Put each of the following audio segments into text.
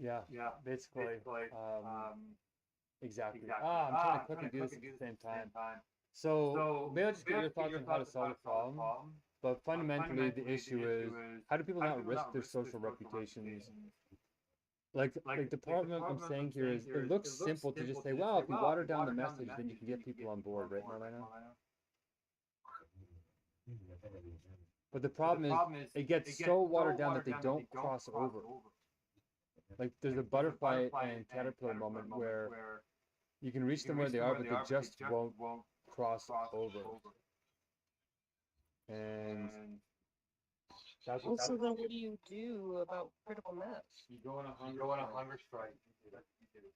Yeah, Yeah, basically. basically. Exactly. Exactly. Ah, I'm trying to I'm trying quickly to do this quickly at do the this at same the same time. time. So So maybe I'll just get maybe I'll your just get thoughts your on how to thoughts on solve how the to solve the problem. problem. But But fundamentally, the fundamentally, the issue is issue is how do people how do not people risk not their risk their social social reputations? reputations? Like the Like the problem I'm problem saying I'm here saying is here it is looks it looks simple to just simple say, to just well, say, if we well, if water we down the water down the message, then you message, can then get you can people get on people board, on right, board, right, Marlena? Marlena? But the But the problem is problem is it gets it gets so so watered down that watered they down that don't they don't cross cross over. over. Like there's a Like there's a butterfly butterfly and and caterpillar caterpillar moment moment where where you can you reach can them where reach they them are, where but they they are, but they just just won't won't cross cross over. over. And And that's what Also, then what do you do about critical mass? you go on a you hunger go on a strike. hunger strike. That's what you do.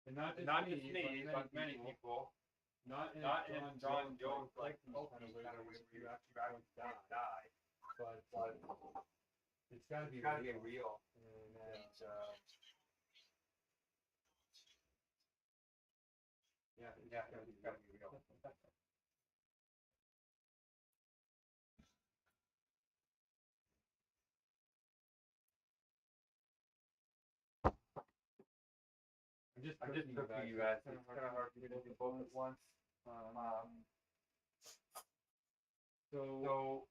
And not And just not just me, me, but many people. people. Not in Not in John John Jones Jones like like kind of way kind of where way you where actually you going actually to going die, to die. but But it's got to it's be got to be real. real. And And yeah, yeah, it's got to be real. I'm just cooking you guys. It's kind of hard for me to do both at once. Um, so so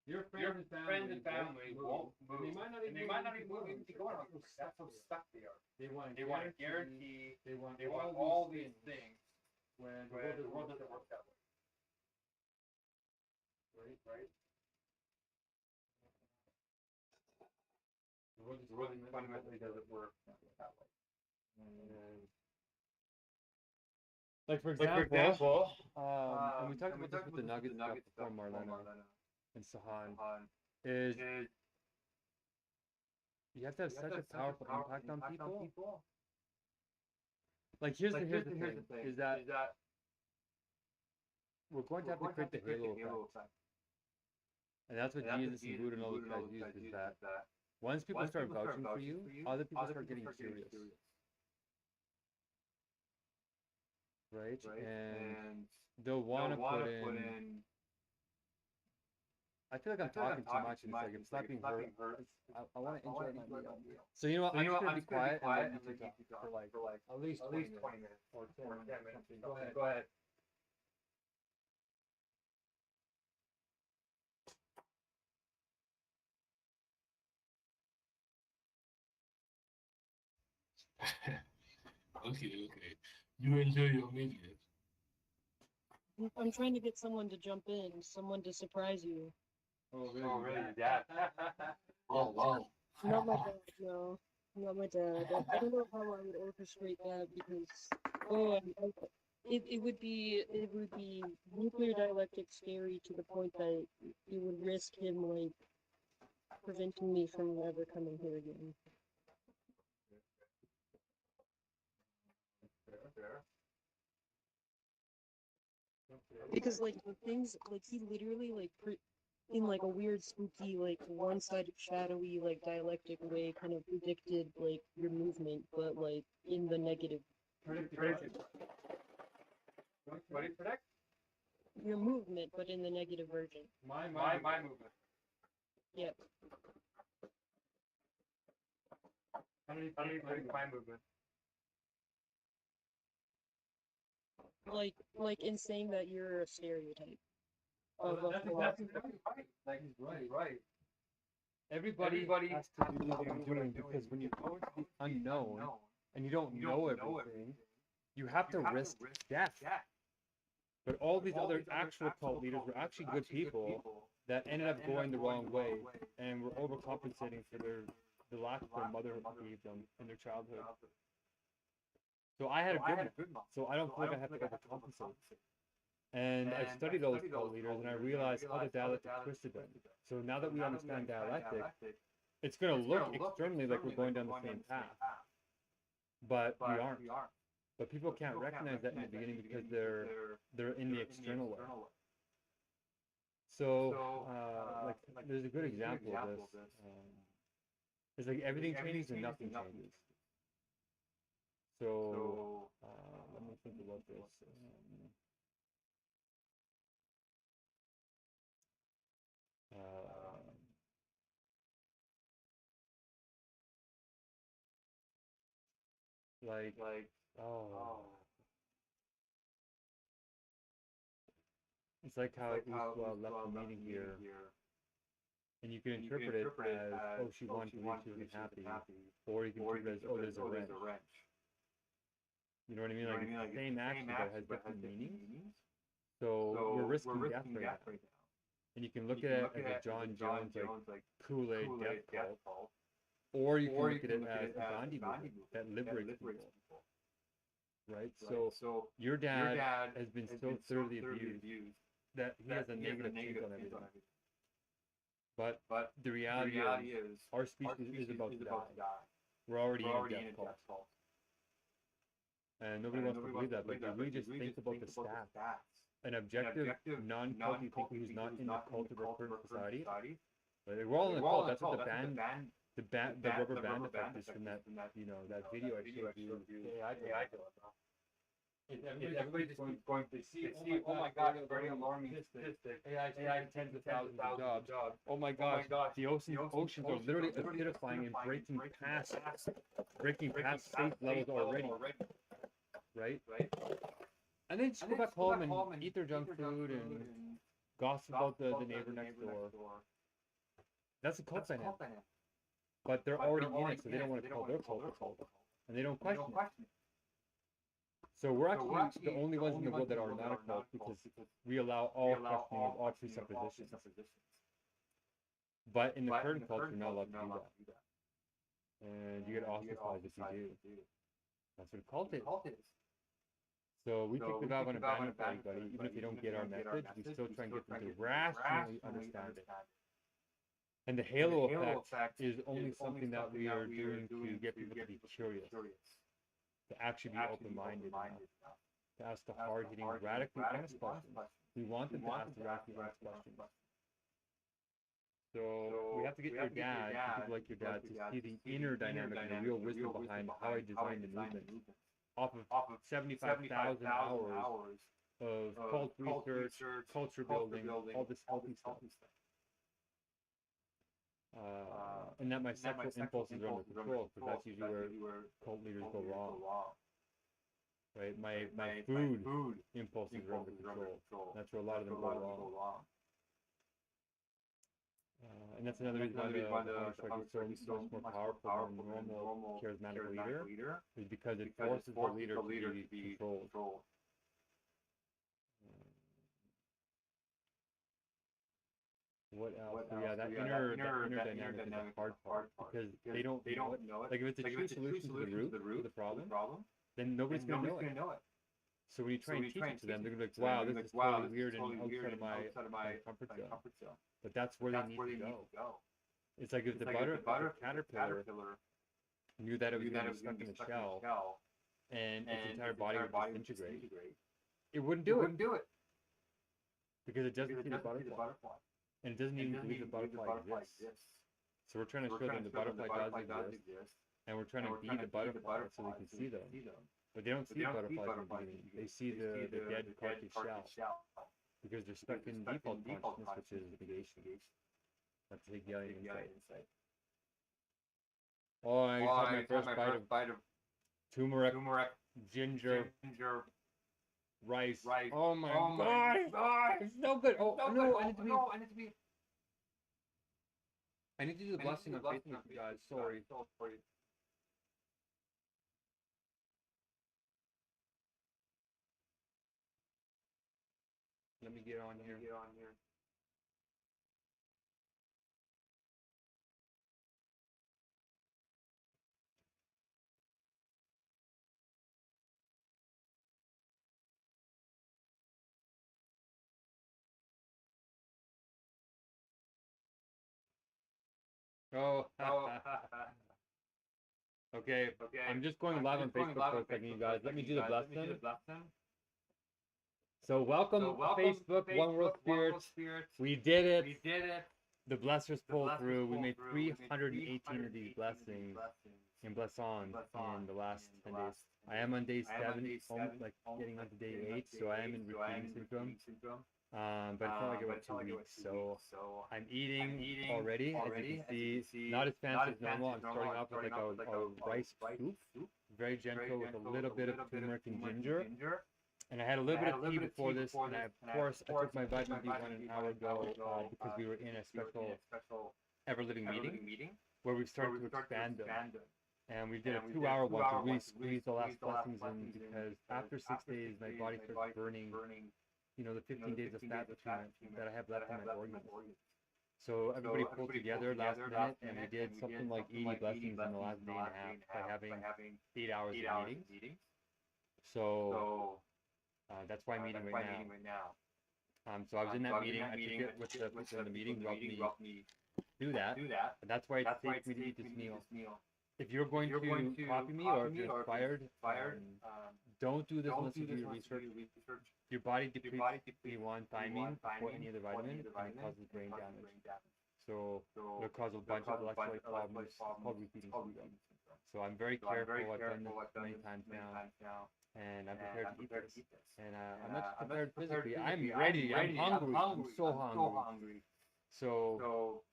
your your friends friends and and family family won't won't move, move, and they might not and they even might not move even be to go going on. on. That's how stuck they are. They want They want to guarantee. they want They want all all these these things things when the when world the doesn't world work doesn't that way, work that way, right? right? The world The just world fundamentally fundamentally doesn't doesn't work. work that way. And like for Like for example, example, and we talked and we about this talked with about the this with the Nugget stuff Nugget before, stuff before, Marlena Marlena and and Sahan, Sahan, is is you have to have you have such to a have such a powerful powerful impact on impact on people. people. Like Like here's the here's thing the thing is that is that we're going to we're have to going to create have the to create the halo halo effect, effect, and that's what and that's what Jesus and Jesus Buddha and and all those Buddha and all guys those used. guys Is use. that Is that once people once start people start vouching for vouching you, for you, other people other start people getting start getting curious, curious, right? right? And And they'll want they'll to want put to put in. in. I feel like I I'm feel like I'm talking too talking much, too and it's much, like and it's it's like not it's being not heard. being heard. I want to I enjoy want to my enjoy my meal. meal. So you know what? So I'm you know just what? gonna I'm be just gonna be quiet and let quiet you and two let you talk two talk for like for like at least at 20 least minutes 20 minutes or 10 or minutes 10 or minutes something. or Go something. ahead. Go ahead. Okay, okay. You enjoy your meal. I'm trying to get someone to jump in, someone to surprise you. Oh, really? Oh, really? Your dad? Wow, wow. Not my dad, no. Not my dad. I don't know how I would orchestrate that because oh, it would be nuclear dialectic scary to the point that it would risk him like preventing me from ever coming here again. Fair, fair. Because like the things like he literally like in like a weird spooky like one-sided shadowy like dialectic way kind of predicted like your movement but like in the negative Predicted. version. What do you predict? Your movement but in the negative version. My movement. Yep. How do you How do you predict predict my my movement? movement? Like in saying that you're a stereotype Well, of a that's That's exactly philosopher. exactly right. Like he's right. he's right. Everybody Everybody has has to to do do what they're what they're doing doing because when you because go when into you the go to the unknown unknown and you don't you know don't know everything, everything, you have to you have to risk risk death. death. But all But these all other these other actual cult actual leaders cult were leaders actually are good actually good people people that ended that up ended going up the going wrong the way wrong way and were and were overcompensating for overcompensating the lack for the their lack of mother their mother gave them in their in their childhood. childhood. So I had So a I good had mom. a good mom. So I don't So feel I like I don't have feel to like I have to overcompensate. overcompensate. And I've And I studied all those studied cult those leaders cult and I leaders and I realized how the realized how the dialectic dialectic twisted them. twisted them. So now So that we now that we understand understand dialectic, dialectic, it's going to it's look gonna look externally like we're externally like going we're down the going down same the same path, path, but we but aren't. we aren't. But people But can't people can't recognize that in the recognize that in beginning the because beginning because they're in the they're in the external way. external way. So So like like there's a good there's a good example of this. example of this. It's like It's like everything everything changes and changes nothing and nothing changes. changes. So So let me think about this. Like, oh, it's like how Ursula left the meeting here, and you can interpret it as, oh, she wanted to leave, she wasn't happy, or you can interpret it as, oh, there's a wrench. You know what I mean? Like, it's the same action, but it has different meanings. So we're risking death right now. And you can look at it as a John Jones, like, Kool-Aid death cult, or you can look at it as a Gandhi movement that liberates people. Right? So your dad has been so thoroughly abused that he has a negative take on everything. But the reality is, our species is about to die. We're already in a death cult. And nobody wants to believe that, but if we just think about the stats, an objective, non-culty thinker who's not in the cult of our current society, but we're all in the cult. That's what the rubber band effect is from that, you know, that video I showed you. Everybody's just going to see, oh my god, it's very alarming statistic. AI tens of thousands of jobs. Oh my gosh, the oceans are literally acidifying and breaking past safe levels already. Right? And then just go back home and eat their junk food and gossip about the neighbor next door. That's a cult dynamic. But they're already in it, so they don't want to call their cult a cult. And they don't question it. So we're actually the only ones in the world that are not a cult, because we allow all questioning of all presuppositions. But in the current culture, you're not allowed to do that. And you get ostracized if you do. That's what a cult is. So we take the valve on abandonment for everybody, even if they don't get our message, we still try and get them to rationally understand it. And the halo effect is only something that we are doing to get people to be curious, to actually be open-minded enough, to ask the hard-hitting, radically honest questions. We want them to ask the radically honest questions. So we have to get your dad, people like your dad, to see the inner dynamic and the real wisdom behind how I designed the movement. Off of 75,000 hours of cult research, culture building, all this healthy stuff. And that my sexual impulses are under control, because that's usually where cult leaders go wrong. Right? My food impulses are under control. That's where a lot of them go wrong. And that's another reason why the Hungerstrike is so much more powerful than a normal charismatic leader, is because it forces the leader to be controlled. What else? So yeah, that inner dynamic is the hard part, because they don't know it. Like, if it's a true solution to the root of the problem, then nobody's going to know it. So when you try and teach it to them, they're going to be like, wow, this is totally weird and outside of my comfort zone. But that's where they need to go. It's like if the caterpillar knew that it was going to be stuck in the shell and its entire body would disintegrate, it wouldn't do it. Because it doesn't see the butterfly. And it doesn't even believe the butterfly exists. So we're trying to show them the butterfly does exist, and we're trying to be the butterfly so they can see them. But they don't see butterflies in the beginning. They see the dead carcass shell, because they're stuck in default consciousness, which is negation. That's the Hegelian insight. Oh, I just had my first bite of turmeric, ginger, rice. Oh my god! It's so good. Oh no, I need to do the blessing on Facebook, you guys. Sorry. Let me get on here. Oh, okay. I'm just going live on Facebook for a second, you guys. Let me do the blessing. So welcome Facebook, One World Spirits. We did it. The blessers pulled through. We made 318 of these blessings and bless-ons in the last 10 days. I am on day 7, like getting onto day 8, so I am in repeating syndrome. But it's not like about 2 weeks, so I'm eating already. As you can see, not as fancy as normal. I'm starting off with like a rice soup, very gentle with a little bit of turmeric and ginger. And I had a little bit of tea before this, and I, of course, I took my vitamin B1 an hour ago because we were in a special Ever Living meeting where we started to expand them. And we did a 2-hour one to really squeeze the last blessings in, because after 6 days, my body starts burning, you know, the 15 days of fat that I have left in my organs. So everybody pulled together last minute, and we did something like 80 blessings in the last day and a half by having 8 hours of meetings. So that's why I'm meeting right now. So I was in that meeting. I took it with the people in the meeting who helped me do that. And that's why it's safe for me to eat this meal. If you're going to copy me, or if you're inspired, don't do this unless you do your research. Your body depletes B1 thiamine before any other vitamin, and it causes brain damage. So it'll cause a bunch of electrolyte problems called repeating syndrome. So I'm very careful. I've done this many times now, and I'm prepared to eat this. And I'm not just prepared physically. I'm ready. I'm hungry. I'm so hungry. So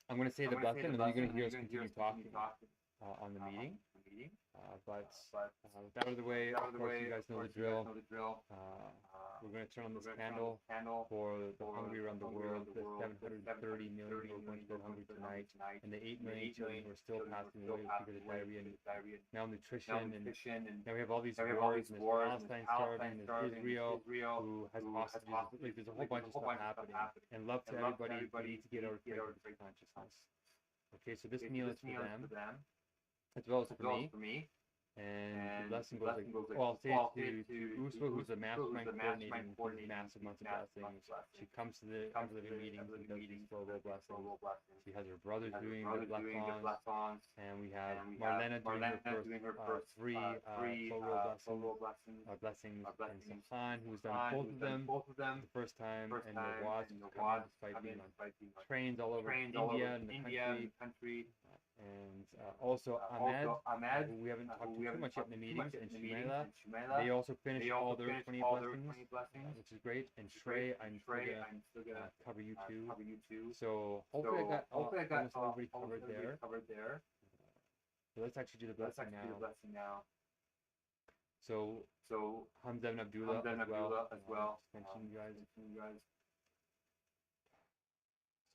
I'm going to say the blessing, and then you're going to hear us continue talking on the meeting. But with that out of the way, of course, you guys know the drill. We're going to turn on this candle for the hungry around the world, the 730 million people going to go hungry tonight, and the 8 million children who are still passing away because of diarrhea and malnutrition. And now we have all these wars, and there's Palestine starving, there's Israel who has hostages. Like, there's a whole bunch of stuff happening. And love to everybody, we need to get out of consciousness. Okay, so this meal is for them, as well as for me. And the blessing goes like, well, I'll say it to Uswa, who's a mastermind coordinating these massive amounts of blessings. She comes to the living meetings and does these slow roll blessings. She has her brothers doing the blessings, and we have Marlena doing her first 3 slow roll blessings, and Sahan, who's done both of them the first time, and Nawaz, who's coming despite being on trains all over India and the country. And also Ahmed, who we haven't talked to too much yet in the meetings, and Shumela, they also finished all their 20 blessings, which is great. And Shrey, I'm still gonna cover you too. So hopefully I got almost everybody covered there. So let's actually do the blessing now. So Hamza and Abdullah as well. Just mention you guys.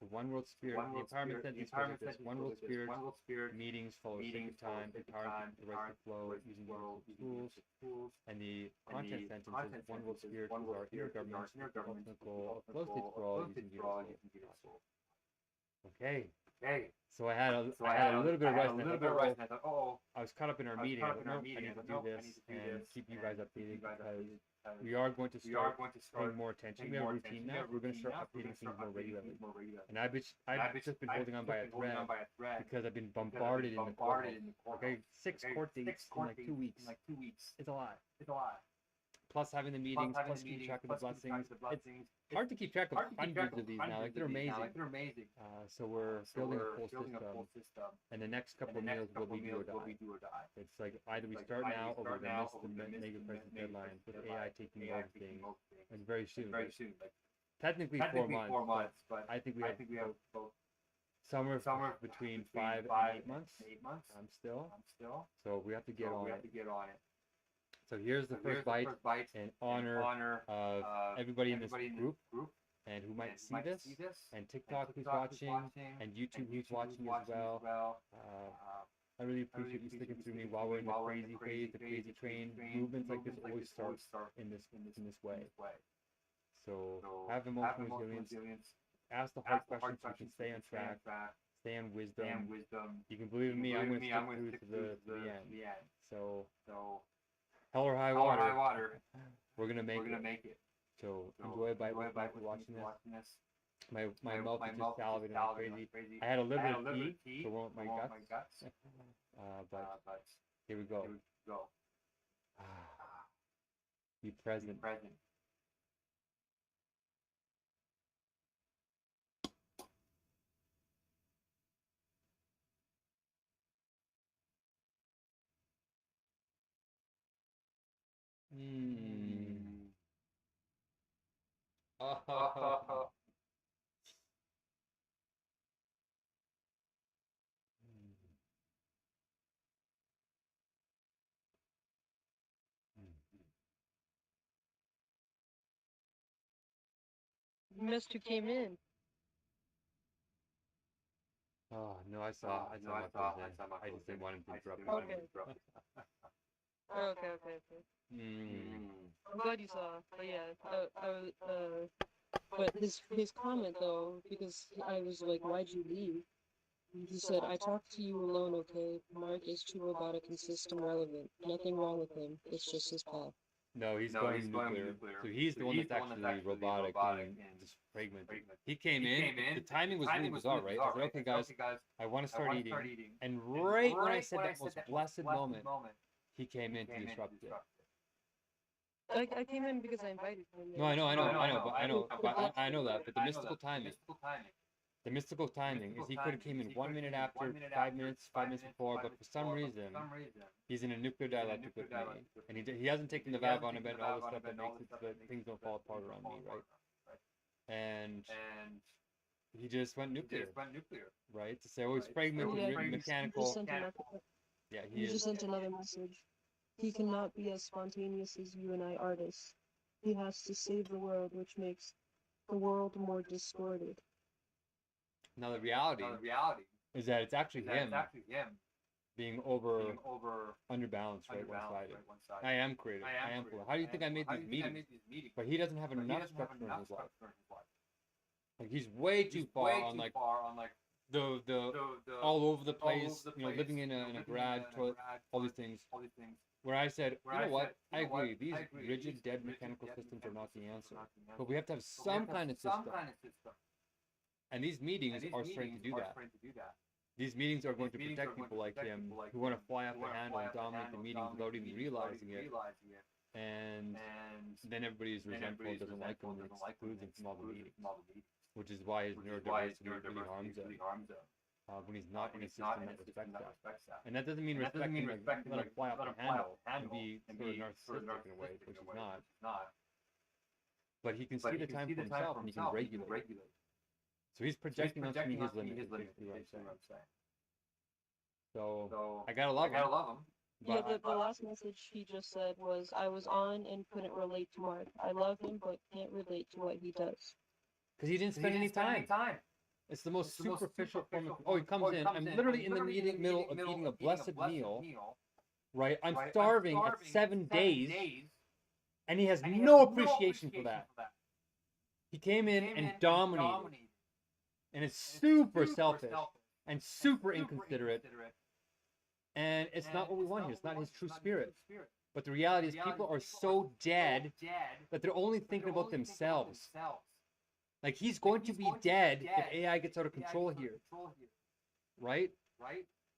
So One World Spirit, the Empowerment Sentence was this: One World Spirit, meetings follow sacred time, empowering the right to flow using universal tools. And the content sentence is: One World Spirit is our inner government, the ultimate goal of flow state for all using universal. Okay. So I had a little bit of rest, and I thought, I was caught up in our meeting. I thought, no, I need to do this and keep you guys updated, because we are going to start paying more attention. We have a routine now. We're going to start updating things more regularly. And I've just been holding on by a thread because I've been bombarded in the courthouse. Okay, 6 court dates in like 2 weeks. It's a lot. Plus having the meetings, plus keeping track of the blessings. It's hard to keep track of hundreds of these now. Like, they're amazing. So we're building a full system. And the next couple of meals will be do or die. It's like either we start now, or we're going to miss the Megacrisis deadline with AI taking over things. Like, very soon. Technically 4 months, but I think we have somewhere between 5 and 8 months. Still. So we have to get on it. So here's the first bite in honor of everybody in this group, and who might see this, and TikTok who's watching, and YouTube who's watching as well. I really appreciate you sticking through me while we're in the crazy phase, the crazy train. Movements like this always start in this way. So have emotional resilience. Ask the hard questions so you can stay on track, stay on wisdom. You can believe in me. I'm going to stick through to the end. So hell or high water, we're gonna make it. So enjoy a bite with me for watching this. My mouth is just salivating like crazy. I had a little bit of tea to warm up my guts. But here we go. Be present. Oh. missed who came in. Oh no, I saw Marco's in. I just didn't want him to interrupt me. Okay. Okay. I'm glad you saw. But yeah, but his comment though, because I was like, why'd you leave? He said, I talked to you alone, okay? Mark is too robotic and system relevant. Nothing wrong with him. It's just his path. No, he's going nuclear. So he's the one that's actually robotic and just fragmented. He came in. The timing was really bizarre, right? I said, okay, guys, I want to start eating. And right when I said that most blessed moment, he came in to disrupt it. I came in because I invited him. No, I know that. But the mystical timing is he could have came in 1 minute after, 5 minutes before, but for some reason, he's in a nuclear dialectic with me, and he hasn't taken the valve on him and all the stuff that makes it so that things don't fall apart around me, right? And he just went nuclear, right? To say, oh, he's fragmented, mechanical. Yeah, he just sent another message. He cannot be as spontaneous as you and I artists. He has to save the world, which makes the world more distorted. Now the reality is that it's actually him being underbalanced, right, one-sided. I am creative. I am cool. How do you think I made these meetings? But he doesn't have enough structure in his life. Like he's way too far on like the all over the place, you know, living in a garage, toilet, all these things. Where I said, you know what, I agree, these rigid, dead mechanical systems are not the answer. But we have to have some kind of system. And these meetings are starting to do that. These meetings are going to protect people like him who want to fly off the handle and dominate the meetings without even realizing it. And then everybody's resentful and doesn't like him and excludes him from all the meetings. Which is why his neurodiversity really harms him. When he's not in a system that respects that. And that doesn't mean respecting like let him fly off the handle and be sort of narcissistic in a way, which he's not. But he can see the time for himself and he can regulate. So he's projecting onto me his limits, is basically what I'm saying. So I gotta love him. Yeah, the last message he just said was, I was on and couldn't relate to Mark. I love him, but can't relate to what he does. Because he didn't spend any time. It's the most superficial form of... Oh, he comes in. I'm literally in the middle of eating a blessed meal. Right? I'm starving at 7 days. And he has no appreciation for that. He came in and dominated. And it's super selfish. And super inconsiderate. And it's not what we want here. It's not his true spirit. But the reality is people are so dead that they're only thinking about themselves. Like, he's going to be dead if AI gets out of control here. Right?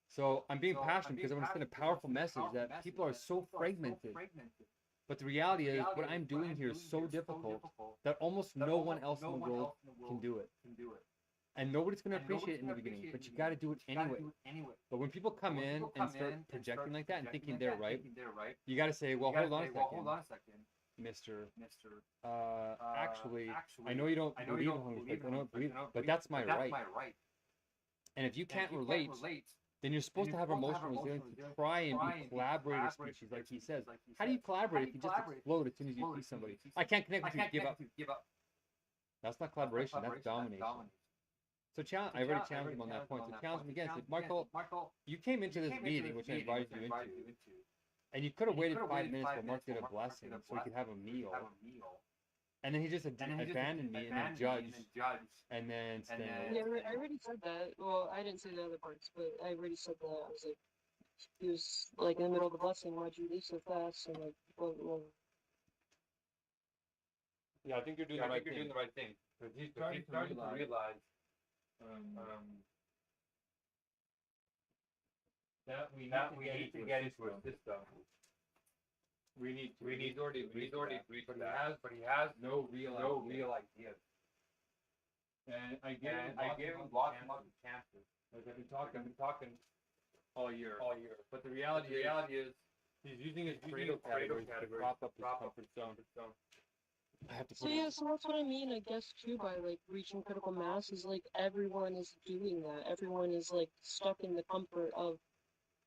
So, I'm being passionate because I want to send a powerful message that people are so fragmented. But the reality is, what I'm doing here is so difficult that almost no one else in the world can do it. And nobody's going to appreciate it in the beginning, but you got to do it anyway. But when people come in and start projecting like that and thinking they're right, you got to say, well, hold on a second. Mister, actually, I know you don't believe in Hungerstrike, I don't believe, but that's my right. And if you can't relate, then you're supposed to have emotional resilience to try and be collaborator species, like he says. How do you collaborate if you just explode as soon as you see somebody? I can't connect with you, give up. That's not collaboration, that's domination. So I already challenged him on that point. So challenge him again. Said, Marco, you came into this meeting, which I invited you into. And you could have waited 5 minutes while Mark did a blessing so he could have a meal. And then he just abandoned me and then judged. And then yeah, I already said that. Well, I didn't say the other parts, but I already said that. I was like, he was like in the middle of the blessing, why'd you leave so fast? And like, well. Yeah, I think you're doing the right thing. Because he's starting to realize that we need to get into a system. He's already agreed to that, but he has no real ideas. And I give him lots of chances. Like I've been talking all year. But the reality is he's using his creative categories to prop up his comfort zone. So yeah, so that's what I mean, I guess, too, by like reaching critical mass is like everyone is doing that. Everyone is like stuck in the comfort of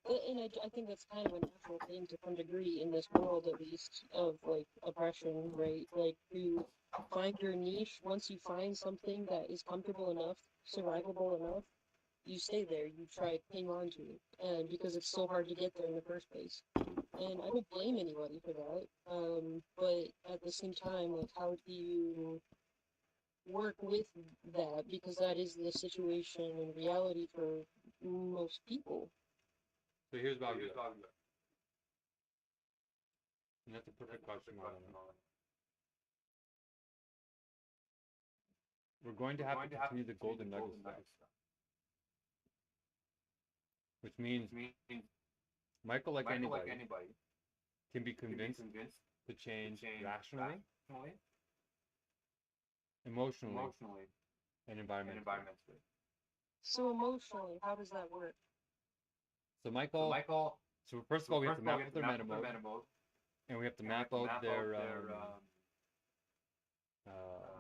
I think that's kind of a natural thing to some degree in this world, at least, of like oppression, right? Like to find your niche. Once you find something that is comfortable enough, survivable enough, you stay there. You try to hang on to it, and because it's so hard to get there in the first place. And I don't blame anybody for that. But at the same time, like, how do you work with that? Because that is the situation and reality for most people. So here's what I would do. And that's a perfect question, Marlon. We're going to have to continue the golden nugget stuff, which means Michael, like anybody, can be convinced to change rationally, emotionally, and environmentally. So emotionally, how does that work? So Michael, so first of all, we have to map out their meta mode, and we have to map out their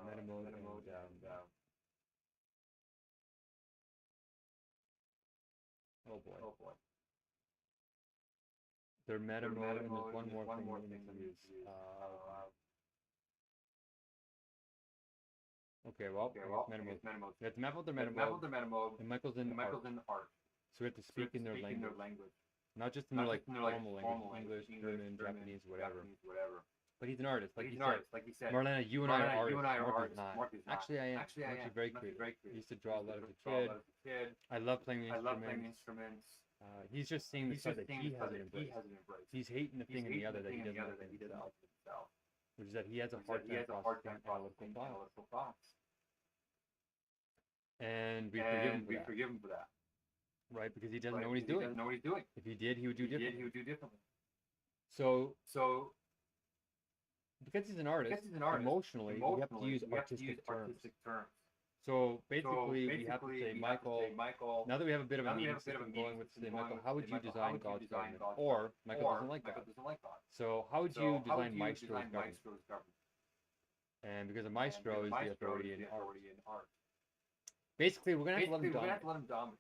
meta mode and oh boy, their meta mode, and there's one more thing we need to use. Okay, well, meta mode. We have to map out their meta mode, and Michael's in art. So we have to speak in their language. Not just in their like formal language, English, German, Japanese, whatever. But he's an artist, like you said. Marlena, you and I are artists. Mark is not. Actually, I am. I'm actually very creative. I used to draw a lot as a kid. I love playing the instruments. He's just seeing the side that he hasn't embraced. He's hating the thing in the other that he doesn't like himself. Which is that he has a hard time processing analytical thoughts. And we forgive him for that. Right, because he doesn't know what he's doing. If he did, he would do differently. So because he's an artist, emotionally, we have to use artistic terms. So basically, we have to say, Michael, now that we have a bit of a naming system going with, say, Michael, how would you design God's government? Or, Michael doesn't like God. So how would you design Maestro's government? And because a maestro is the authority in art. Basically, we're going to have to let him dominate.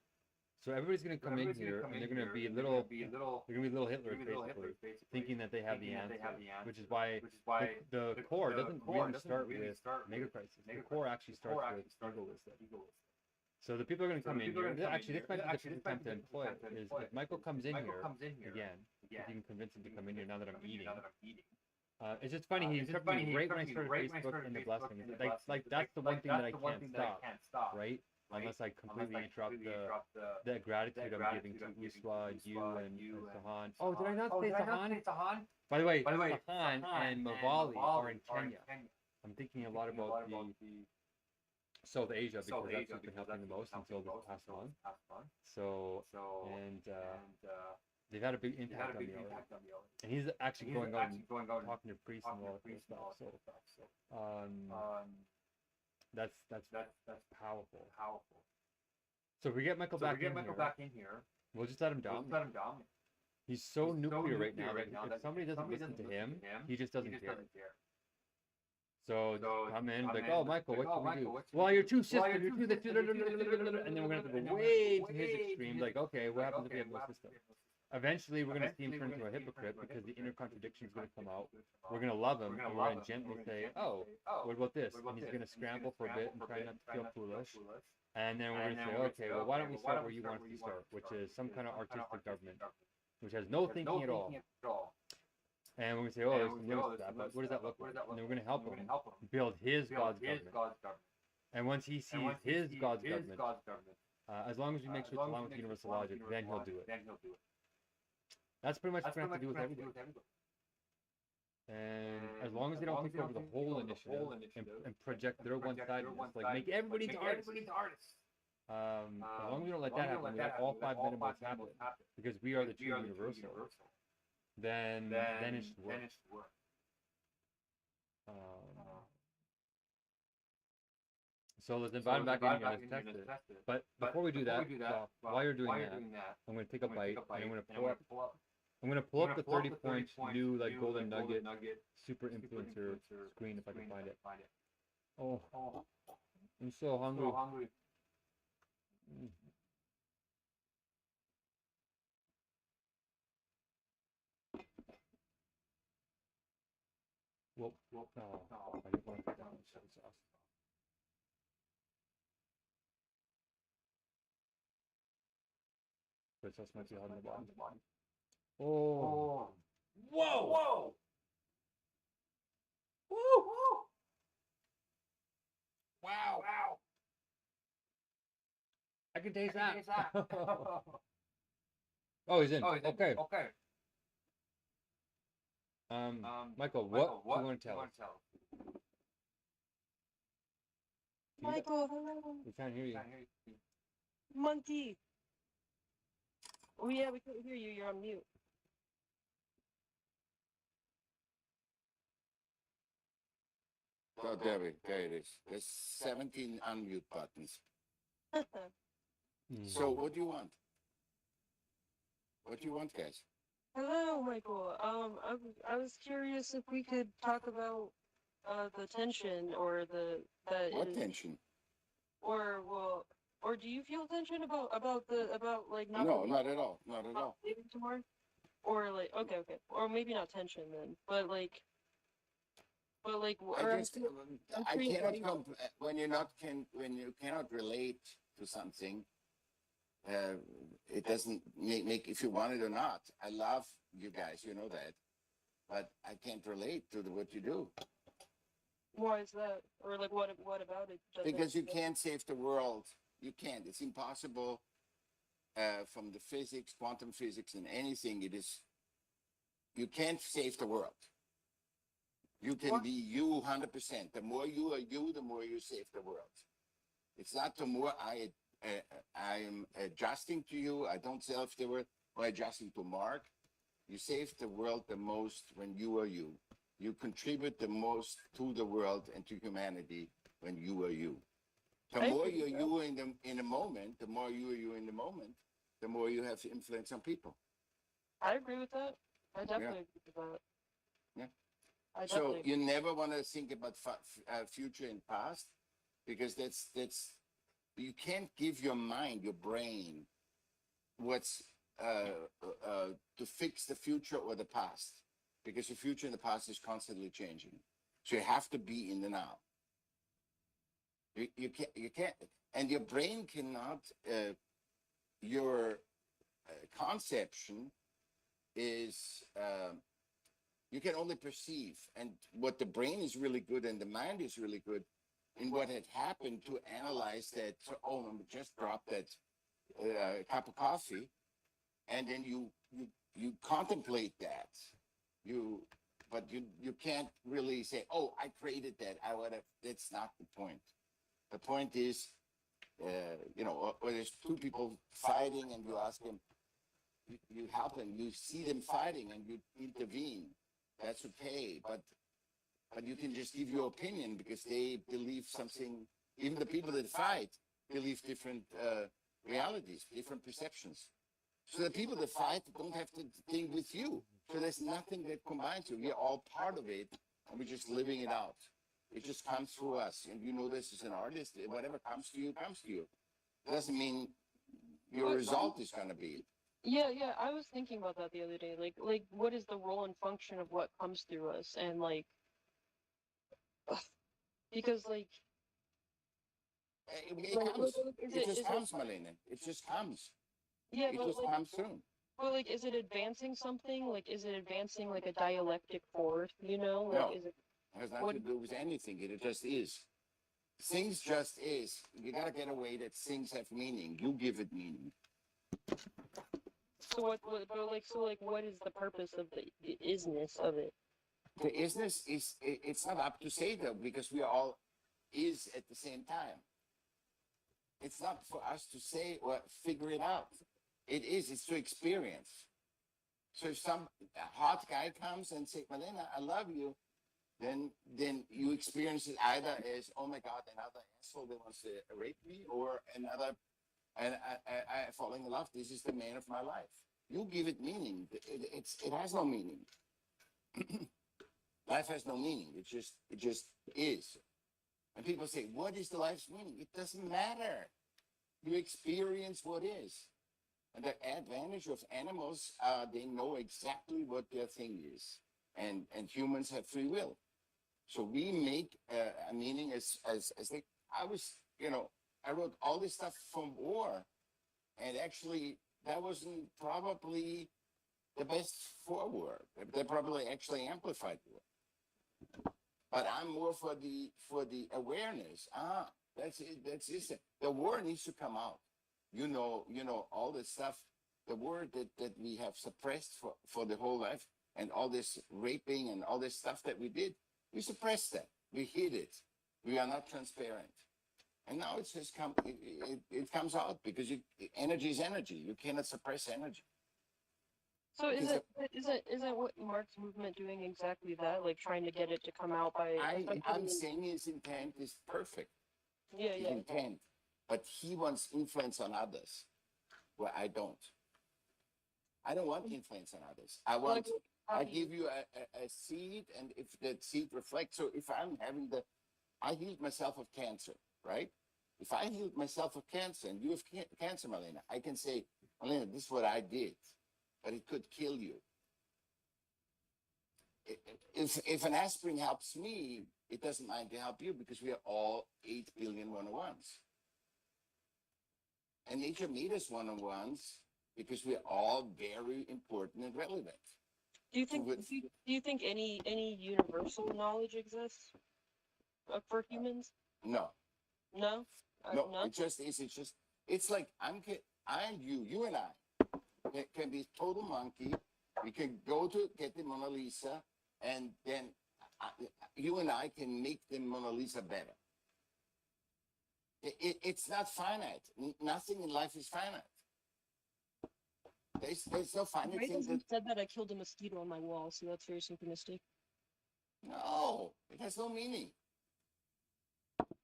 So everybody's going to come in here, and they're going to be little Hitlers, basically, thinking that they have the answer, which is why the core doesn't really start with Megacrisis. The core actually starts with egoism. So the people are going to come in here. Actually, this might be the perfect time to employ it. Is if Michael comes in here again, if you can convince him to come in here now that I'm eating. It's just funny. He interrupted me right when I started Facebook in the blessing. Like that's the one thing that I can't stop, right? Unless I completely interrupt the gratitude I'm giving to Iswa, you, and Sahan. Oh, did I not say Sahan? By the way, Sahan and Mavali are in Kenya. I'm thinking a lot about the South Asia because that's what's been helping the most until this past month. So, and they've had a big impact on me already. And he's actually going out and talking to priests and all that kind of stuff. So, that's powerful. So if we get Michael back in here, we'll just let him dominate. He's so nuclear right now that if somebody doesn't listen to him, he just doesn't care. So just come in, like, oh, Michael, what can we do? Well, you're too system, you're too this, and then we're going to have to go way to his extreme, like, okay, what happens if we have no system? Eventually, we're going to see him turn into a hypocrite because the inner contradiction is going to come out. We're going to love him, and we're going to gently say, oh, what about this? And he's going to scramble for a bit and try not to feel foolish. And then we're going to say, okay, well, why don't we start where you want us to start, which is some kind of artistic government, which has no thinking at all. And we're going to say, oh, there's some limits to that, but what does that look like? And then we're going to help him build his God's government. And once he sees his God's government, as long as we make sure it's aligned with universal logic, then he'll do it. That's pretty much what we have to do with everybody. And as long as they don't take over the whole initiative and project their one-sidedness, like make everybody into artists. As long as we don't let that happen, we let all 5 minimums happen, because we are the true universal, then it should work. So let's invite him back in here and let's test it. But before we do that, while you're doing that, I'm going to take a bite and I'm going to pull up the 30-point new like golden nugget super influencer screen if I can find it. Oh, I'm so hungry. Well, I didn't want to put down the soy sauce. Soy sauce might be hot in the bottom. Oh, Whoa! Whoa! Woo! Wow. Wow! I can taste Taste that. that. Oh, he's in. Oh, is it? Okay. Okay. Michael, what do you want to do you tell us? want to tell? Michael, hello. We can't hear you. Can't hear you. Monkey. Oh yeah, we couldn't hear you. You're on mute. Oh, there it is. There's 17 unmute buttons. Mm. So what do you want? What do you want, guys? Hello, Michael. I was curious if we could talk about the tension or the that What is, tension? or well, or do you feel tension about like not No, not at all. Not at all. leaving tomorrow? Or like okay, or maybe not tension then, but like, or I I'm just, cur- I'm I curious cannot about- when when you cannot relate to something. It doesn't make if you want it or not. I love you guys, you know that, but I can't relate to what you do Why is that? Or like what about it? doesn't- because you can't save the world. You can't. It's impossible. From the physics, quantum physics, and anything, it is. You can't save the world. You can What? be you 100%. The more you are you, the more you save the world. It's not the more I am adjusting to you. I don't self the word or adjusting to Mark. You save the world the most when you are you. You contribute the most to the world and to humanity when you are you. The I more agree you're with that. you in the moment, the more you are you in the moment, the more you have influence on people. I agree with that. I definitely agree with that. Yeah. I So definitely. you never want to think about future and past because that's you can't give your mind, your brain, what's to fix the future or the past because the future and the past is constantly changing. So you have to be in the now. You can't, and your brain cannot. Your conception is you can only perceive, and what the brain is really good and the mind is really good in what had happened to analyze that. So, oh, I just dropped that cup of coffee, and then you contemplate that. But you can't really say, oh, I created that. I would have. That's not the point. The point is, or there's two people fighting, and you ask them, you help them, you see them fighting, and you intervene. That's okay, but you can just give your opinion because they believe something. Even the people that fight believe different realities, different perceptions. So the people that fight don't have to think with you. So there's nothing that combines you. We're all part of it, and we're just living it out. It just comes through us. And you know this as an artist, whatever comes to you, comes to you. It doesn't mean your result is going to be. Yeah, I was thinking about that the other day. Like, what is the role and function of what comes through us, and like, because like, It like, comes. is It it just comes, Marlene. It just comes. yeah, It but just like, comes soon. is it advancing something? Like, is it advancing like a dialectic force? You know, like, No. is it? It has nothing to do with anything. It just is. Things just is. You gotta get away that things have meaning. You give it meaning. So what is the purpose of the isness of it? The isness is it's not up to say that because we are all is at the same time. It's not for us to say or figure it out. It's to experience. So if some hot guy comes and say, Malena, I love you, then you experience it either as, oh my God, another asshole that wants to rape me, or another, and I falling in love. This is the man of my life. You give it meaning. It has no meaning. Life has no meaning. It just is. And people say, what is the life's meaning? It doesn't matter. You experience what is. And the advantage of animals, they know exactly what their thing is. And humans have free will. So we make a meaning as like I was, I wrote all this stuff from war, and actually that wasn't probably the best for war. They probably actually amplified war. But I'm more for the awareness. That's it. That's it. The war needs to come out. All the stuff, the war that we have suppressed for the whole life, and all this raping and all this stuff that we did, we suppressed that. We hid it. We are not transparent. And now it's just it comes out because energy is energy. You cannot suppress energy. So isn't what Mark's movement doing exactly that, like trying to get it to come out by? I'm saying his intent is perfect. Yeah, His yeah. intent, but he wants influence on others, where I don't. I don't want influence on others. I give you a seed, and if that seed reflects, so if I'm having I healed myself of cancer, right? If I healed myself of cancer and you have cancer, Marlena, I can say, Marlena, this is what I did, but it could kill you. If an aspirin helps me, it doesn't mind to help you because we are all 8 billion one-on-ones. And nature made us one-on-ones because we're all very important and relevant. Do you think any universal knowledge exists for humans? No. No. No, No? It's like you and I can be total monkey. We can go to get the Mona Lisa, and then you and I can make the Mona Lisa better. It's not finite. Nothing in life is finite. There's no finite Right, thing. as you said that, I killed a mosquito on my wall, so that's very synchronistic. No, it has no meaning.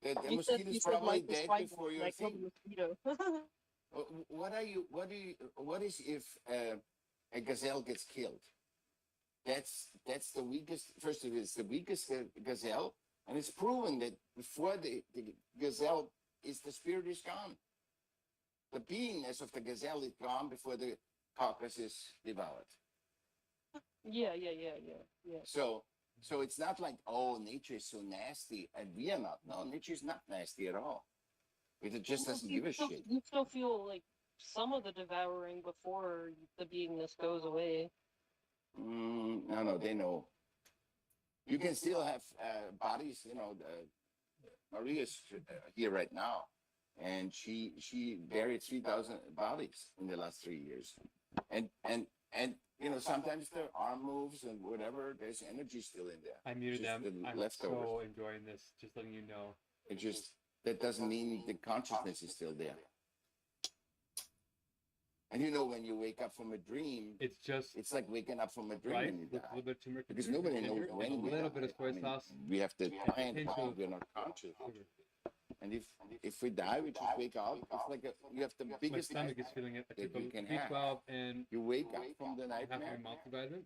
The You mosquito's said probably life is dead finite, before and your I killed thing. a mosquito. What is if a gazelle gets killed? That's the weakest. First of all, it's the weakest gazelle, and it's proven that before the gazelle the spirit is gone. The beingness of the gazelle is gone before the carcass is devoured. Yeah. So it's not like, oh, nature is so nasty, and we are not. No, nature is not nasty at all. It just doesn't give a shit. You still feel like some of the devouring before the beingness goes away. No, they know. You can still have bodies. Maria's here right now, and she buried 3,000 bodies in the last 3 years, and sometimes their arm moves and whatever. There's energy still in there. I muted Just them. the I'm leftovers. so enjoying this. Just letting you know. It just that doesn't mean the consciousness is still there. And when you wake up from a dream, it's like waking up from a dream right when you with die. a little bit of turmeric, Because nobody knows when a we little die. bit of soy sauce. We have to plan pinch how of we're not conscious. sugar. And if we die, we just wake up. It's like you have the My biggest stomach is feeling it. I that took you a can have. B12 and You wake up from the half nightmare my multivitamin.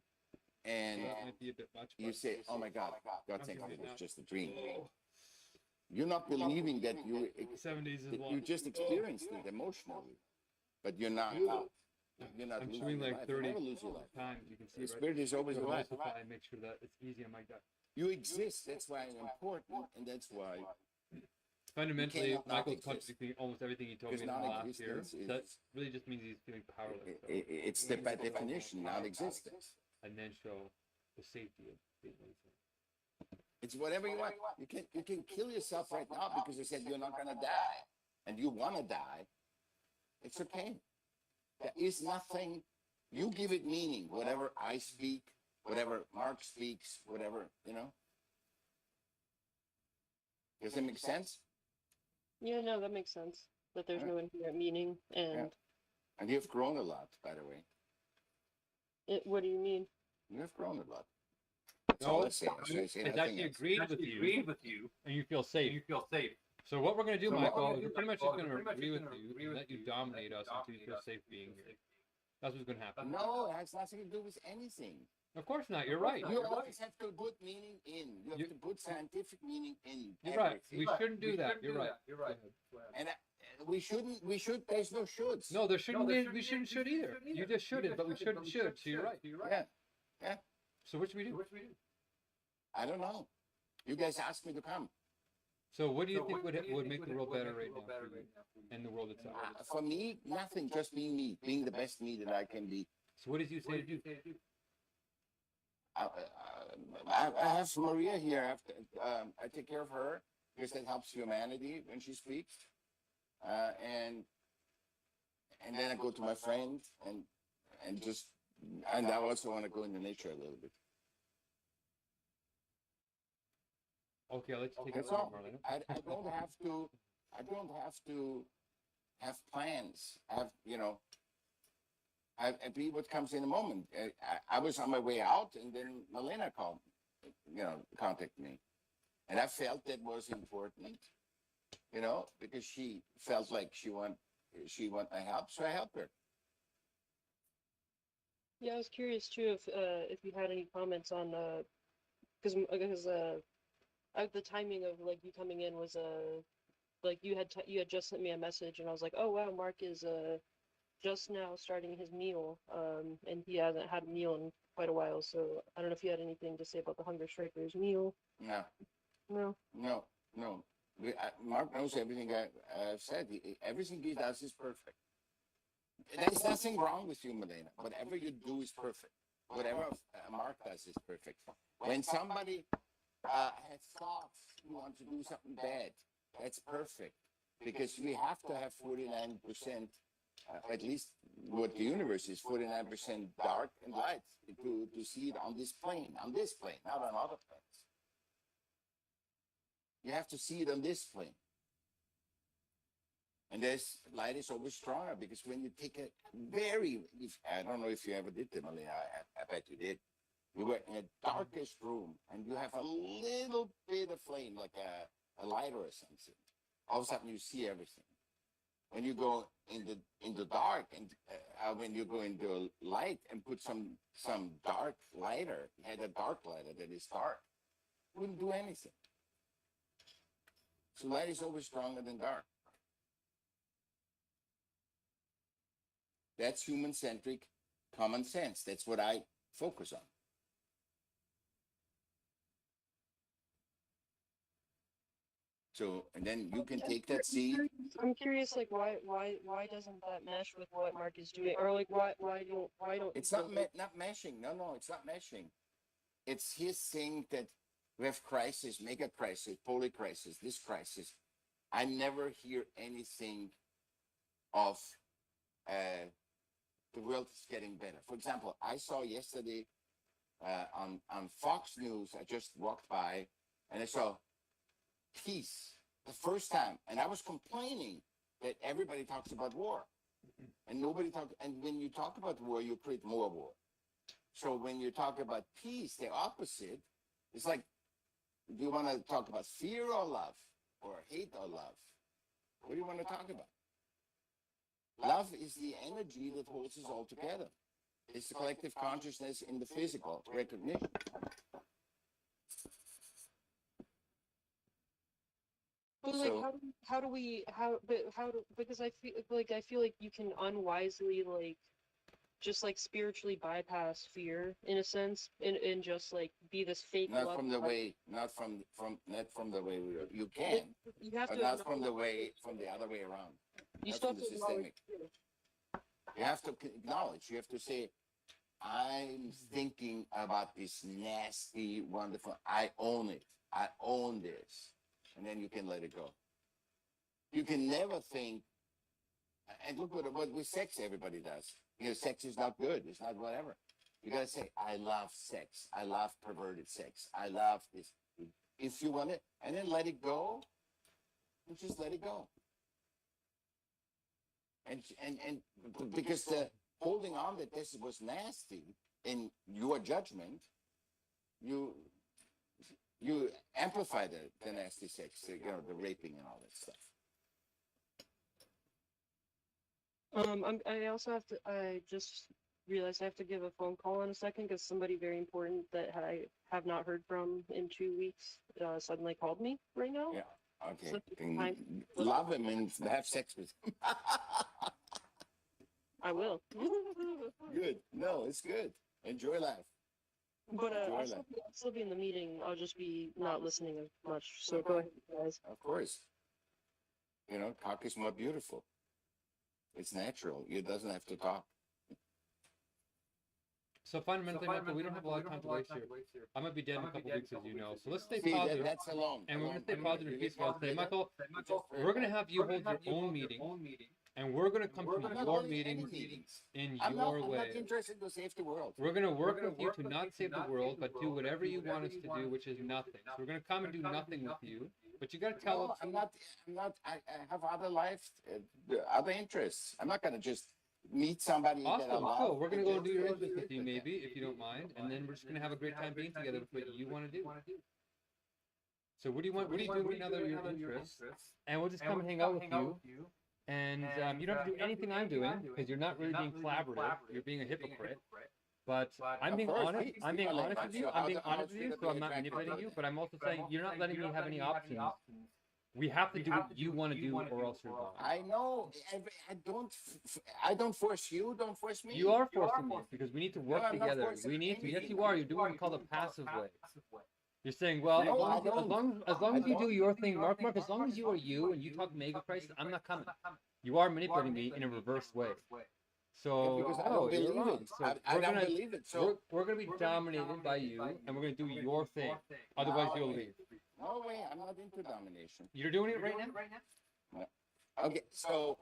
and That might be a bit much. you But say, "Oh my God, God, I'm thank doing you, it it now. was just a dream." You're not believing that 7 days is that long. you just experienced it emotionally, but you're not out. You're not I'm losing chewing your like life. 30 You never lose your life. times. You can see The right. spirit is always To alive. emulsify and make sure that it's easy on my gut. You exist. That's why I'm important, and that's why Fundamentally, cannot not Michael's exist. contradicting almost everything he told me Because in the last year. non-existence That is really just means he's feeling powerless. So. it's the by definition non-existence. And then show the safety of being lazy. It's whatever you want. You can kill yourself right now because you said you're not gonna die, and you wanna die. It's okay. There is nothing. You give it meaning. Whatever I speak, whatever Mark speaks, whatever Does it make sense? Yeah, no, that makes sense. That there's no inherent meaning, and And you've grown a lot, by the way. what do you mean? You have grown a lot. That's No, all I say. I say It's nothing actually else. agreed with you, and you feel safe. So what we're going to do, Michael, is we're pretty much just going to agree with you and let you dominate us until you feel safe being here. That's what's going to happen. No, it has nothing to do with anything. Of course not. You're right. You always have to put meaning in. You have to put scientific meaning in. You're right. everything. We shouldn't do that. You're right. And we shouldn't. We should. There's no shoulds. No, there shouldn't be. We shouldn't should either. You just shouldn't, but we shouldn't should. So you're right. Yeah. So what should we do? I don't know. You guys asked me to come. So what do you think would make the world better right now for you and the world itself? For me, nothing. Just being me, being the best me that I can be. So what did you say to do? I have Maria here. I take care of her because that helps humanity when she speaks. And then I go to my friend and I also want to go into nature a little bit. Okay, I'll let you take it That's from all. Marlena. I don't have to have plans. I be what comes in a moment. I was on my way out, and then Marlena called, contacted me, and I felt that was important, because she felt like she want my help, so I helped her. Yeah, I was curious too if you had any comments on because the timing of like you coming in was like you had just sent me a message and I was like, oh wow, Mark is just now starting his meal and he hasn't had a meal in quite a while, so I don't know if you had anything to say about the Hungerstrikers meal. No. Mark knows everything I've said. Everything he does is perfect. There's nothing wrong with you, Marlena. Whatever you do is perfect. Whatever Mark does is perfect. When somebody has thoughts, you want to do something bad, that's perfect. Because we have to have 49%, at least what the universe is, 49% dark and light to see it on this plane, not on other planes. You have to see it on this plane. And this light is always stronger because when you take I don't know if you ever did that, Marlena, I bet you did. You were in a darkest room and you have a little bit of flame, like a lighter or something. All of a sudden you see everything. When you go in the dark and when you go into light and put some dark lighter, had a dark lighter that is dark, wouldn't do anything. So light is always stronger than dark. That's human-centric common sense. That's what I focus on. So, and then you can take that seed. I'm curious, like why doesn't that mesh with what Mark is doing, or like why don't? It's not meshing. No, it's not meshing. It's his thing that we have crisis, mega crisis, poly crisis, this crisis. I never hear anything of the world is getting better. For example, I saw yesterday on Fox News, I just walked by and I saw peace the first time. And I was complaining that everybody talks about war and nobody talks. And when you talk about war, you create more war. So when you talk about peace, the opposite, it's like, do you want to talk about fear or love or hate or love? What do you want to talk about? Love is the energy that holds us all together. It's the collective consciousness in the physical recognition. But like, because I feel like you can unwisely like just like spiritually bypass fear in a sense and just like be this fake not love. From the way you can, you have but to not from the other way around. You Not still from have the to acknowledge systemic. You have to acknowledge. You have to say, I'm thinking about this nasty, wonderful. I own it. I own this, and then you can let it go. You can never think. And look what with sex everybody does. Sex is not good. It's not whatever. You gotta say, I love sex. I love perverted sex. I love this. If you want it, and then let it go, and just let it go. And because the holding on that this was nasty in your judgment, you amplify the nasty sex, the raping and all that stuff. I just realized I have to give a phone call in a second because somebody very important that I have not heard from in 2 weeks suddenly called me right now. Yeah. Okay. So, love him and have sex with him. I will. Good. No, it's good. Enjoy life. But Enjoy I'll life. still be in the meeting. I'll just be not listening as much. So go ahead, guys. Of course. You know, talk is more beautiful. It's natural. You doesn't have to talk. So fundamentally, Michael, we don't have a lot of time to waste here. I might be dead in a couple weeks, as you know. So let's stay See, positive. that's alone. And we're going to stay Alone. positive and peaceful. I'll say, Michael, we're going to have you hold your own meeting, and we're going to come I'm to not your doing any meetings meetings. in I'm your not way. interested to save the world. We're going to work with you to not save the world, but do whatever you want us to do, which is nothing. So we're going to come and do nothing with you, but you got to tell No, us. I'm not. I have other lives, other interests. I'm not going to just meet somebody that I Awesome, love. cool. We're going to go and do your and interest with you, maybe, if you don't mind, and then we're just going to have a great time being together with what you want to do. So what do you want? What are you doing right now that are your interests? And we'll just come and hang out with you. And you don't have to do anything I'm doing because you're not really being collaborative. You're being a hypocrite. But I'm being honest. I'm being honest with you. I'm being honest with you, so I'm not manipulating you. But I'm also saying you're not letting me have any options. We have to do what you want to do, or else you're gone. I know. I don't force you. Don't force me. You are forcing me because we need to work I'm not together. forcing We need to. Yes, anything. you are. You're doing what we call the passive way. You're saying, well, No, I as don't. long as you do your thing, Mark, as long as you are you and you talk Megacrisis, I'm not coming. You are manipulating me in a reverse way. So, Because I no, don't you're believe wrong. it. So I we're don't gonna believe it. So we're gonna be dominated by you, and we're gonna do your thing. Otherwise, No, you'll leave. no way. I'm not into domination. You're doing it right now. Okay, so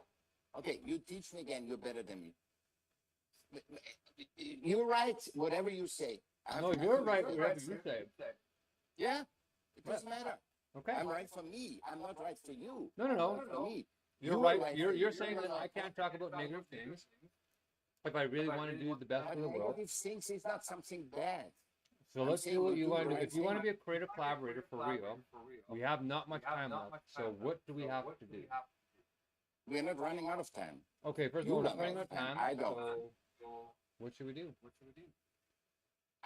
you teach me again. You're better than me. You're right. Whatever you say. No, you're right. Whatever you say. Yeah, it doesn't matter. Okay. I'm right for me. I'm not right for you. No. I'm right for me. You're You are right. right You're for saying that I can't talk about negative things if I really want to do the best But for the world. negative things is not something bad. So I'm let's saying do what we you do want to the do. right If you want to thing. be a creative collaborator for real, we have not much time left. So what do we have to do? We're not running out of time. Okay, first of You all, we're run not running out out of of time. time. I don't. So what should we do?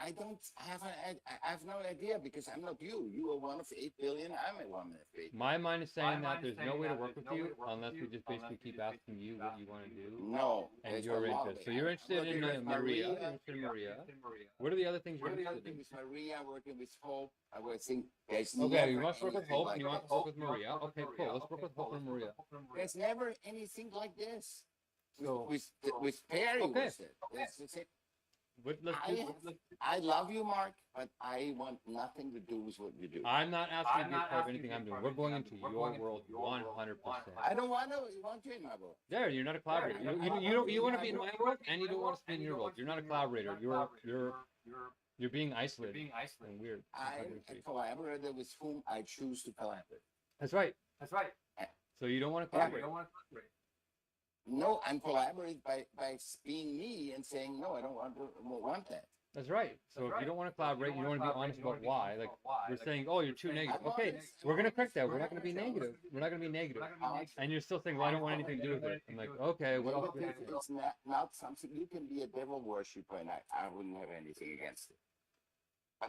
I don't have I have no idea because I'm not you. You are one of 8 billion. I'm a one of 8. My mind is saying that there's no way to work with you unless we just basically keep asking you what you want to do No. and there's your a lot of interest. it. So you're interested in Working with Maria. You're interested in Maria. What are the other things you're interested Working in? with Maria, working with Hope. I would think there's Okay, never you want to work with anything Hope like and you want this. to work with Maria. Okay, cool. Let's work with Hope and Maria. There's never anything like this. So With Perry Okay. was it. It's it. let's do. I love you, Mark, but I want nothing to do with what you do. I'm not asking you to be a part of anything I'm doing. We're going into your world 100%. I don't want you in my world. There, you're not a collaborator. You want to be in my world, and you don't want to be in your world. You're not a collaborator. You're being isolated and weird. I'm a collaborator with whom I choose to collaborate. That's right. So you don't want to collaborate. No, I'm collaborating by being me and saying no, I don't want that. That's right. So if you don't want to collaborate, you don't want to be honest about why. Like we're saying, oh, you're too negative. Okay, we're gonna correct that. We're not gonna be negative. We're not gonna be negative. And you're still saying, well, I don't want anything to do with it. I'm like, okay, what else? Negative is not something you can be a devil worshiper, and I wouldn't have anything against it.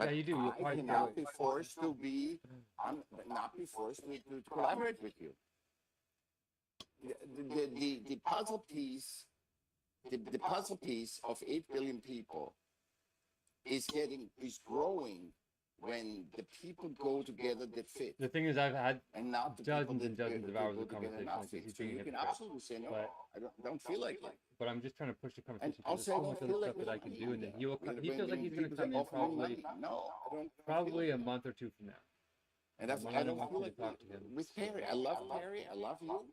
Yeah, you do. You're I quite cannot be forced to be. Not be forced to collaborate with you. The puzzle piece, the puzzle piece of 8 billion people is growing when the people go together that fit, The thing is, I've had and not the dozens people and that dozens of that hours go of together conversation not like this. fit. He's So being you a can hypocrite. absolutely say no. But- I don't feel like it. But I'm just trying to push the conversation. I'll There's say so I much don't other feel like stuff that I can do, and then he will. when- He feels like he's going to people come say, in "Offer me probably, money." No, I don't feel probably a like month or two from now. And that's, When I I don't want feel you like to talk to him. with Perry. I love Perry. I love you.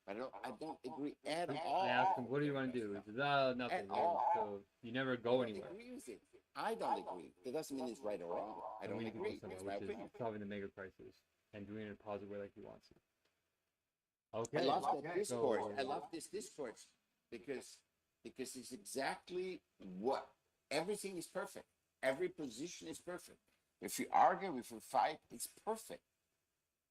I don't agree at all. I asked him, "What do you want to do?" He says, nothing." At all. So you never go I don't anywhere. agree with it. I don't agree. That doesn't mean it's right or wrong. I And don't we need to go agree. somewhere, It's my which is opinion. solving the mega crisis and doing it in a positive way like he wants to. I Okay. love that discourse. So- I love this discourse because it's exactly what everything is perfect. Every position is perfect. If you argue, if you fight, it's perfect.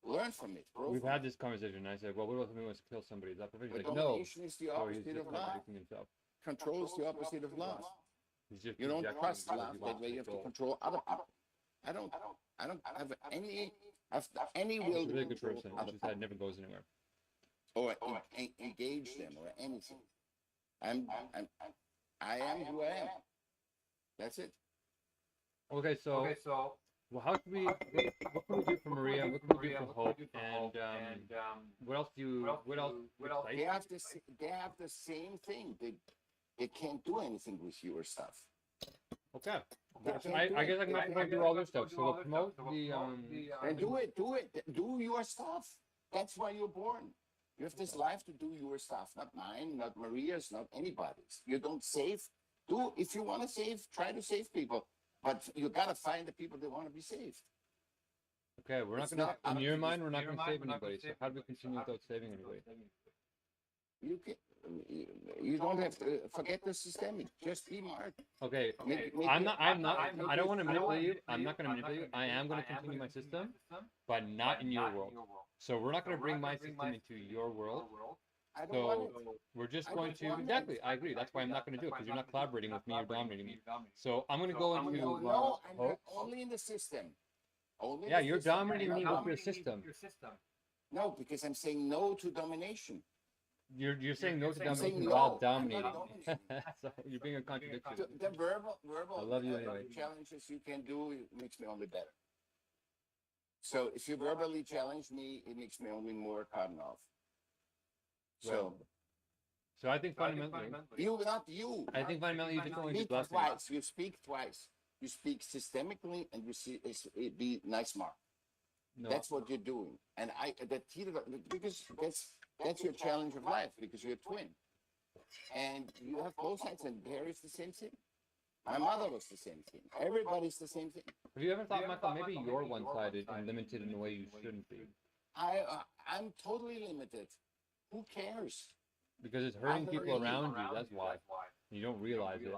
Learn from it. Grow We've from had it. this conversation, and I said, "Well, what about if somebody wants to kill somebody? Is that perfect?" He's But like, "No." domination is the So he's opposite just of love. contradicting himself. Control is the opposite of love. He's just You don't projecting trust because love. he That wants way you have to control. control other people. I don't have any will He's a to really good control person. It's other just that it people never goes anywhere. or engage them or anything. I am who I am. That's it. Okay, so well, how can we? What can we do for Maria? What can we do for Hope? And what else do you? What else? They have they have the same thing. They can't do anything with your stuff. Okay. They So can't do I guess it. I'm They going to can't do all this stuff. So we'll promote the And do it. Do your stuff. That's why you're born. You have this life to do your stuff, not mine, not Maria's, not anybody's. You don't save. If you want to save, try to save people. But you gotta find the people that want to be saved. Okay, we're not It's going to. not- In your mind, we're not going to save anybody. So how do we continue without saving anybody? You can. You don't have to forget the systemic. Just be Mark. Okay, Make I'm it- not. I don't want to manipulate you. I'm not going to manipulate you. I am going to continue my system, but not in your world. So we're not going to bring my system into your world. I don't want it. So we're just I going just to want it. exactly. I agree. That's why I'm not going to do it because you're not collaborating with me. You're dominating me. So I'm going to go into No, I'm Hope. only in the system. Only in Yeah, the you're system. dominating me with your system. No, because I'm saying no to domination. You're saying no to I'm saying domination no, while I'm dominating. not dominating. So you're being a contradiction. The verbal I love you anyway. challenges you can do, it makes me only better. So if you verbally challenge me, it makes me only more cotton off. So So I think fundamentally, not you. I think fundamentally you just only do Speak blessings. twice. You speak twice. You speak systemically, and you see it be nice, Mark. No. That's what you're doing, and because that's your challenge of life, because you're a twin, and you have both sides. And Barry's the same thing. My mother was the same thing. Everybody's the same thing. Have you ever thought, Michael, maybe you're one-sided and limited in a way you shouldn't be? I'm totally limited. Who cares? Because it's hurting people around you, that's why. You don't realize it.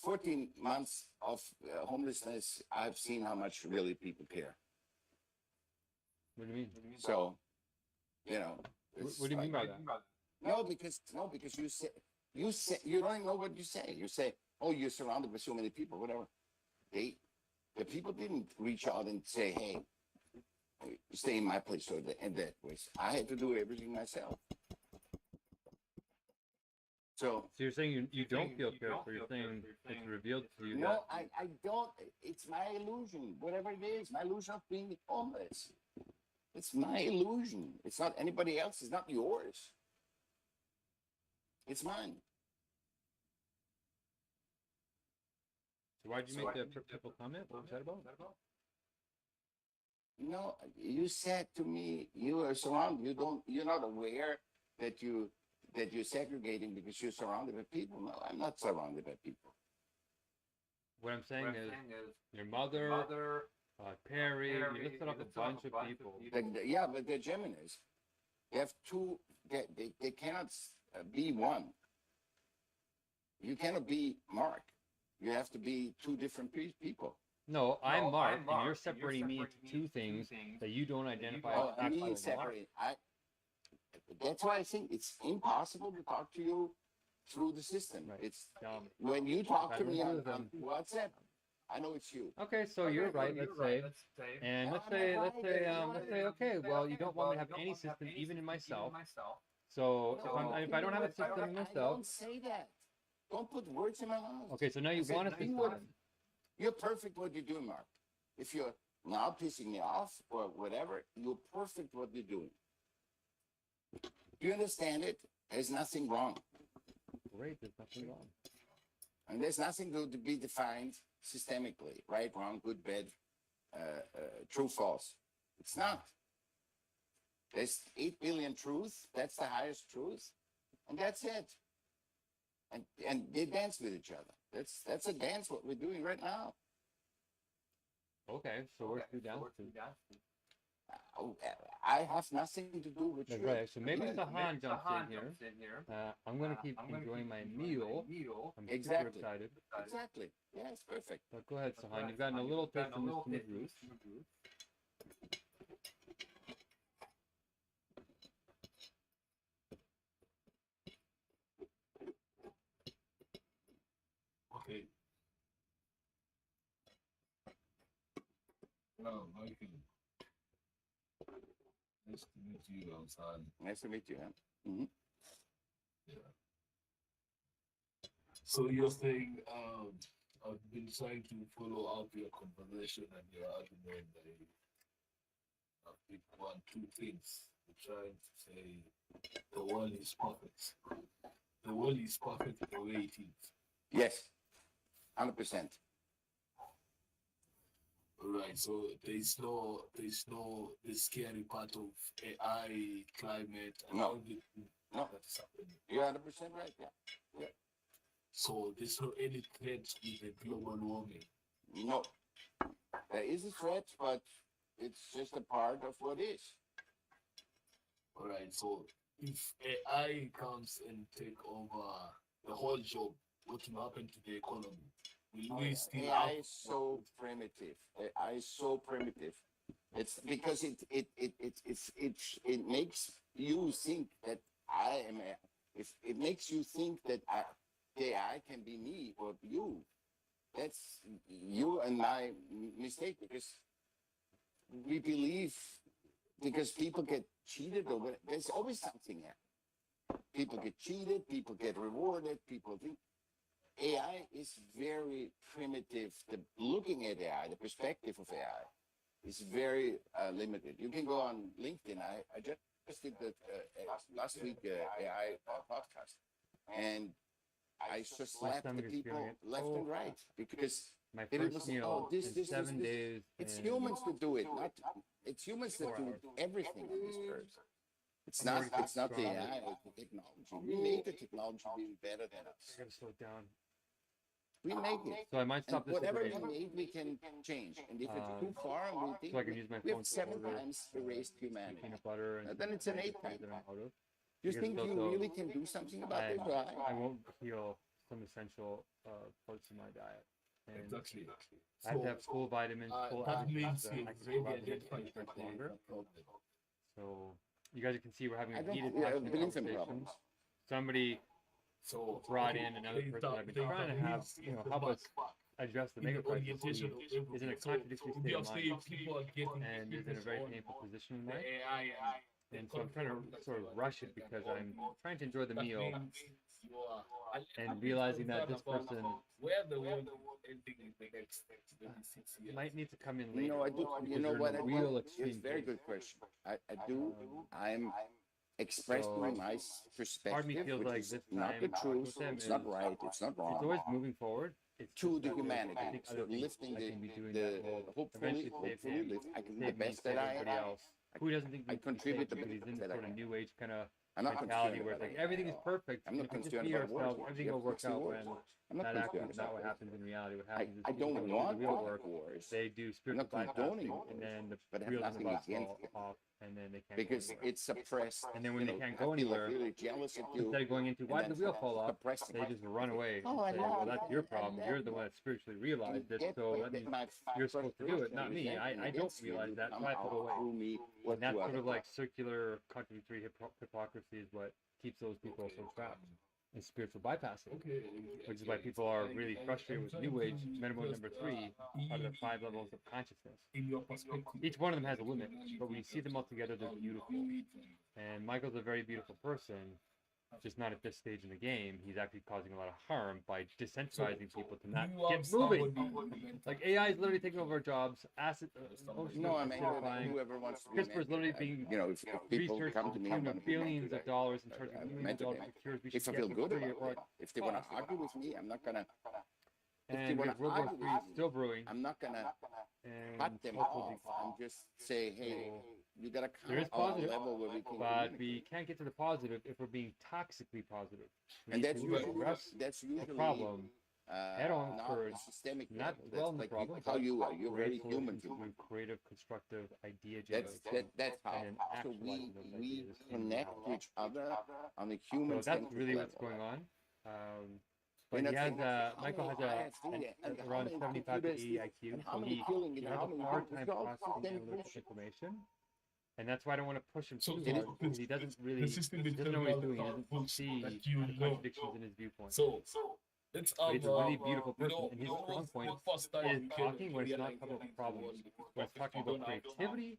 14 months of homelessness, I've seen how much really people care. What do you mean? So, you know. What do you mean by that? No, because you don't even know what you say. You say, oh, you're surrounded by so many people, whatever. The people didn't reach out and say, hey, stay in my place or in that place. I had to do everything myself. So you're saying you don't feel cared for, you're saying it's revealed to you. No, I don't. It's my illusion, whatever it is, my illusion of being homeless. It's my illusion. It's not anybody else. It's not yours. It's mine. So why'd you make the triple comment? What was that about? No, you said to me, you are surrounded. You're not aware that you're segregating because you're surrounded by people. No, I'm not surrounded by people. What I'm saying is your mother, Perry, you listed off a bunch of people. Yeah, but they're Geminis. They have two, they cannot be one. You cannot be Mark. You have to be two different people. No, I'm Mark, and you're separating me into two things that you don't identify as actual Mark. Separate. That's why I think it's impossible to talk to you through the system. Right. It's Dumb. when you talk to me on them. WhatsApp, I know it's you. Okay, so you're right, let's say. And let's say, okay, well, you don't want me to have any system, even in myself. So if I don't have a system in myself. Don't say that. Don't put words in my mouth. Okay, so now you want a system. You're perfect what you're doing, Mark. If you're now pissing me off or whatever, you're perfect what you're doing. Do you understand it? There's nothing wrong. Great, there's nothing wrong. And there's nothing to be defined systemically, right, wrong, good, bad, true, false. It's not. There's 8 billion truths. That's the highest truth. And that's it. And they dance with each other. That's a dance what we're doing right now. Okay, so where's two down to? I have nothing to do with That's you. right. So maybe Sahan jumps in here. I'm going to keep enjoying my meal. I'm super Exactly. excited. Exactly. Yeah, it's perfect. But go ahead, Sahan. You've gotten a little taste from this smooth root. Okay. Well, Michael, nice to meet you outside. Nice to meet you. Huh? Mm-hmm. Yeah. So you're saying I've been trying to follow up your conversation and your argument. I've been one, two things. You're trying to say the world is perfect. The world is perfect the way it is. Yes, 100%. Right. So there's no the scary part of AI, climate, and No. all the No. that's happening. You're 100% right. Yeah. So there's no any threat with the global warming. No, there is a threat, but it's just a part of what is. All right. So if AI comes and take over the whole job, what will happen to the economy? Will we still AI have is so primitive. AI is so primitive. It's because it makes you think that I am a, if it makes you think that AI can be me or you. That's you and my mistake, because we believe, because people get cheated over, there's always something here. People get cheated, people get rewarded, people think. AI is very primitive. Looking at AI, the perspective of AI is very limited. You can go on LinkedIn. I just did the last week AI podcast, and I just slapped the stomach is people feeling it. left and right, because My it first was, meal this, in this, 7 this. days. It's and humans that do it, not it's humans that 4 do hours. everything on this earth. It's I'm not already it's not the strong. AI or the technology. We made the technology being better than I us. gotta slow it down. We make it. So I might And stop this whatever we video made, we can change. And if it's too far, we think so I can use my we phone have to 7 order times erased humanity. peanut butter and Then it's an 8 that time. I'm out of. You Because think you also really can do something about I, this? I won't feel some essential parts of my diet. And exactly? I have to have full vitamins, full that oxygen, means so I you've can already survive the next identified 6 months longer. the problem. So you guys can see we're having I a don't heated, yeah, passionate believe in conversation. problems. Somebody So brought in another person I've been trying to have, help us address the in the Megacrisis. orientation of He is in a everything. So contradictory we state are of saying mind people are getting and is in a very painful position in the life. AI And so I'm trying to sort of rush it because I'm trying to enjoy the that meal means you are and realizing that this person where the world is ending in the next 26 years. might need to come in You later. know, I do. You because know they're what? in I a real do. extreme It's a very case. good question. I do. I'm expressing my Part of me perspective, feels which like is this not the time truth. with him It's not is right. It's not it's wrong. always moving forward. It's To just the that I humanity, think so other things lifting I can be doing the that will hopefully eventually save him, lift. I can do the save me, best save that I everybody else. Who doesn't think I we can contribute save the because he's in best this that I sort of can. new age kind of I'm not mentality concerned where it's about like it everything is at all. perfect. I'm not If we just concerned be about wars. ourselves, everything will work out when I'm not that actually concerned is not about what wars. happens in reality. What I happens is I people don't do the want real work. wars. They do I'm spiritual not condoning bypassing, wars, and then the but I have wheels on the nothing bus against fall them. off, and then they can't Because go anywhere. it's suppressed. And then when you they know, can't I go feel like anywhere, really jealous of you. instead of going into why and did the wheel fall off, suppressing. they just run away and Oh, I say, know, well, that's your and problem. that- You're the one that spiritually realized it, Get so that that means my you're supposed to do it, frustration, not me. I resentment don't against you realize will that, so come I have to go out away. through me or And that's through sort other of like circular contradictory hypocrisy is what keeps those people so trapped in spiritual bypassing, which is why people are really frustrated with New Age metaphor number 3 out of the 5 levels of consciousness. In your perspective, Each one of them has a limit, but when you see them all together, they're beautiful. And Michael's a very beautiful person, just not at this stage in the game. He's actually causing a lot of harm by decentralizing people to not get moving. Like AI is literally taking over our jobs. Acid, ocean No, I is mean, acidifying. whoever wants to be CRISPR is literally mentored, being you know, if people researched come to to the me, I'm tune going of to be billions mentored. of dollars and charging I've millions of mentored dollars them. for cures we If should I get feel for good free about or it, if they want to argue with me, I'm not going to. If they and we want have to World War argue III with me, still brewing. I'm not going to And cut them hopefully off. I'm just say, hey, you got to there is come on a positive, level where we can but communicate. we can't get to the positive if we're being toxically positive. We And need that's to usually address the problem head-on not for a systemic not level. dwell That's on the like problem, how but you are. You're very create human. solutions through creative, constructive idea That's generation. that's how. And then So actualizing those we ideas in connect to reality. each other on a So human that's centric really level. what's going on. You're But he not has saying, how Michael many has IS do you- and how around many 75 to computers 80 do- IQ, and so how many he killing and has how a many hard people- time it's all processing fucking analytical bullshit. information. And that's why I don't want to push him So too it hard is- because he doesn't really, the he system doesn't know what he's doing. He internal doesn't see that you the know. contradictions in his viewpoint. So let's But have he's a really beautiful person, you and his know, strong point the first time is you talking when it's not realize talking about that problems. the world When it's talking about don't have creativity,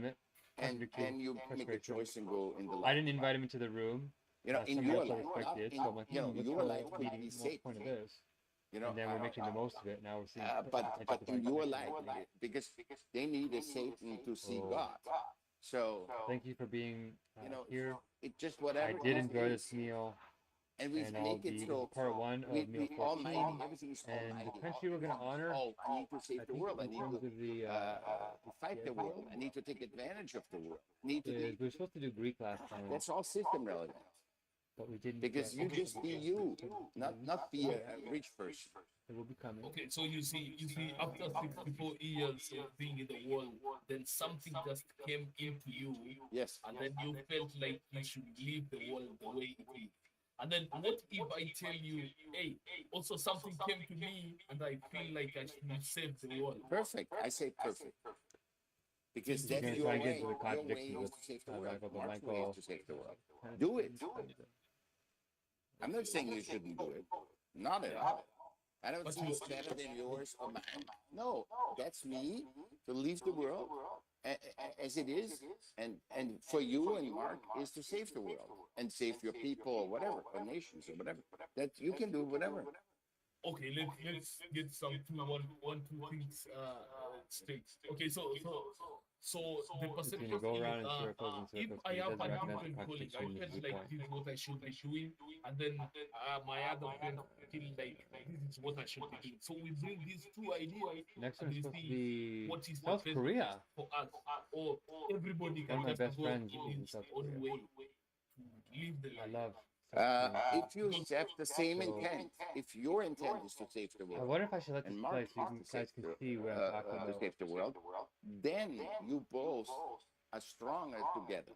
limit. and Contradictory. you That's make a very true. choice and go in the I light. didn't invite him into the room, You know, in somebody your else life, respect not it. in, So I'm like, you know, what's your the life could be meaning, what's the saved. point of this? You know, And then we're making the most of it. Now we're seeing but potential in your connection. life, because they need a Satan to see Oh. God. So Thank you for being you know, here. it just I whatever. did it enjoy is, this meal, and we and make it this so is part one we, of meal we 14. almighty, everything is And almighty. the country we're going to honor, Oh, I need to save I the think world. I in need terms to of the fight the world. I need to take advantage of the world. Need to is we're supposed to do Greek last time, That's all system relevant. but we didn't. Because you just be you, not be a rich person. It will be coming. Okay, so you see, after 64 years of being in the world, then something just came into you, Yes. and then you felt like you should leave the world the way it is. And then what if I tell you, hey, also something came to me, and I feel like I should save the world? Perfect. I say perfect. Because You're that's gonna your try and get way. into the Your way contradictions is with to save the world. Michael, but Mark's way Michael is to save the world. kind of Do it. explains it. I'm not saying you shouldn't do it. Not at all. I don't But say it's better than yours or mine. No, that's me to leave the world as it is, and for you and Mark is to save the world and save your people or whatever, or nations or whatever. That you can do whatever. Okay, let's get some one, two things straight. Okay, so the It's perception gonna go is, around in circles and if circles, I but it have doesn't a recognize the different colleague, I contradiction, which felt is the like point. this is what I should be doing, and then my other friend feel like this is what I should be doing. So we bring these two ideas Next and one's we supposed to see be what is the South best Korea. for us, or everybody One can of my just best go friends in is in his South own Korea. way to live the I life. love South Korea. If you have the same intent, if your intent is to save the I world, wonder if I should let this and play Mark so you guys can see what I'm talking to about. save the world, then you both are stronger together.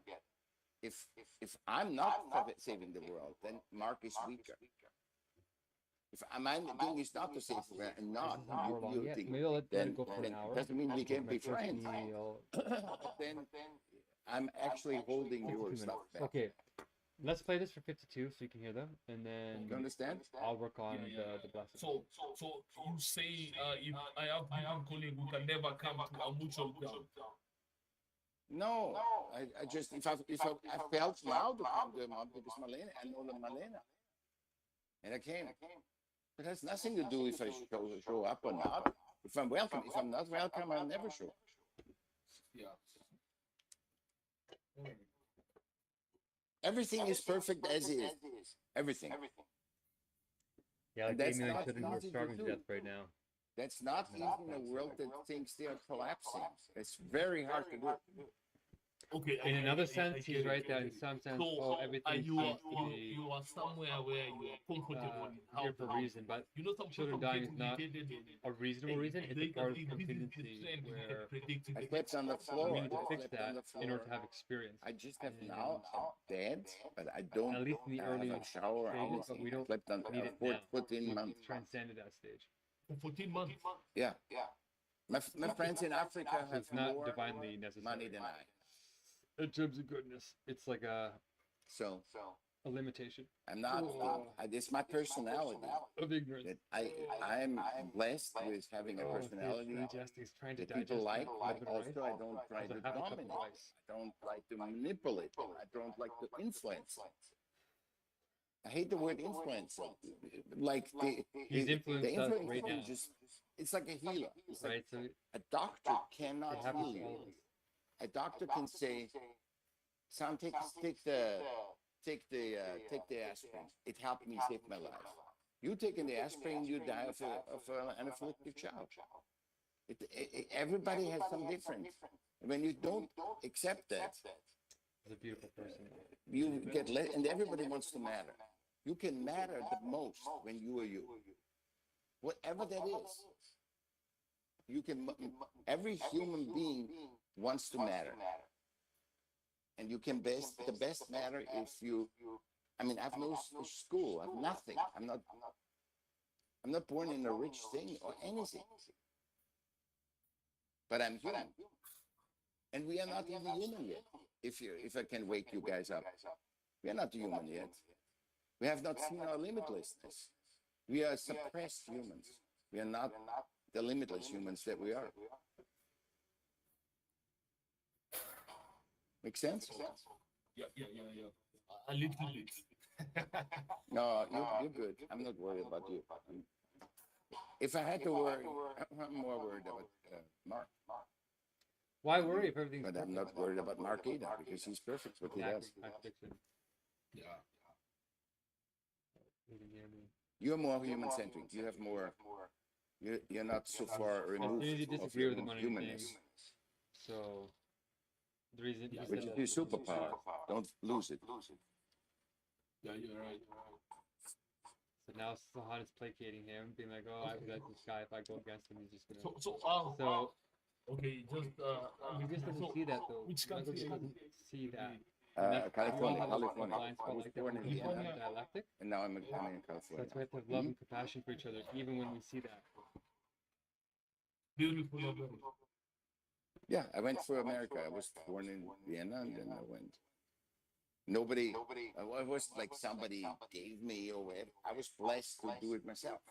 If I'm not saving the world, then Mark is weaker. If my thing is not to save the world and not This isn't hour long you yet. think, Maybe I'll let then it go for an hour. doesn't mean we With can't my be first friends. meal. Then I'm actually holding 52 your minutes. stuff back. Okay, let's play this for 52 so you can hear them, and then You understand? I'll work on Yeah. the blessing. So you say if I have different colleague, we can never come to a mutual ground. No, I just if I felt now to come to Mom because Marlena, I know the Marlena, and I came. It has nothing to do if I show up or not. If I'm welcome, if I'm not welcome, I'll never show. Yeah. Everything is perfect as is. Everything. Yeah, like that's Amy and not Children who are easy to starving to do. death right now. That's not even a world that thinks they are collapsing. It's very hard to do. Okay. In another I sense, he's get it. right that in some sense, So everything you seems to be you are somewhere where you are comfortable in how here for a reason, but you know some children people dying get is not irritated in- a reasonable reason. It's they a part of can see this is the contingency trend, we can where predict it. I slept on the we floor. need to I fix slept that on the in order floor. to have experience. I just have And now a bed, but I don't at least in the early have a shower. stages, but we don't Slept on need a it now. 14 We've months. transcended that stage. For 14 months. Yeah. My friends in Africa So have it's not more divinely necessary. money than I. In terms of goodness, it's like a So limitation I'm not. It's my personality of ignorance. that I'm blessed with having a Oh, personality Ecclesiastes trying to that digest people like, that but rice. also I don't try Also to have a cup of dominate. rice. I don't like to manipulate. I don't like to influence. I hate the word influence. Like He's influenced the us influence right thing now. just it's like a healer. It's like Right, so a doctor it cannot happens heal to you. all of us. A doctor can say, "Son, take the aspirin. It helped me save my life." You taking the aspirin, you die of an afflicted child. Everybody has some different. When you don't accept that, He's a beautiful person. you get and everybody wants to matter. You can matter the most when you are you. Whatever that is. You can. Every human being wants to matter, and you can the best matter if you. I mean, I've no school. I've nothing. I'm not born in a rich thing or anything. But I'm human, and we are not even human yet. If I can wake you guys up, we are not human yet. We have not seen our limitlessness. We are suppressed humans. We are not the limitless humans that we are. Make sense? Yeah. A little bit. No, you're good. I'm not worried about you. If I had to worry, I'm more worried about Mark. Why worry if everything's But perfect? I'm not worried about Mark either because he's perfect what he does. Exactly, contradiction. Yeah. You can hear me. You're more human-centric. You have more. You're not so far As removed soon as you of disagree your with them on humanness. anything, so the reason you Which said is your superpower. Don't lose it. Yeah, you're right. So now Sahan is placating him, being like, "Oh, I like this guy. If I go against him, he's just gonna." So okay, just he just doesn't so see that though. which Michael country? just doesn't see that. And that's- we all California, have a California. blind spot I was like that born when in we have Vienna, dialectic. and now I'm in So California. that's why we have to have love and compassion for each other, even when we see that. Beautiful America. Yeah, I went for America. I was born in Vienna, and then I went. Nobody. It was like somebody gave me or whatever. I was blessed to do it myself.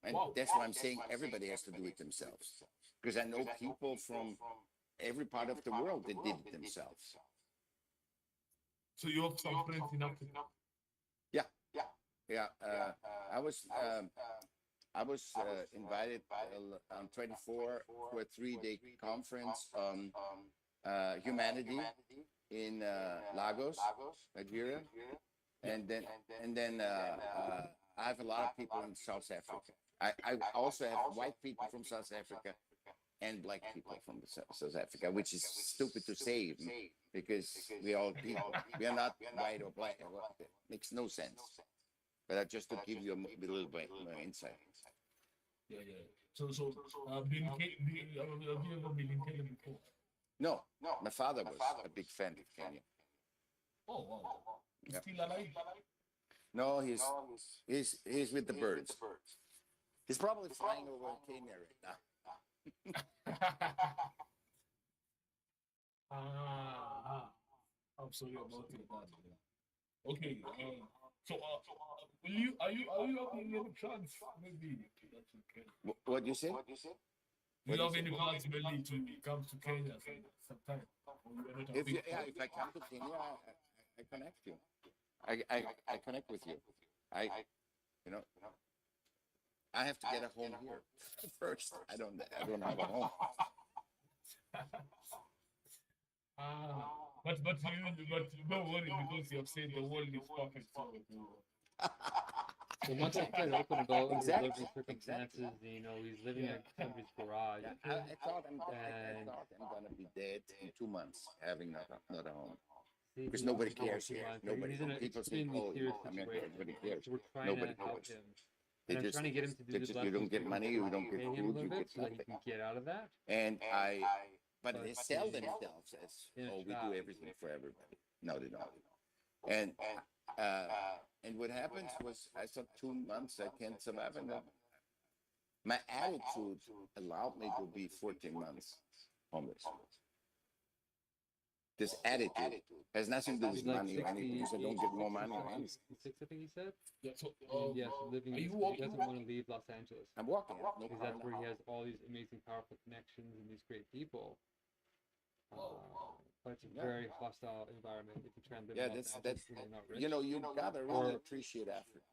And that's why I'm saying everybody has to do it themselves. Because I know people from every part of the world that did it themselves. So you have some friends in Africa. Yeah. I was invited on 24 for a 3-day conference on humanity in Lagos, Nigeria, and then I have a lot of people in South Africa. I also have white people from South Africa and black people from South Africa, which is stupid to say because we all people. We are not white or black. It makes no sense. But just to give you a little bit more insight. Yeah. So have you ever been in Kenya before? No, my father was a big fan of Kenya. Oh wow. He's Yep. still alive? No, he's with the birds. He's probably flying over Kenya right now. I'm sorry about it. Okay. So are you having any plans maybe? That's okay. What do you say? Do you have any plans maybe to come to Kenya sometime? If I come to Kenya, I connect you. I connect with you. I have to get a home here first. I don't have a home. But don't worry because you have said the world is perfect. So once I quite open about his Exactly, living circumstances, he's living in somebody's garage. I thought I'm gonna be dead in 2 months, having not a home. Because nobody cares here. Nobody. He's in an People think, extremely oh, serious America, situation. nobody cares. So we're trying Nobody to help cares. him. They And I'm trying to get him to do this. you don't get money, you don't get pay him a food, little you bit get so that he nothing. can get out of that. And but they But sell he's themselves as, in a oh, we trap. do everything for everybody. No, they don't. And what happens was, I thought 2 months I can't survive, and then my attitude allowed me to be 14 months homeless. This attitude has nothing to do with He's like money or anything, because I don't get more money or anything. 66, I think he said. Yeah, so And yes, living. are you He walking? doesn't want to leave Los Angeles I'm walking, no because car that's in the where he house. has all these amazing, powerful connections and these great people. But it's a Yeah. very hostile environment if you try and live Yeah, in Los that's Angeles and you're not rich. you gotta really appreciate Africa.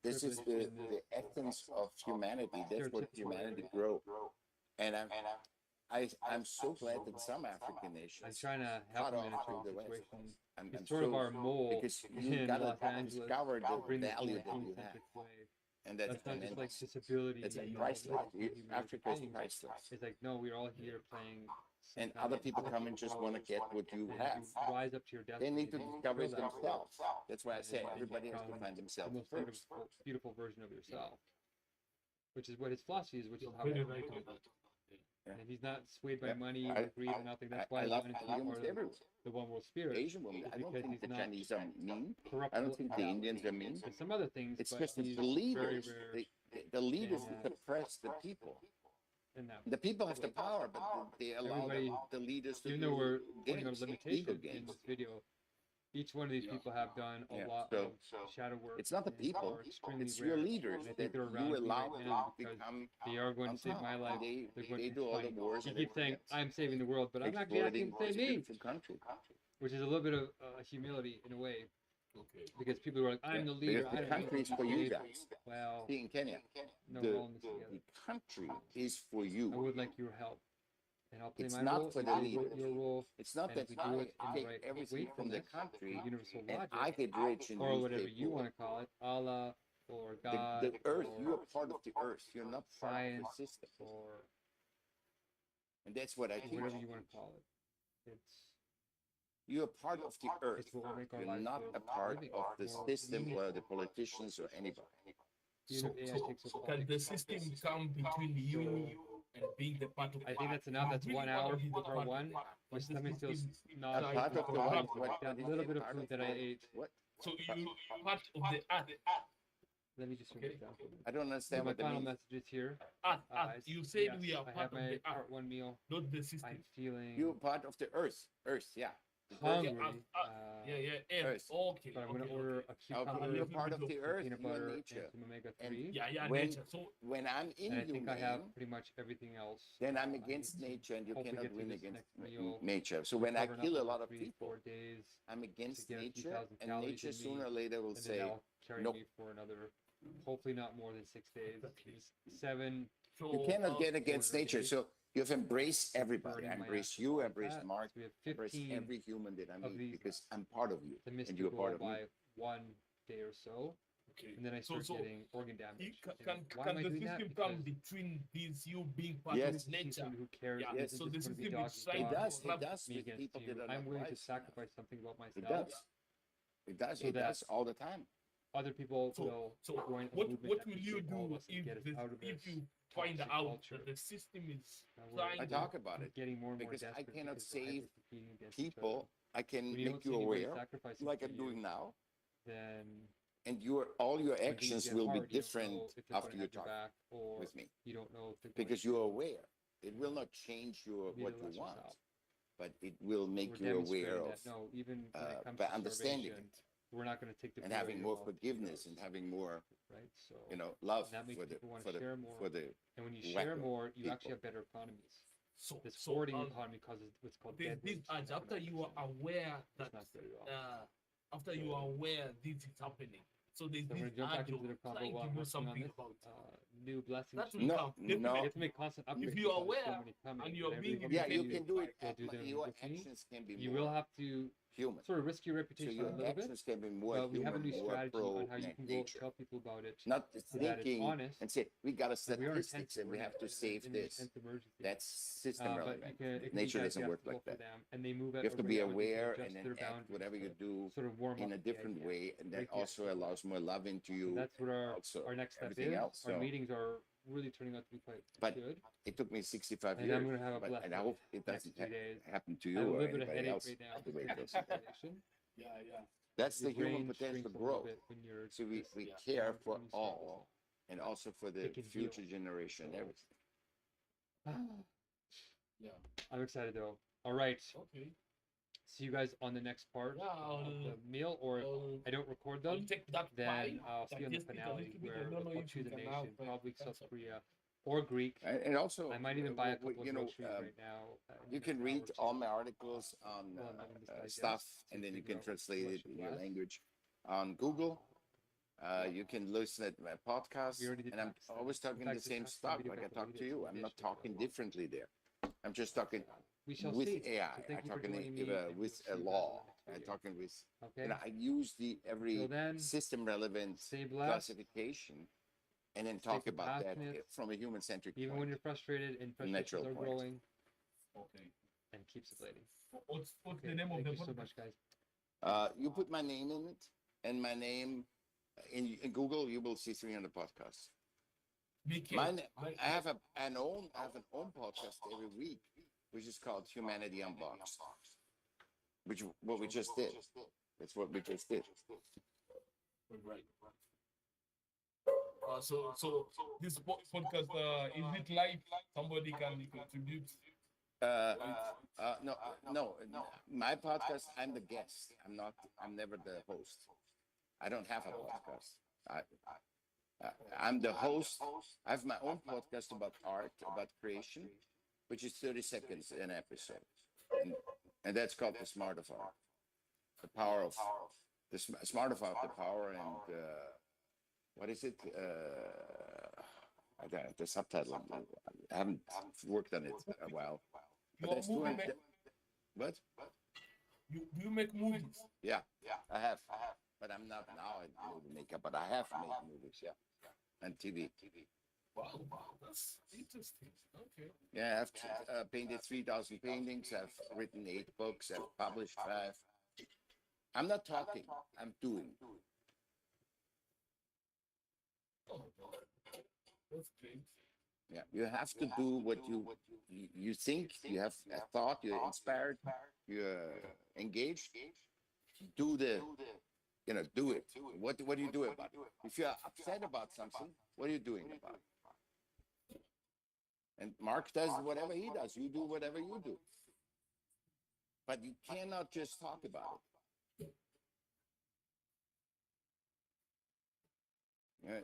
This is the essence of humanity. That's what humanity grow. And I'm so glad that some African I'm nations trying to help cut him in a off certain the West. situation. I'm It's sort of our mole because you in gotta Los Angeles discover to the bring this value more that you have, human-centric way. and That's not just like disability. that's like and priceless. all these human Africa is things. priceless. It's like, no, we're all here playing. some And kind other of people come and collective just want to role, get what you and have. you rise up to your destiny. They need to and you discover it fulfill that themselves. That's why I and say you everybody has to become find the themselves most first. beautiful version of yourself, which is what his philosophy is, which is how Very he right. and he's not swayed by Yeah. money or greed or nothing. That's why I he love wanted to be part humans of everywhere. the one world spirit. Asian women. is I don't because think he's the not Chinese are mean. corrupt. I don't think the Indians are mean. There's some other things, It's but just that he's the very leaders, rare the leaders in that. suppress the people. in that. The people have the power, but they allow Everybody, the leaders to even do though we're pointing out games, a limitation ego in games. this video, each one of these people have done a Yeah, lot so of shadow work. It's not the and people, are extremely it's rare. your leaders And I that think they're around you me allow right to now because become they are going on to save top. my life. They They're going, do it's all the funny. wars You and keep saying, everything I'm saving the world, but I'm actually asking exploiting to save this me. beautiful country. Which is a little bit of humility in a way. Okay. Because people are like, I'm the leader. Because I the don't country is know for you what to guys. do." Well, See, in Kenya, no, the, we're all in this together. the country is for I you. would like your help, and I'll play It's my not role. for You the play leader. your role. It's not And that if we do it I in the take right everything from the wakefulness, country universal and logic, I get rich and or you whatever stay you poor. want to call it, Allah, or The God, earth, or you are part of the earth. You're not part of science, the system. or And that's what I teach. whatever you want to call it. You are part of the earth. It's what will make our You're lives not worth a part living, of the more system meaningful. or the politicians or anybody. Even So, if AI takes over all can the system come between you and being the part of I think that's enough. That's You 1 really wanna hour be the for part one. of- My but the stomach feels system not tries Part to of the corrupt what? it. that is little it? bit of Part food that I ate. What? So you part of the art. Let me just turn this down for a minute. I don't So understand my what that final means. message is here. Art. It's- You said yes, we are I part have of my the art, part one meal. not the system. I'm feeling You're part of the earth. Earth, yeah. hungry. Yeah. Earth. Okay. But I'm gonna okay, order okay. a cucumber, Okay, you're part of the some earth. peanut You're butter, nature. and some omega And 3. Yeah, when- nature. So When I'm And I think I have inhumane, pretty much everything else. then I'm I against need to nature and you hopefully cannot get through win this against next meal, nature. So when I recover enough kill a over lot of 3-4 people, days, I'm against get a few nature thousand and calories nature in me, sooner or later will and then say, that'll carry nope. me for another, hopefully not more than 6 days. Okay. Just 7. you cannot get against order nature. days. So you have embraced everybody. burning I my embrace ashes you, I like embrace that. Mark, So we have I embrace 15 every human that I of meet these because I'm part of you the and mystic you're goal part of me. by 1 day or so, okay. and then I start so getting organ damage. can And why am I the doing that? system come Because between these you being part Yes. of I see nature? somebody who cares. Yeah, and Yes. isn't so just the gonna be system dog is eat trying dog to It corrupt does me with against people you. that are I'm not willing to wise. sacrifice something about myself. It does. It does. So It does that- all the time. Other people So- will So join a what movement will that can you save all of do us and get us out of if this you find toxic out culture. that the system is Now trying I to talk about it getting more and more because I desperate cannot because we're save hyper-competing against each other. people. I can When you don't make see you anybody aware, sacrificing like for I'm doing you, now, then and all your when things actions get will be hard, you don't different know if they're after gonna you have your talk back, or with me you don't know if they're because going you're to aware. It will not change your be what the you lesser want, self. but it will make We're you aware demonstrating of that no, even when it comes by to understanding starvation, it we're not going to take the and food out of having your more mouth to eat forgiveness ours, and having more, right? So love that makes for the people want for to the share more. for the And when you share wacko more, you actually people. have better economies. so This so hoarding um, economy causes what's called this dead weight. urge after you are aware that It's not good at all. after you are aware this is happening. So there's So I'm this going to jump back urge into the of combo trying while to I'm do working on something this. about it. New blessings. That will No, come. no. You Definitely. have to make constant updates. If you are because there's so aware many coming, and you're every being one Yeah, of you independent, can do it. will do them Your with me. actions can be You more will have to human. sort of risk your So reputation your a little bit, actions can be more but we have a human, new more strategy pro on how you can go nature. tell people about it. Not so that it's thinking honest, and say we got a But we are statistics intensive. and we We're have to in save an this. intense emergency. That's system but relevant. it can Nature be doesn't work digestible like for that. them, and they move at You have to a be rate at which they aware adjust and then their act boundaries whatever you to do sort of warm in up a the different idea. way, and that Break the also ice. allows more love into So you. that's what also our next step everything is. else. Our So meetings are really turning out to be quite But good. it took me 65 And years, I'm going to have a but blessed and I hope it next doesn't 3 days. happen to I you have a or little bit of anybody headache else. right now The way it because goes. of inflammation. yeah. That's the Your human brain potential shrinks a little growth. bit when you're So we just care for when you start all and also for the It can future heal. generation and So- everything. Yeah. I'm excited though. All right. Okay. See you guys on the next part Yeah, of the meal, or if I don't record I'll them, take that then pie, I'll see you on the digest it a finale little bit. I where don't we'll know go if to you the can nation, have, probably that's South okay. Korea or Greek. And also, I might even buy a couple of you know, groceries right now. in you the can next hour read or all two. my articles on Well, I'm having this digest stuff, to and then you figure can out translate what it should in your last. language on Google. You can listen at my podcast, We already did and I'm Pakistan. always In talking fact, the this same Pakistan stuff video like I got talk to deleted, you. so I'm they not should talking go. differently there. I'm just talking We shall with see. AI. So thank I'm you for talking joining me, and with we'll a see you guys in the law. next I'm video. talking with. Okay. I use the every Till then, system relevant stay blessed. classification, and then Stay talk about that compassionate. from a human centric Even point. when you're frustrated and Natural frustrations are point. growing, Okay. and keep sublating. What's Okay, the name of thank the you so podcast? much, guys. You put my name in it, and my name in Google, you will see 300 podcasts. Mine, I have an own podcast every week, which is called Humanity Unboxed, which what we just did. That's what we just did. Right. So this podcast is it live? Somebody can contribute. No. My podcast, I'm the guest. I'm never the host. I don't have a podcast. I'm the host. I have my own podcast about art, about creation, which is 30 seconds an episode. And that's called The Smart of Art, the power of smart about the power and what is it? The subtitle. I haven't worked on it a while. But that's doing what? You make movies. Yeah, I have. But I'm not now in movie maker, but I have made movies, yeah, and TV. Wow, that's interesting. Okay. Yeah, I've painted 3,000 paintings. I've written 8 books. I've published 5. I'm not talking. I'm doing. Oh, that's great. Yeah, you have to do what you think. You have a thought. You're inspired. You're engaged. Do do it. What do you do about it? If you're upset about something, what are you doing about it? And Mark does whatever he does. You do whatever you do. But you cannot just talk about it. Yeah.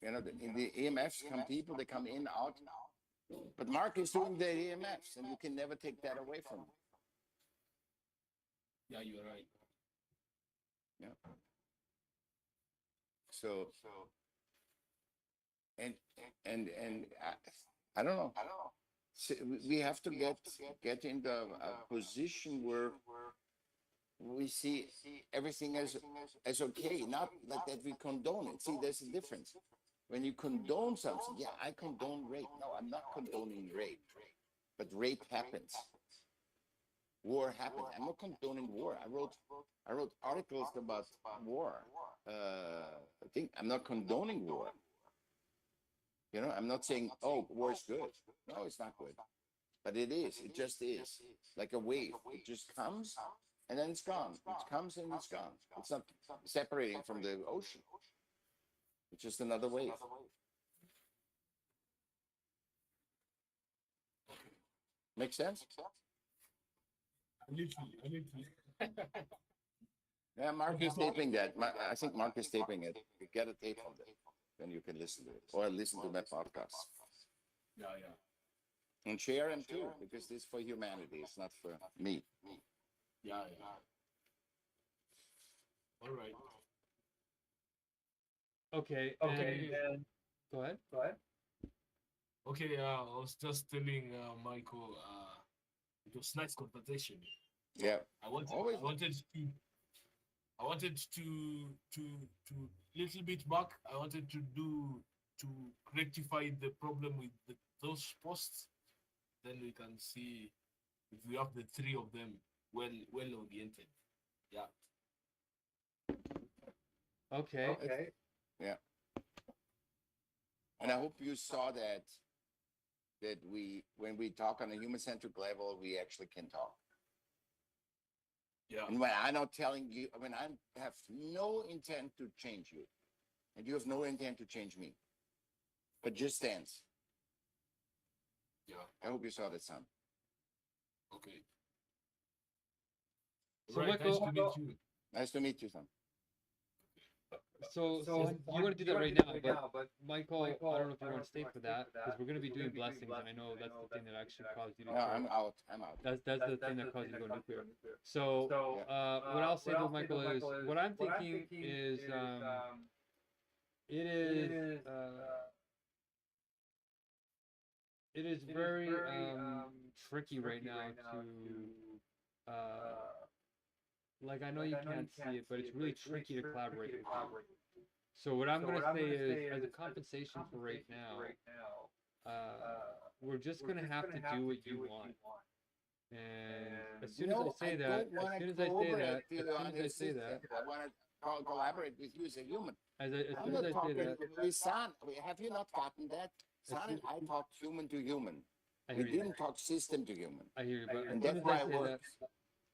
You know, in the EMFs come people, they come in, out. But Mark is doing the EMFs, and you can never take that away from him. Yeah, you're right. Yeah. So, and I don't know. So we have to get into a position where we see everything as okay, not like that we condone it. See, there's a difference. When you condone something, yeah, I condone rape. No, I'm not condoning rape, but rape happens. War happens. I'm not condoning war. I wrote articles about war. I think I'm not condoning war. You know, I'm not saying, oh, war is good. No, it's not good. But it is. It just is. Like a wave. It just comes and then it's gone. It comes and it's gone. It's not separating from the ocean. It's just another wave. Make sense? Literally. Yeah, Mark is taping that. I think Mark is taping it. Get a tape of it, then you can listen to it. Or listen to my podcast. Yeah. And share them too, because this is for humanity. It's not for me. Yeah. All right. Okay. And go ahead. Okay, I was just telling Michael, it was nice conversation. Yeah. I wanted to little bit back. I wanted to rectify the problem with those posts. Then we can see if we have the 3 of them well oriented. Yeah. Okay. Yeah. And I hope you saw that when we talk on a human-centric level, we actually can talk. Yeah. And when I'm not telling you, when I have no intent to change you, and you have no intent to change me, but just dance. Yeah. I hope you saw that, son. Okay. So right, Michael, nice to meet you. Nice to meet you, son. So you want to do that right now, but Michael, I don't know if you want to stay for that, because we're going to be doing blessings, and I know that's the thing that actually caused you to No, I'm out. That's the thing that caused you to go nuclear. So what I'll say to Michael is, what I'm thinking is, it is very tricky right now to like, I know you can't see it, but it's really tricky to collaborate with you. So what I'm going to say is, as a compensation for right now, we're just going to have to do what you want. And as soon as I say that, I want to collaborate with you as a human. as I'm soon not as I say talking that, with San. Have you not gotten that? San and I talk human to human. I We hear you. didn't talk system to human. I hear you, but And that's why it works.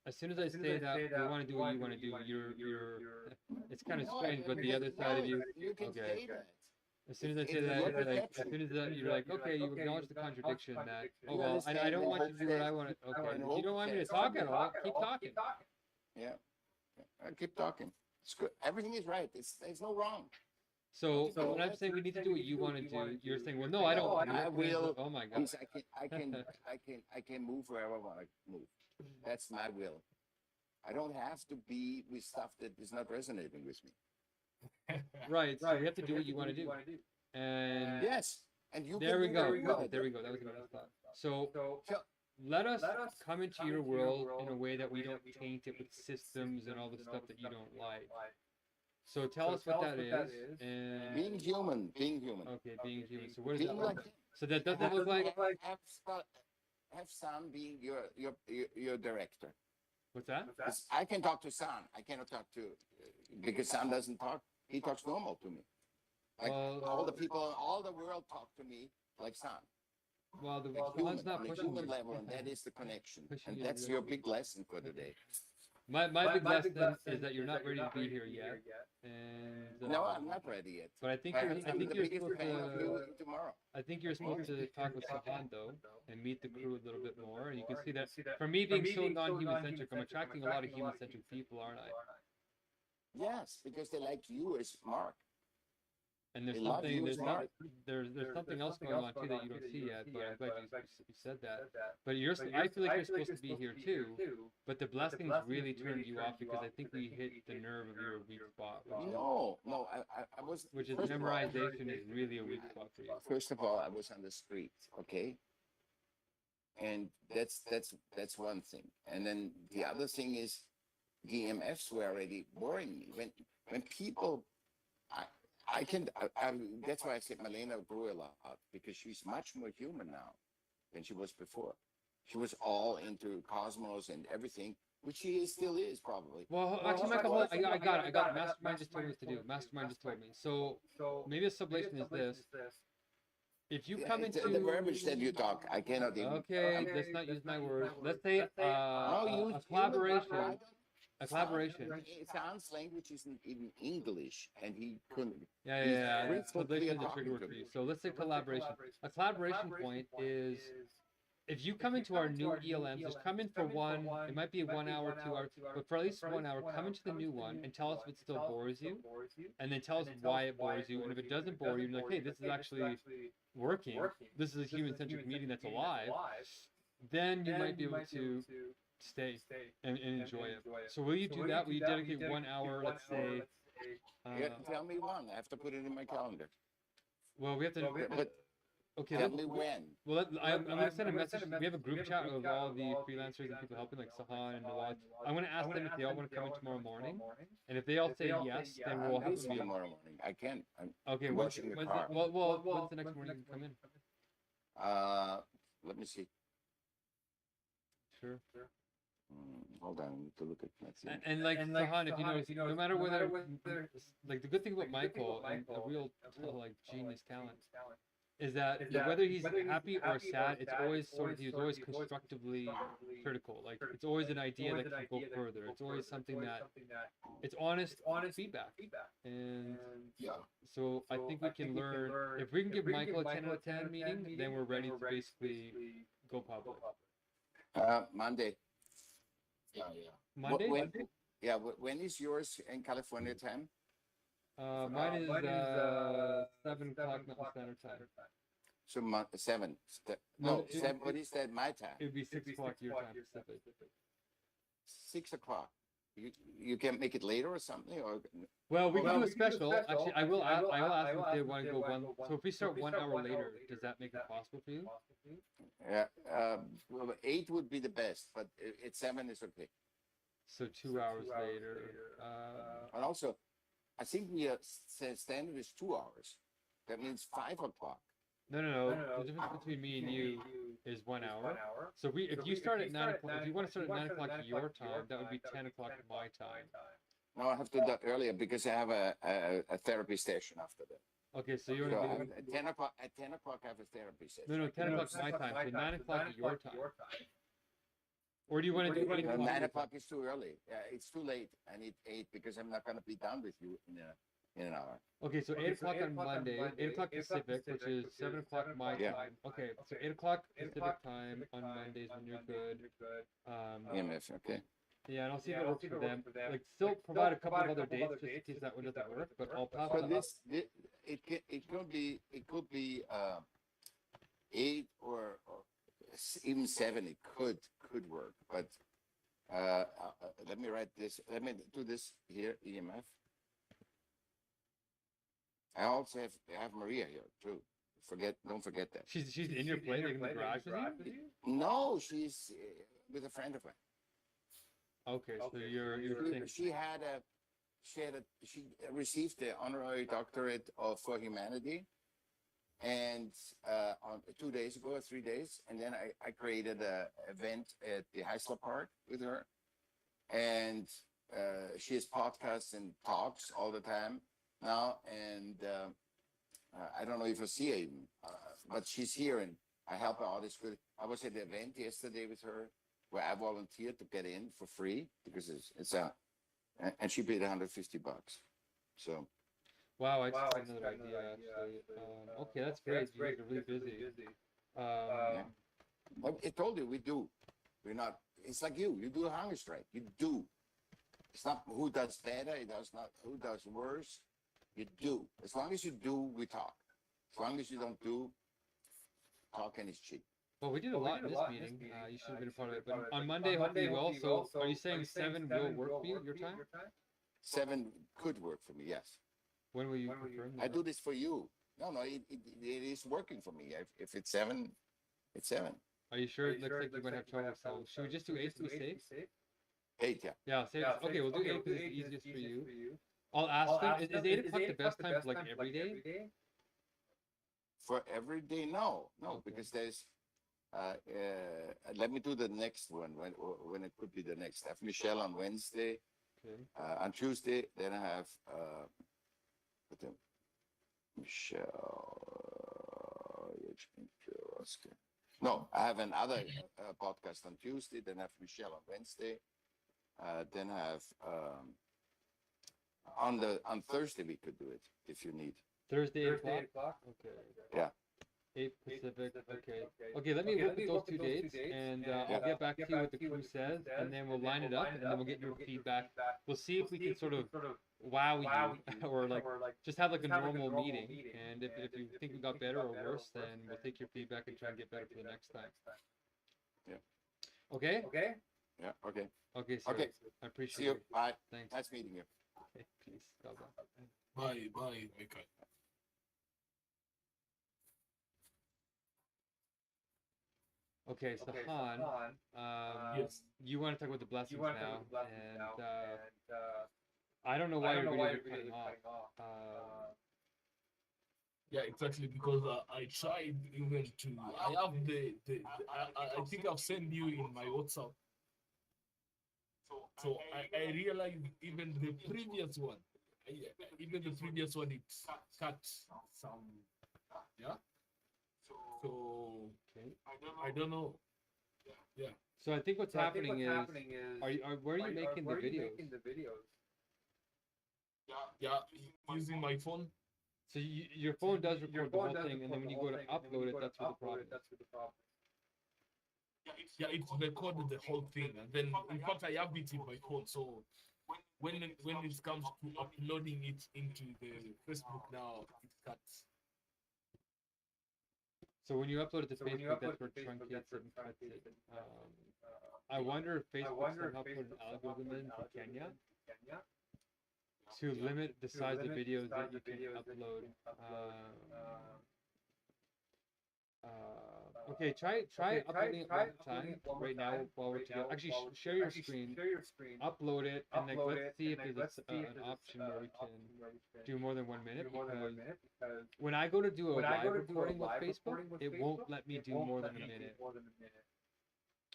as soon as I say that, we want to do what you want to do. You're. It's kind of strange, but the other side of you. You can Okay. say that. As soon as I It's say that, your it's like, as perception. soon as that, you're like, okay, you acknowledge the contradiction that, oh well, I don't want you to do what I want to. Okay, if you don't want me to talk at all, keep talking. Yeah. I keep talking. It's good. Everything is right. There's no wrong. So when I'm saying we need to do what you want to do, you're saying, well, no, I don't. I will. Oh my God. Because I can move wherever I want to move. That's my will. I don't have to be with stuff that is not resonating with me. Right. So we have to do what you want to do. And Yes, and you there can we do go. what you wanna There do. we go. That was a good thought. So So, let us come into your world in a way that we don't taint it with systems and all the stuff that you don't like. So tell us what that is. And being human, being human. okay, being human. So what does Being that like look like? So that doesn't look like have Sam being your director. what's that? 'Cause I can talk to Sam. I cannot talk to because Sam doesn't talk. He talks normal to me. Like Well- all the people, all the world talk to me like Sam. Well, the Like one's human, not on a pushing human you. level, and that is the connection. Pushing And you that's to your the- big lesson for today. My big lesson is that you're not ready to be here yet. And No, I'm not ready yet. But I think But you're I'm the supposed biggest fan of to. you tomorrow. I think you're supposed to talk with Sahan though, and meet the crew a little bit more, and you can see that for me being so non-human centric, I'm attracting a lot of human centric people, aren't I? Yes, because they like you as Mark. And there's They love something you there's as not Mark. there's something else going on too that you don't see yet, but I'm glad you said that. But I feel like you're supposed to be here too, but the blessings really turned you off because I think we hit the nerve of your weak spot, No, I was. which is first of all- memorization is really a weak spot for you. First of all, I was on the street, okay, and that's one thing. And then the other thing is, the EMFs were already boring me. When people, that's why I said Malena grew a lot because she's much more human now than she was before. She was all into cosmos and everything, which she still is probably. Well, actually, Michael, hold on. I got it. Mastermind just told me what to do. Mastermind just told me. So maybe a sublation is this. If you come into The verbiage that you talk, I cannot even. okay, let's not use my words. Let's say No, you a collaboration. A collaboration. Sounds language isn't even English, and he couldn't. Yeah. frequently Sublation is a talking trigger word to for me. you. So let's say collaboration. A collaboration point is if you come into our new ELMs, just come in for one. It might be a 1 hour, 2 hour, but for at least 1 hour, come into the new one and tell us if it still bores you, and then tell us why it bores you. And if it doesn't bore you, you're like, hey, this is actually working. This is a human-centric meeting that's alive. Then you might be able to stay and enjoy it. So will you do that? Will you dedicate 1 hour, let's say? Tell me one. I have to put it in my calendar. Well, we have to. But Okay. tell me when. Well, I'm going to send a message. We have a group chat of all the freelancers and people helping, like Sahan and Nawaz. I'm going to ask them if they all want to come in tomorrow morning. And if they all say yes, then we'll I'm have a busy meeting. tomorrow morning. I can't. I'm Okay, watching the car. when's the next morning you can come in? Let me see. Sure. Hold on, I need to look at my thing. And like Sahan, if you notice, no matter whether, like the good thing about Michael and a real like genius talent is that whether he's happy or sad, it's always he's always constructively critical. Like it's always an idea that can go further. It's always something that it's honest feedback. And Yeah. so I think we can learn if we can give Michael a 10 out of 10 meeting, then we're ready to basically go public. Monday. Yeah. Monday? When is yours in California time? Mine is 7 o'clock Mountain Standard Time. So 7. No, 7. What is that? My time. It would be 6 o'clock your time Pacific. 6 o'clock. You can make it later or something, or Well, we can do a special. Actually, I will ask them if they want to go one. So if we start 1 hour later, does that make it possible for you? yeah, 8 would be the best, but 7 is okay. So 2 hours later. And also, I think the standard is 2 hours. That means 5 o'clock. No. The difference between me and you is 1 hour. So if you start at 9 o'clock, if you want to start at 9 o'clock your time, that would be 10 o'clock my time. No, I have to do that earlier because I have a therapy session after that. Okay, so you're So gonna at 10 o'clock. At 10 o'clock, I have a therapy session. no 10 o'clock my time, so 9 o'clock your time. Or do you want to do 8 No, o'clock? 9 o'clock is too early. It's too late. I need 8 because I'm not going to be done with you in an hour. Okay, so 8 o'clock on Monday, 8 o'clock Pacific, which is 7 o'clock my Yeah. time. Okay, so 8 o'clock Pacific time on Mondays when you're good. EMF, okay. Yeah, and I'll see if it works for them. Like, still provide a couple of other dates just in case that one doesn't work, but I'll pass So it up. it could be 8 or even 7. It could work, but Let me write this. Let me do this here. EMF. I also have Maria here too. Don't forget that. She's in your place, like in the garage with you? No, she's with a friend of mine. Okay, so you're thinking. She received the honorary doctorate for humanity, and on 2 days ago or 3 days, and then I created an event at the Heisler Park with her, and she has podcasts and talks all the time now, and I don't know if I see her even, but she's here, and I help her out. It's good. I was at the event yesterday with her where I volunteered to get in for free because and she paid $150. So. Wow, I just had another idea actually. Okay, that's great. You guys are really busy. I told you we do. We're not. It's like you do a hunger strike. You do. It's not who does better. It does not who does worse. You do. As long as you do, we talk. As long as you don't do, talking is cheap. Well, we did a lot in this meeting. You should have been a part of it. But on Monday, hopefully you will. So, are you saying 7 will work for you, your time? 7 could work for me. Yes. When will you confirm that? I do this for you. No, it is working for me. If it's 7, it's 7. Are you sure? It looks like you're gonna have trouble. So, should we just do 8 to be safe? 8, yeah. Yeah, safe. Okay, we'll do 8 because it's easiest for you. I'll ask them. Is 8 o'clock the best time for like every day? For every day, no, because there's. Let me do the next one when it could be the next. I have Michelle on Wednesday. Okay. On Tuesday, then I have Michelle. No, I have another podcast on Tuesday. Then I have Michelle on Wednesday. Then I have on Thursday we could do it if you need. Thursday 8 o'clock. Okay. Yeah. 8 Pacific. Okay. Okay. Let me look at those 2 dates, and I'll get back to you what the crew says, and then we'll line it up, and then we'll get your feedback. We'll see if we can sort of wow you, or like just have like a normal meeting. And if you think we got better or worse, then we'll take your feedback and try and get better for the next time. Yeah. Okay. Yeah. Okay. Okay. Sir. Okay. I appreciate See you. it. Bye. Thanks. Nice meeting you. Okay, peace. Bye. Bye, Mika. Okay, so Han, Yes. you want to talk about the blessings now, and I don't know why your videos are cutting off. Yeah, exactly, because I tried even to. I have I think I've sent you in my WhatsApp. So I realized even the previous one, it cut some. Yeah. So Okay. I don't know. Yeah. So I think what's happening is, where are you making the videos? Yeah, using my phone. So your phone does record the whole thing, and then when you go to upload it, that's where the problem is. Yeah, it recorded the whole thing, and then in fact I have it in my phone. So when it comes to uploading it into the Facebook now, it cuts. So when you upload it to Facebook, that's where it truncates it and cuts it. I wonder if Facebook somehow put an algorithm in for Kenya to limit the size of videos that you can upload. Okay, try uploading it one time right now while we're together. Actually, share your screen, upload it, and then let's see if there's an option where we can do more than 1 minute. Because when I go to do a live recording with Facebook, it won't let me do more than a minute.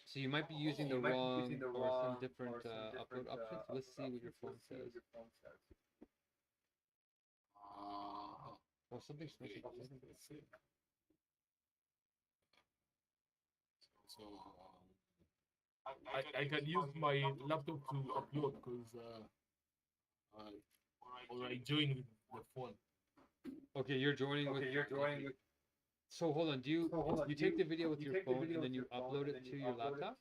So you might be using the wrong or some different upload options. Let's see what your phone says. Well, something's missing. So I can use my laptop to upload because or I join with the phone. Okay, you're joining with. So hold on. Do you take the video with your phone and then you upload it to your laptop?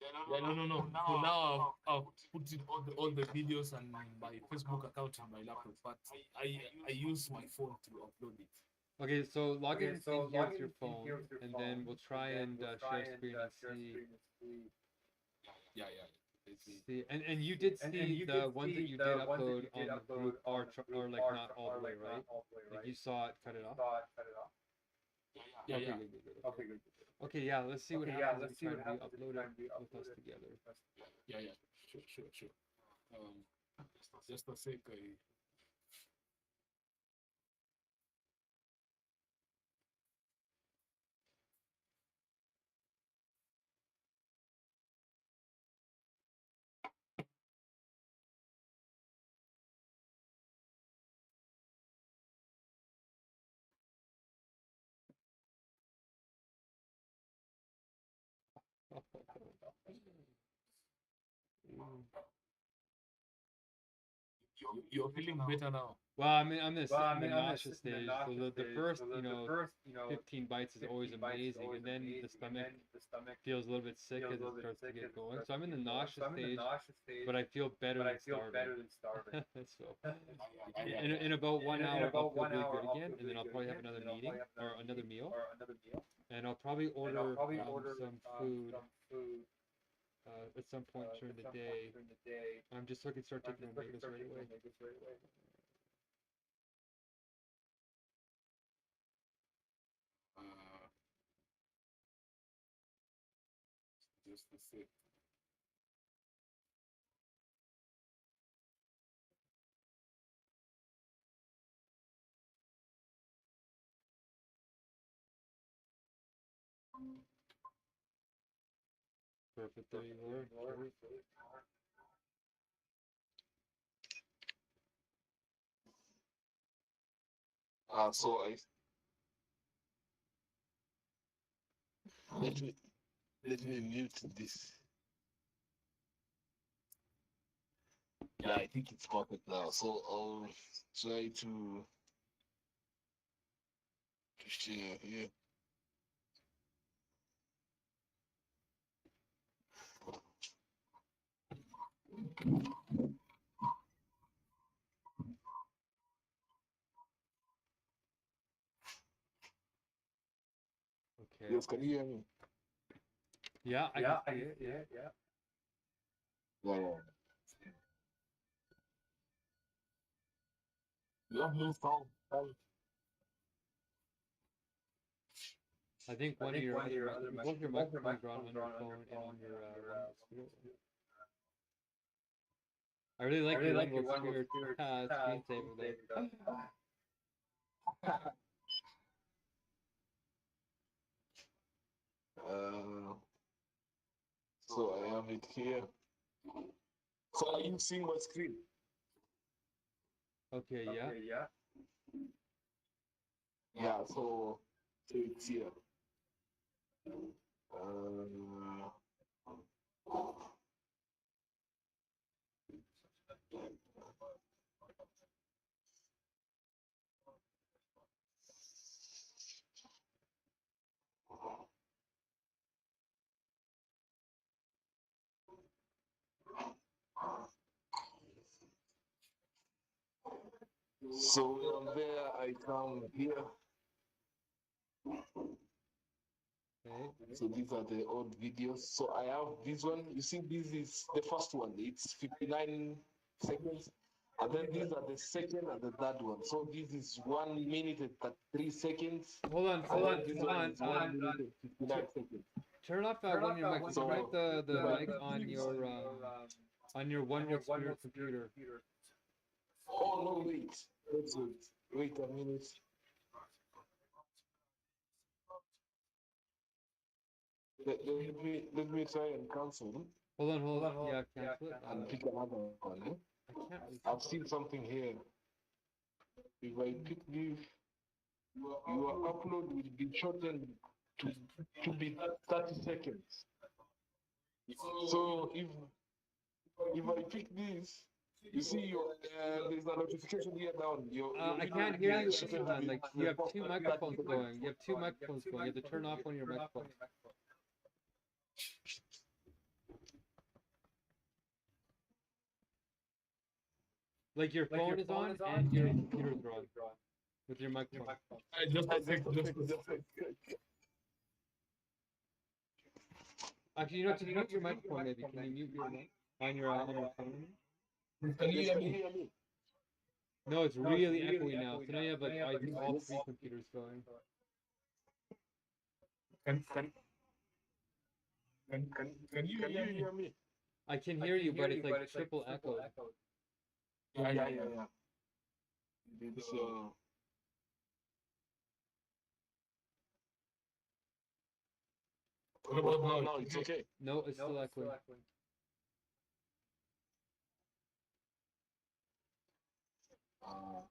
Yeah, no. So now I've put it all the videos and my Facebook account in my laptop, but I use my phone to upload it. Okay, so log in here with your phone, and then we'll try and share screen and see Yeah. It's me. See, and you did see the ones that you did upload on the group are like not all the way, right? Like you saw it, cut it off. Yeah. Okay, good. Okay, yeah. Let's see what happens if we try to re-upload it with us together. Yeah. Sure. Just a sec. You're feeling better now. Well, I'm in the nausea stage. So the first, 15 bites is always amazing, and then the stomach feels a little bit sick as it starts to get going. So I'm in the nausea stage, but I feel better than starving. So in about 1 hour, I'll feel really good again, and then I'll probably have another meeting or another meal, and I'll probably order some food at some point during the day. Just so I can start taking omegas right away. Just a sec. Perfect. There you are. So let me mute this. Yeah, I think it's perfect now. So I'll try to share here. Okay. Yes, can you hear me? Yeah, I can see it. Yeah. Yeah. You have no sound. I think one of your both your microphones are on your phone and on your one. I really like your one with screensaver there. So I have it here. So are you seeing my screen? Okay, yeah. Yeah, so it's here. So from there I come here. Okay. So these are the old videos. So I have this one. You see, this is the first one. It's 59 seconds. And then these are the second and the third one. So this is 1 minute and 3 seconds. Hold on. This one is 1 minute and 59 seconds. Turn off that one your mic. So, Turn off the mic on your one world spirit computer. Oh no, wait. Let's wait a minute. Let me try and cancel them. Hold on. Yeah, cancel it. And pick another one. Eh? I can't really I've seen something here. If I pick this, your upload will be shortened to be 30 seconds. So if I pick this, you see there's a notification here down. I can't hear you, Ethan. Like you have two microphones going. You have to turn off one of your microphones. Like your phone is on and your computer's on with your microphone. Just a sec. Actually, you know, to mute your microphone, maybe. Can you mute your mic on your phone? Can you hear me? No, it's really echoey now. So now you have like I think all three computers going. Can you hear me? I can hear you, but it's like triple echo. Yeah. It's what about now? It's okay. No, it's still echoing. Uh,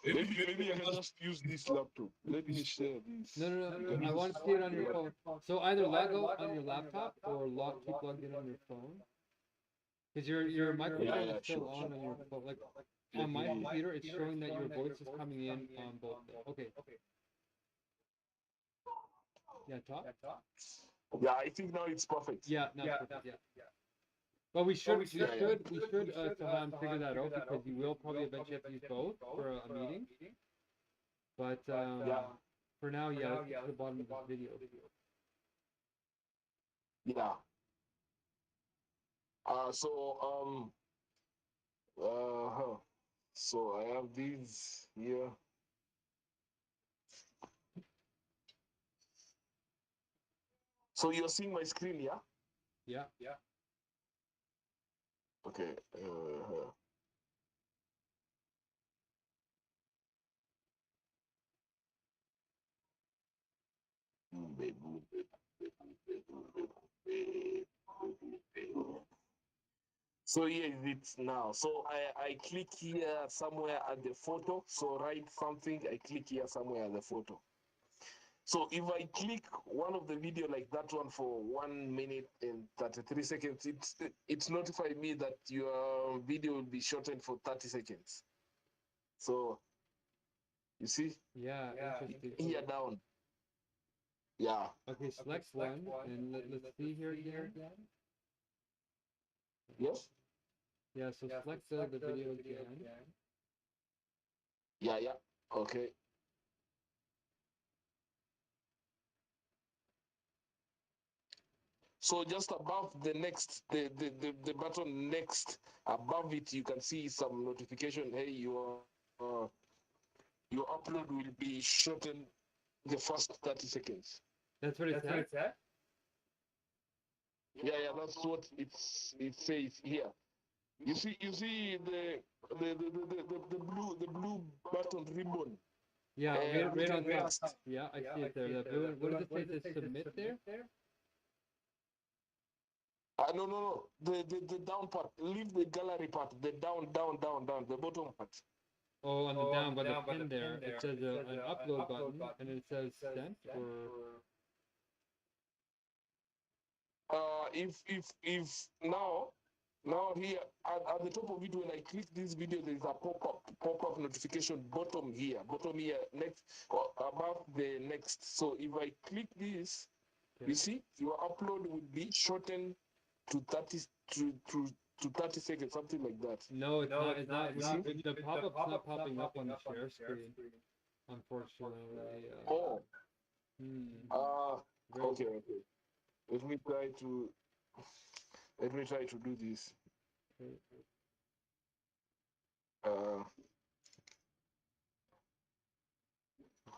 maybe I can just use this laptop. Let me share this. No. I want to see it on your phone. So either log out on your laptop or keep logged in on your phone. Because your microphone is still on your phone. Like on my computer, it's showing that your voice is coming in on both. Okay. Yeah, talk. Yeah, I think now it's perfect. Yeah, now it's perfect. Yeah. But we should Sahan, figure that out because you will probably eventually have to use both for a meeting. But for now, yeah, let's get to the bottom of this video. Yeah. So I have these here. So you're seeing my screen, yeah? Yeah. Okay. So here is it now. So I click here somewhere at the photo. So write something. I click here somewhere at the photo. So if I click one of the video like that one for 1 minute and 33 seconds, it's notifying me that your video will be shortened for 30 seconds. So you see? Yeah, interesting. Here down. Yeah. Okay, select one and let's see here again. Yes? Yeah, so select the video again. Yeah. Okay. So just above the next, the button next, above it, you can see some notification. Hey, your upload will be shortened the first 30 seconds. That's what it said? Yeah, that's what it says here. You see the blue button ribbon. Yeah, right on top. next. Yeah, I see it there. The blue, what does it say? It says submit there? No. The down part. Leave the gallery part. The down. The bottom part. Oh, on the down by the pin there, it says an upload button, and it says sent or. If now here at the top of it, when I click this video, there is a pop-up notification bottom here next above the next. So if I click this, you see your upload will be shortened to 30 to 30 seconds, something like that. No, it's not. The pop-up's not popping up on the share screen, unfortunately. Okay. Let me try to do this.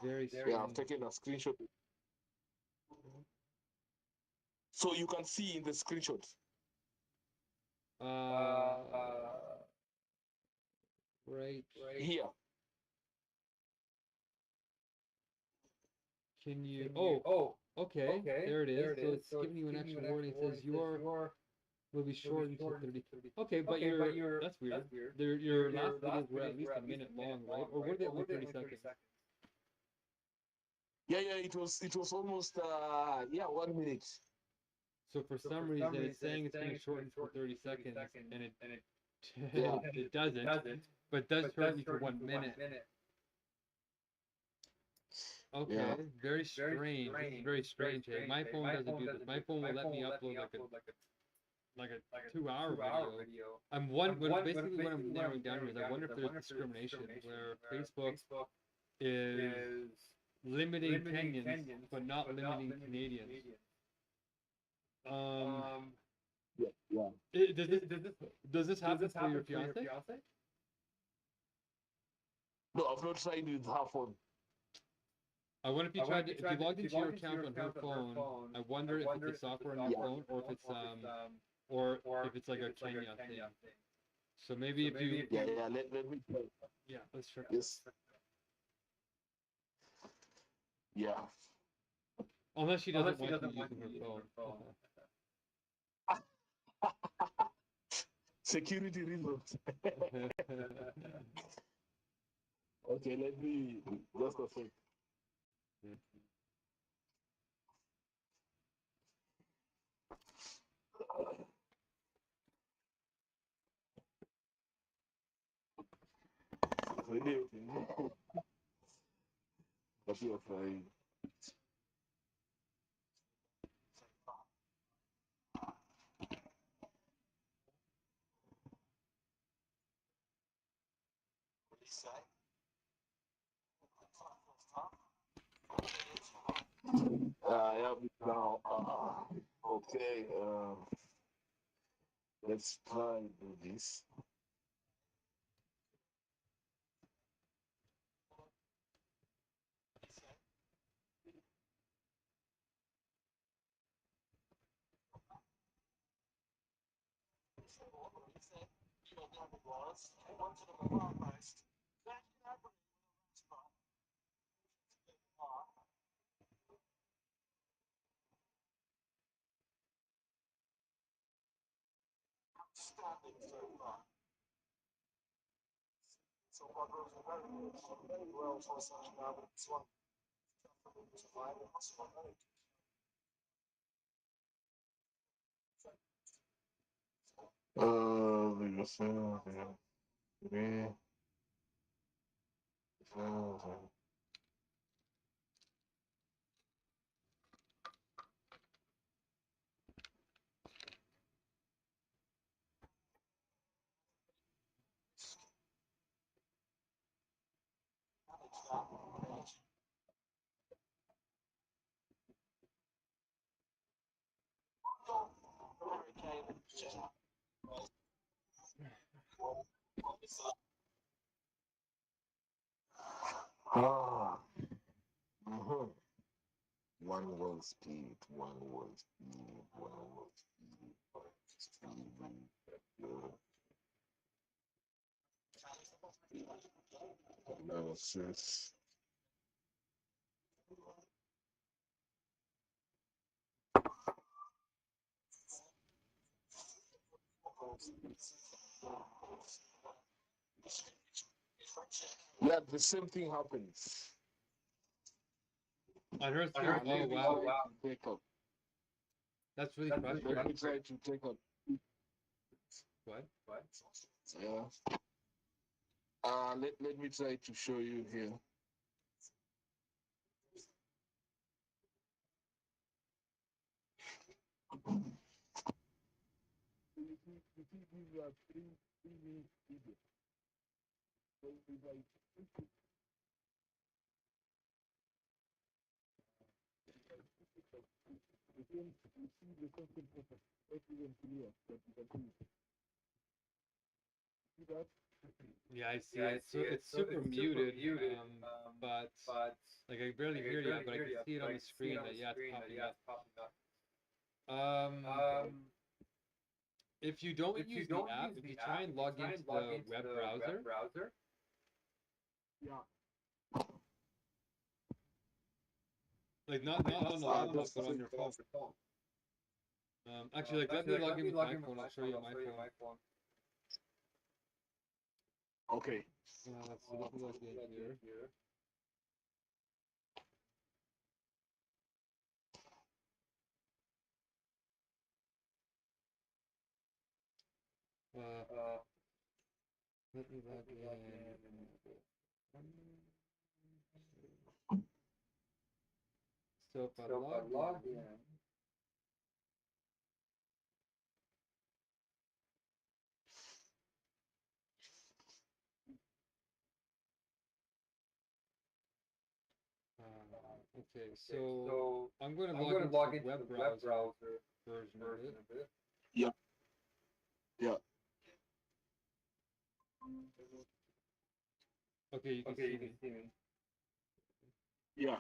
Very strange. Yeah, I've taken a screenshot. So you can see in the screenshot. Right here. Can you? Oh, okay. There it is. So it's giving you an extra warning. It says will be shortened to 30. Okay, but that's weird. Your last videos were at least a minute long, right? Or were they only 30 seconds? Yeah. It was almost 1 minute. So for some reason it's saying it's being shortened for 30 seconds, and it it doesn't, but does shorten you to 1 minute. Okay, Yeah. very strange. Very strange. Hey, my phone doesn't do this. My phone will let me upload like a 2 hour video. Basically what I'm narrowing down here is I wonder if there's discrimination where Facebook is limiting Kenyans but not limiting Canadians. Does this happen for your fiance? No, I've not tried with her phone. I wonder if you logged into your account on her phone. I wonder if it's the software on your phone, or if it's like a Kenya thing. So maybe if you Let me try. let's check. Yes. Yeah. Unless she doesn't want you using her phone. Security reasons. Okay, let me just a sec. But you're fine. Yeah, now. Okay. Let's try do this. One wall speed, one wall speed, one wall speed. Analysis. Yeah, the same thing happens. On her screen. Oh wow. Take up. That's really Let me frustrating. try to take up. What? Yeah. Let me try to show you here. Yeah, I see it. So it's super muted, but like I barely hear you, but I can see it on the screen that it's popping up. If you don't use the app, if you try and log into the web browser, like not on the laptop, but on your phone. Actually, like let me log in with my phone. I'll show you on my phone. Okay. Let's see. Let me log in here. Let me log in. So if I log in, Okay, so I'm going to log into the web browser version of it. Yeah. Yeah. Okay, you can see me. Yeah.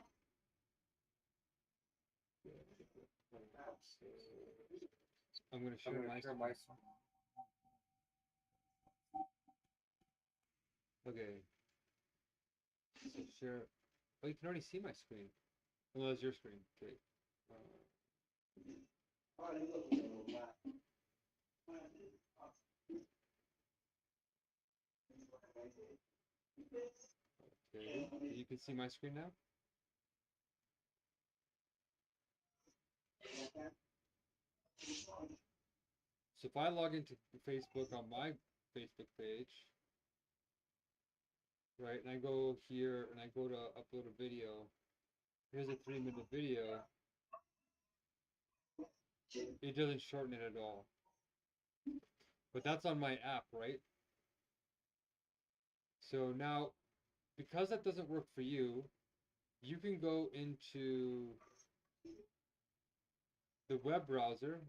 I'm going to share my screen. Okay. So share. Oh, you can already see my screen. Oh, that's your screen. Okay. Okay. You can see my screen now? So if I log into Facebook on my Facebook page, right, and I go here and I go to upload a video, here's a 3-minute video, it doesn't shorten it at all. But that's on my app, right? So now, because that doesn't work for you, you can go into the web browser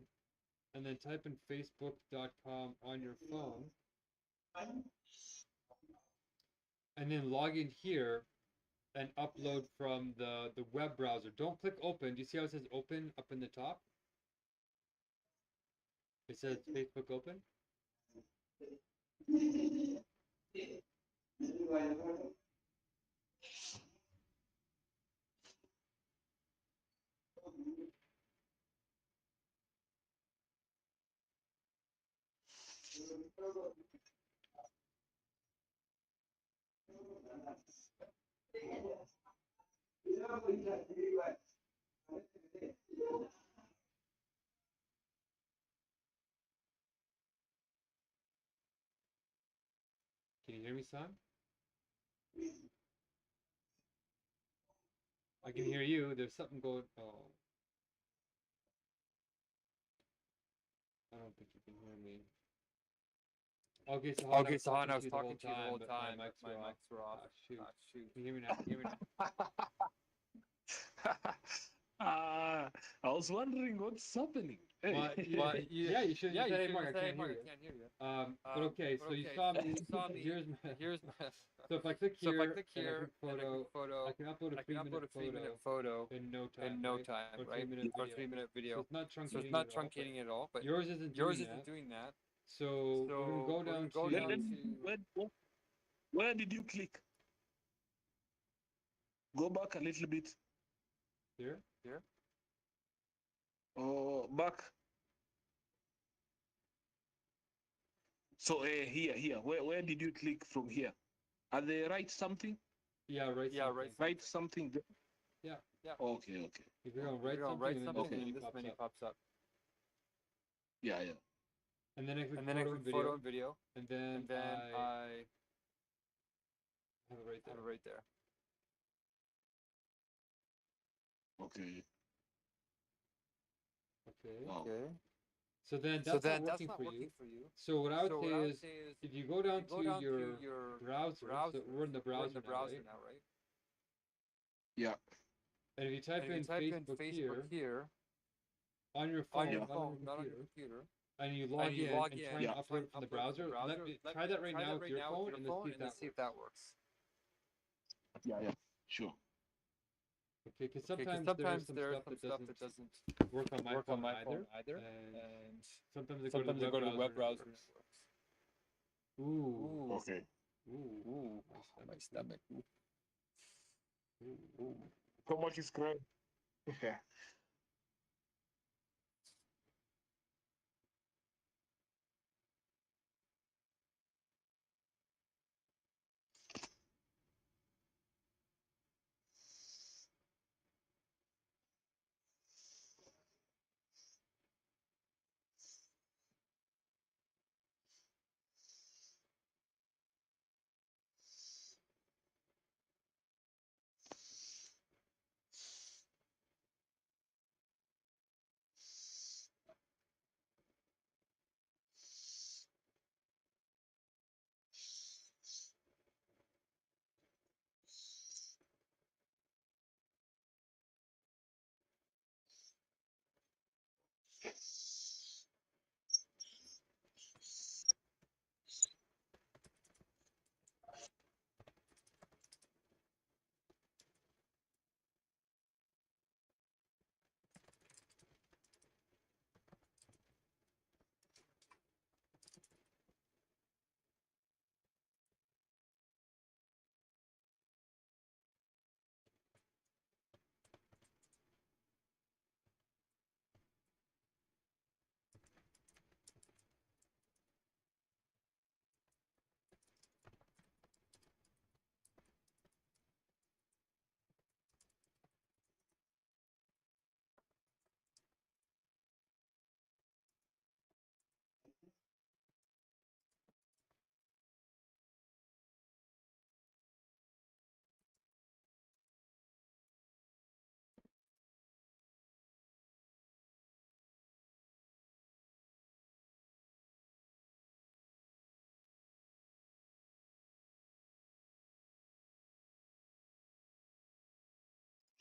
and then type in facebook.com on your phone and then log in here and upload from the web browser. Don't click open. Do you see how it says open up in the top? It says Facebook open. Can you hear me, son? I can hear you. There's something going. Oh, I don't think you can hear me. Okay, so Han, I was talking to you the whole time, but my mics were off. Shoot. Can you hear me now? Can you hear me now? I was wondering what's happening. Hey. Yeah, you should. Yeah, you say, Mark, I can't hear you. But okay, so you saw me. Here's my. So if I click here, and I click photo, I can upload a 3-minute photo in no time, right? Or 3-minute video. So it's not truncating at all. But yours isn't doing that. So we're gonna go down to. Where did you click? Go back a little bit. Here. Oh, back. So here. Where did you click from here? Are they write something? Yeah, right. Write something. Yeah. Okay. If you're gonna write something, and then this menu pops up. Yeah. And then I click photo and video, and then I have it right there. Okay. Okay. Wow. So then that's not working for you. So what I would say is, if you go down to your browser, so we're in the browser now, right? Yeah. And if you type in Facebook here on your phone, not on your computer, and you log in and try and upload it from the browser, try that right now with your phone, and let's see if that works. Yeah. Sure. Okay, because sometimes there is some stuff that doesn't work on my phone either, and sometimes I go to the web browser and it works. Ooh. Okay. Ooh. My stomach. Ooh. How much is crying? Yeah.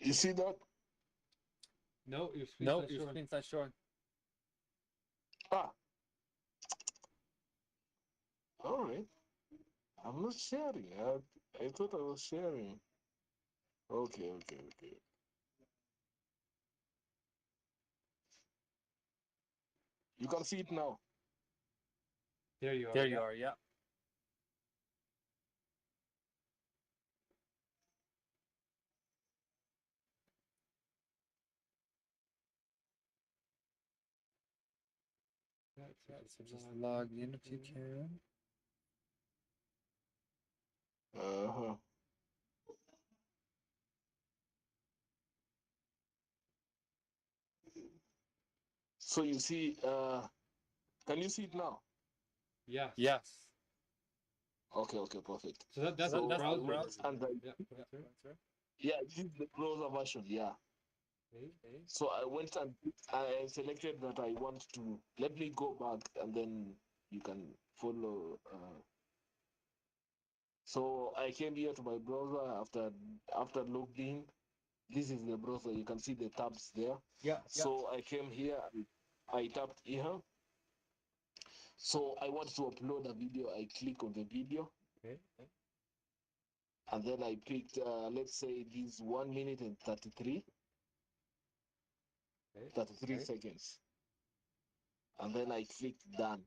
You see that? No, your screen's No, not your showing. screen's not showing. Ah, all right. I'm not sharing. I thought I was sharing. Okay. You can see it now. There you are. There you are, yeah. So just log in if you can. Uh-huh. So you see, can you see it now? Yes. Yes. Okay, perfect. So that's So the I browser. went and Yeah. Sorry. yeah, this is the browser version, yeah. Okay. So I went and I selected that I want to let me go back and then you can follow. So I came here to my browser after logged in. This is the browser. You can see the tabs there. Yeah. So I came here. I tapped here. So I want to upload a video. I click on the video. Okay. And then I picked, let's say, this 1 minute and 33 seconds. And then I clicked done.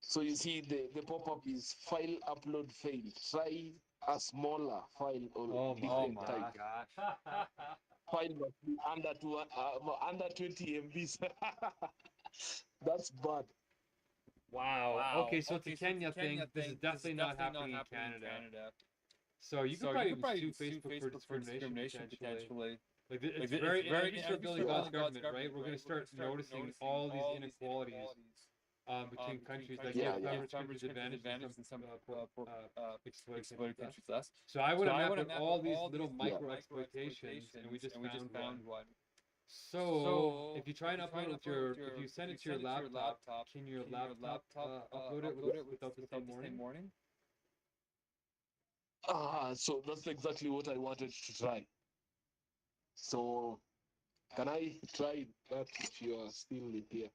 So you see the pop-up is file upload failed. Try a smaller file or Oh different my type. gosh. File must be under 20 MBs. That's bad. Wow. Okay, so it's a Kenya thing. This is definitely not happening in Canada. So you could probably sue Facebook for discrimination potentially. Like it's very, and I guess you're building God's government, right? We're going to start noticing all these inequalities between countries, like Yeah, give yeah. farmers countries advantage and some exploited Exploited countries countries less. less. So I would So have mapped out all these little micro exploitations, and we just found one. So if you try and upload it with if you send it to your laptop, can your laptop upload it without the same warning? So that's exactly what I wanted to try. So can I try that if you are still here?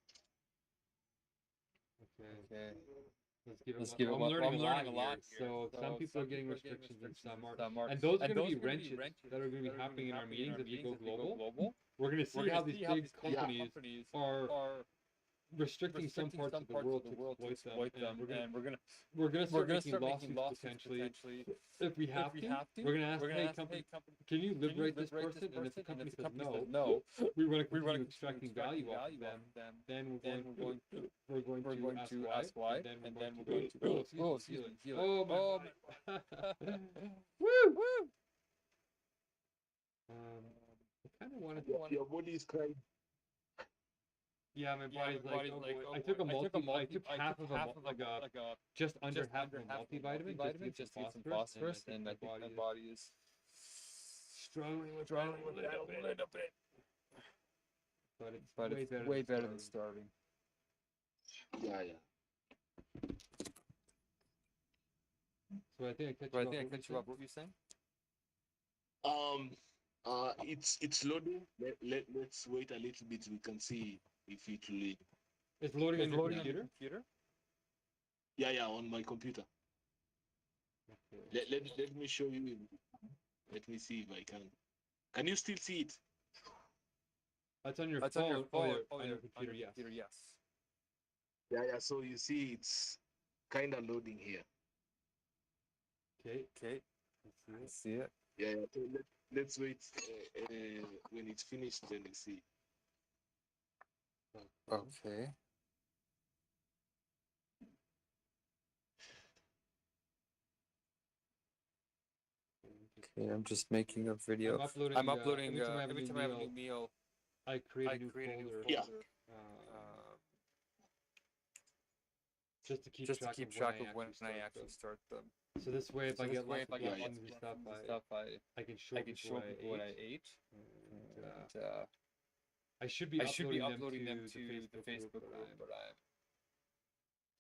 Okay. Let's give it I'm one. learning I'm a lot learning a lot here. So some people are getting restrictions and some aren't. Some are. And those are And going to those be wrenches that are going to be happening in our meetings as we go global. We're going to see how these big companies are restricting some parts of the world to exploit them, and we're gonna start making lawsuits potentially if we have to. We're gonna ask, hey, company, can you liberate this person? And if the company says no, we want to continue extracting value off of them. Then we're going to ask why, and then we're going to seal it. Oh my God. Woo! I kind of wanted to. Your body is crying. Yeah, my body's like, oh boy. I took half of a just under half of a multivitamin just to get some phosphorus, and I think my body is struggling with it a little bit. But it's way better than starving. Yeah. So I think I catch you up. What were you saying? It's loading. Let's wait a little bit. We can see if it will. It's loading on your computer? Yeah, on my computer. Okay. Let me show you. Let me see if I can. Can you still see it? That's on your phone. On your computer, yes. Yeah. So you see, it's kind of loading here. Okay. Let's see it. Yeah. So let's wait. When it's finished, then we see. Okay. Okay, I'm just making a video. I'm uploading every time I have a new meal. I create a new folder. Yeah. Just to keep track of when I actually start them. So this way, if I get lots of questions and stuff, I can show people what I ate. And, I should be uploading them to the Facebook group, but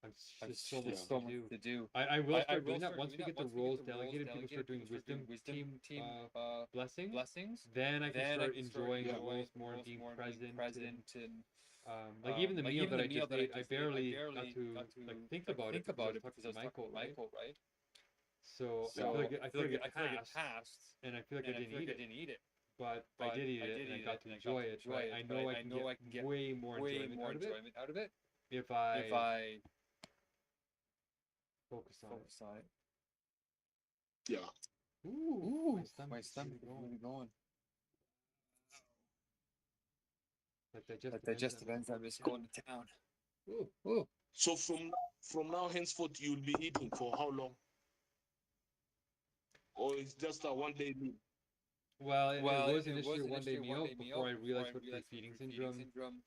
There's so much to do. I will start doing that once we get the roles delegated. People start doing wisdom team blessings. Then I can start enjoying the roles more and being present. And, like even the meal that I just ate, I barely got to like think about it because I was talking to Michael, right? So I feel like it passed, and I feel like I didn't eat it. But I did eat it, and I got to enjoy it. But I know I can get way more enjoyment out of it if I focus on it. Yeah. Ooh, my stomach is really going. Like digestive enzyme is going to town. Ooh. So from now henceforth, you'll be eating for how long? Or it's just a 1 day meal? Well, it was initially a one-day meal before I realized what pre-feeding syndrome,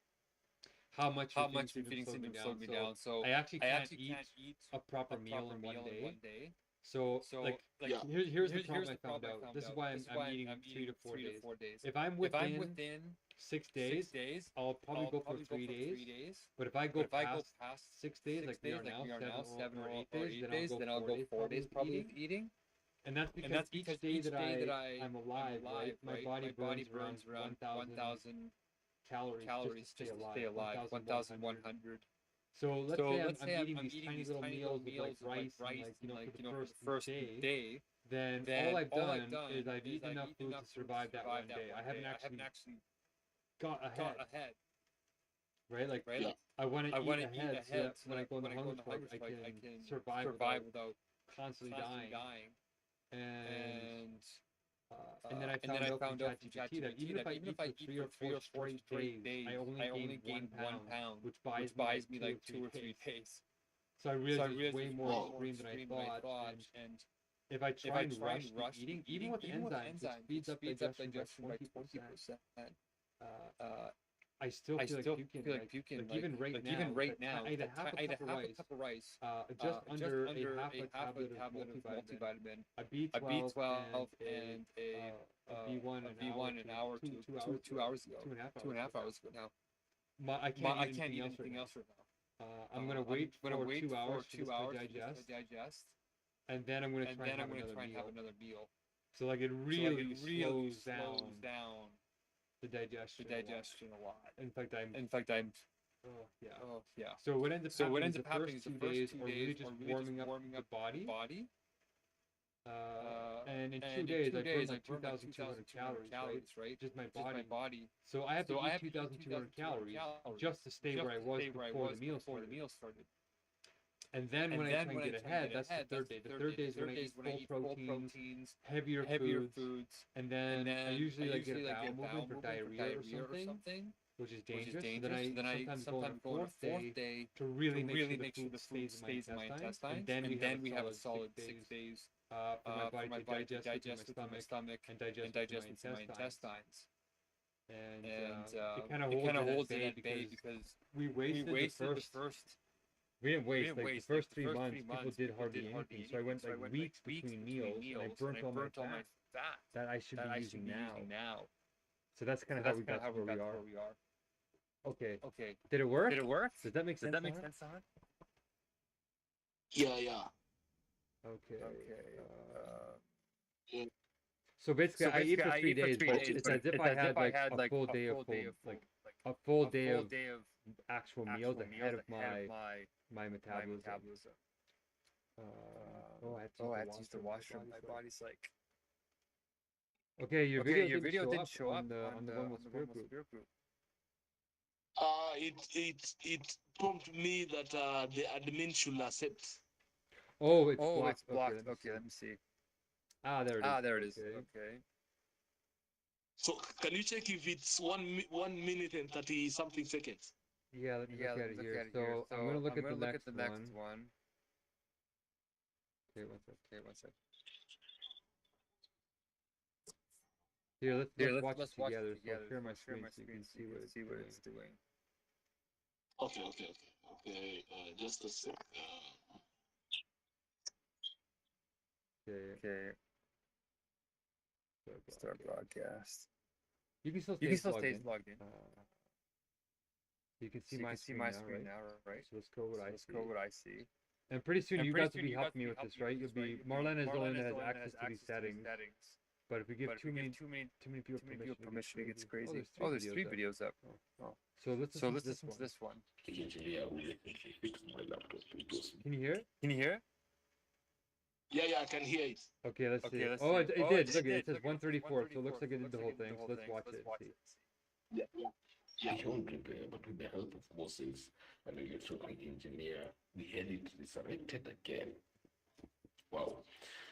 how much pre-feeding syndrome slowed me down. So I actually can't eat a proper meal in 1 day. So like Yeah. here's the problem I found out. This is why I'm eating 3 to 4 days. If I'm within 6 days, I'll probably go for 3 days. But if I go past 6 days, like we are now, 7 or 8 days, then I'll go 4 days probably with eating. And that's because each day that I'm alive, right, my body burns around 1,000 calories just to stay alive, 1,100. So let's say I'm eating these tiny little meals with like rice and like, for the first day, then all I've done is I've eaten enough food to survive that one day. I haven't actually got ahead. Right? Like Yeah. I want to eat ahead so that when I go on the Hungerstrike, I can survive without constantly dying. And then I found out from ChatGPT that even if I eat for 3 or 4 straight days, I only gain 1 pound, which buys me like 2 or 3 days. So I realized it's way more extreme than I thought. And if I try and rush the eating, even with enzymes, it speeds up digestion by 20%. I still feel like puking. Like even right now, I ate a half a cup of rice, just under a half a tablet of multivitamin, a B12 and a B1 an hour to 2 hours ago, 2.5 hours ago now. I can't eat anything else right now. I'm gonna wait for 2 hours for this to digest, and then I'm gonna try and have another meal. So like it really slows down the digestion a lot. In fact, I'm. Oh yeah. So what ends up happening is the first 2 days are really just warming up the body. And in 2 days, I burned like 2,200 calories, right? Just my body. So I have to eat 2,200 calories just to stay where I was before the meal started. And then when I try and get ahead, that's the third day. The third day is when I eat full proteins, heavier foods, and then I usually like get a bowel movement for diarrhea or something, which is dangerous. So then I sometimes go on a fourth day to really make sure the food stays in my intestines, and then we have a solid 6 days for my body to digest within my stomach and digest within my intestines. And it kind of holds it at bay because we wasted the first. We didn't waste, like the first 3 months, people did hardly anything. So I went like weeks between meals, and I burnt all my fat that I should be using now. So that's kind of how we got to where we are. Okay. Did it work? Does that make sense? Yeah. Okay. Yeah. So basically, I eat for 3 days, but it's as if I had like a full day of a full day of actual meals ahead of my metabolism. I had to use the washroom. My body's like. Okay, your video didn't show up on the one with spirit group. It prompted me that the admin should accept. Oh, it's blocked. Okay, let me see. There it is. Okay. So can you check if it's 1 minute and 30 something seconds? Yeah, let me look at it here. So I'm gonna look at the next one. Okay, one sec. Here, let's watch it together. So I'll share my screen so you can see what it's doing. Okay. Just a sec. Okay. Start broadcast. You can still stay logged in. You can see So you my can see screen my now, screen right? now, right? So let's go what So I let's see. go what I see. And pretty soon And you pretty guys will soon be you guys helping me will with be this, helping right? me You'll with this, be right? Marlena is the one that has Marlena access has to these access to these settings. settings. But if we give But if too we many give too many people permission, it gets crazy. Oh, there's three videos up. Oh. So let's So listen let's to this listen to one. this one. Engineer will fix my laptop. Can you hear it? Can you hear it? Yeah, I can hear it. Okay, let's see. Okay, let's Oh, see. it Oh, did. Look, did. it says Look, it says 134, so it looks 134, like it so did the whole thing. So let's watch Let's it. watch See. it. Yeah. Beyond repair, but with the help of Moses and the electrical engineer, we had it resurrected again. Wow.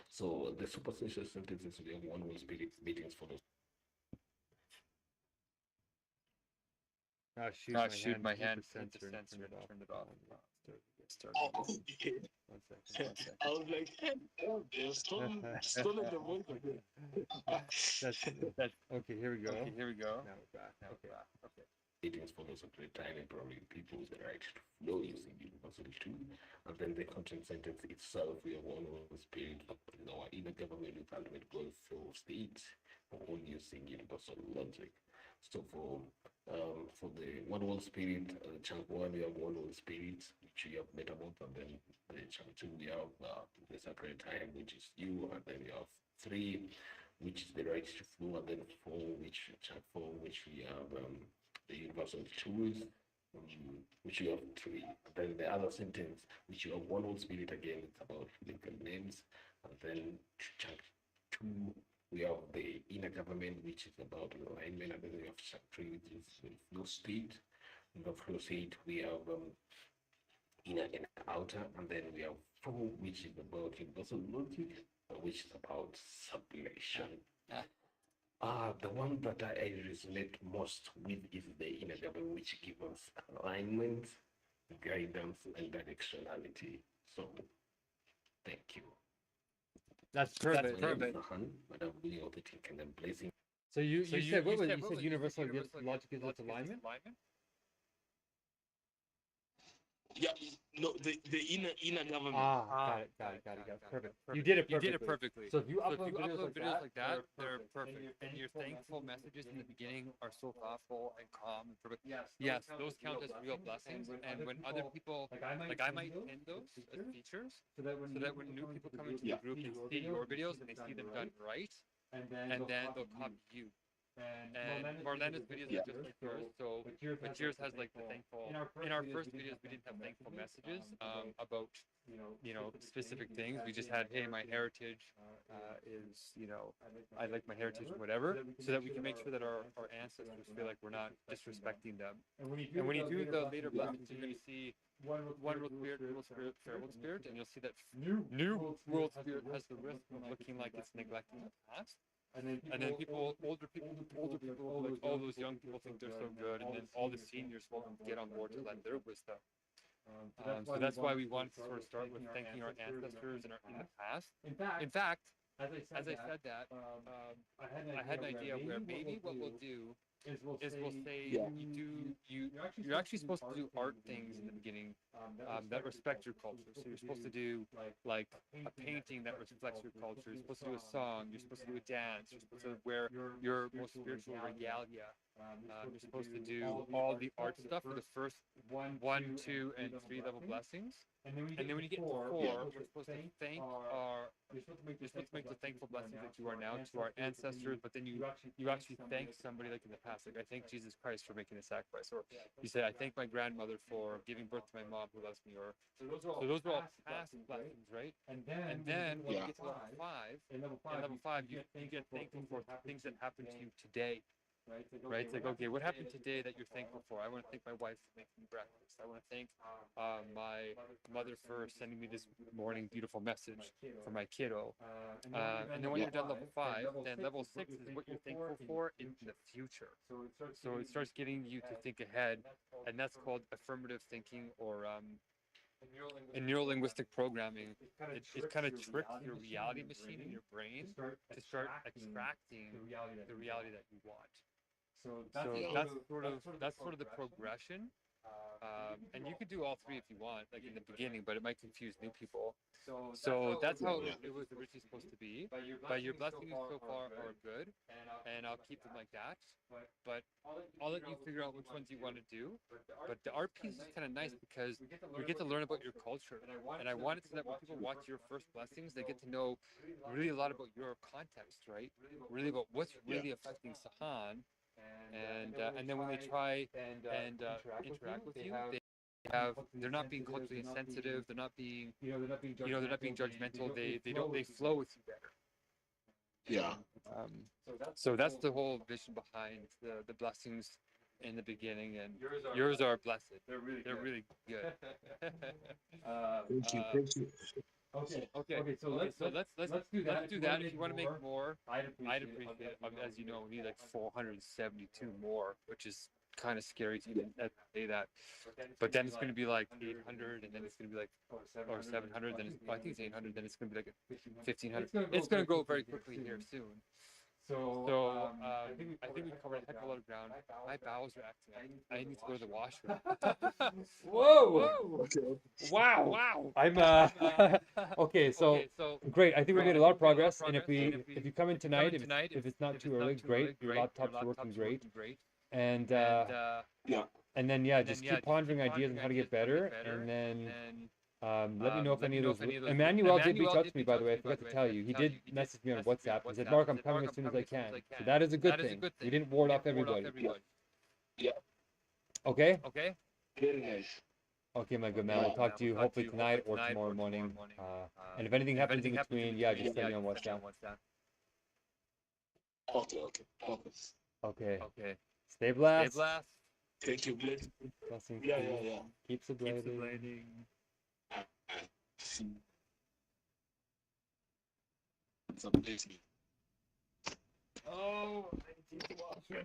So the superstitious sentences we have one will spirit meetings for the Shoot my hand. Hit the Sensor and sensor and turn it off. Start Oh, again. okay. 1 second. 1 second. I was like, oh, they're stolen the voice again. That's okay. Here we go. Okay, here we go. Now we're back. Now Okay. we're back. Okay. Meetings for those of time empowering people with the right to flow using universal too. And then the content sentence itself, we have one of the spirit in our inner government with ultimate goal flow state, all using universal logic. So for the one world spirit, chunk one, we have one world spirit, which we have metamorph, and then the chunk two, we have the sacred time, which is you, and then we have three, which is the right to flow, and then four, which chunk four, which we have the universal tools, which you have three. And then the other sentence, which you have one world spirit again, it's about legal names, and then chunk two, we have the inner government, which is about alignment, and then we have chapter three, which is the flow state. In the flow state, we have inner and outer, and then we have four, which is about universal logic, which is about sublimation. The one that I resonate most with is the inner government, which gives us alignment, guidance, and directionality. So, thank you. That's perfect. perfect. But I'm really all the thinking and blessing. So you said what was it? You what said was it? universal Universal logic is its logic is alignment? Yeah, no, the inner government. Got it. Perfect. You did it perfectly. So if you So if upload you upload videos like that, they're they're perfect. And your thankful messages in the beginning are so thoughtful and calm and perfect. Yes, Those count as real blessings. And when other people, like I might pin those as features, so that so that when new people come into the group, they see your videos and they see them done right, and and then they'll copy you. And Marlena's videos are just like yours, so but yours has like the thankful. In our first videos, we didn't have thankful messages about specific things. We just had, hey, my heritage is I like my heritage and whatever, so that we can make sure that our ancestors feel like we're not disrespecting them. And when you do the later blessings, you're going to see one world spirit, fair world spirit, and you'll see that new world spirit has the risk of looking like it's neglecting the past. And then older people, like all those young people think they're so good, and then all the seniors won't get on board to lend their wisdom. So that's why we wanted to sort of start with thanking our ancestors in the past. In fact, as I said that, I had an idea where maybe what we'll do is we'll say you're actually supposed to do art things in the beginning that respect your culture. So you're supposed to do like a painting that reflects your culture. You're supposed to do a song. You're supposed to do a dance. You're supposed to wear your most spiritual regalia. You're supposed to do all the art stuff for the first 1, 2, and 3 level blessings. And then when you get to 4, we're supposed to thank you're supposed to make the thankful blessings that you are now to our ancestors, but then you actually thank somebody like in the past. Like, I thank Jesus Christ for making a sacrifice, or you say, I thank my grandmother for giving birth to my mom who loves me, or so those are all past blessings, right? And then when you get to level 5, in level 5 you get thankful for things that happen to you today. Right? It's like, okay, what happened today that you're thankful for? I want to thank my wife for making me breakfast. I want to thank my mother for sending me this morning beautiful message for my kiddo. And then when you're done level 5, then level 6 is what you're thankful for in the future. So it starts getting you to think ahead, and that's called affirmative thinking, or in neuro-linguistic programming. It kind of tricks your reality machine in your brain to start attracting the reality that you want. So that's sort of the progression. And you could do all three if you want, like in the beginning, but it might confuse new people. So that's how it was originally supposed to be. But your blessings so far are good, and I'll keep them like that. But I'll let you figure out which ones you want to do. But the art piece is kind of nice because we get to learn about your culture, and I want it so that when people watch your first blessings, they get to know really a lot about your context, right? Really about what's really affecting Sahan, and then when they try and interact with you, they're not being culturally insensitive. They're not being they're not being judgmental. They flow with you better. Yeah. So that's the whole vision behind the blessings in the beginning, and yours are blessed. They're really good. Thank you. Thank you. Okay. So let's do that. If you want to make more, I'd appreciate it. As you know, we need like 472 more, which is kind of scary to even say that. But then it's going to be like 800, and then it's going to be like or 700. Then I think it's 800. Then it's going to be like 1500. It's going to go very quickly here soon. So I think we covered a heck of a lot of ground. My bowels are acting up. I need to go to the washroom. Whoa! Okay. Wow! I'm okay. So great. I think we made a lot of progress. And if you come in tonight, if it's not too early, great. Your laptops are working great. And Yeah. and then just keep pondering ideas on how to get better. And then let me know if any of those. Emmanuel did reach out to me, by the way. I forgot to tell you. He did message me on WhatsApp. He said, "Mark, I'm coming as soon as I can." So that is a good thing. We didn't ward off everybody. Yeah. Okay. Very nice. Okay, my good man. We'll talk to you hopefully tonight or tomorrow morning. And if anything happens in between, just send me on WhatsApp. Okay. Okay. Stay blessed. Thank you, Blake. Blessings. Yeah. Keeps ablating. It's amazing. Oh, I need to wash.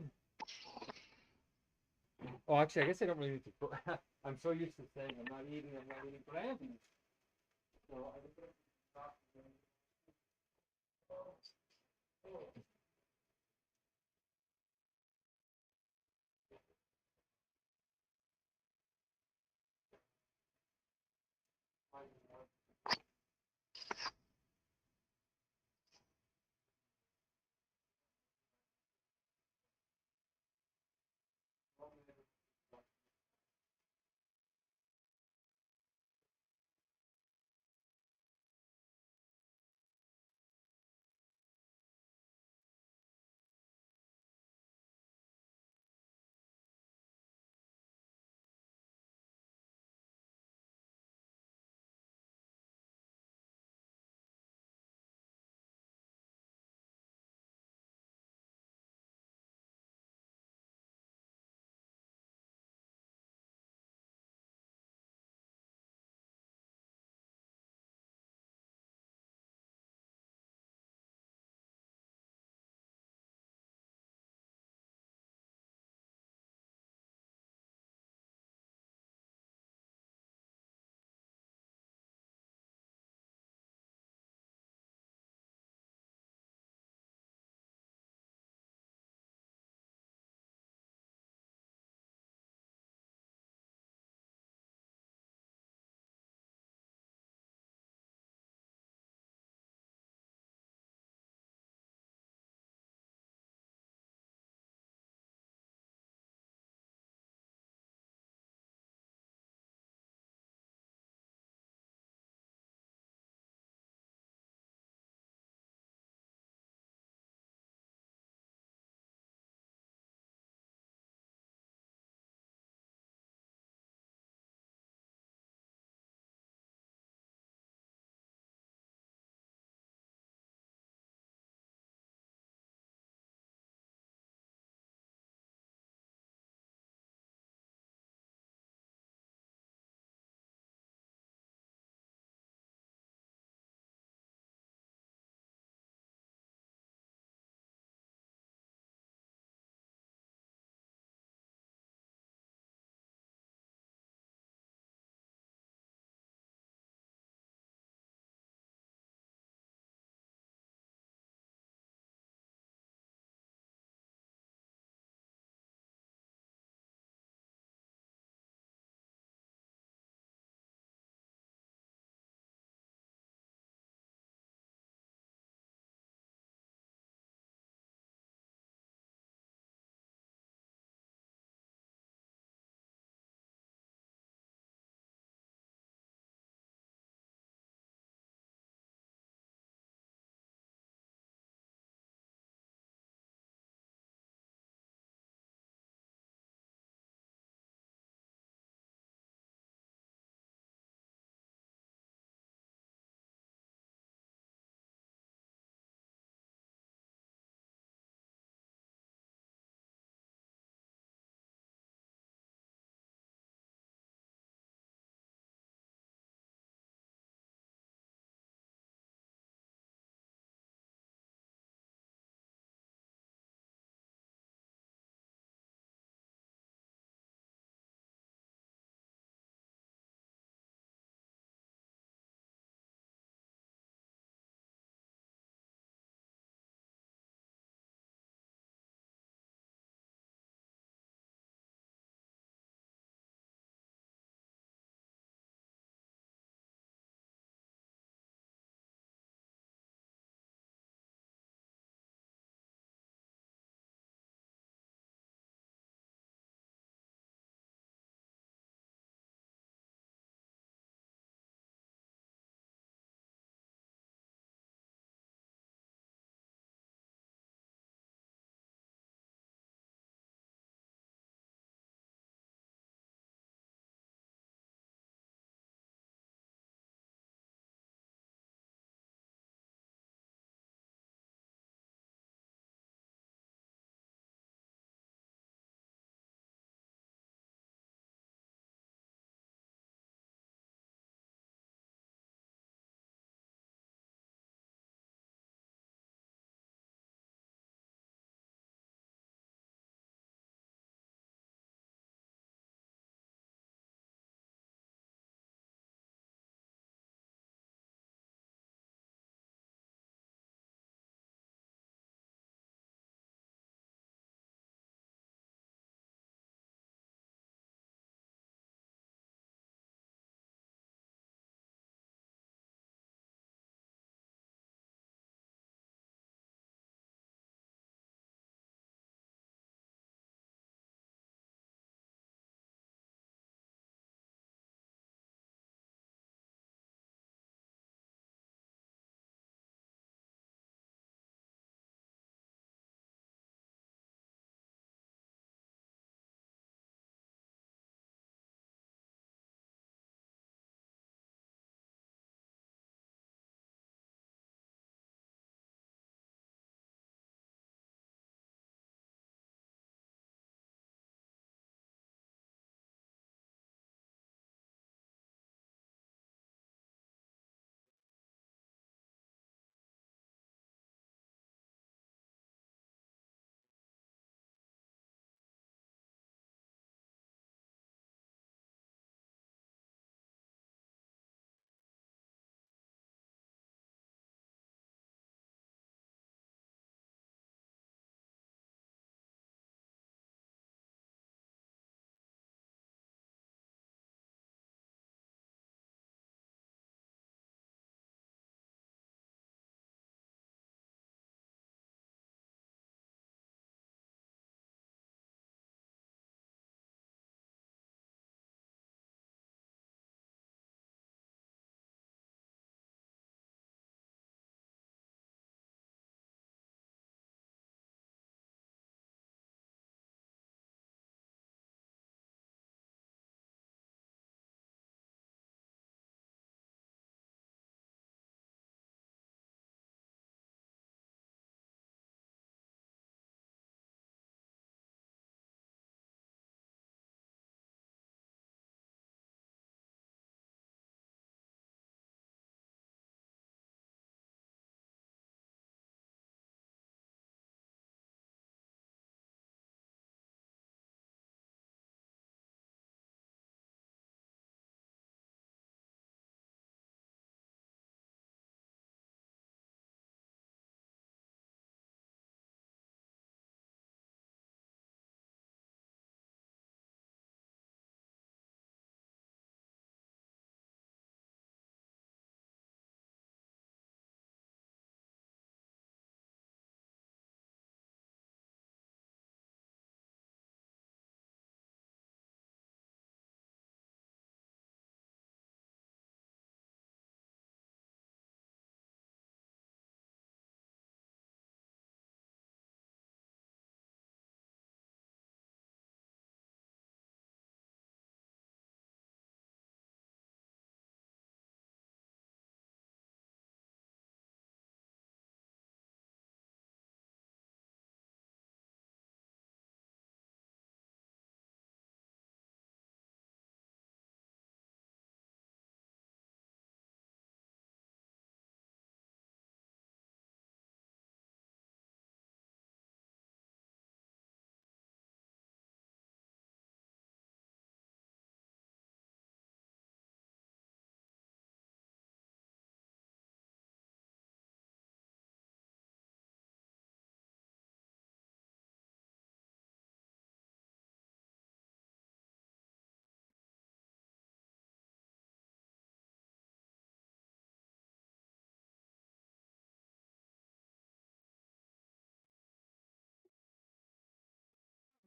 Oh, actually, I guess I don't really need to. I'm so used to saying I'm not eating, but I am eating. So I just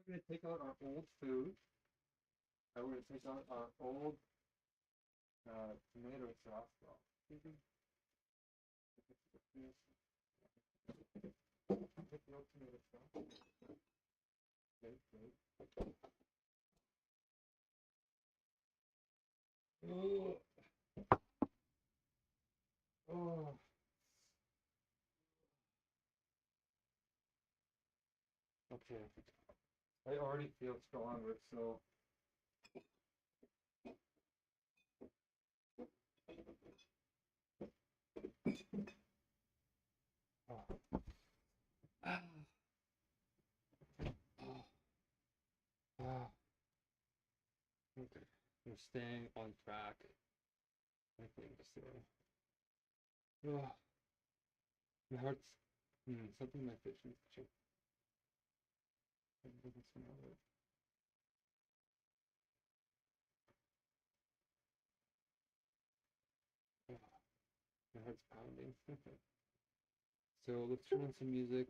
gonna take out our old food. And we're gonna take out our old tomato sauce. Well, take the old tomato sauce. Okay. Oh. Oh. Okay. I already feel stronger, so. Oh. Ah. Oh. Ah. Okay. I'm staying on track. I think so. Oh. My heart's something in my fish needs to check. I can smell it. Oh, my heart's pounding. So let's turn on some music.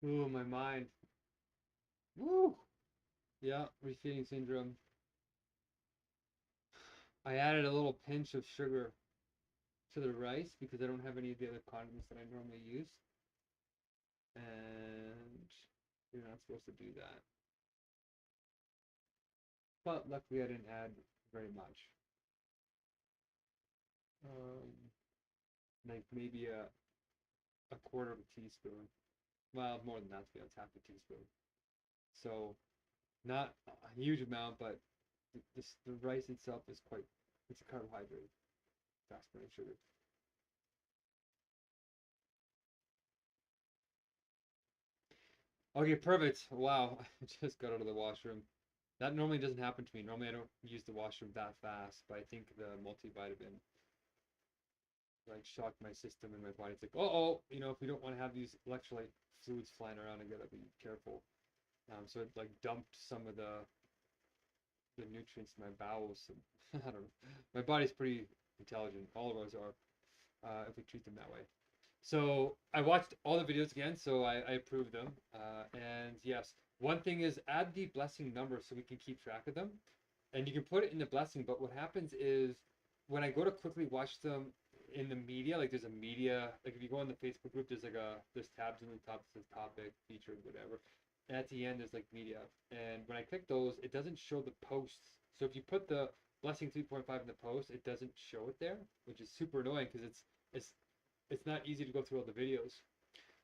Ooh, my mind. Woo! Yeah, refeeding syndrome. I added a little pinch of sugar to the rice because I don't have any of the other condiments that I normally use. And you're not supposed to do that. But luckily I didn't add very much. Like maybe a quarter of a teaspoon. Well, more than that, to be honest, half a teaspoon. So not a huge amount, but the rice itself is quite, it's a carbohydrate, fast burning sugar. Okay, perfect. Wow, I just got out of the washroom. That normally doesn't happen to me. Normally I don't use the washroom that fast, but I think the multivitamin like shocked my system and my body. It's like, oh, you know, if we don't want to have these electrolyte fluids flying around, I gotta be careful. So it like dumped some of the nutrients in my bowels. And I don't know. My body's pretty intelligent. All of ours are, if we treat them that way. So I watched all the videos again, so I approved them. And yes, one thing is add the blessing number so we can keep track of them. And you can put it in the blessing, but what happens is when I go to quickly watch them in the media, like there's a media, like if you go on the Facebook group, there's tabs on the top that says topic, featured, whatever. And at the end, there's like media. And when I click those, it doesn't show the posts. So if you put the blessing 3.5 in the post, it doesn't show it there, which is super annoying because it's not easy to go through all the videos.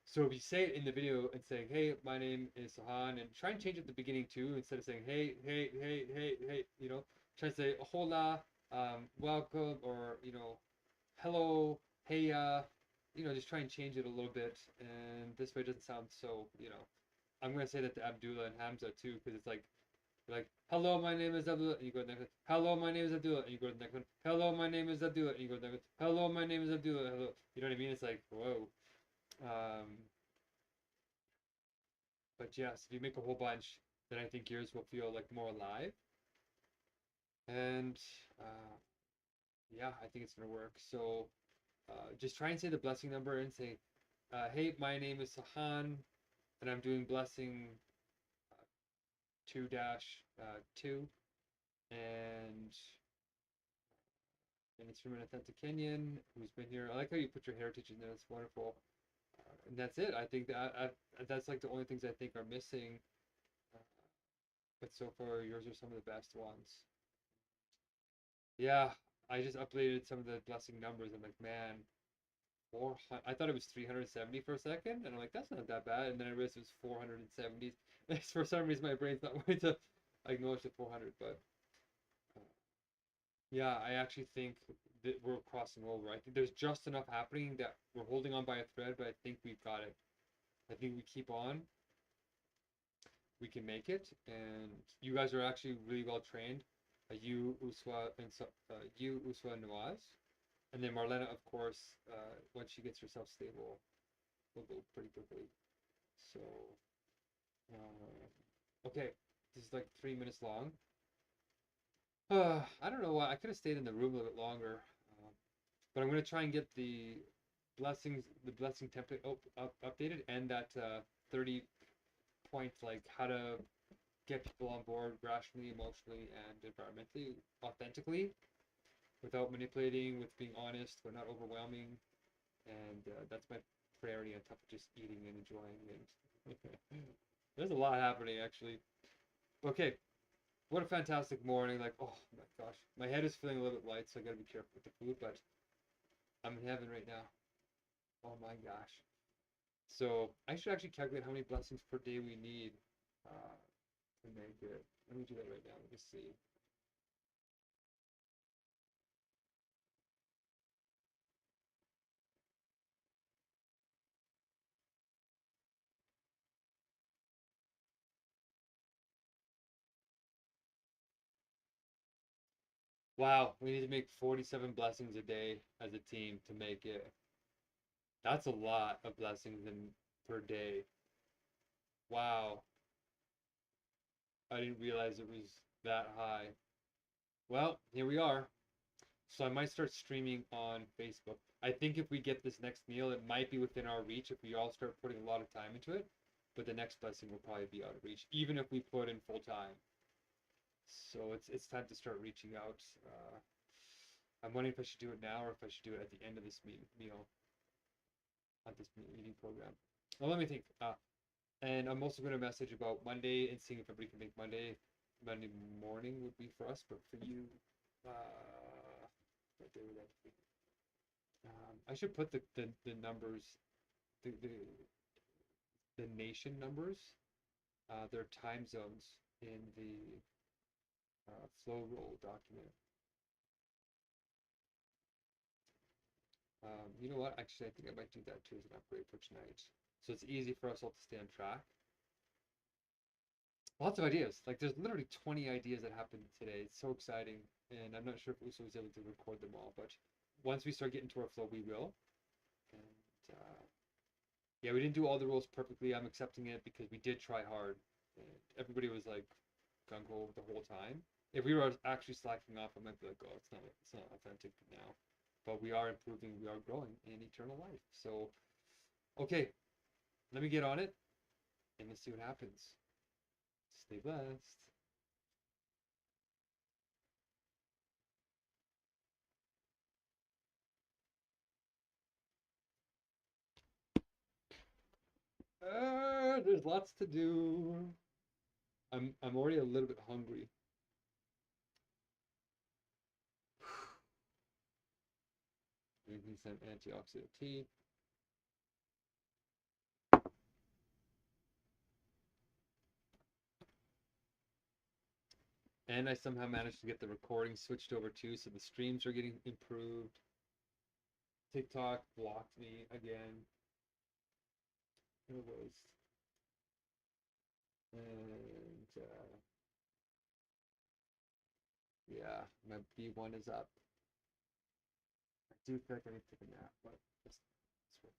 So if you say it in the video and saying, hey, my name is Sahan, and try and change it at the beginning too, instead of saying, hey, hey, hey, hey, hey, you know, try to say, hola, welcome, or, you know, hello, hey, you know, just try and change it a little bit. And this way it doesn't sound so, you know, I'm going to say that to Abdullah and Hamza too, because it's like, hello, my name is Abdullah, and you go to the next one. Hello, my name is Abdullah, and you go to the next one. Hello, my name is Abdullah, and you go to the next one. Hello, my name is Abdullah. Hello. You know what I mean? It's like, whoa. But yes, if you make a whole bunch, then I think yours will feel like more alive. And yeah, I think it's gonna work. So just try and say the blessing number and say, hey, my name is Sahan, and I'm doing blessing 2-2, and it's from an authentic Kenyan who's been here. I like how you put your heritage in there. It's wonderful. And that's it. I think that that's like the only things I think are missing. But so far, yours are some of the best ones. Yeah, I just updated some of the blessing numbers. I'm like, man, I thought it was 370 for a second, and I'm like, that's not that bad. And then I realized it was 470. For some reason, my brain's not wanting to acknowledge the 400. But yeah, I actually think that we're crossing over. I think there's just enough happening that we're holding on by a thread, but I think we've got it. I think we keep on, we can make it, and you guys are actually really well trained. You, Uswa, and and Nawaz, and then Marlena, of course, once she gets herself stable, will go pretty quickly. So, okay, this is like 3 minutes long. I don't know why I could have stayed in the room a little bit longer, but I'm gonna try and get the blessing template updated, and that 30 point like how to get people on board rationally, emotionally, and environmentally, authentically, without manipulating, with being honest, but not overwhelming. And that's my priority on top of just eating and enjoying. And there's a lot happening actually. Okay, what a fantastic morning! Like, oh my gosh, my head is feeling a little bit light, so I gotta be careful with the food. But I'm in heaven right now. Oh my gosh. So I should actually calculate how many blessings per day we need to make it. Let me do that right now. Let me see. Wow, we need to make 47 blessings a day as a team to make it. That's a lot of blessings per day. Wow, I didn't realize it was that high. Well, here we are. So I might start streaming on Facebook. I think if we get this next meal, it might be within our reach if we all start putting a lot of time into it. but the next blessing will probably be out of reach, even if we put in full time. So it's time to start reaching out. I'm wondering if I should do it now or if I should do it at the end of this meal on this meeting program. Well, let me think. And I'm also going to message about Monday and seeing if everybody can make Monday. Monday morning would be for us, but for you, what day would that be? I should put the numbers, the nation numbers, their time zones in the flow roll document. You know what? Actually, I think I might do that too as an upgrade for tonight. So it's easy for us all to stay on track. Lots of ideas. Like there's literally 20 ideas that happened today. It's so exciting. And I'm not sure if Uso was able to record them all, but once we start getting to our flow, we will. And yeah, we didn't do all the rules perfectly. I'm accepting it because we did try hard. And everybody was like gung-ho the whole time. If we were actually slacking off, I might be like, oh, it's not authentic now. But we are improving, we are growing in eternal life. So, okay, let me get on it and let's see what happens. Stay blessed. There's lots to do. I'm already a little bit hungry. Drinking some antioxidant tea. And I somehow managed to get the recording switched over too, so the streams are getting improved. TikTok blocked me again. It was. And yeah, my B1 is up. I do feel like I need to take a nap, but let's work this out.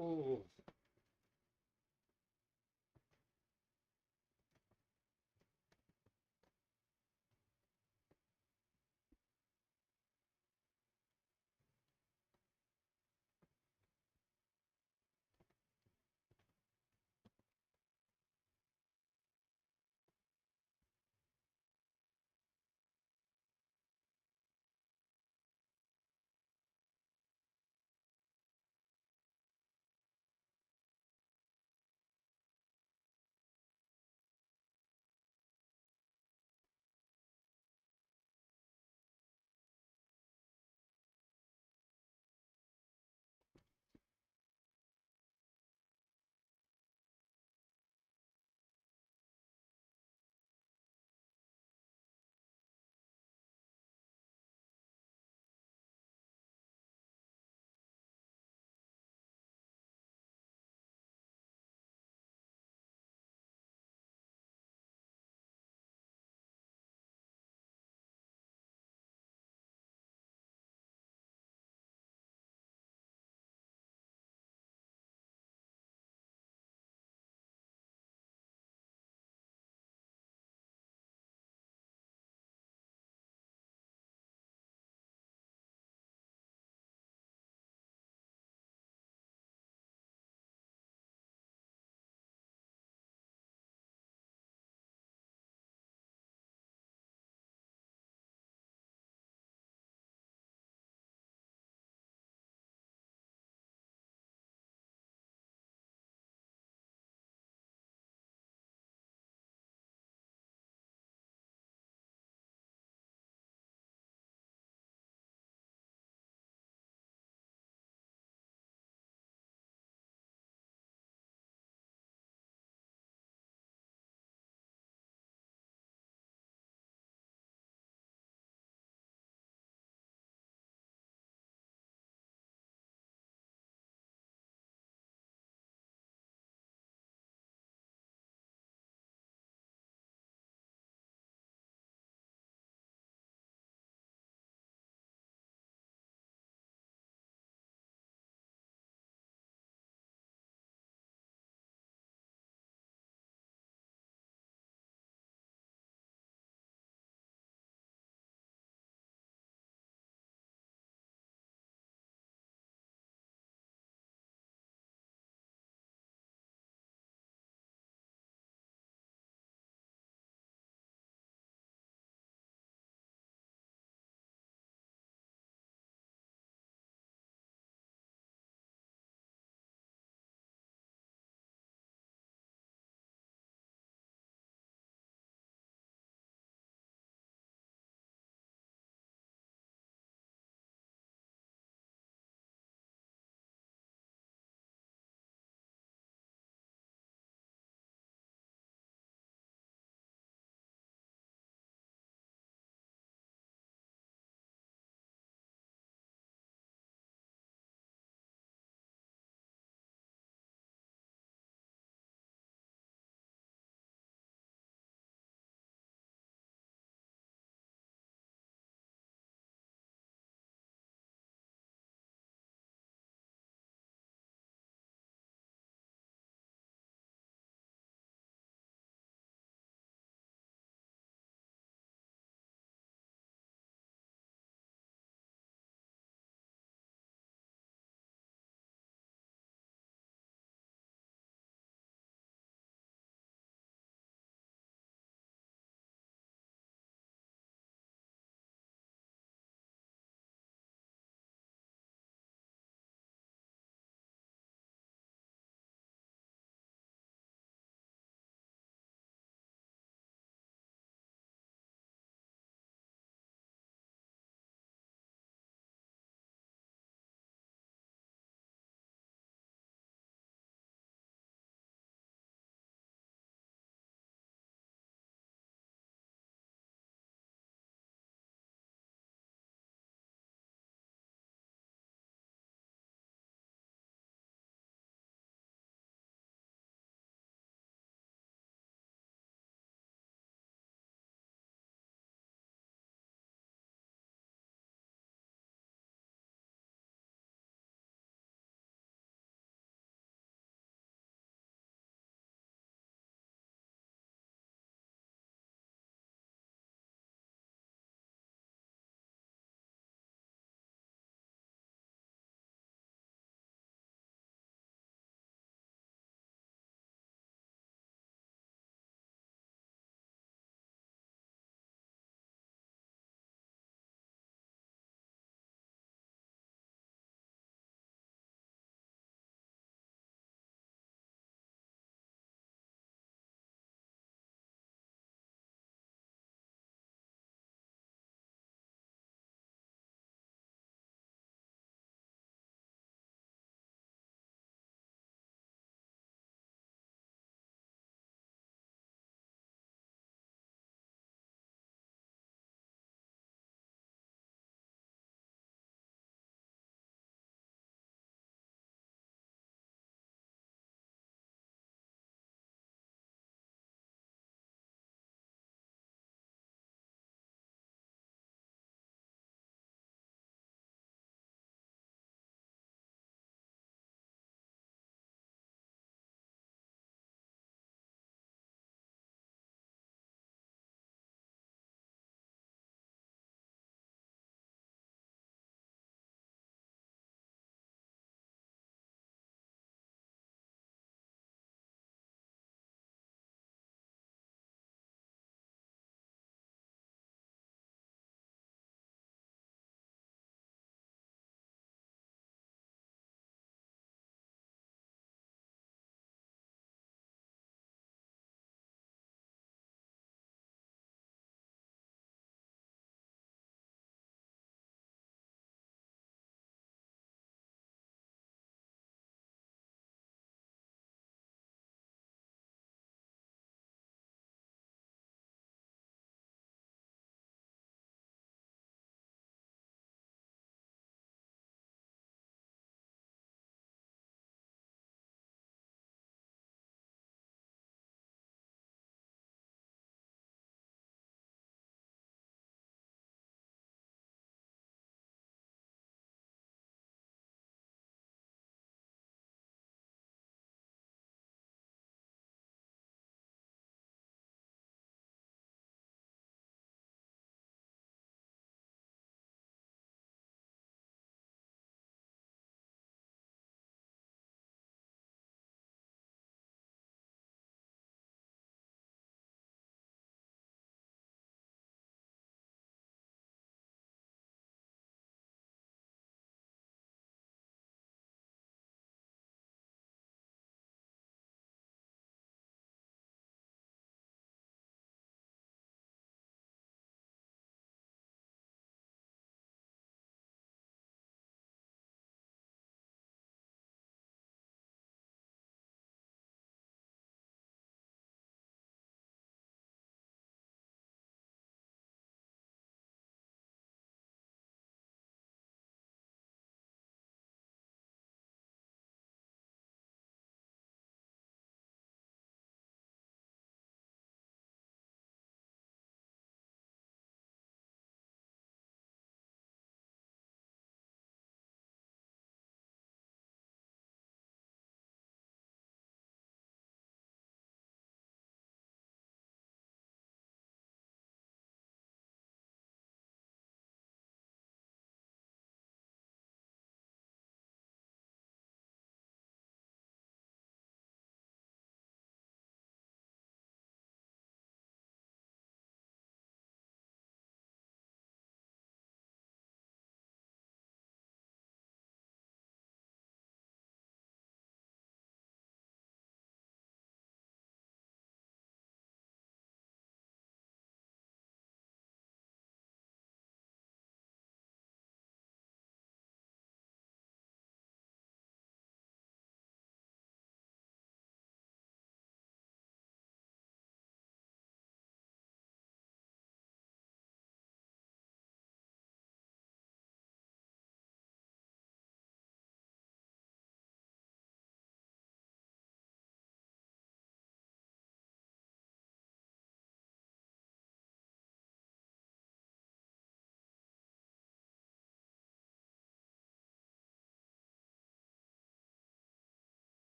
Oh.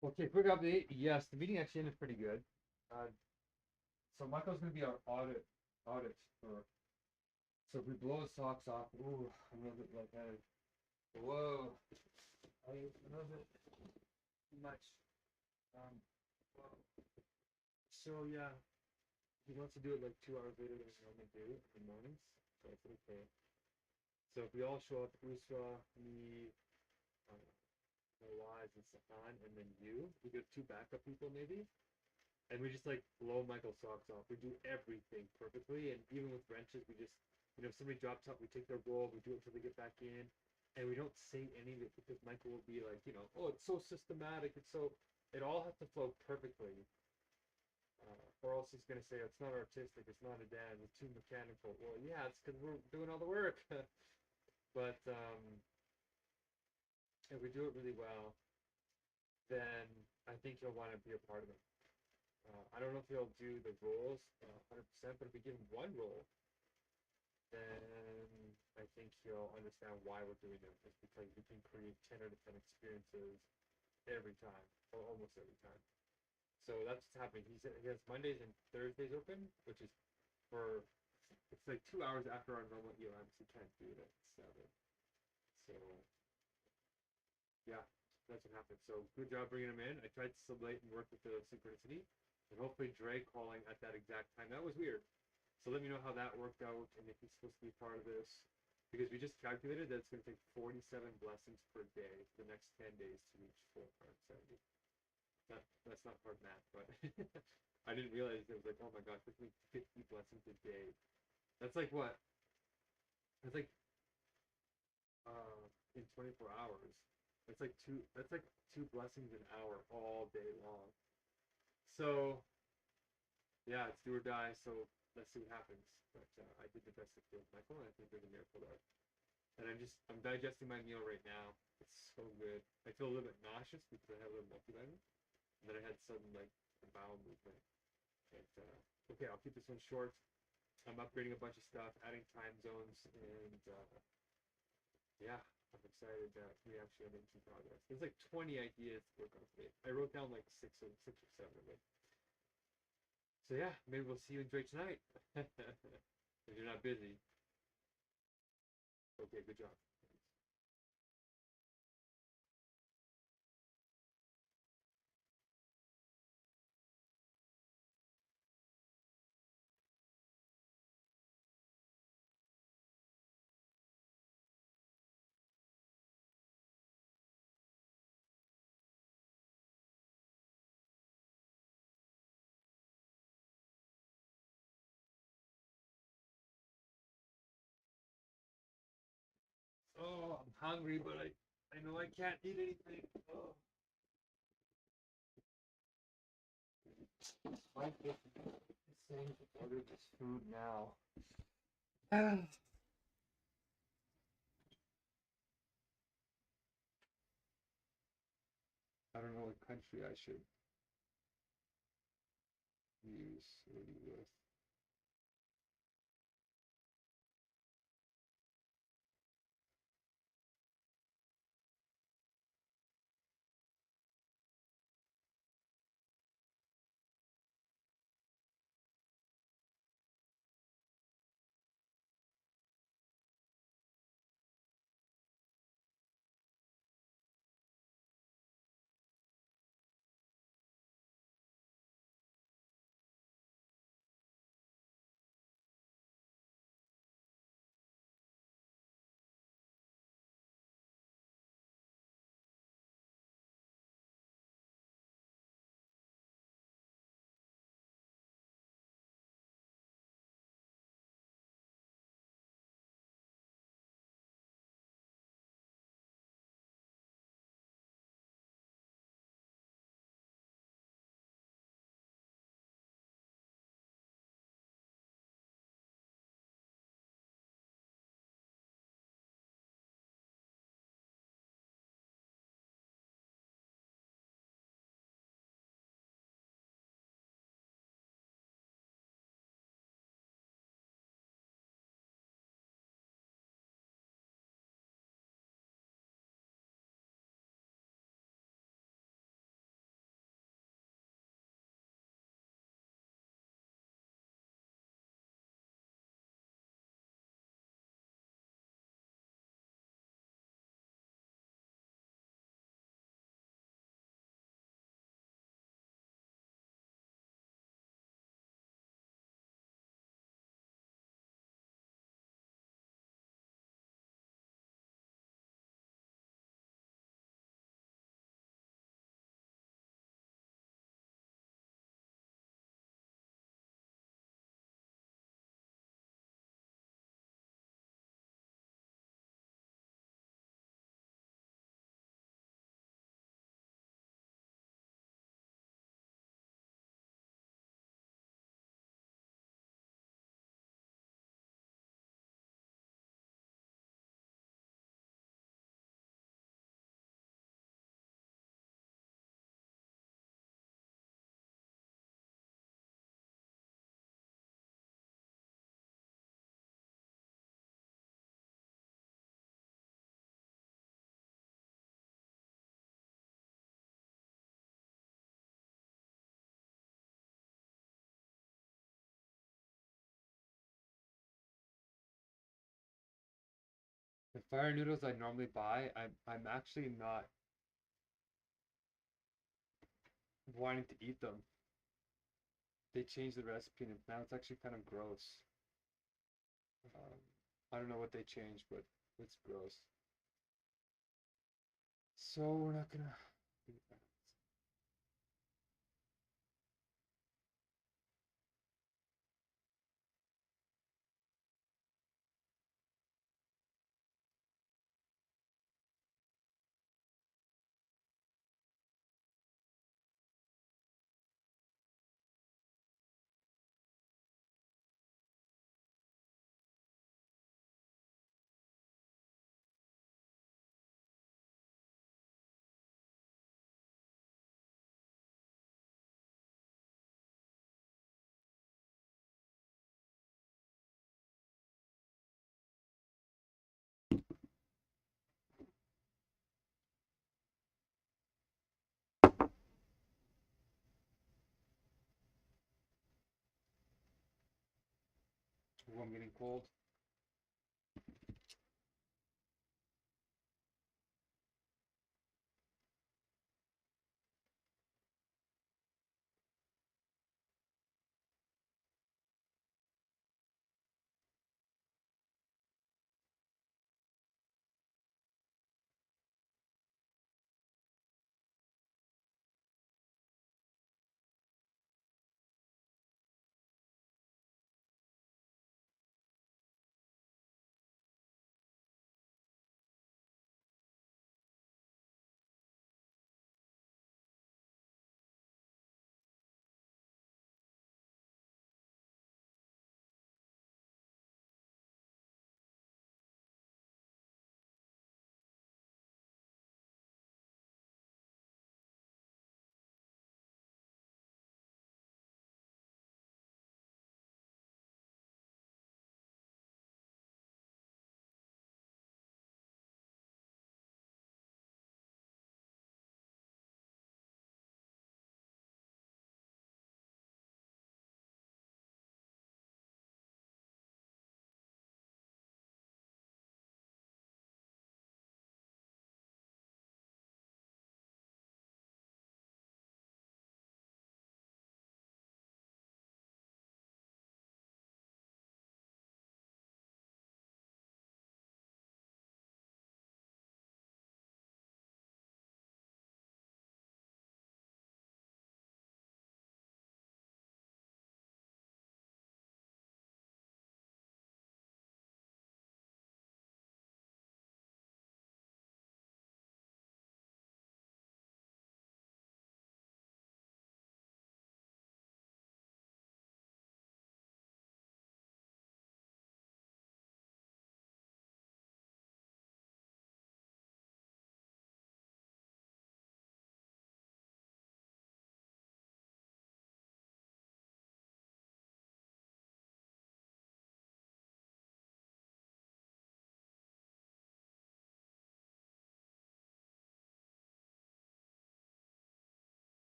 Okay, quick update. Yes, the meeting actually ended pretty good. So Michael's gonna be our audit for. So if we blow his socks off, ooh, I'm a little bit lightheaded. Whoa, I a little bit too much. Whoa. So yeah, he wants to do it like 2 hours later than we normally do in the mornings. So I said okay. So if we all show up, Uswa, me, uh, Nawaz, and Safan, and then you, we get 2 backup people maybe, and we just like blow Michael's socks off. We do everything perfectly, and even with wrenches, we just, if somebody drops out, we take their roll, we do it until they get back in, and we don't say any of it because Michael will be like, oh, it's so systematic, it all has to flow perfectly, or else he's gonna say it's not artistic, it's not a dance, it's too mechanical. Well, yeah, it's because we're doing all the work, but if we do it really well, then I think he'll want to be a part of it. I don't know if he'll do the roles 100%, but if we give him one role, then I think he'll understand why we're doing it. It's because we can create 10 out of 10 experiences every time, or almost every time. So that's what's happening. He has Mondays and Thursdays open, which is it's like 2 hours after our normal ELMs. He can't do it at 7. So yeah, that's what happened. So good job bringing him in. I tried to sublate and work with the synchronicity, and hopefully Dre calling at that exact time. That was weird. So let me know how that worked out, and if he's supposed to be part of this, because we just calculated that it's going to take 47 blessings per day for the next 10 days to reach 470. That's not hard math, but I didn't realize it was like, oh my gosh, this means 50 blessings a day. That's like what? That's like in 24 hours. That's like two blessings an hour all day long. So yeah, it's do or die. So let's see what happens. But I did the best I could with Michael, and I think there's a miracle there. And I'm digesting my meal right now. It's so good. I feel a little bit nauseous because I had a little multivitamin, and then I had some like bowel movement. But okay, I'll keep this one short. I'm upgrading a bunch of stuff, adding time zones, and yeah, I'm excited that we actually are making progress. There's like 20 ideas to work on today. I wrote down like six or seven of them. So yeah, maybe we'll see you in Drake tonight. If you're not busy. Okay, good job. Oh, I'm hungry, but I know I can't eat anything. Oh. Mike is saying to order this food now. I don't know what country I should use. What do you with? fire noodles I normally buy, I'm actually not wanting to eat them. They changed the recipe and now it's actually kind of gross. I don't know what they changed, but it's gross. So we're not gonna do that. Ooh, I'm getting cold.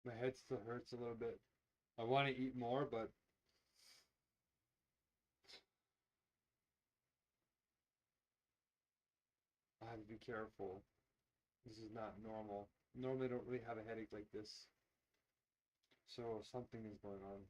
My head still hurts a little bit. I want to eat more, but I have to be careful. This is not normal. Normally, I don't really have a headache like this. So something is going on.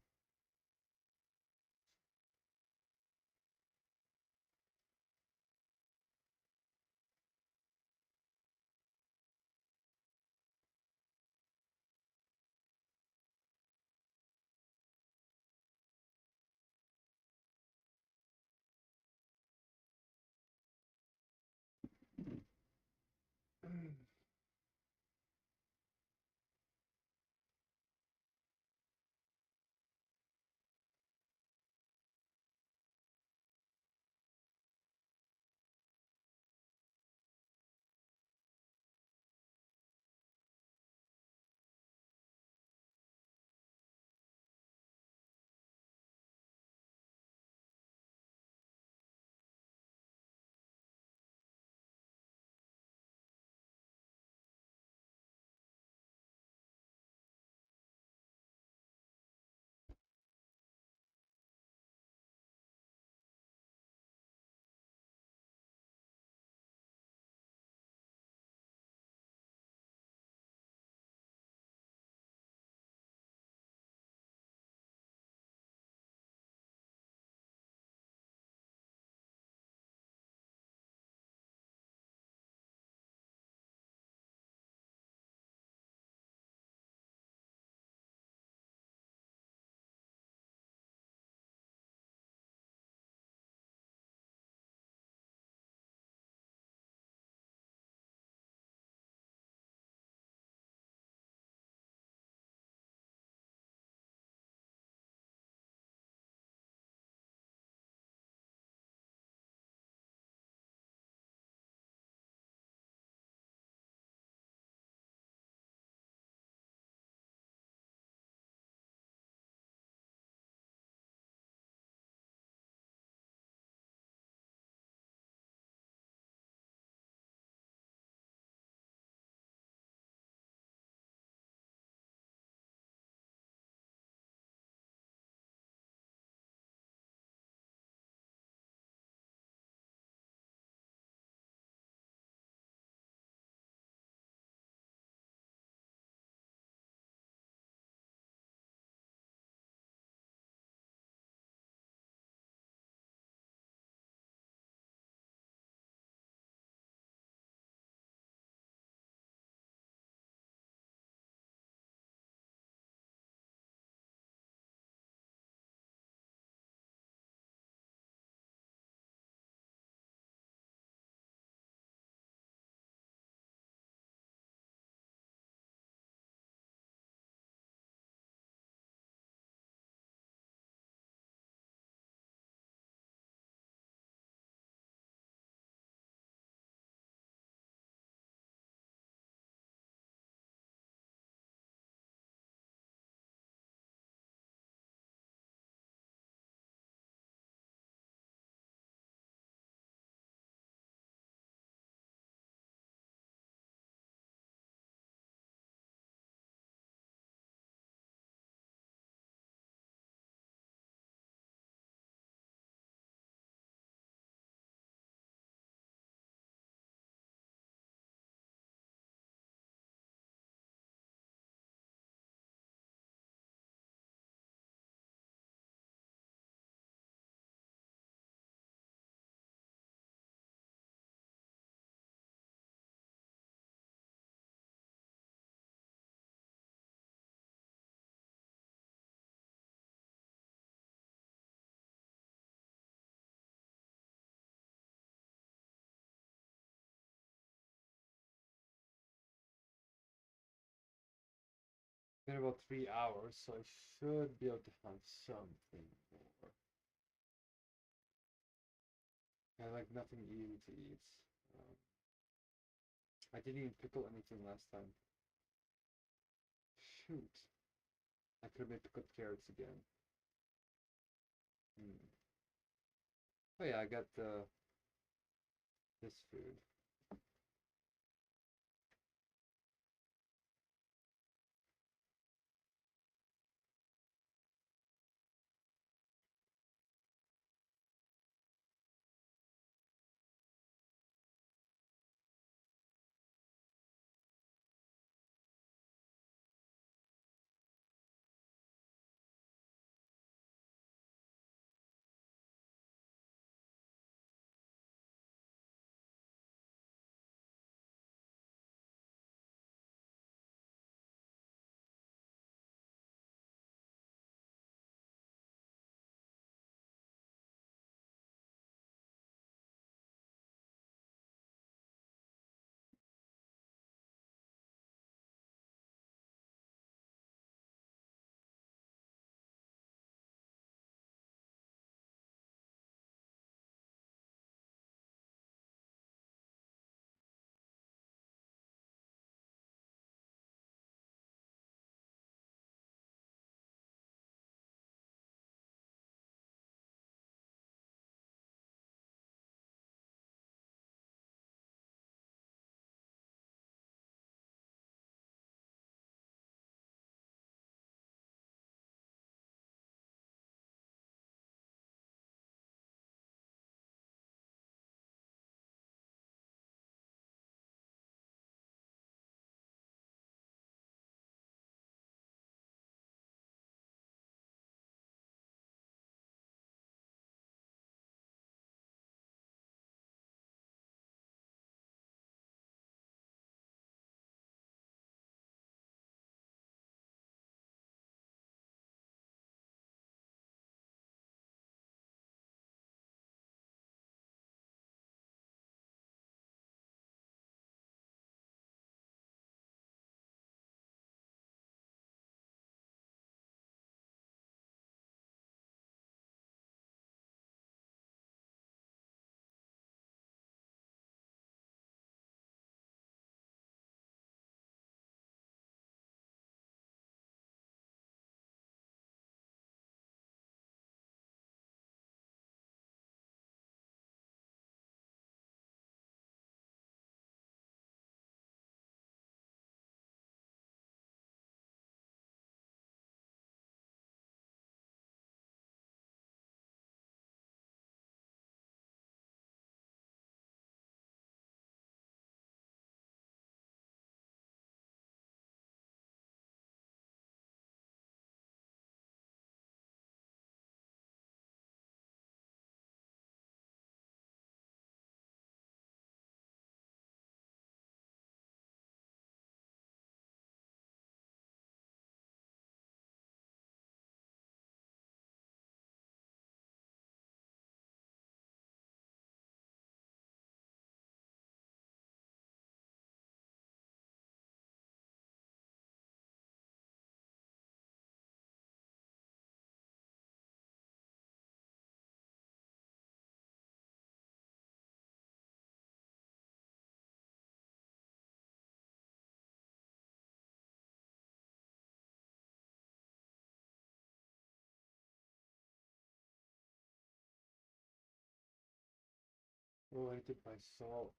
Been about 3 hours, so I should be able to have something more. I like nothing easy to eat. Um, I didn't even pickle anything last time. Shoot. I could have made pickled carrots again. Hmm. Oh yeah, I got this food. Oh, I did my salt.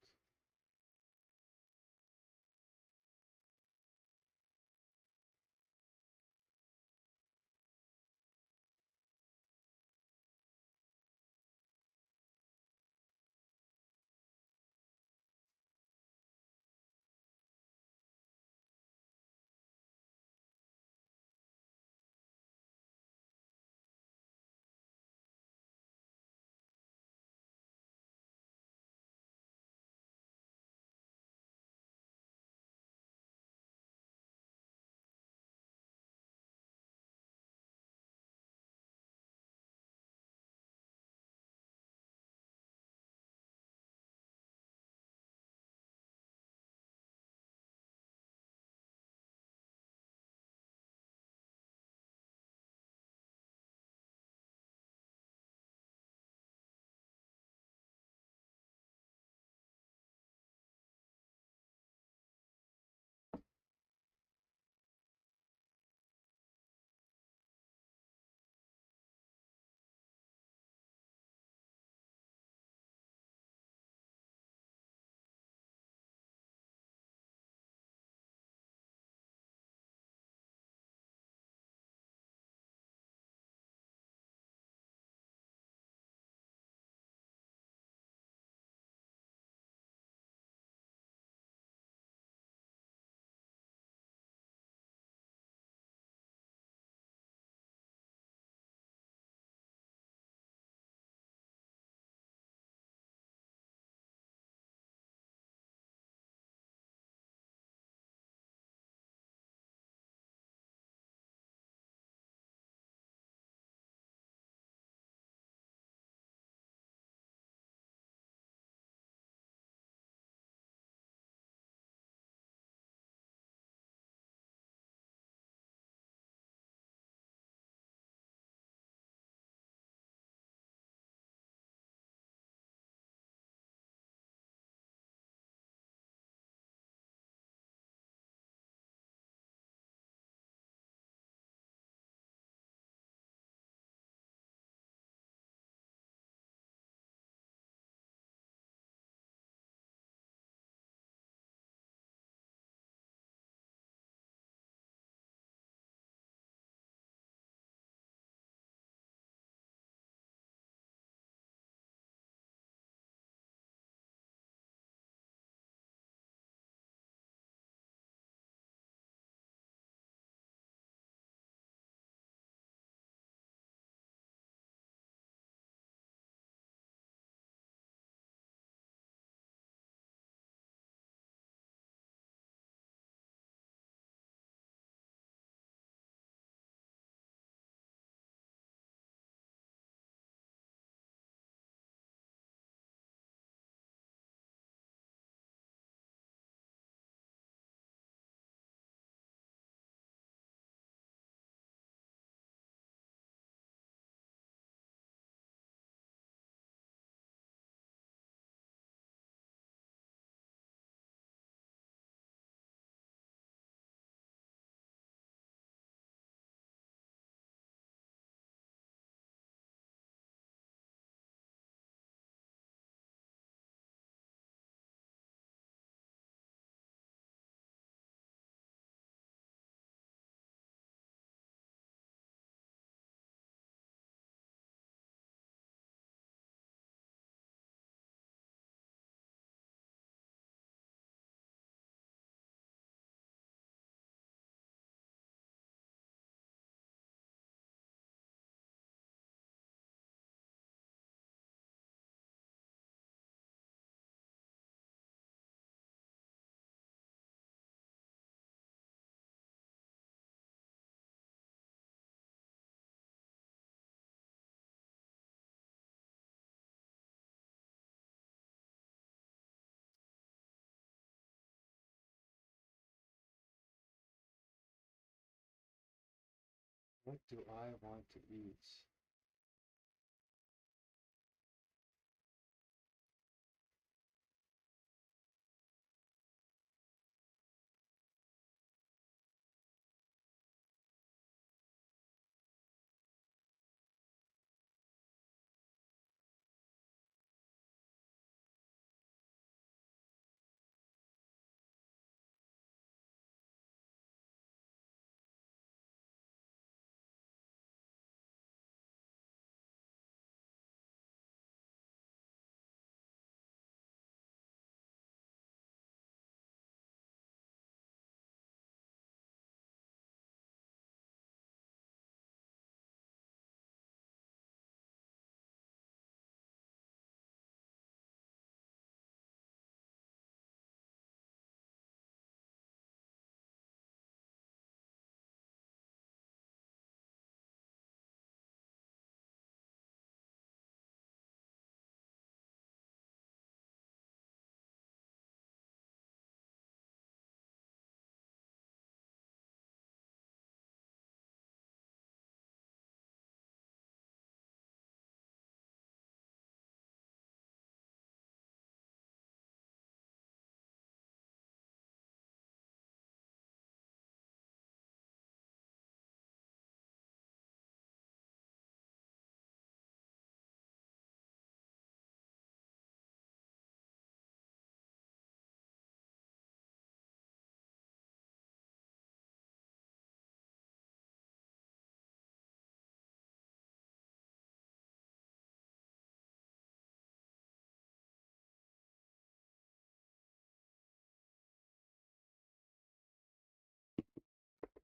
What do I want to eat?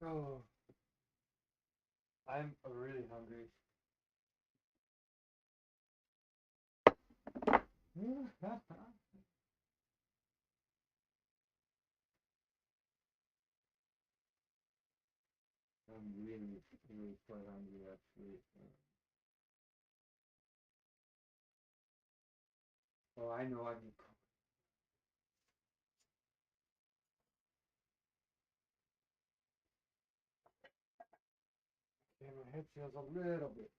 Oh, I'm really hungry. I'm really, really quite hungry actually. Oh, I know I need coffee. Yeah, my head feels a little bit.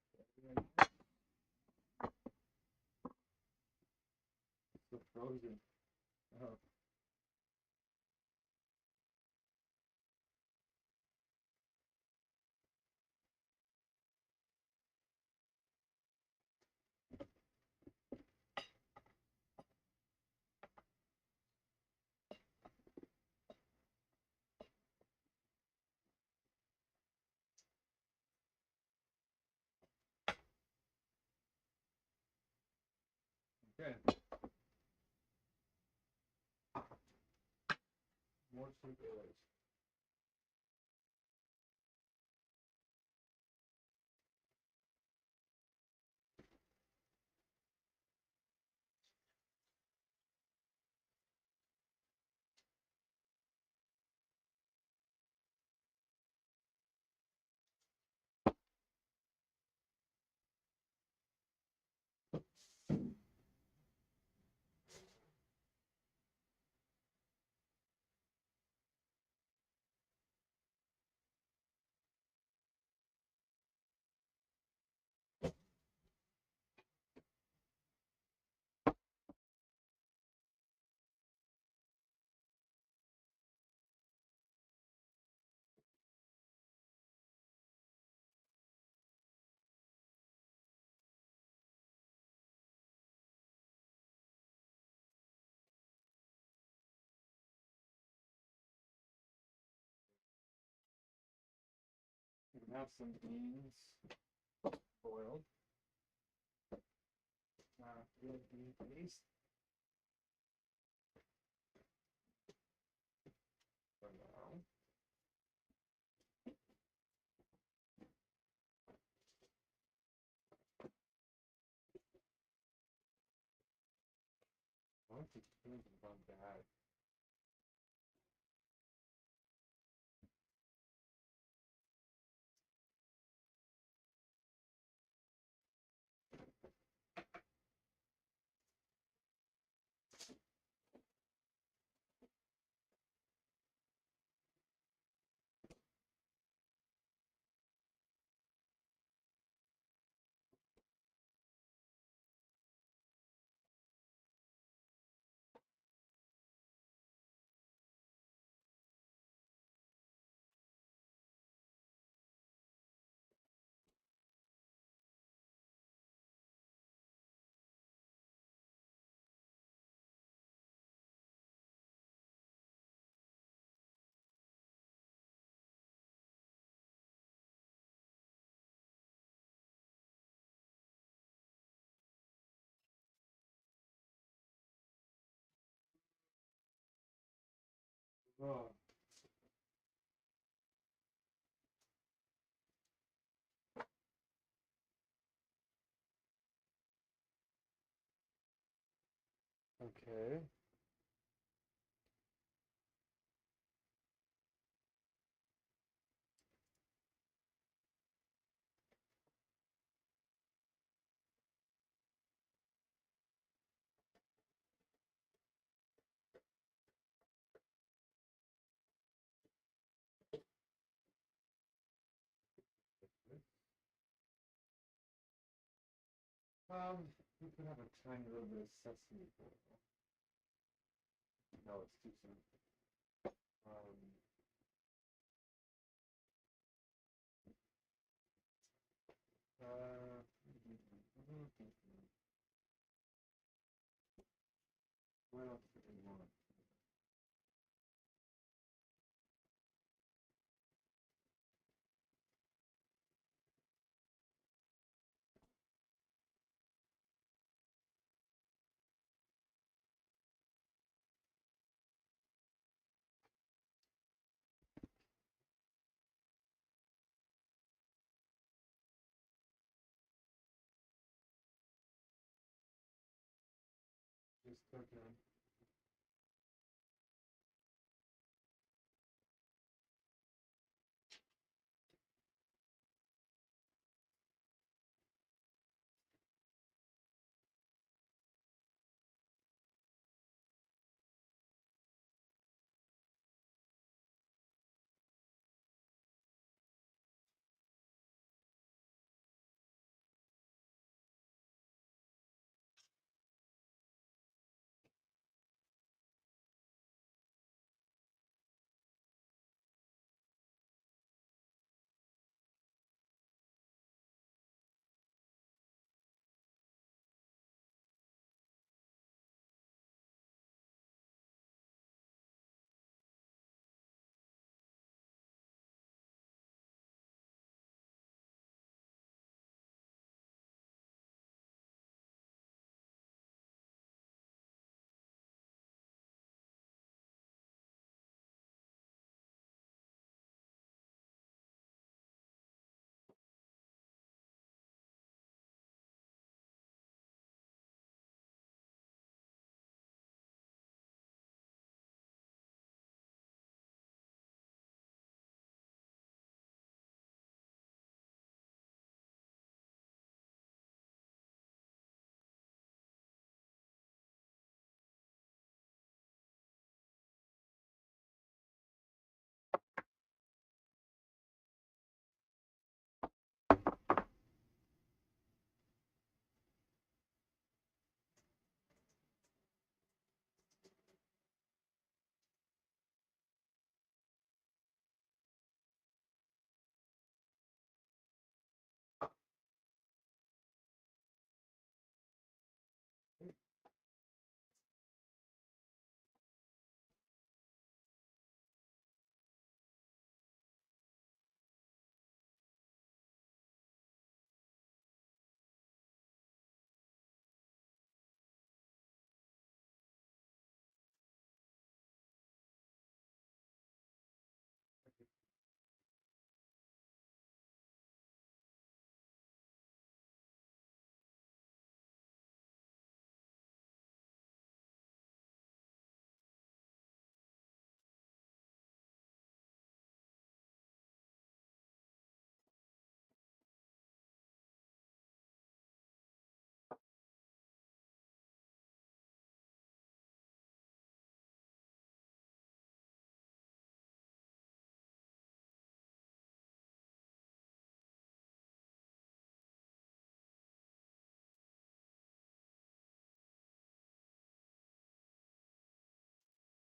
So frozen. Oh. Okay. More super lights. We can have some beans boiled. Real bean paste. For now. I want to think about that. Oh. Okay. We could have a tiny little bit of sesame oil. No, it's too soon. Uh, what else do we want? Just cooking.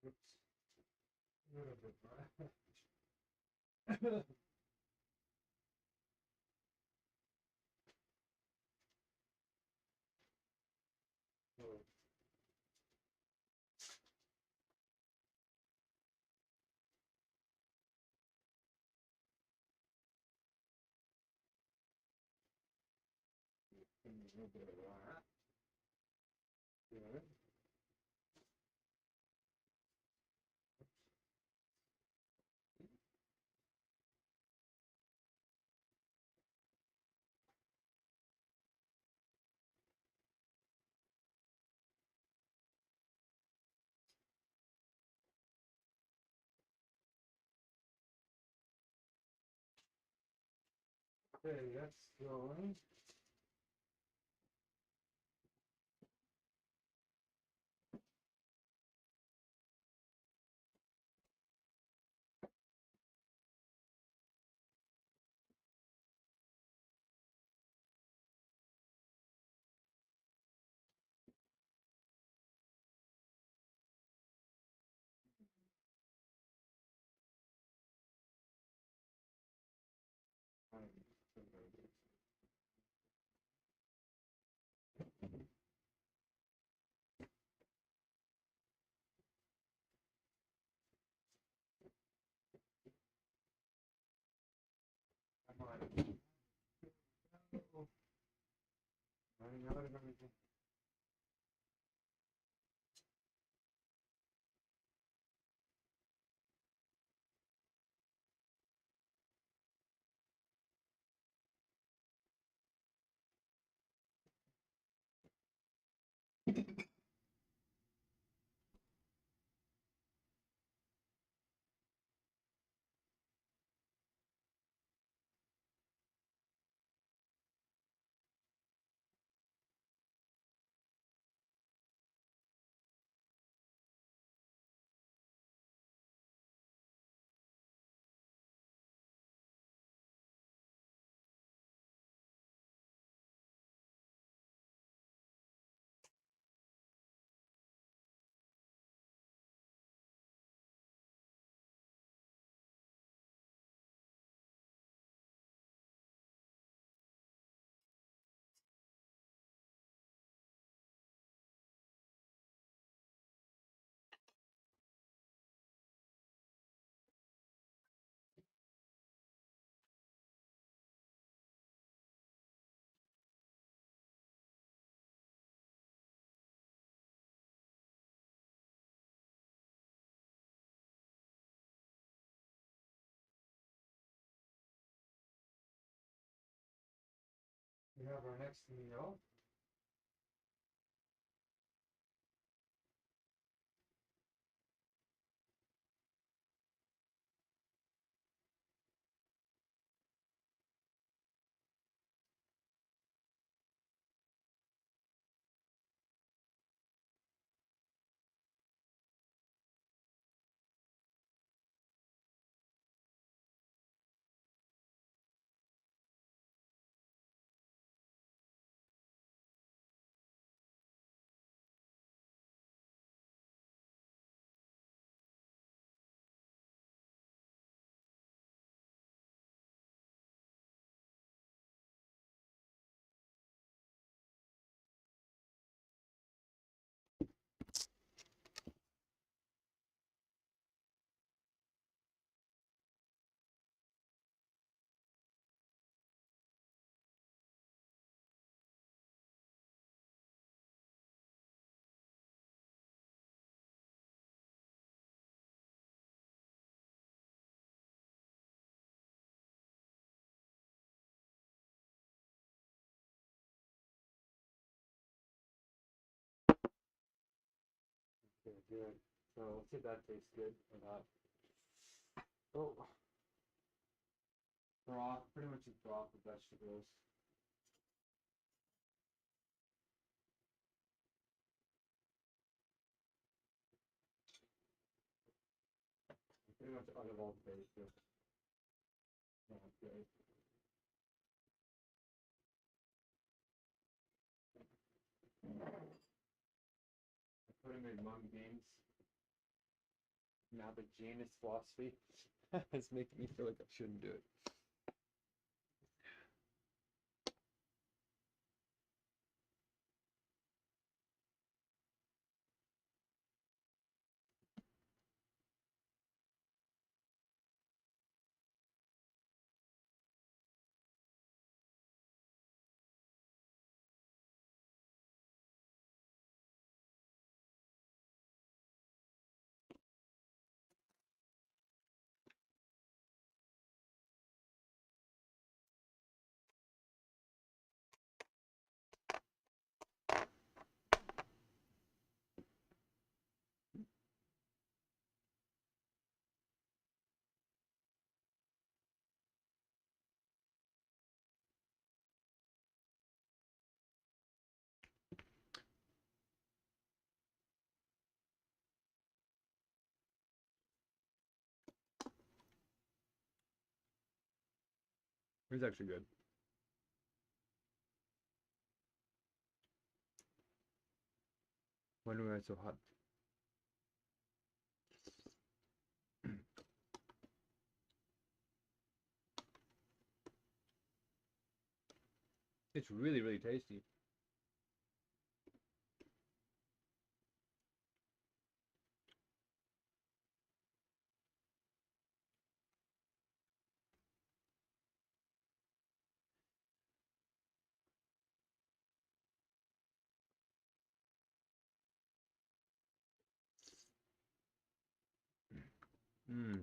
Oops. A little bit more. Oh. A little bit of that. Good. Okay, that's going. Come on. Running out of everything. We have our next meal. Okay, good. So let's see if that tastes good or not. Oh, broth, pretty much just broth with vegetables. Pretty much undeveloped basic. Not good. I put him in mung beans. Now the Janus philosophy is making me feel like I shouldn't do it. It's actually good. Wonder why it's so hot. It's really, really tasty. Mmm.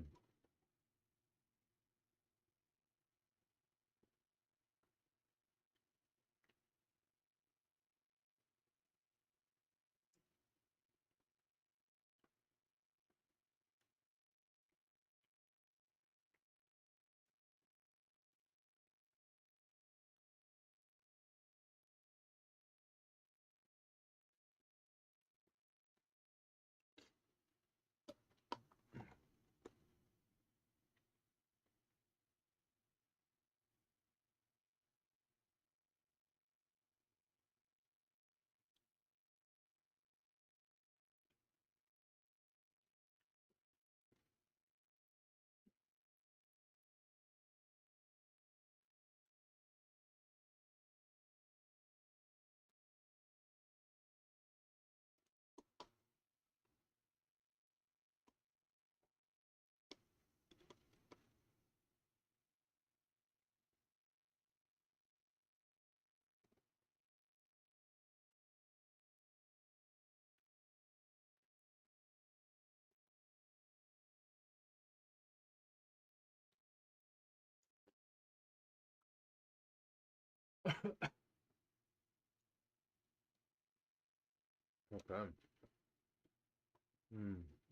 Okay.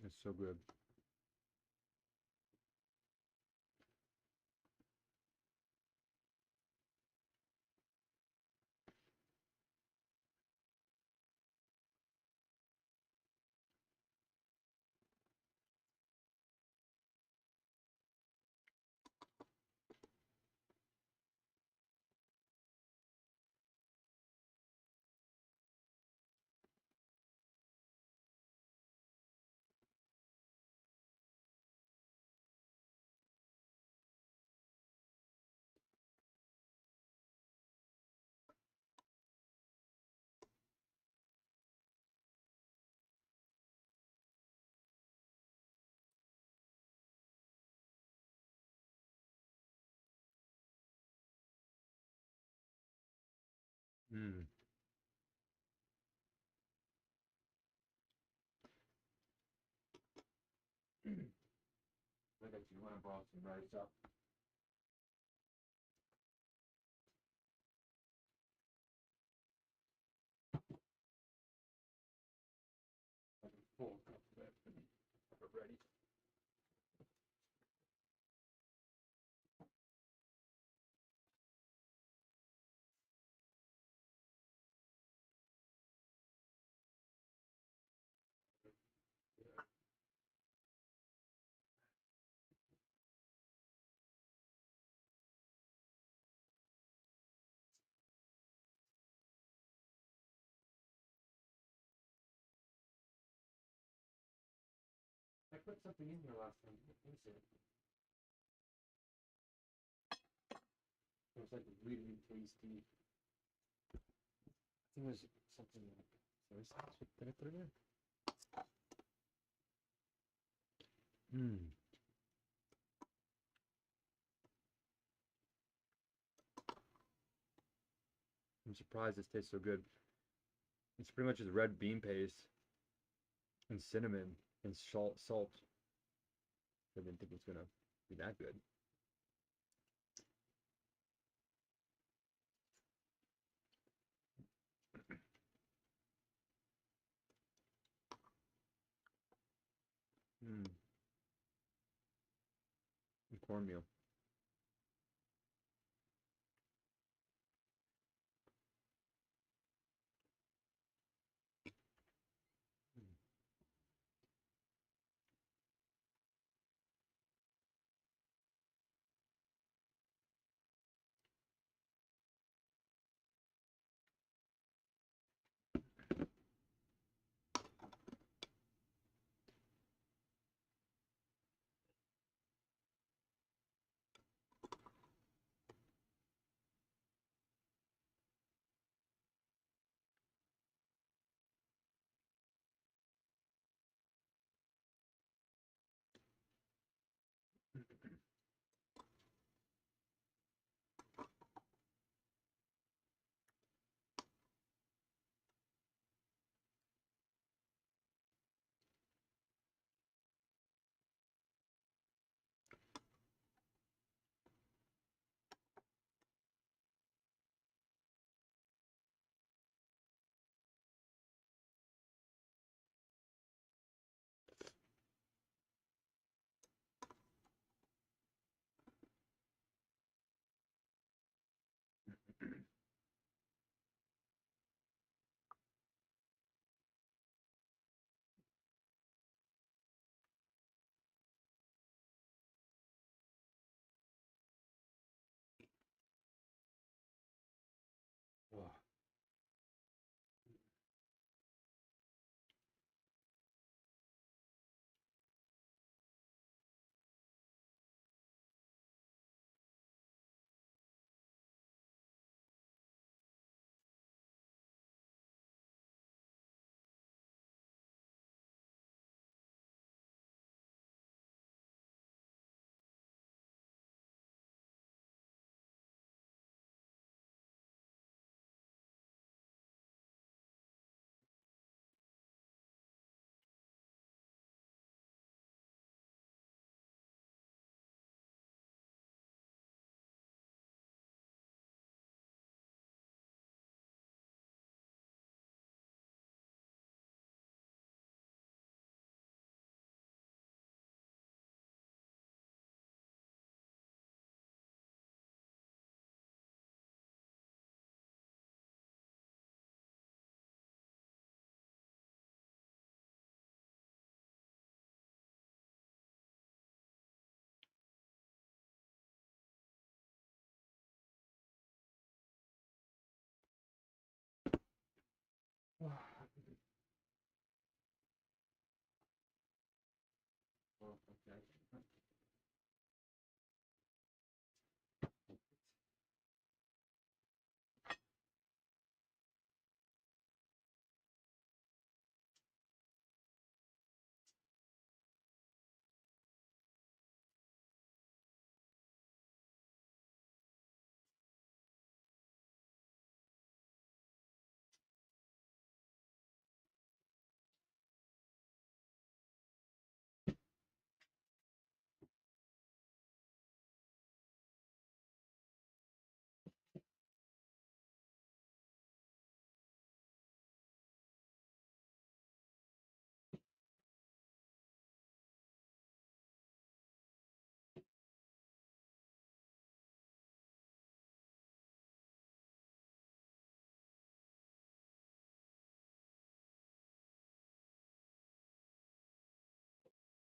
It's so good. Mm. Look at you want to borrow some rice up. Full cup of it. Have it ready. I put something in here last time. What was it? It was like really tasty. I think it was something like soy sauce. Did I put it in? I'm surprised this tastes so good. It's pretty much just red bean paste and cinnamon and salt. I didn't think it was gonna be that good. And cornmeal.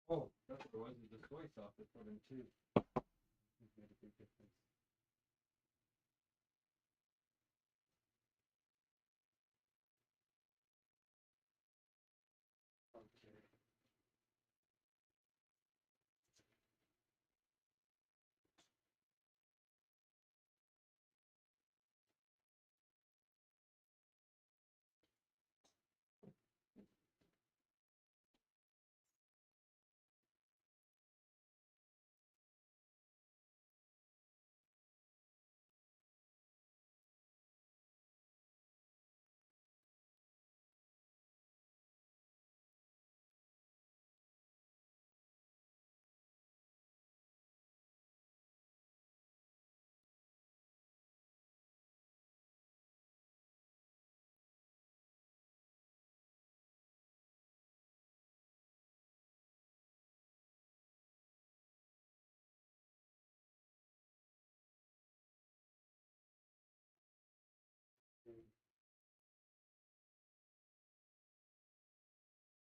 Oh, that's what it was. The soy sauce is for them too. Made a big difference. Okay.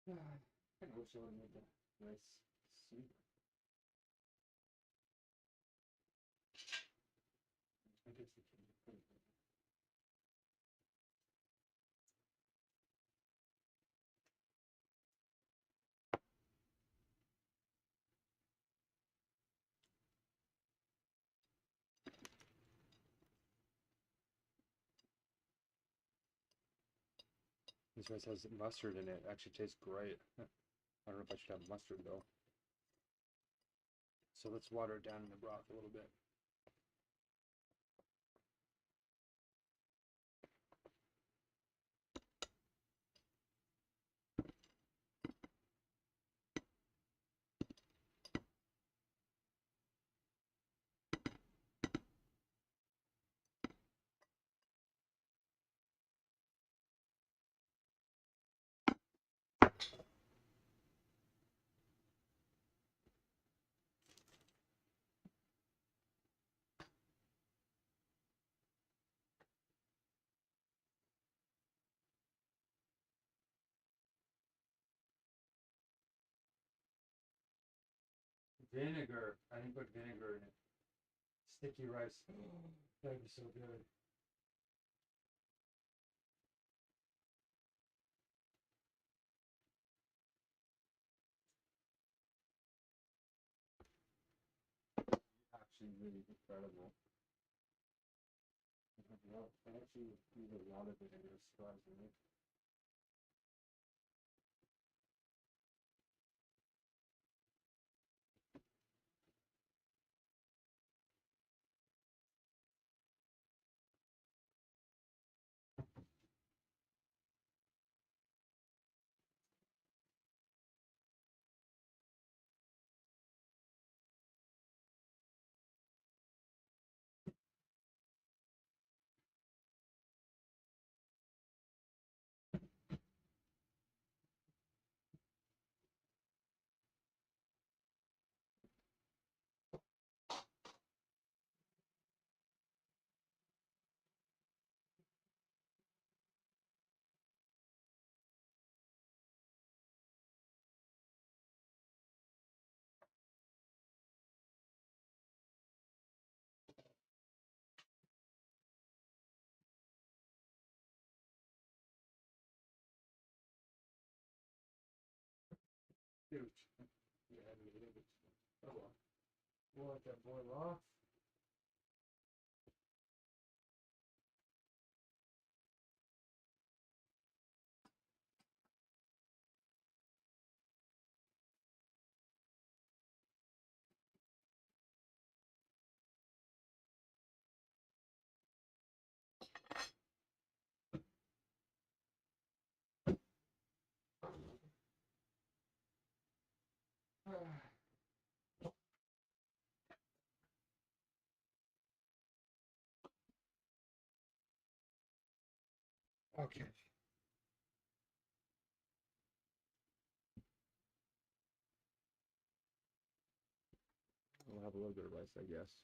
I kind of wish I would have made that nice soup. I guess we can put it. This rice has mustard in it. Actually tastes great. I don't know if I should have mustard though. So let's water it down in the broth a little bit. Vinegar. I didn't put vinegar in it. Sticky rice. That'd be so good. Actually, really incredible. I actually use a lot of vinegar, surprisingly. Huge. Yeah, a little bit What that boy lost. Okay. We'll have a little bit of rice, I guess.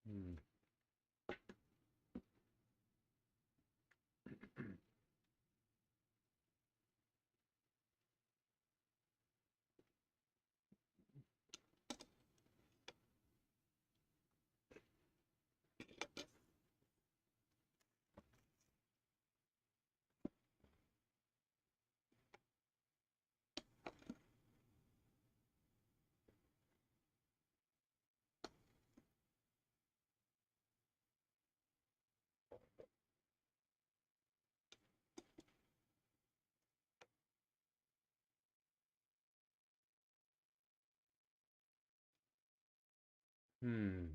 Hmm. Hmm.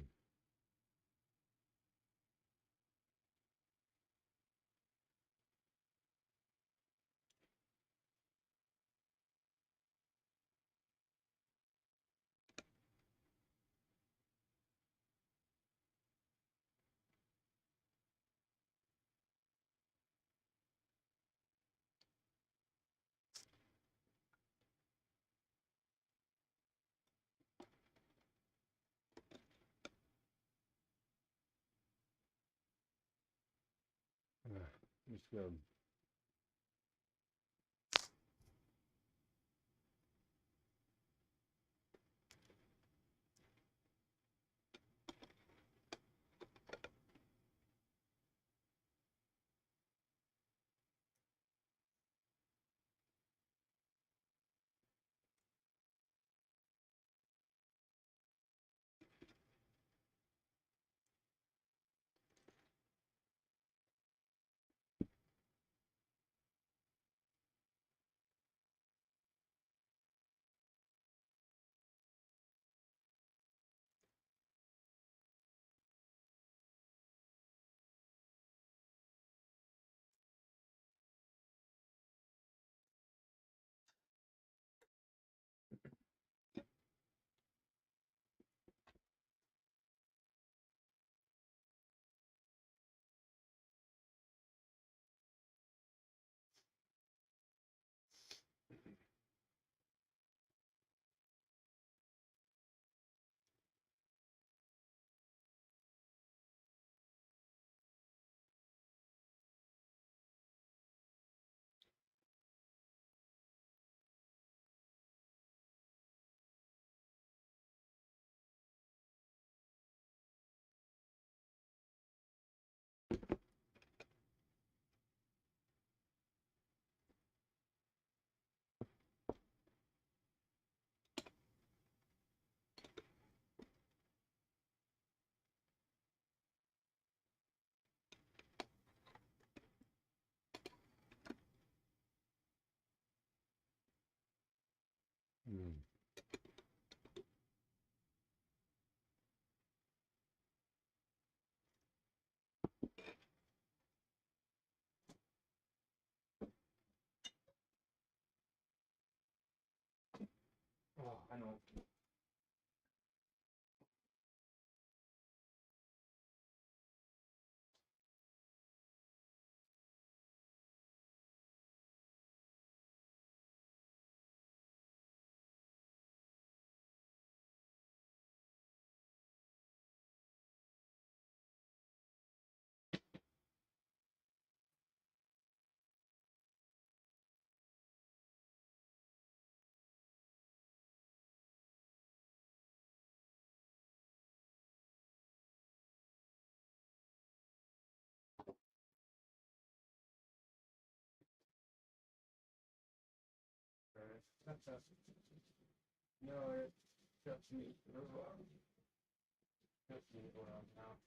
Just go. Hmm. Oh, I know. No, it's just me. Just me around now.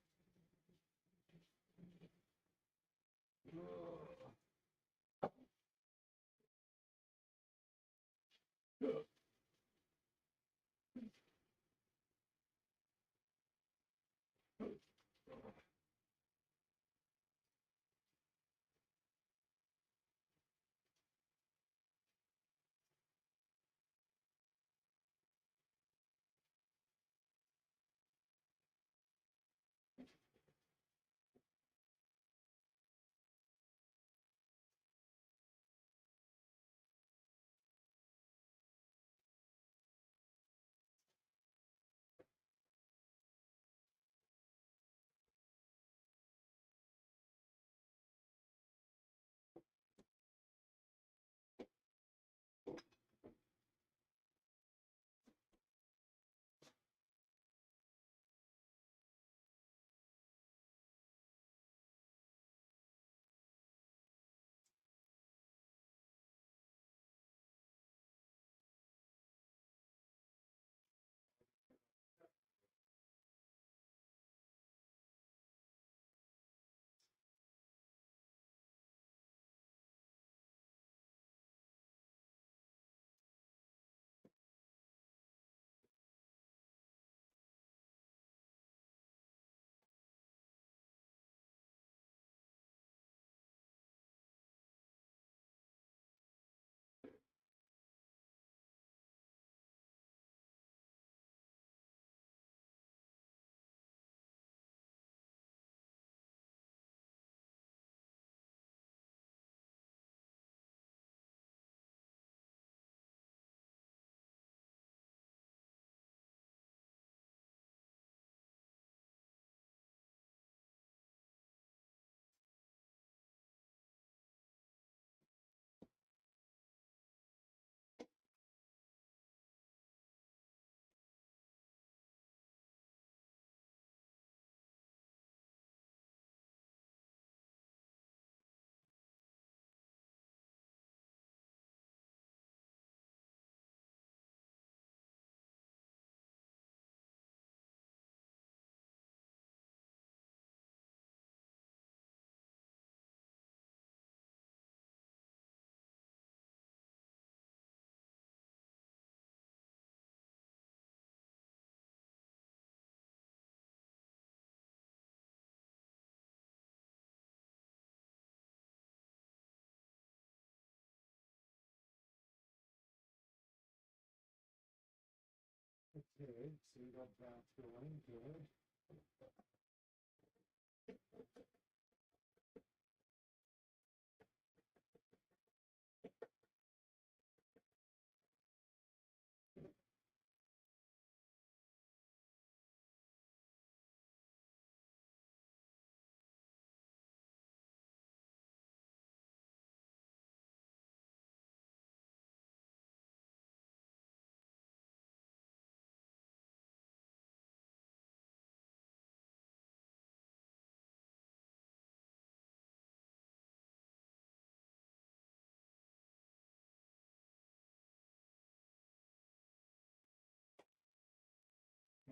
Okay, so we got that going, good.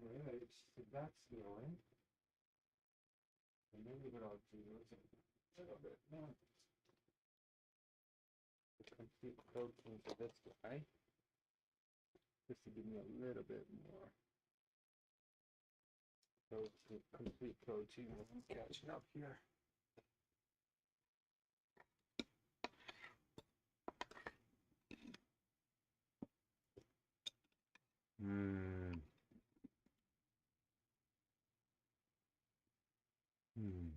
Alright, so that's going. And maybe what I'll do is a little bit more. The complete protein for this guy. Just to give me a little bit more. Complete protein. I'm catching up here. Hmm. Hmm.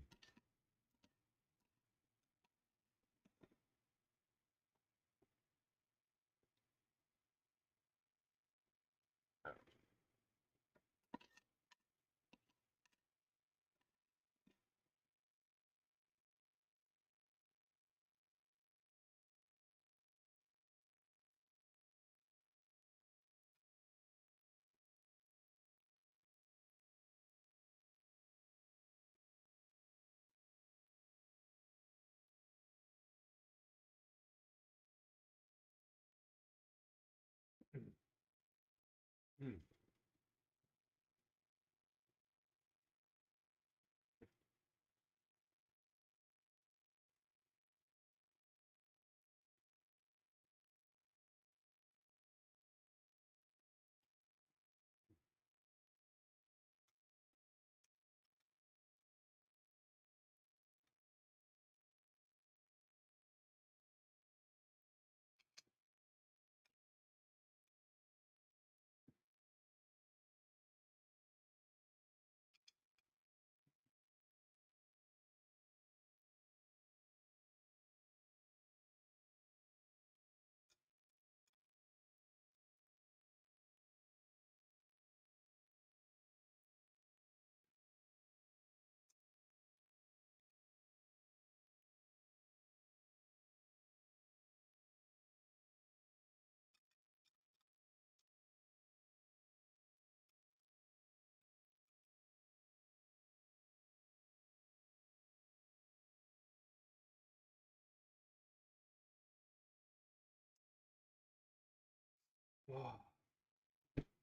Oh,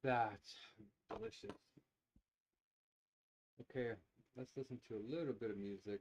that's delicious. Okay, let's listen to a little bit of music.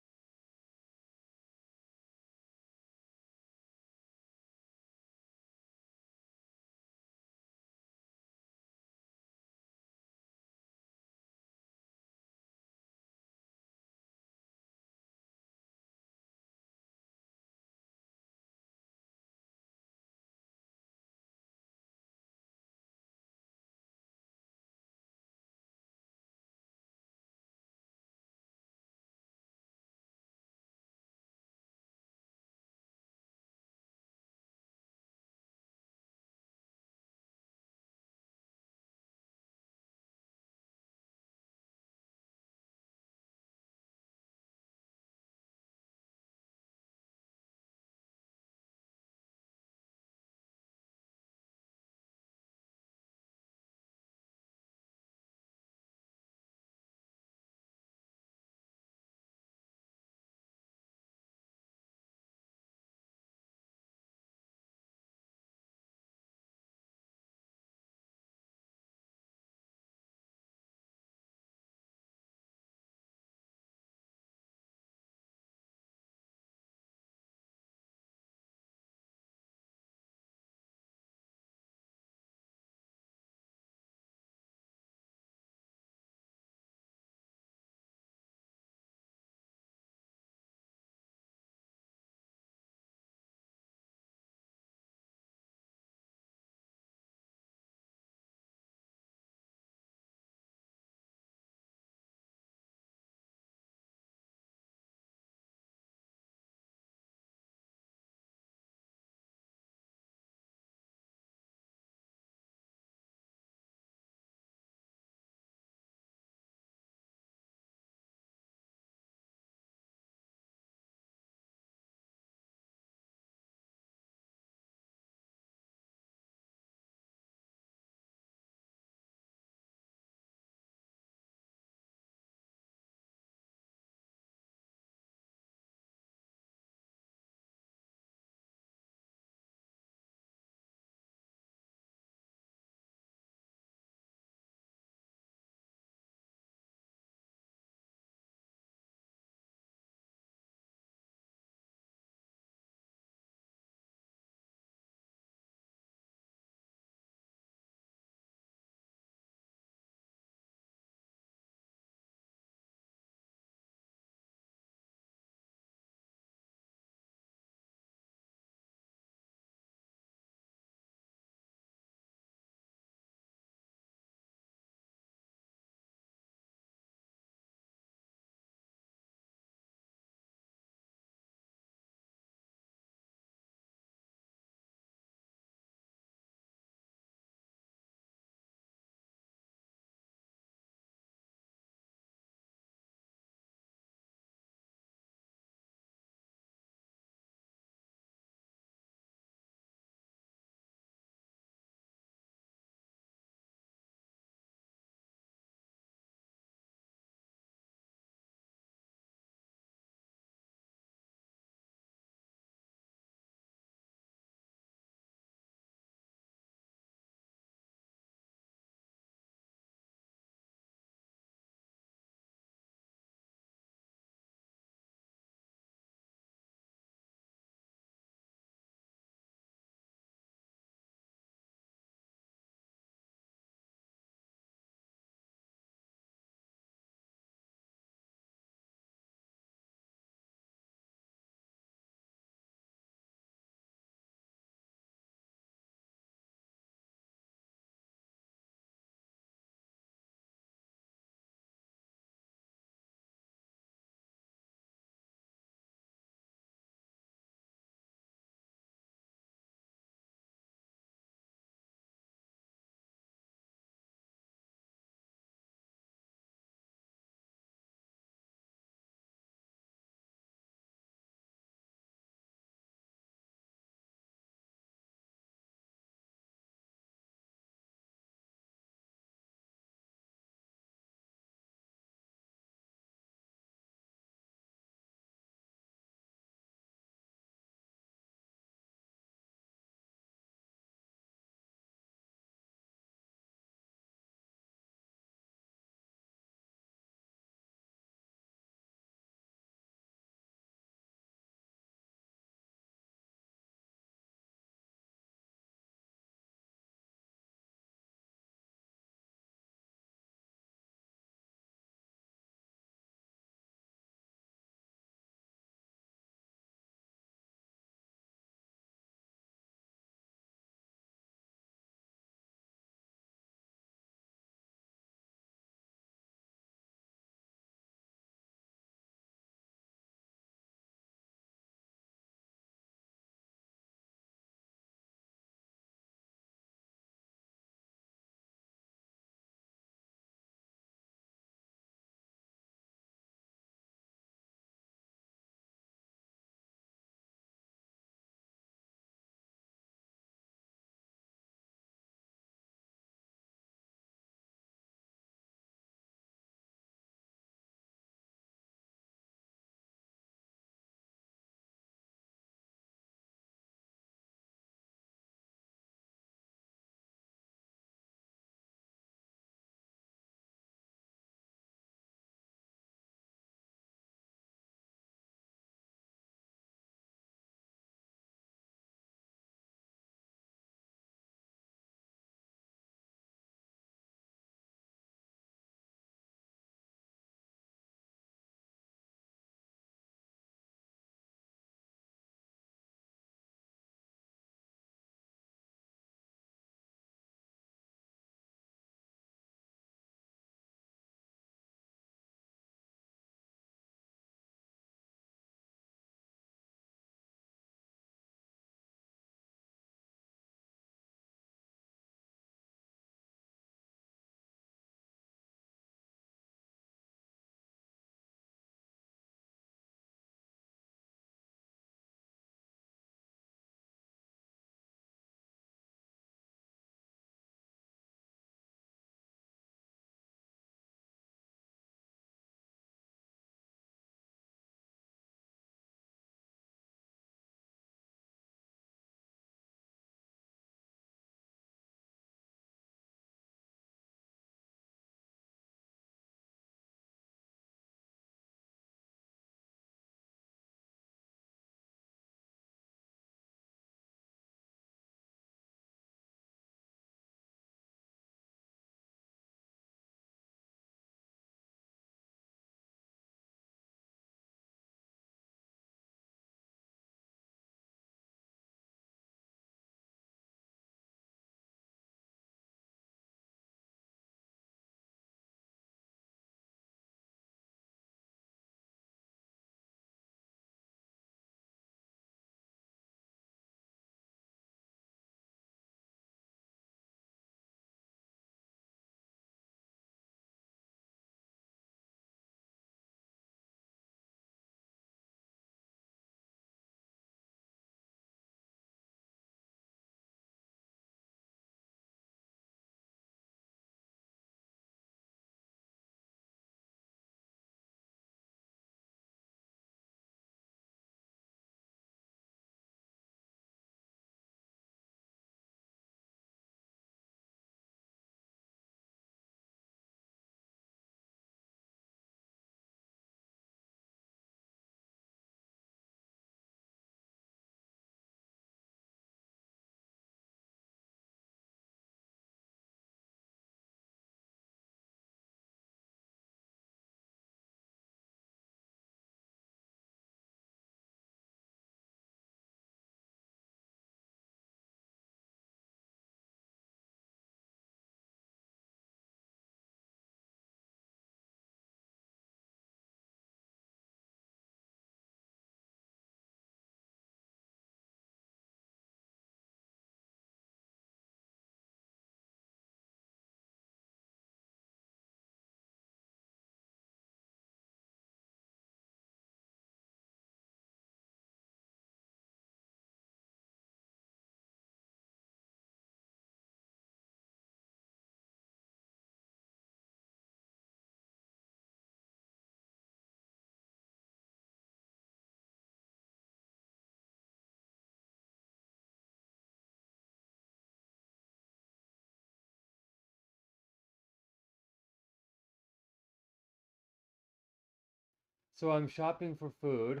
So I'm shopping for food,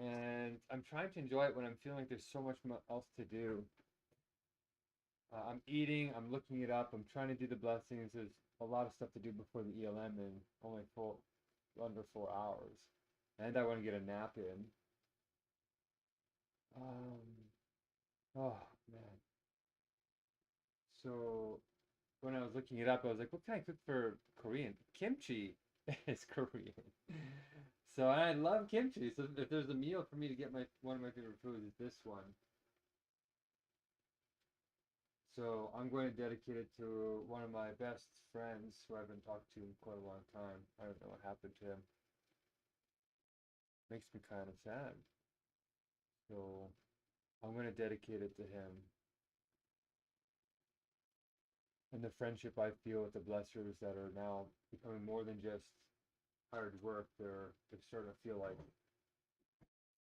and I'm trying to enjoy it when I'm feeling like there's so much else to do. I'm eating, I'm looking it up, I'm trying to do the blessings. There's a lot of stuff to do before the ELM in only under 4 hours. And I want to get a nap in. Oh man. So when I was looking it up, I was like, what can I cook for Korean? Kimchi is Korean. So I love kimchi. So if there's a meal for me to get one of my favorite foods, it's this one. So I'm going to dedicate it to one of my best friends who I've been talking to in quite a long time. I don't know what happened to him. Makes me kind of sad. So I'm going to dedicate it to him. And the friendship I feel with the blessers that are now becoming more than just hard work. They're starting to feel like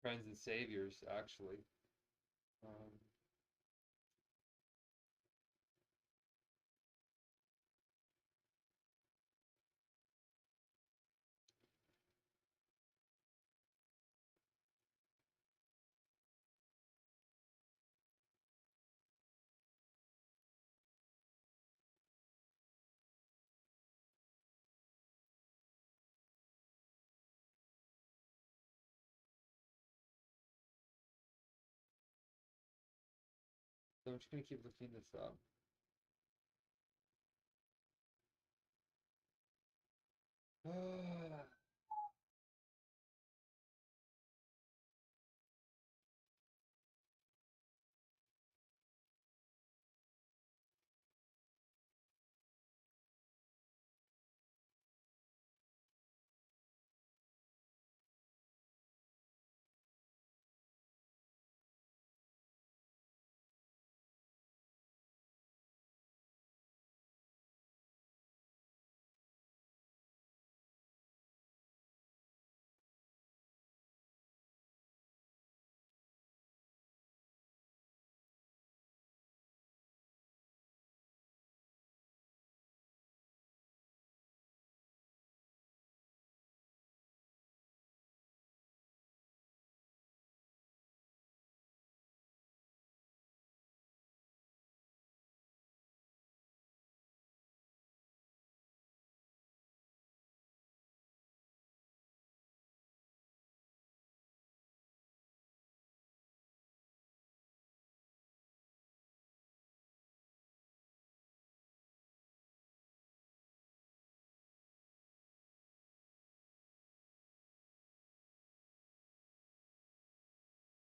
friends and saviors, actually. Um, so I'm just gonna keep looking this up.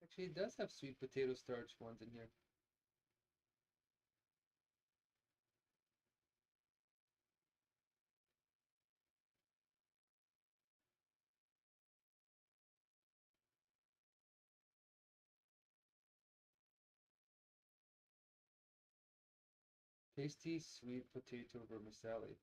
Actually, it does have sweet potato starch ones in here. Tasty sweet potato vermicelli.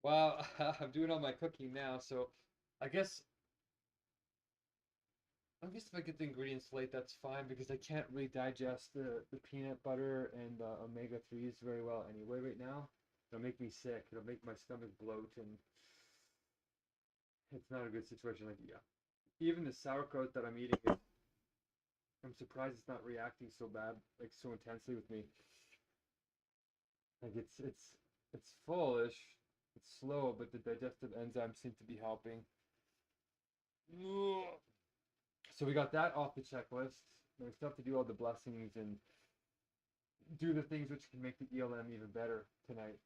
Well, I'm doing all my cooking now, so I guess if I get the ingredients late, that's fine because I can't really digest the peanut butter and omega-3s very well anyway right now. It'll make me sick. It'll make my stomach bloat, and it's not a good situation. Like, yeah, even the sauerkraut that I'm eating, I'm surprised it's not reacting so bad, like so intensely with me. Like it's fullish, it's slow, but the digestive enzymes seem to be helping. So we got that off the checklist. We still have to do all the blessings and do the things which can make the ELM even better tonight.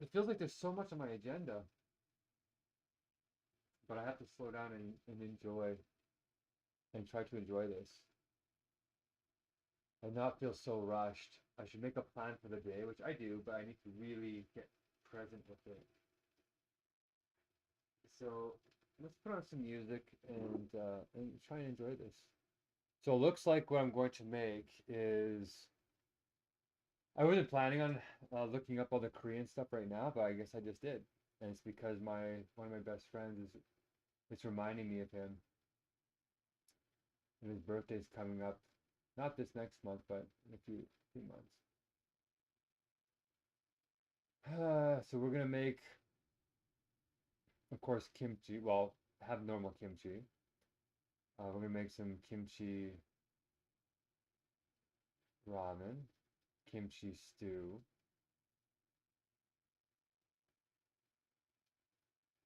It feels like there's so much on my agenda, but I have to slow down and enjoy and try to enjoy this and not feel so rushed. I should make a plan for the day, which I do, but I need to really get present with it. So let's put on some music and try and enjoy this. So it looks like what I'm going to make is I wasn't planning on looking up all the Korean stuff right now, but I guess I just did, and it's because one of my best friends is it's reminding me of him, and his birthday's coming up, not this next month, but in a few months. So we're gonna make, of course, kimchi. Well, have normal kimchi. We're gonna make some kimchi ramen, kimchi stew,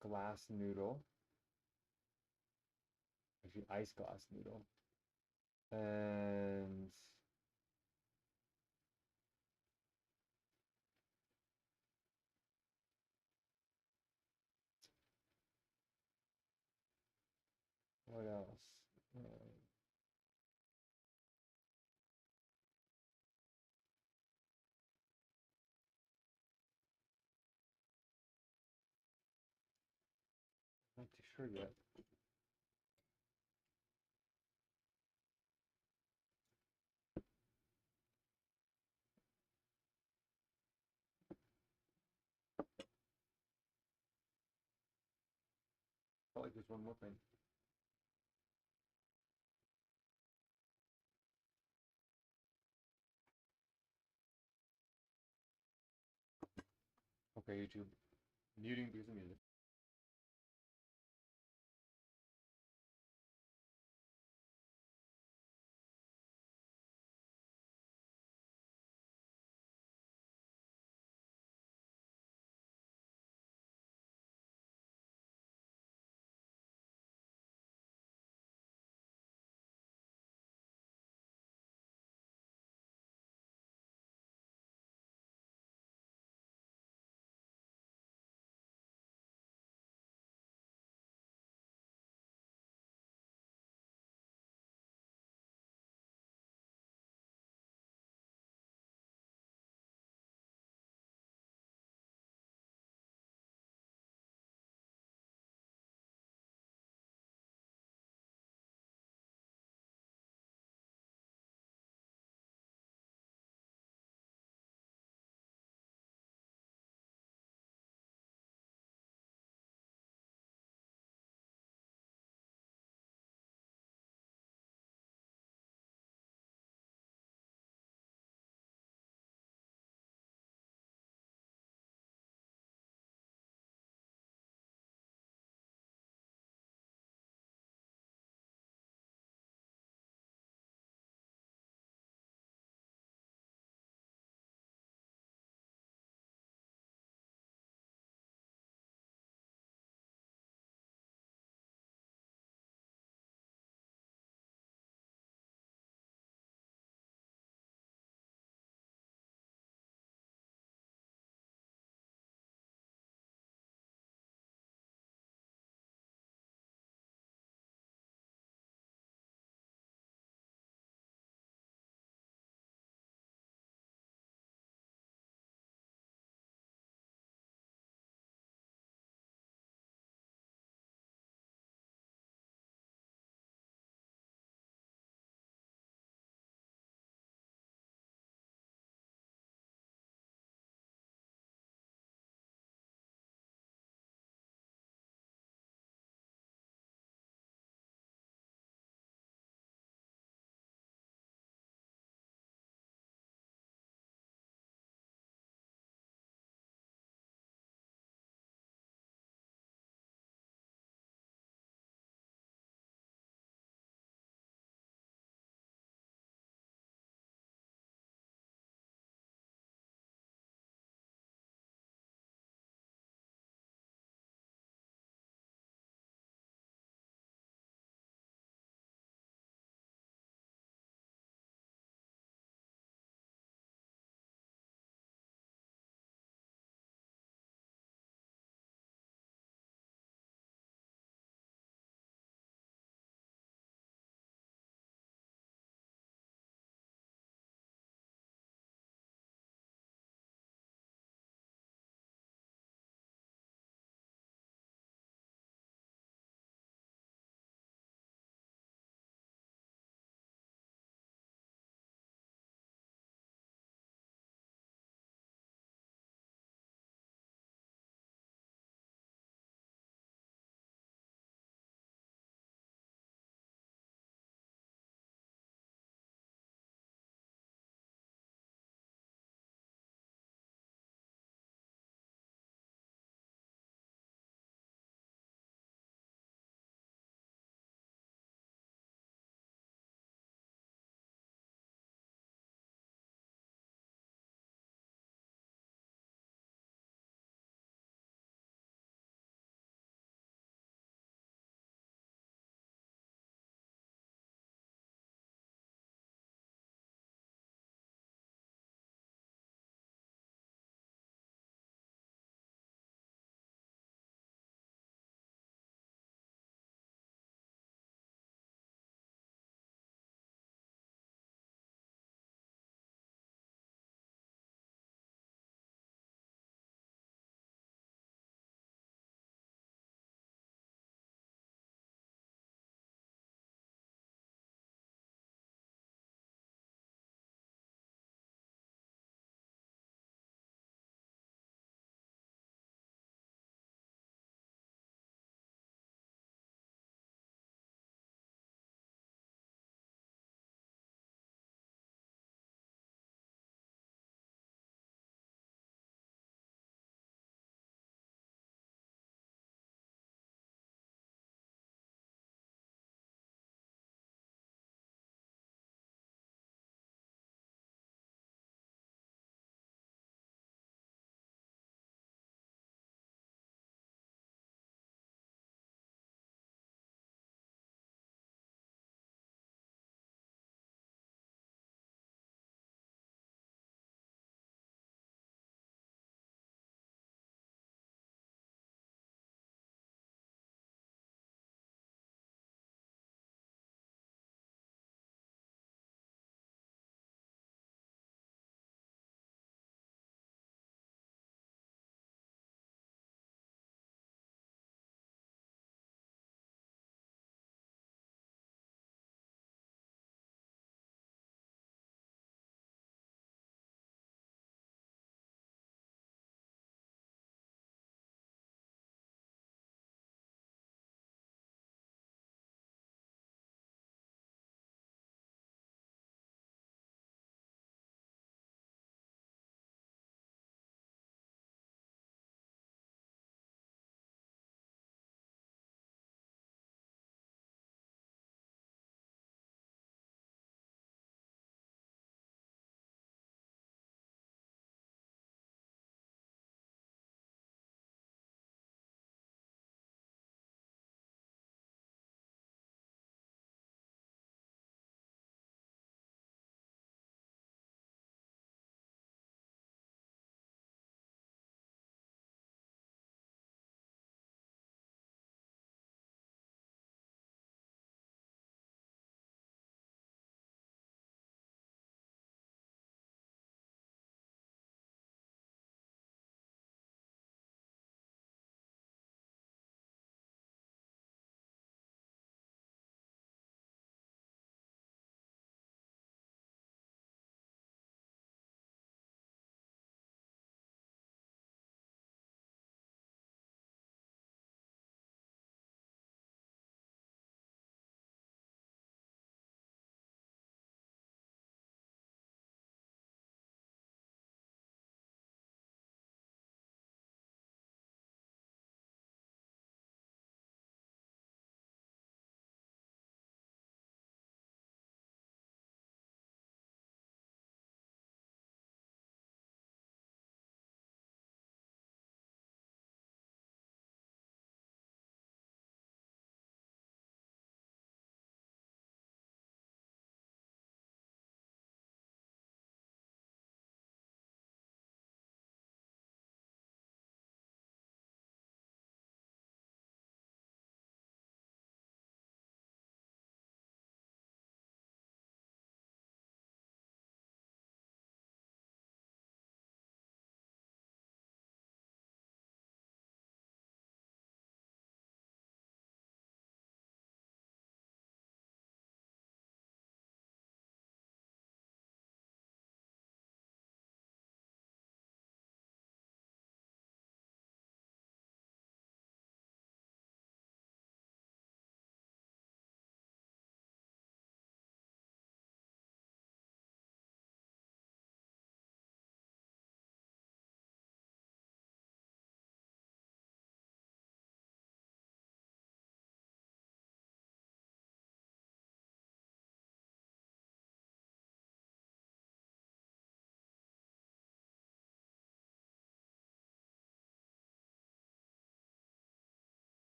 glass noodle, actually ice glass noodle, and what else? Not too sure yet. Felt like there's one more thing. Okay, YouTube. Muting because of music.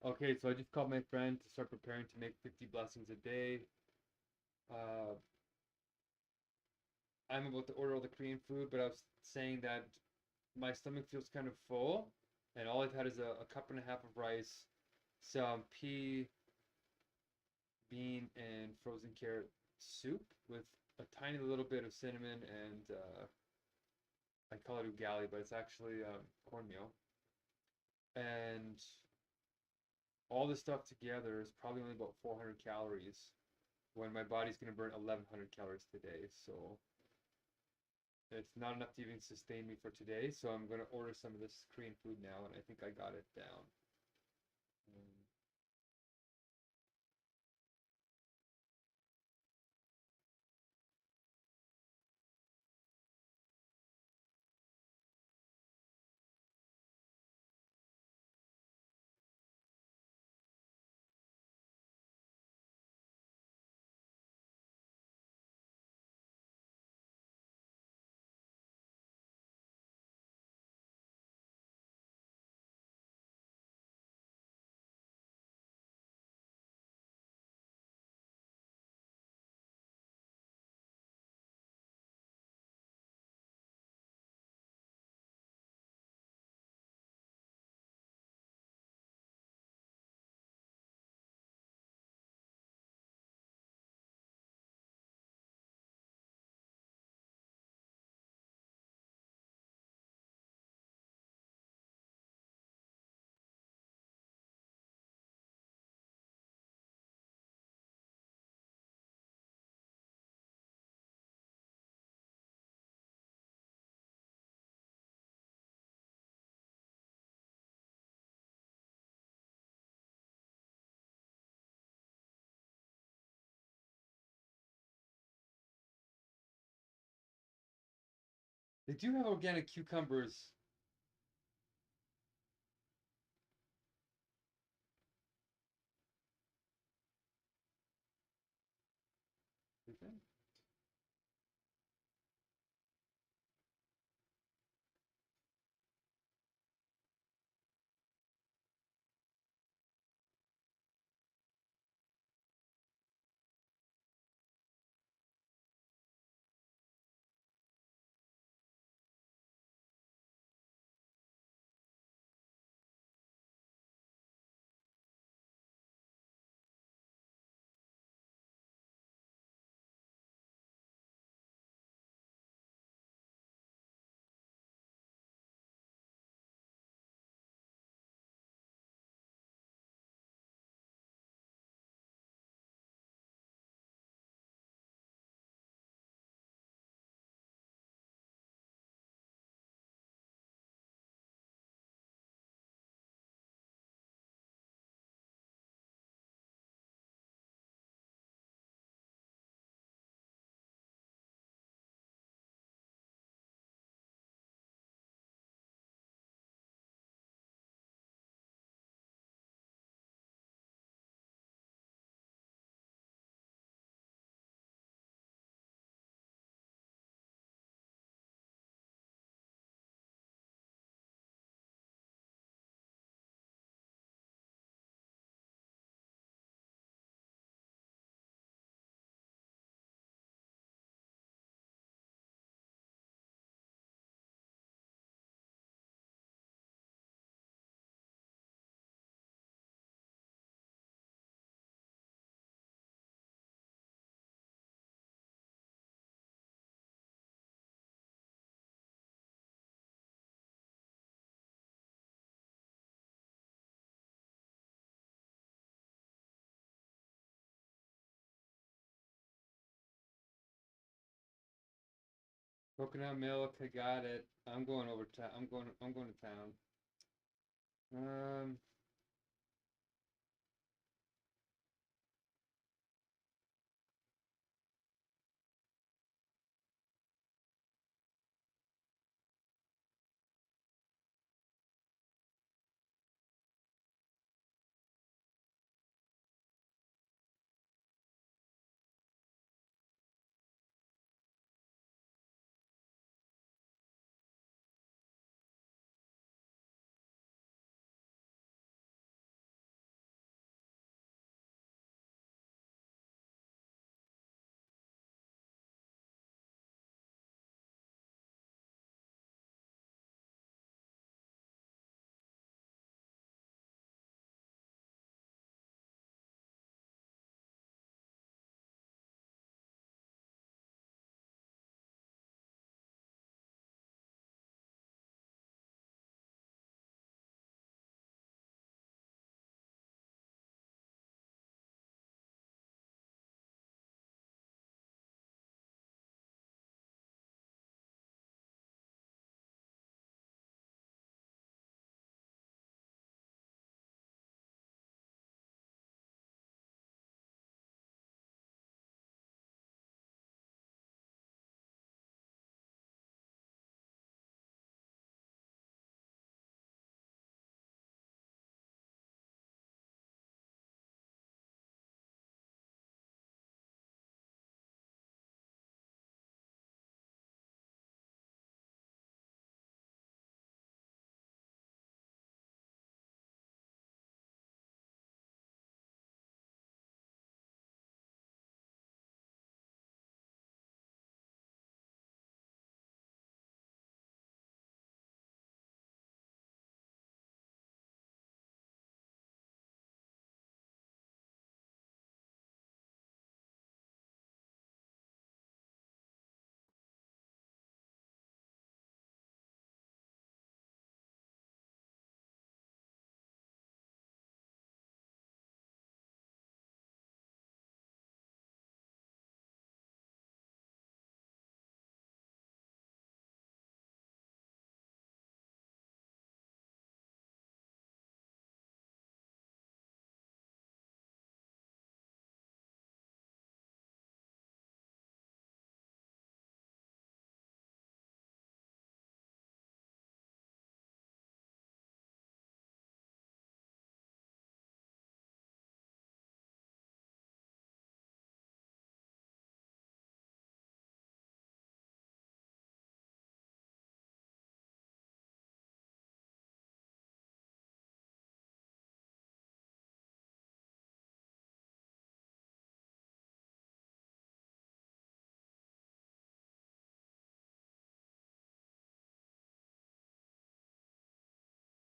Okay, so I just called my friend to start preparing to make 50 blessings a day. Uh, I'm about to order all the Korean food, but I was saying that my stomach feels kind of full, and all I've had is a cup and a half of rice, some pea, bean, and frozen carrot soup with a tiny little bit of cinnamon and I call it ugali, but it's actually cornmeal. And all this stuff together is probably only about 400 calories when my body's going to burn 1100 calories today. So it's not enough to even sustain me for today. So I'm going to order some of this Korean food now, and I think I got it down. They do have organic cucumbers. Do they? Coconut milk, I got it. I'm going over to I'm going to town. Um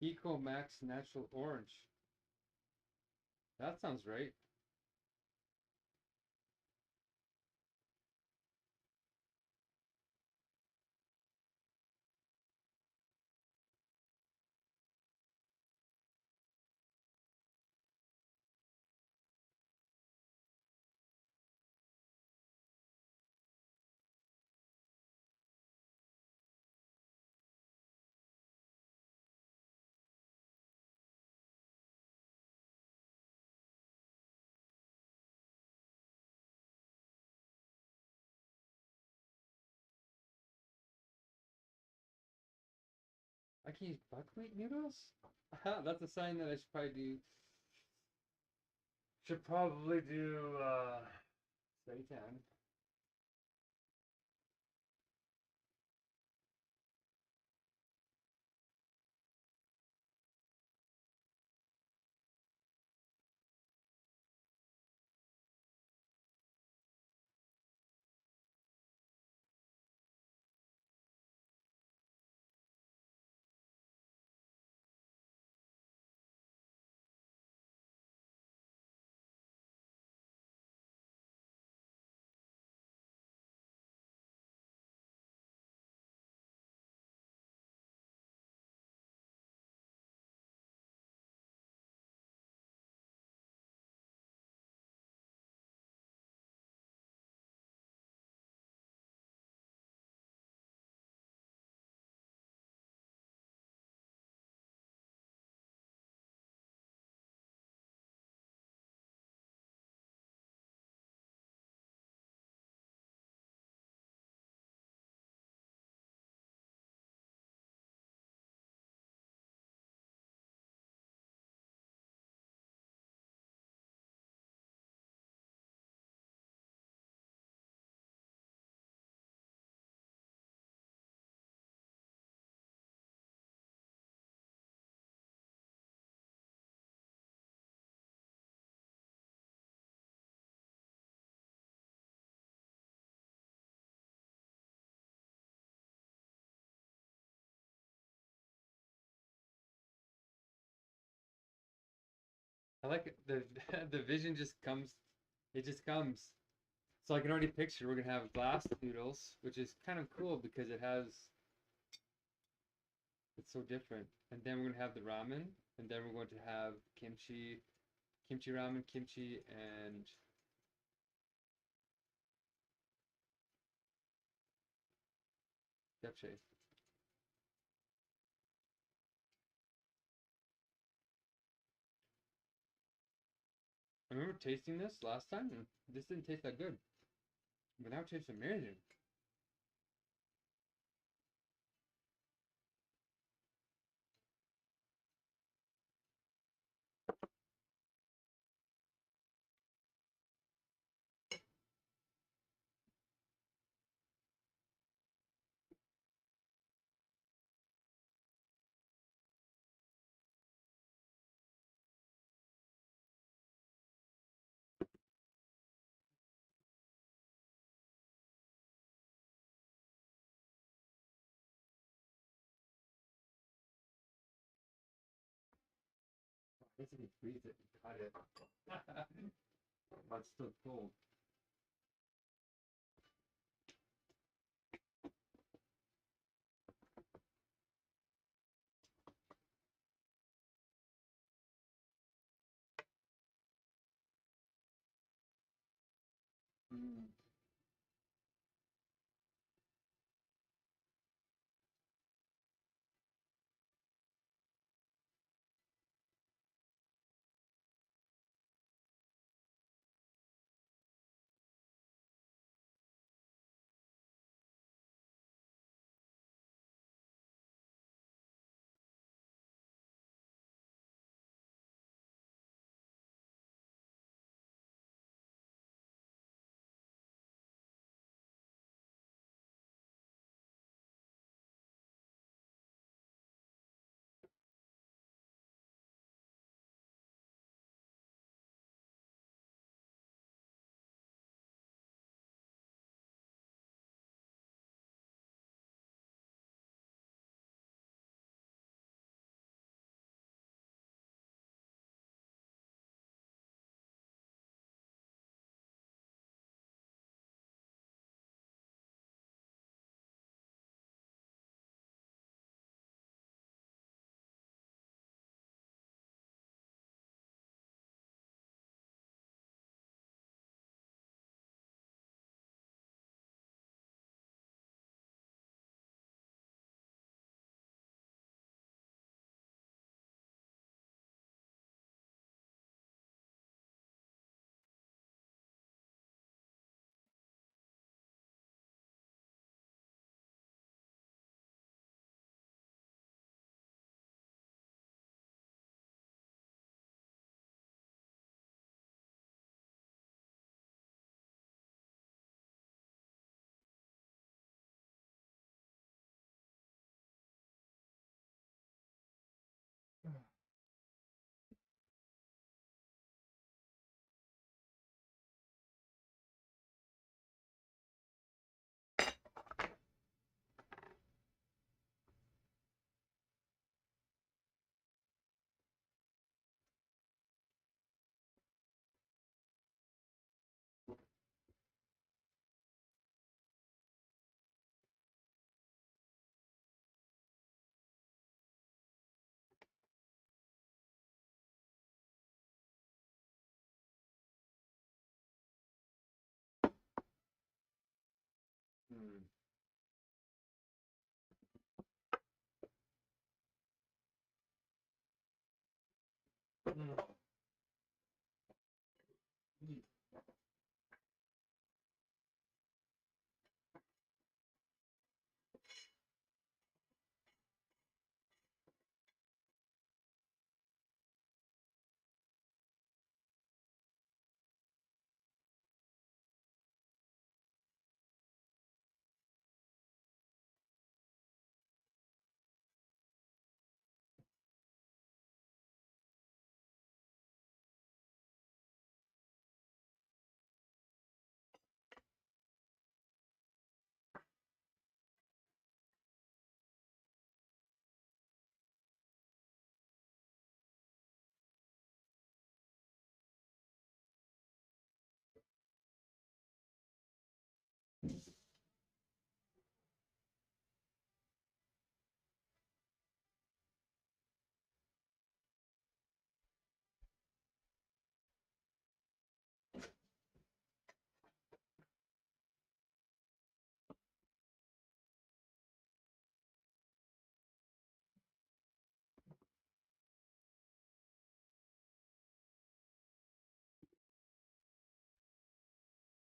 Eco Max Natural Orange. That sounds right. I can use buckwheat noodles? That's a sign that I should probably do seitan. I like it. The vision just comes. It just comes. So I can already picture we're gonna have glass noodles, which is kind of cool because it's so different. And then we're gonna have the ramen, and then we're going to have kimchi ramen, kimchi, and japchae. I remember tasting this last time, and this didn't taste that good, but now it tastes amazing. I guess if you freeze it and cut it, but it's still cold. Mm.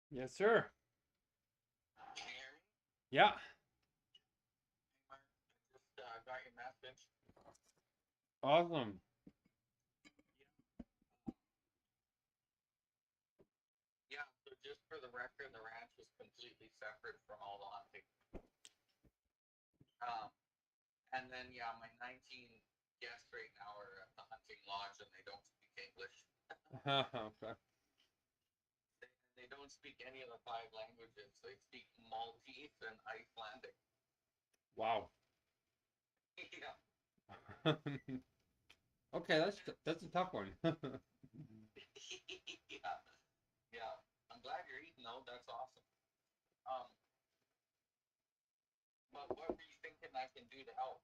Yes, sir. Can you hear me? Yeah. Hey, Mark, I just got your message. Awesome. Yeah, so just for the record, the ranch is completely separate from all the hunting. And then, yeah, my 19 guests right now are at the hunting lodge and they don't speak English. Okay. They don't speak any of the 5 languages. They speak Maltese and Icelandic. Wow. Yeah. Okay, that's a tough one. Yeah. Yeah. I'm glad you're eating though. That's awesome. But what were you thinking I can do to help?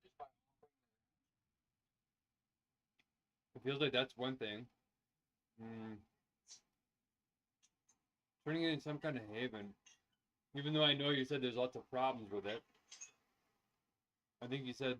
Just by It feels like that's one thing. Turning it into some kind of haven. Even though I know you said there's lots of problems with it. I think you said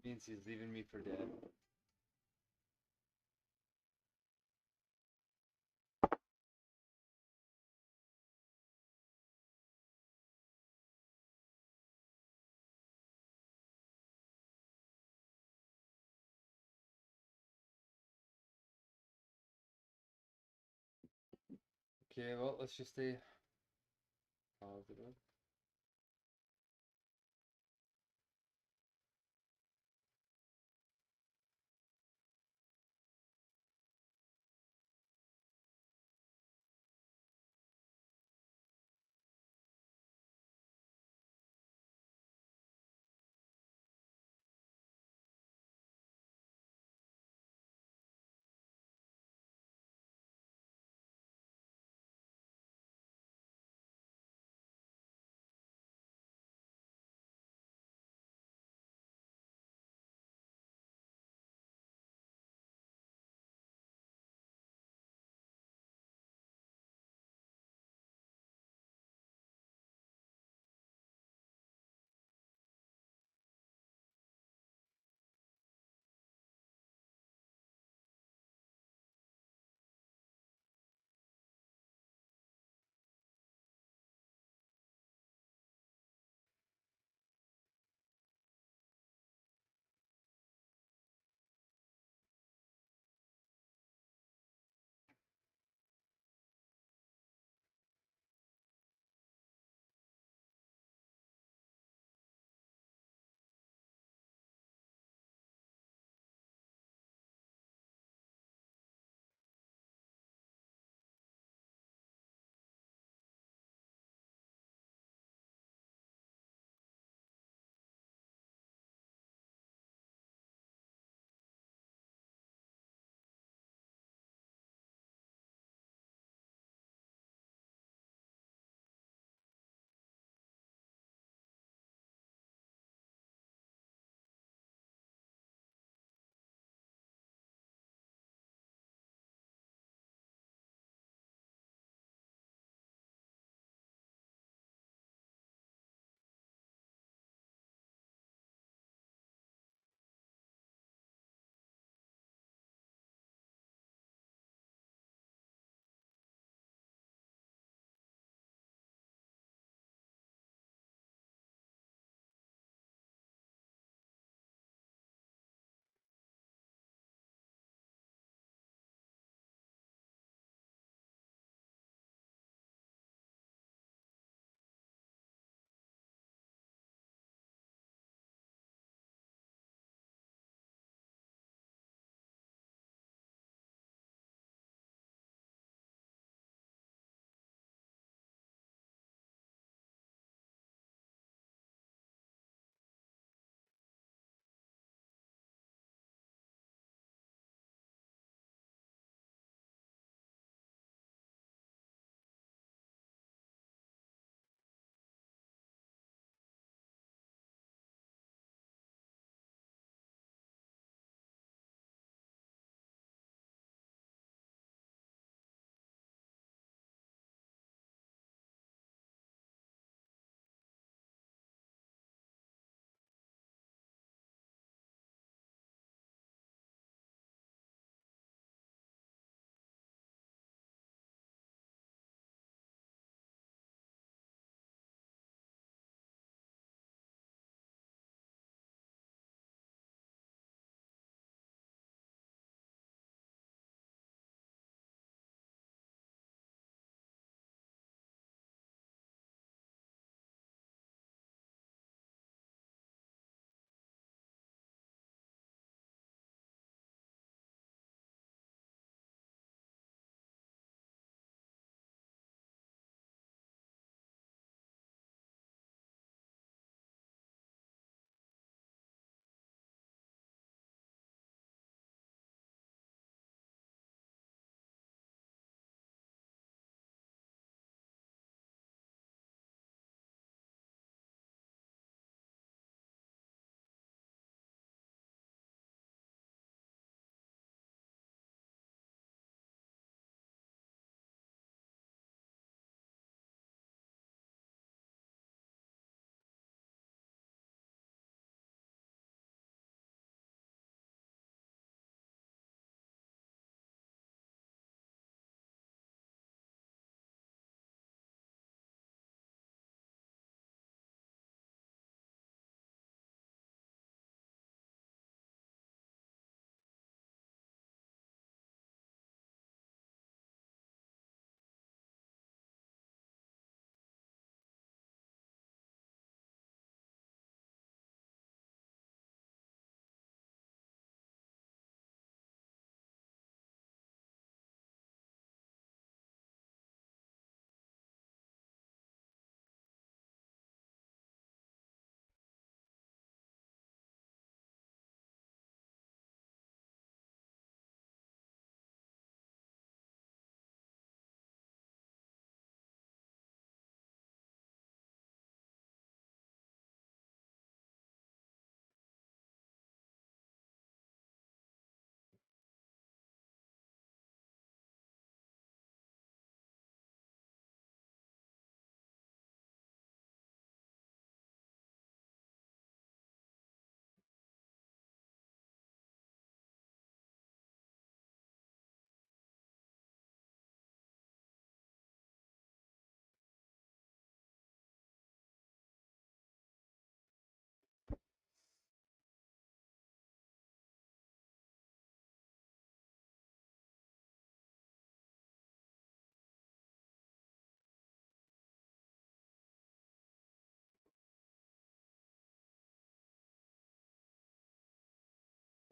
Means he's leaving me for dead. Okay, well, let's just stay positive.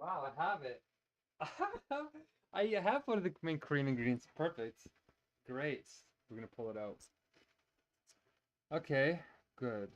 Wow, I have it. I have one of the main Korean ingredients. Perfect. Great. We're gonna pull it out. Okay, good.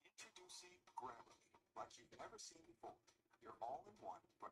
Introducing Grammarly, like you've never seen before. Your all-in-one, but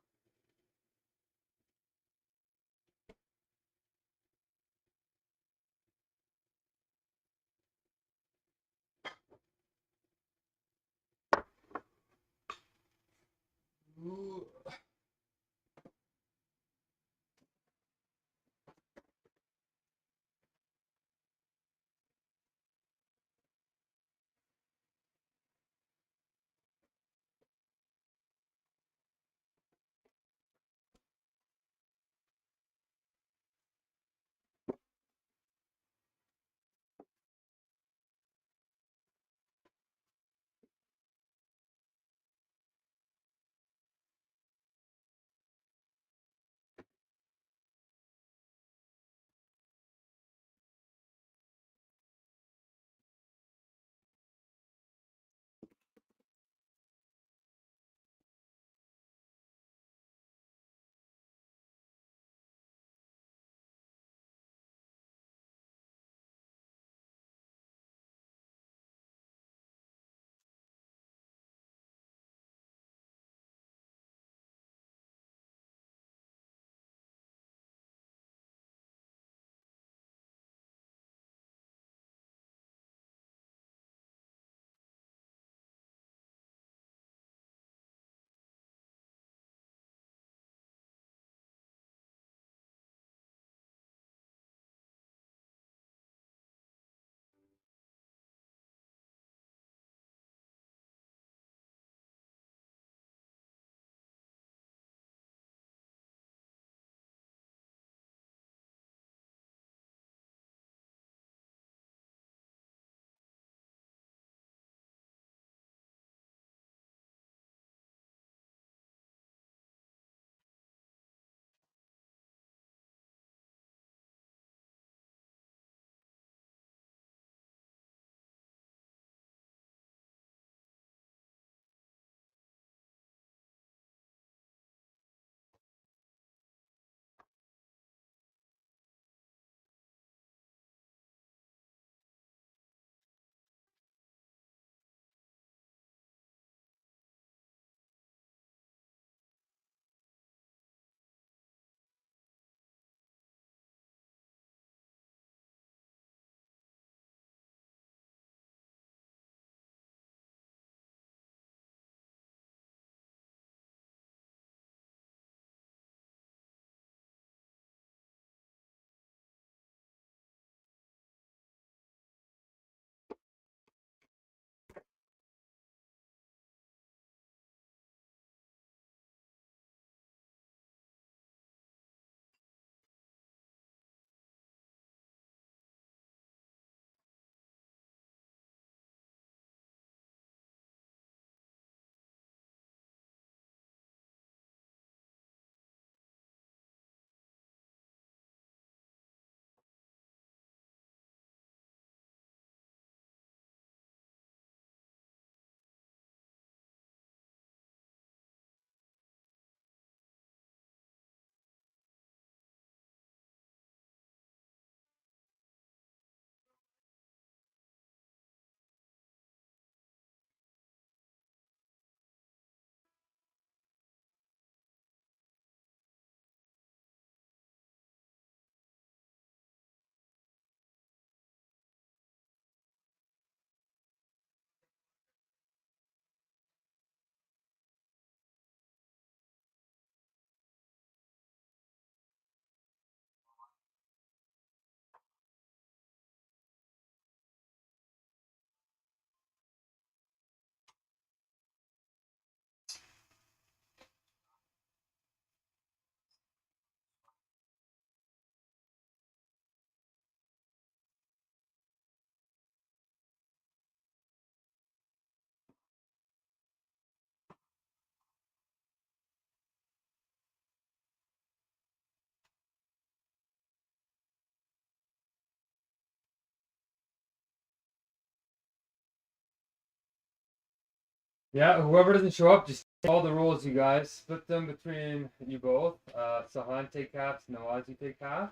Yeah, whoever doesn't show up, just follow the rules, you guys. Split them between you both. Sahan take half, Nawaz you take half.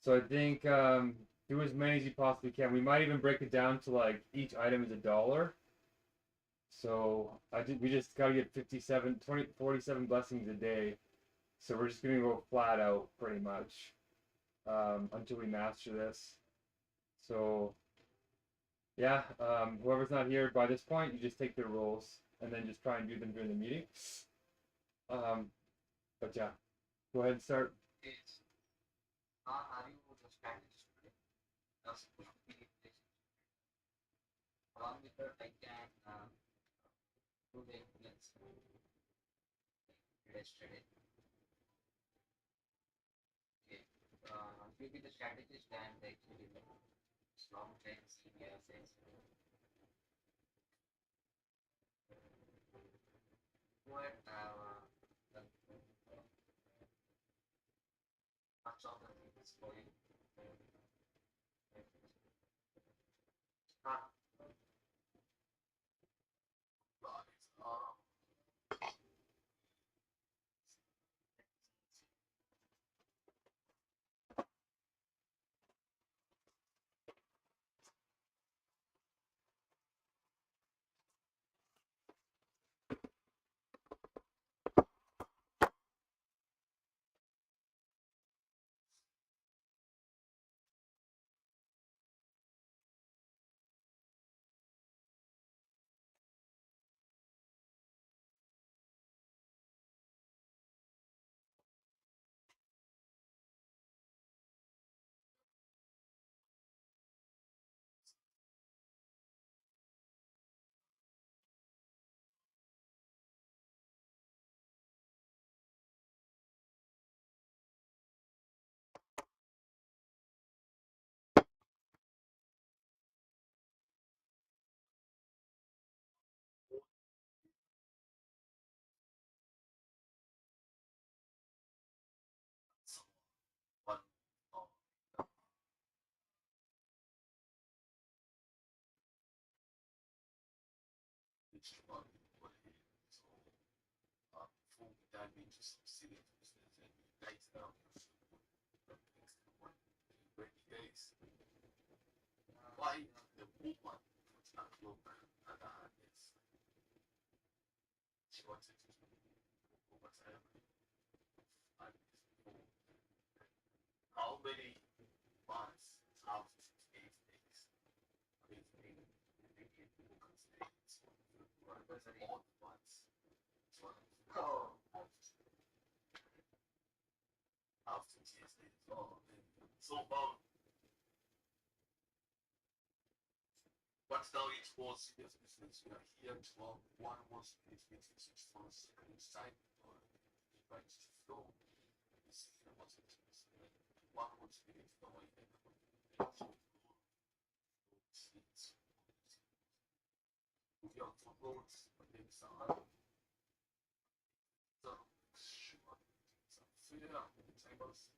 So I think do as many as you possibly can. We might even break it down to like each item is $1. So we just gotta get 47 blessings a day. So we're just gonna go flat out pretty much until we master this. So yeah, whoever's not here by this point, you just take their roles and then just try and do them during the meeting. But yeah, go ahead and start. It's are you the strategist today? That's the along with her, I can do the influence yesterday. Okay. You be the strategist and the executive. Strong friends, senior friends. Who had much of the things for you. Start. One. Which one? So, before we dive into some silly business and guys now, next one, 20 days. Why the woman does not look at the hands? She wanted to do overtime. And how many months out of 8 days? I mean, people can say it's all the months. So, after TSA as well. So, but now it was serious business. We are here to one was it for a second time or right to flow. This was it. One was it for my we are for roads, but then some so sure. So figure out the tables.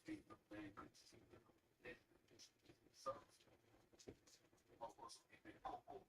The very good to so almost even cocoa.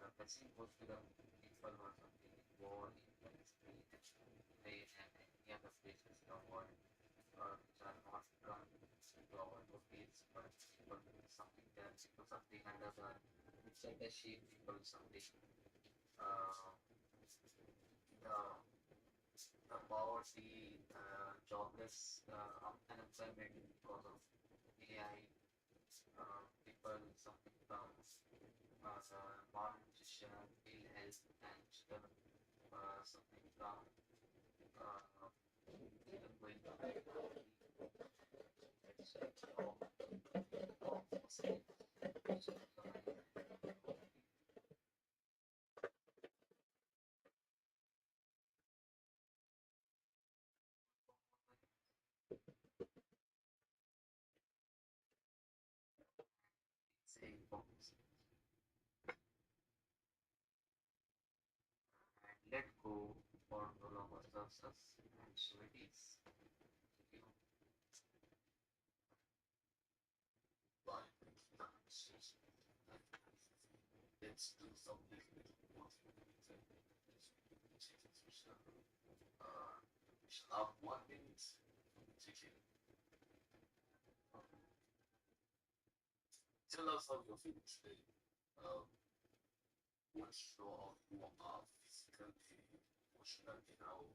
The person goes to the people or something, war, play and any other places in the world which are not run to our locates, but people something there, people something under the dictatorship, people something the poverty, jobless, unemployment because of AI, people something from malnutrition, ill health, and something from even going to Saying focus and let go for no longer serves us, and so it is. You know, Let's do something that we want to do. We shall have 1 minute to kill. Tell us how you're feeling today. What sure you are physically, emotionally, how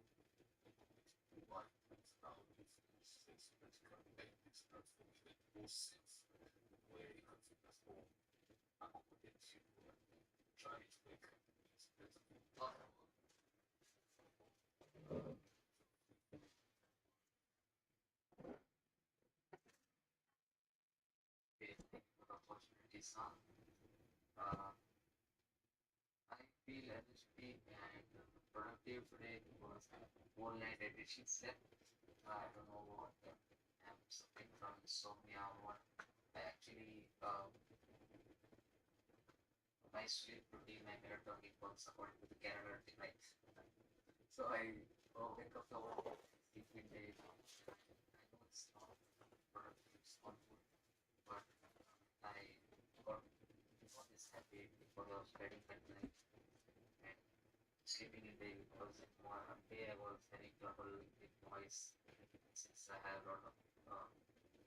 life is now sense that you can make this platform make more sense where you can feel as though accommodate you and try to make this better possible. thank you for the opportunity, son. Uh, I feel energetic and productive today because I have a whole night edition set. I don't know what I'm suffering from insomnia or what. I actually my sleep routine, my melatonin works according to the calendar right. So I wake up the whole sleep midday. I know it's not productive, it's not good, but I got this habit because I was studying at night and sleeping in the day because one day I was having trouble with noise since I have a lot of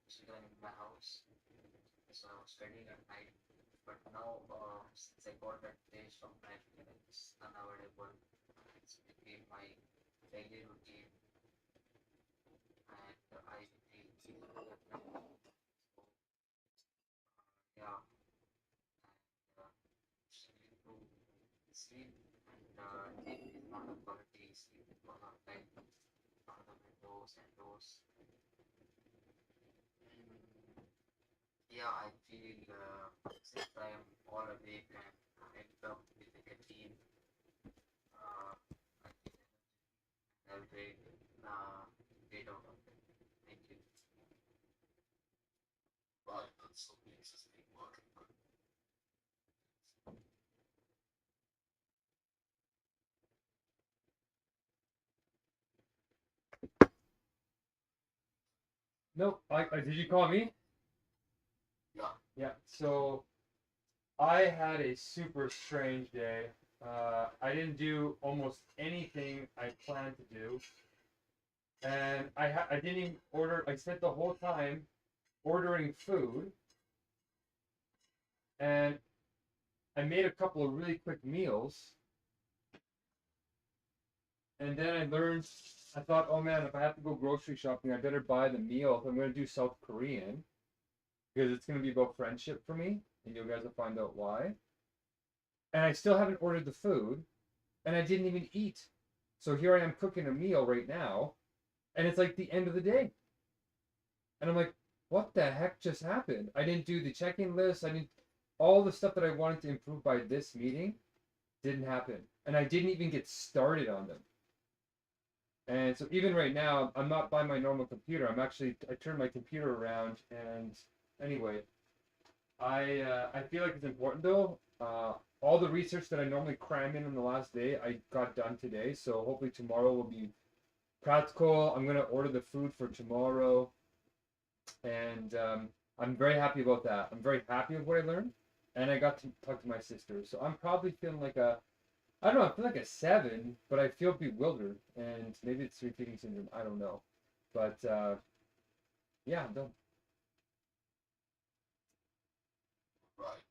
children in my house. So I was studying at night. But now, since I got that taste of night, it's unavoidable. It's became my daily routine, and I feel that now. So, yeah, and sleep to sleep and sleep is not a quality sleep because of like fundamentals and those. Mm, yeah, I feel since I am all awake and ended up with a caffeine, I feel I'll take get out of it. Thank you. Right, that's something existing working good. Nope. Did you call me? Yeah. Yeah. So I had a super strange day. I didn't do almost anything I planned to do, and I didn't even order. I spent the whole time ordering food, and I made a couple of really quick meals, and then I learned. I thought, oh man, if I have to go grocery shopping, I better buy the meal if I'm gonna do South Korean, because it's gonna be about friendship for me, and you guys will find out why. And I still haven't ordered the food, and I didn't even eat. So here I am cooking a meal right now, and it's like the end of the day. And I'm like, what the heck just happened? I didn't do the check-in list. I didn't all the stuff that I wanted to improve by this meeting didn't happen. And I didn't even get started on them. And so even right now, I'm not by my normal computer. I turned my computer around, and anyway, I feel like it's important though. All the research that I normally cram in the last day, I got done today. So hopefully tomorrow will be practical. I'm gonna order the food for tomorrow, and I'm very happy about that. I'm very happy with what I learned, and I got to talk to my sister. So I'm probably feeling like I don't know. I feel like a 7, but I feel bewildered, and maybe it's repeating syndrome. I don't know, but yeah, I'm done. Right.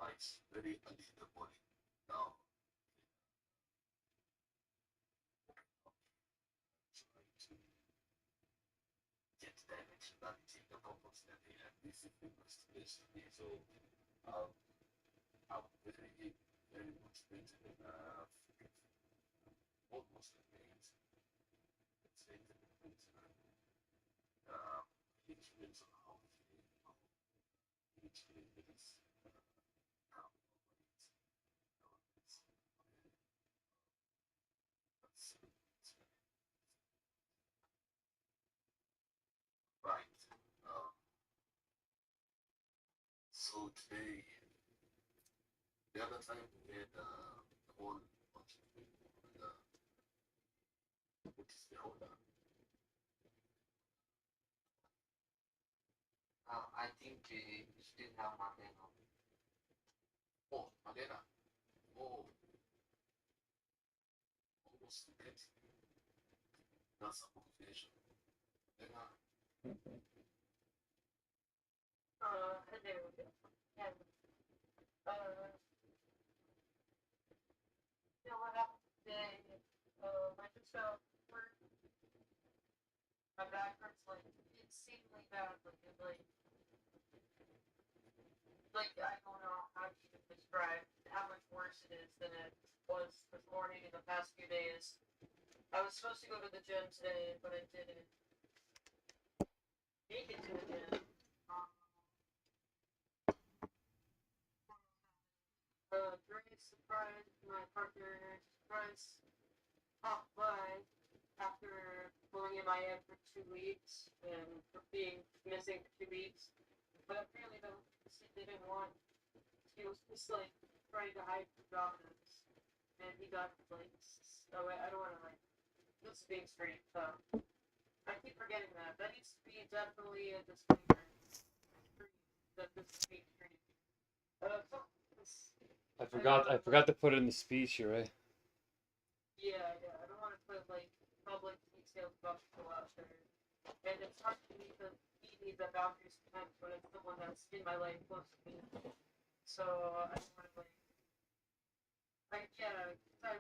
Nice. Very early in the morning. Now, trying to get dimensionality in the purpose that they have. This is the investigation. So, um, I'm very, very motivated and almost amazed. It's saying that it's influence on how we Right. So today, the other time we had a whole bunch of people. What is the order? I think we still have Marlena. Oh, Malena. Oh, almost dead. That's a motivation. Malena. Hello. Yeah. You know what happened today? I just felt hurt. My back hurts like insanely bad. Like I don't know how to even describe how much worse it is than it was this morning in the past few days. I was supposed to go to the gym today, but I didn't make it to the gym. Very surprised, my partner surprised popped by after pulling in my head for 2 weeks and for being missing for 2 weeks. But apparently he didn't want, he was just like trying to hide from dominance. And he got like, oh, I don't want to like, this is being straight, so I keep forgetting that. That needs to be definitely a disclaimer. That this is being straight. I forgot to put it in the speech here, right? Yeah, I don't want to put like public details about people out there. And it's hard for me to meet the boundaries sometimes when it's someone that's in my life close to me. So I don't want to like, I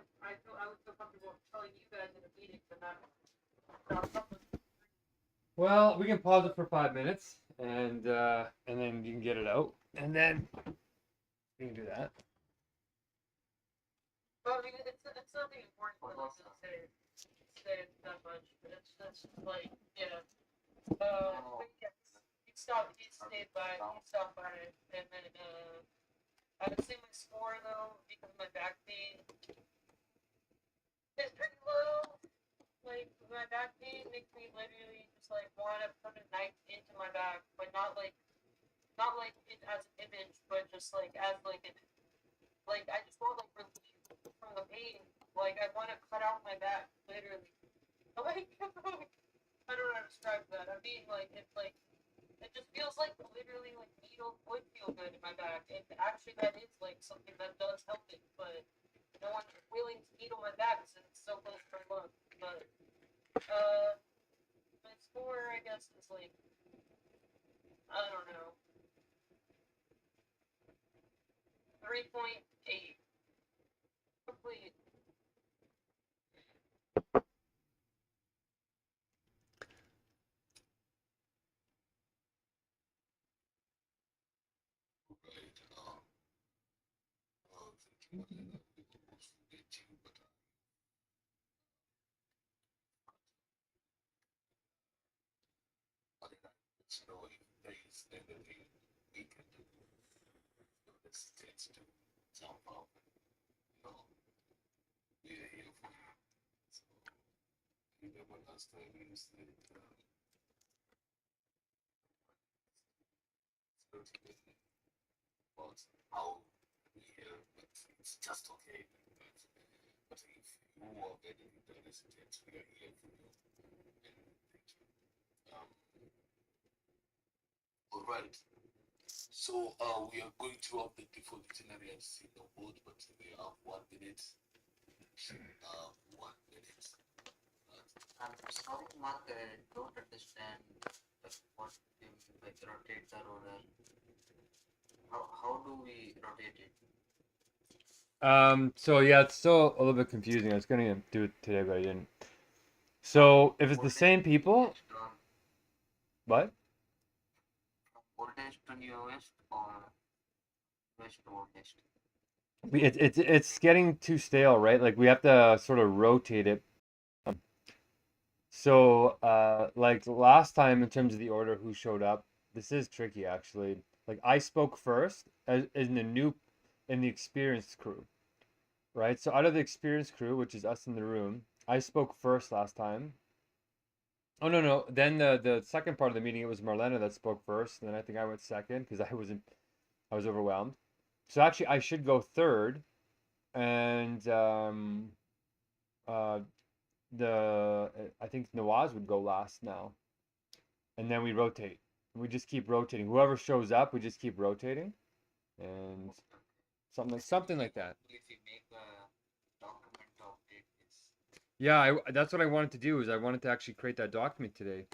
would feel comfortable telling you guys in a meeting, but not public. Well, we can pause it for 5 minutes, and then you can get it out, and then we can do that. Well, I mean, it's nothing important for us to say that much, but it's just like, yeah. But yeah, he stopped by, and then, I would say my score, though, because of my back pain, is pretty low. Like, my back pain makes me literally just, like, want to put a knife into my back, but not like it as an image, but just, like, as, like, I just want, like, relief from the pain. Like, I want to cut out my back, literally. Like, I don't know how to describe that. I mean, like, it's like, it just feels like literally like needles would feel good in my back. And actually, that is like something that does help it, but no one's willing to needle my back since it's so close to my lung. But, my score, I guess, is like, I don't know, 3.8. Complete. Right. Malena, we almost forget you, but Malena, let's know if there is anything we can do. This takes to jump up. You know, we are here for you. So, remember last time you said, about how we hear, but it's just okay. But if you are getting into this intense, we are here for you. And thank you. All right. So we are going to update the default itinerary and see the board, but we have 1 minute. 1 minute. I'm sorry, Mark, I don't understand what you mean by rotate the roller. How do we rotate it? So yeah, it's still a little bit confusing. I was gonna do it today, but I didn't. So if it's the same people, what? Voltage to newest or west to oldest? It's getting too stale, right? Like we have to sort of rotate it. So like last time in terms of the order who showed up, this is tricky actually. Like I spoke first as in the experienced crew, right? So out of the experienced crew, which is us in the room, I spoke first last time. Oh no no. Then the second part of the meeting, it was Marlena that spoke first, and then I think I went second because I was overwhelmed. So actually, I should go third, and uh, I think Nawaz would go last now, and then we rotate. We just keep rotating. Whoever shows up, we just keep rotating, and something like that. If you make a document of it, it's Yeah, that's what I wanted to do. Is I wanted to actually create that document today,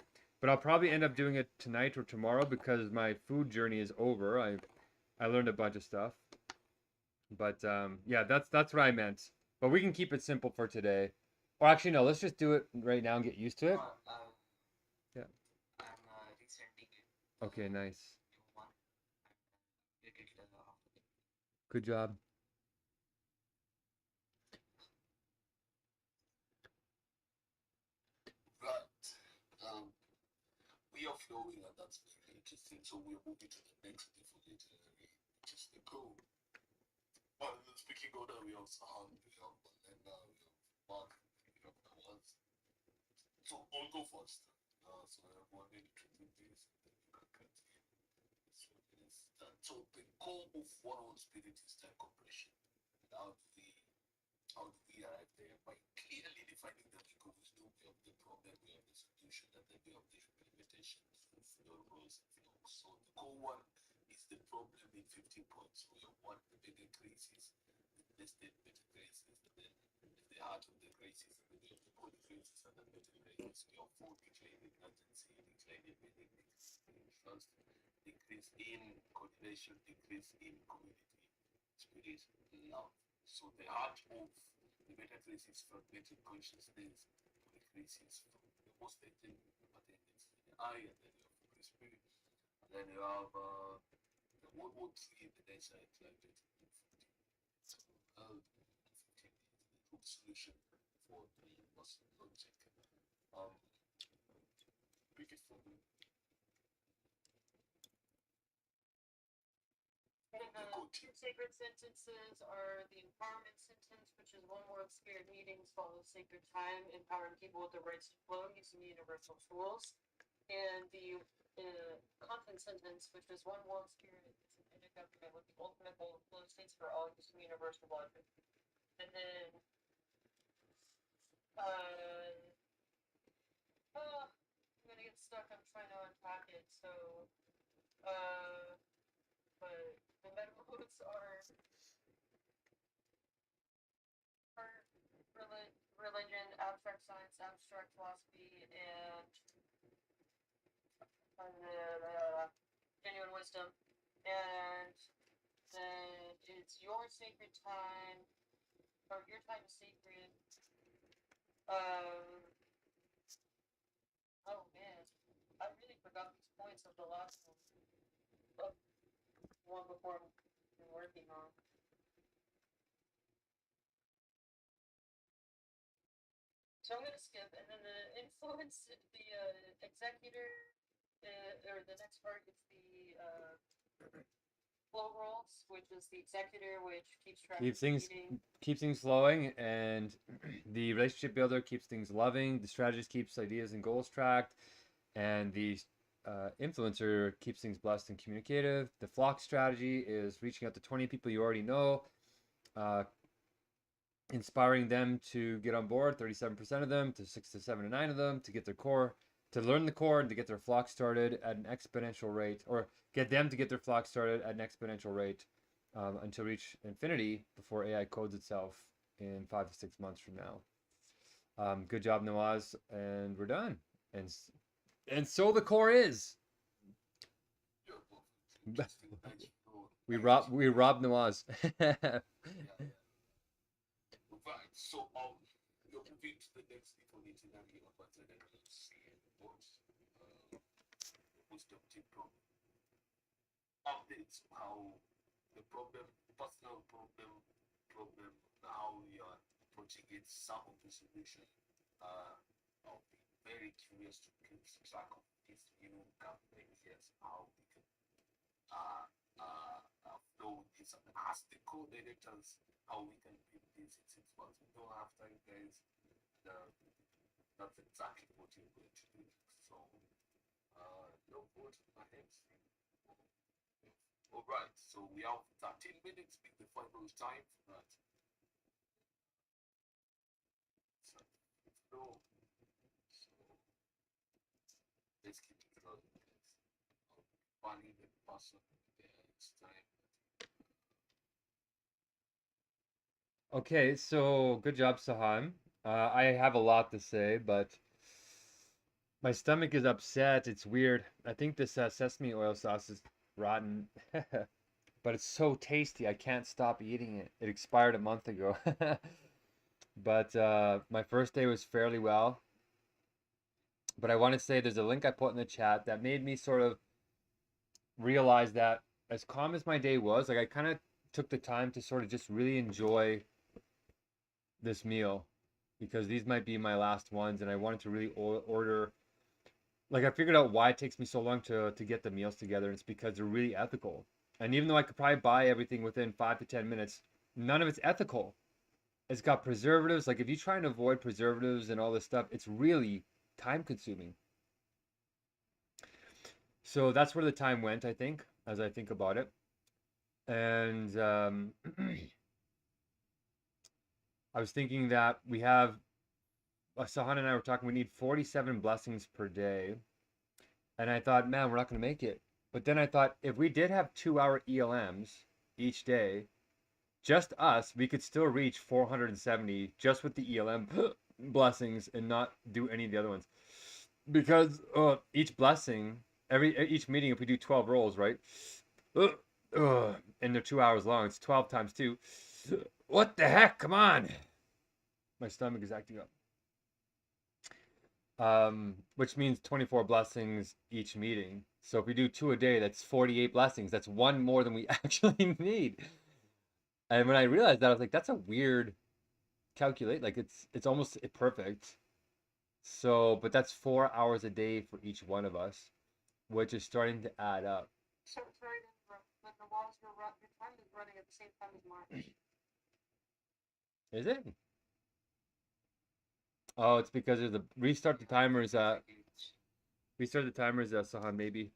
but I'll probably end up doing it tonight or tomorrow because my food journey is over. I learned a bunch of stuff, but yeah, that's what I meant. But we can keep it simple for today. Or actually, no, let's just do it right now and get used to it. Yeah. I'm resending it. Okay, nice. New one. And get it after the Good job. Right. We are flowing, and that's very interesting. So we're moving to the next definitely interesting. Cool. But speaking of that, we also have Marlena, we have Mark, we have Nawaz. So I'll go first. So everyone need to do this, and then you can continue. This one is that. So the goal of one spirit is time compression. How do we arrive there? By clearly defining the legal wisdom, we have the problem, we have the solution, and then we have the implementation through rules and flows. So the goal one is the problem in 15 points. We have one, the Megacrisis, the nested Metacrisis, and then the heart of the crisis, and then we have the polycrisis and the metacrisis. We have four: decline in urgency, decline in meaning, decrease in trust, decrease in coordination, decrease in community spirit, love. So the heart of the metacrisis fragmented consciousness, polycrisis from the most latent attendance in the eye, and then you have the spirit, and then you have the World War III, the nature and climate in 15. So the good solution for the most logic. Pick it for me. The two sacred sentences are the empowerment sentence, which is one world spirit meetings, follow sacred time, empowering people with the rights to flow using universal tools. And the content sentence, which is one world spirit, is an intergovernment with the ultimate goal of flow states for all using universal logic. And then I'm gonna get stuck. I'm trying to unpack it. So but the meta modes are religion, abstract science, abstract philosophy, and genuine wisdom. And then it's your sacred time, or your time is sacred. Oh man, I really forgot these points of the last one before I've been working on. So I'm gonna skip, and then the influence, the executor, or the next part is the flow rules, which is the executor, which keeps track of Keeps things flowing, and the relationship builder keeps things loving. The strategist keeps ideas and goals tracked, and the influencer keeps things blessed and communicative. The flock strategy is reaching out to 20 people you already know, inspiring them to get on board, 37% of them, to 6 to 7 to 9 of them, to get their core, to learn the core, and to get their flock started at an exponential rate, or get them to get their flock started at an exponential rate until reach infinity before AI codes itself in 5 to 6 months from now. Good job, Nawaz, and we're done. And so the core is. We robbed Nawaz. Right, so you're moving to the next equality abandon and wisdom team problem. Updates how the problem, personal problem, how we are approaching it, some of the solution. I'll be very curious to keep track of this new government, yes, how we can flow is has the coordinators how we can build this in 6 months. We don't have time, guys. That's exactly what you're going to do. So, no vote ahead. All right. So we have 13 minutes before it goes time for that. So, no. So let's keep it going, guys. Value the person. It's time. Okay, so good job, Sahan. I have a lot to say, but my stomach is upset. It's weird. I think this sesame oil sauce is rotten, but it's so tasty. I can't stop eating it. It expired a month ago. But my first day was fairly well. But I want to say there's a link I put in the chat that made me sort of realize that as calm as my day was, like I kind of took the time to sort of just really enjoy this meal because these might be my last ones, and I wanted to really order. Like I figured out why it takes me so long to get the meals together. And it's because they're really ethical. And even though I could probably buy everything within 5 to 10 minutes, none of it's ethical. It's got preservatives. Like if you try and avoid preservatives and all this stuff, it's really time consuming. So that's where the time went, I think, as I think about it. And I was thinking that we have, Sahan and I were talking, we need 47 blessings per day. And I thought, man, we're not going to make it. But then I thought, if we did have 2-hour ELMs each day, just us, we could still reach 470 just with the ELM blessings and not do any of the other ones. Because each blessing, each meeting, if we do 12 rolls, right? And they're 2 hours long, it's 12 times 2. What the heck? Come on. My stomach is acting up. Which means 24 blessings each meeting. So if we do 2 a day, that's 48 blessings. That's one more than we actually need. And when I realized that, I was like, that's a weird calculate. Like it's almost perfect. So, but that's 4 hours a day for each one of us, which is starting to add up. So it's very interesting that the walls your time is running at the same time as mine. Is it? Oh, it's because there's a restart the timers. Restart the timers, Sahan, maybe.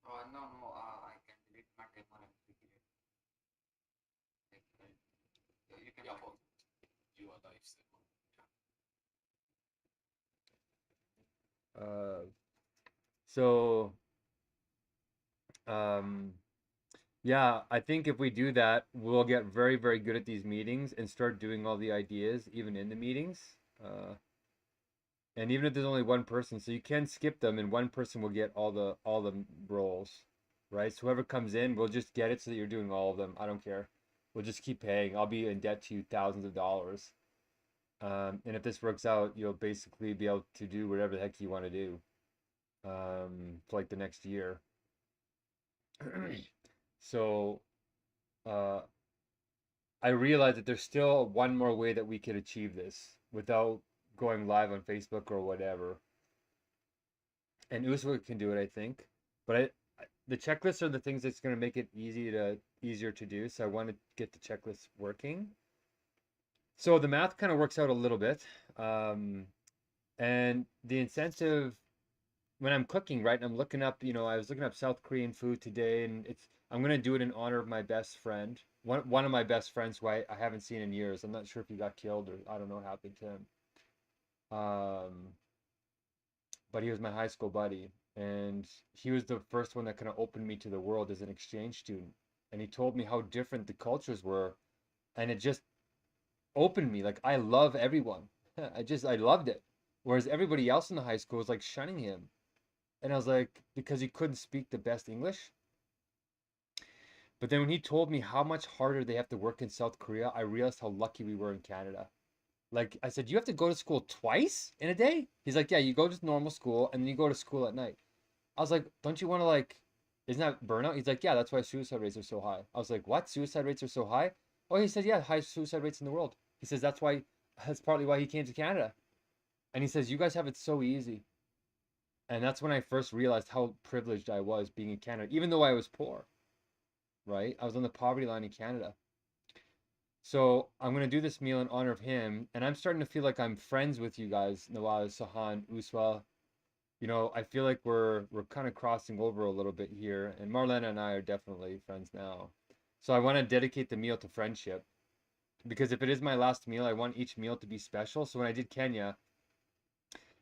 Oh, no, I can delete my table and pick it. You can. Yeah, but you are nice. So, yeah, I think if we do that, we'll get very, very good at these meetings and start doing all the ideas, even in the meetings. And even if there's only one person, so you can skip them, and one person will get all the roles, right? So whoever comes in, we'll just get it so that you're doing all of them. I don't care. We'll just keep paying. I'll be in debt to you thousands of dollars. And if this works out, you'll basically be able to do whatever the heck you want to do for like the next year. So I realized that there's still one more way that we could achieve this without going live on Facebook or whatever. And Uswa can do it, I think. But the checklists are the things that's going to make it easier to do. So I want to get the checklist working. So the math kind of works out a little bit. And the incentive, when I'm cooking, right, and I'm looking up, I was looking up South Korean food today, and I'm going to do it in honor of my best friend. One of my best friends who I haven't seen in years. I'm not sure if he got killed or I don't know what happened to him. But he was my high school buddy, and he was the first one that kind of opened me to the world as an exchange student. And he told me how different the cultures were, and it just opened me. Like, I love everyone. I loved it. Whereas everybody else in the high school was like shunning him. And I was like, because he couldn't speak the best English. But then when he told me how much harder they have to work in South Korea, I realized how lucky we were in Canada. Like, I said, you have to go to school twice in a day? He's like, yeah, you go to normal school and then you go to school at night. I was like, don't you want to, like, isn't that burnout? He's like, yeah, that's why suicide rates are so high. I was like, what? Suicide rates are so high? Oh, he said, yeah, highest suicide rates in the world. He says, that's partly why he came to Canada. And he says, you guys have it so easy. And that's when I first realized how privileged I was being in Canada, even though I was poor, right? I was on the poverty line in Canada. So I'm gonna do this meal in honor of him, and I'm starting to feel like I'm friends with you guys, Nawaz, Sahan, Uswa. You know, I feel like we're kind of crossing over a little bit here, and Marlena and I are definitely friends now. So I want to dedicate the meal to friendship, because if it is my last meal, I want each meal to be special. So when I did Kenya,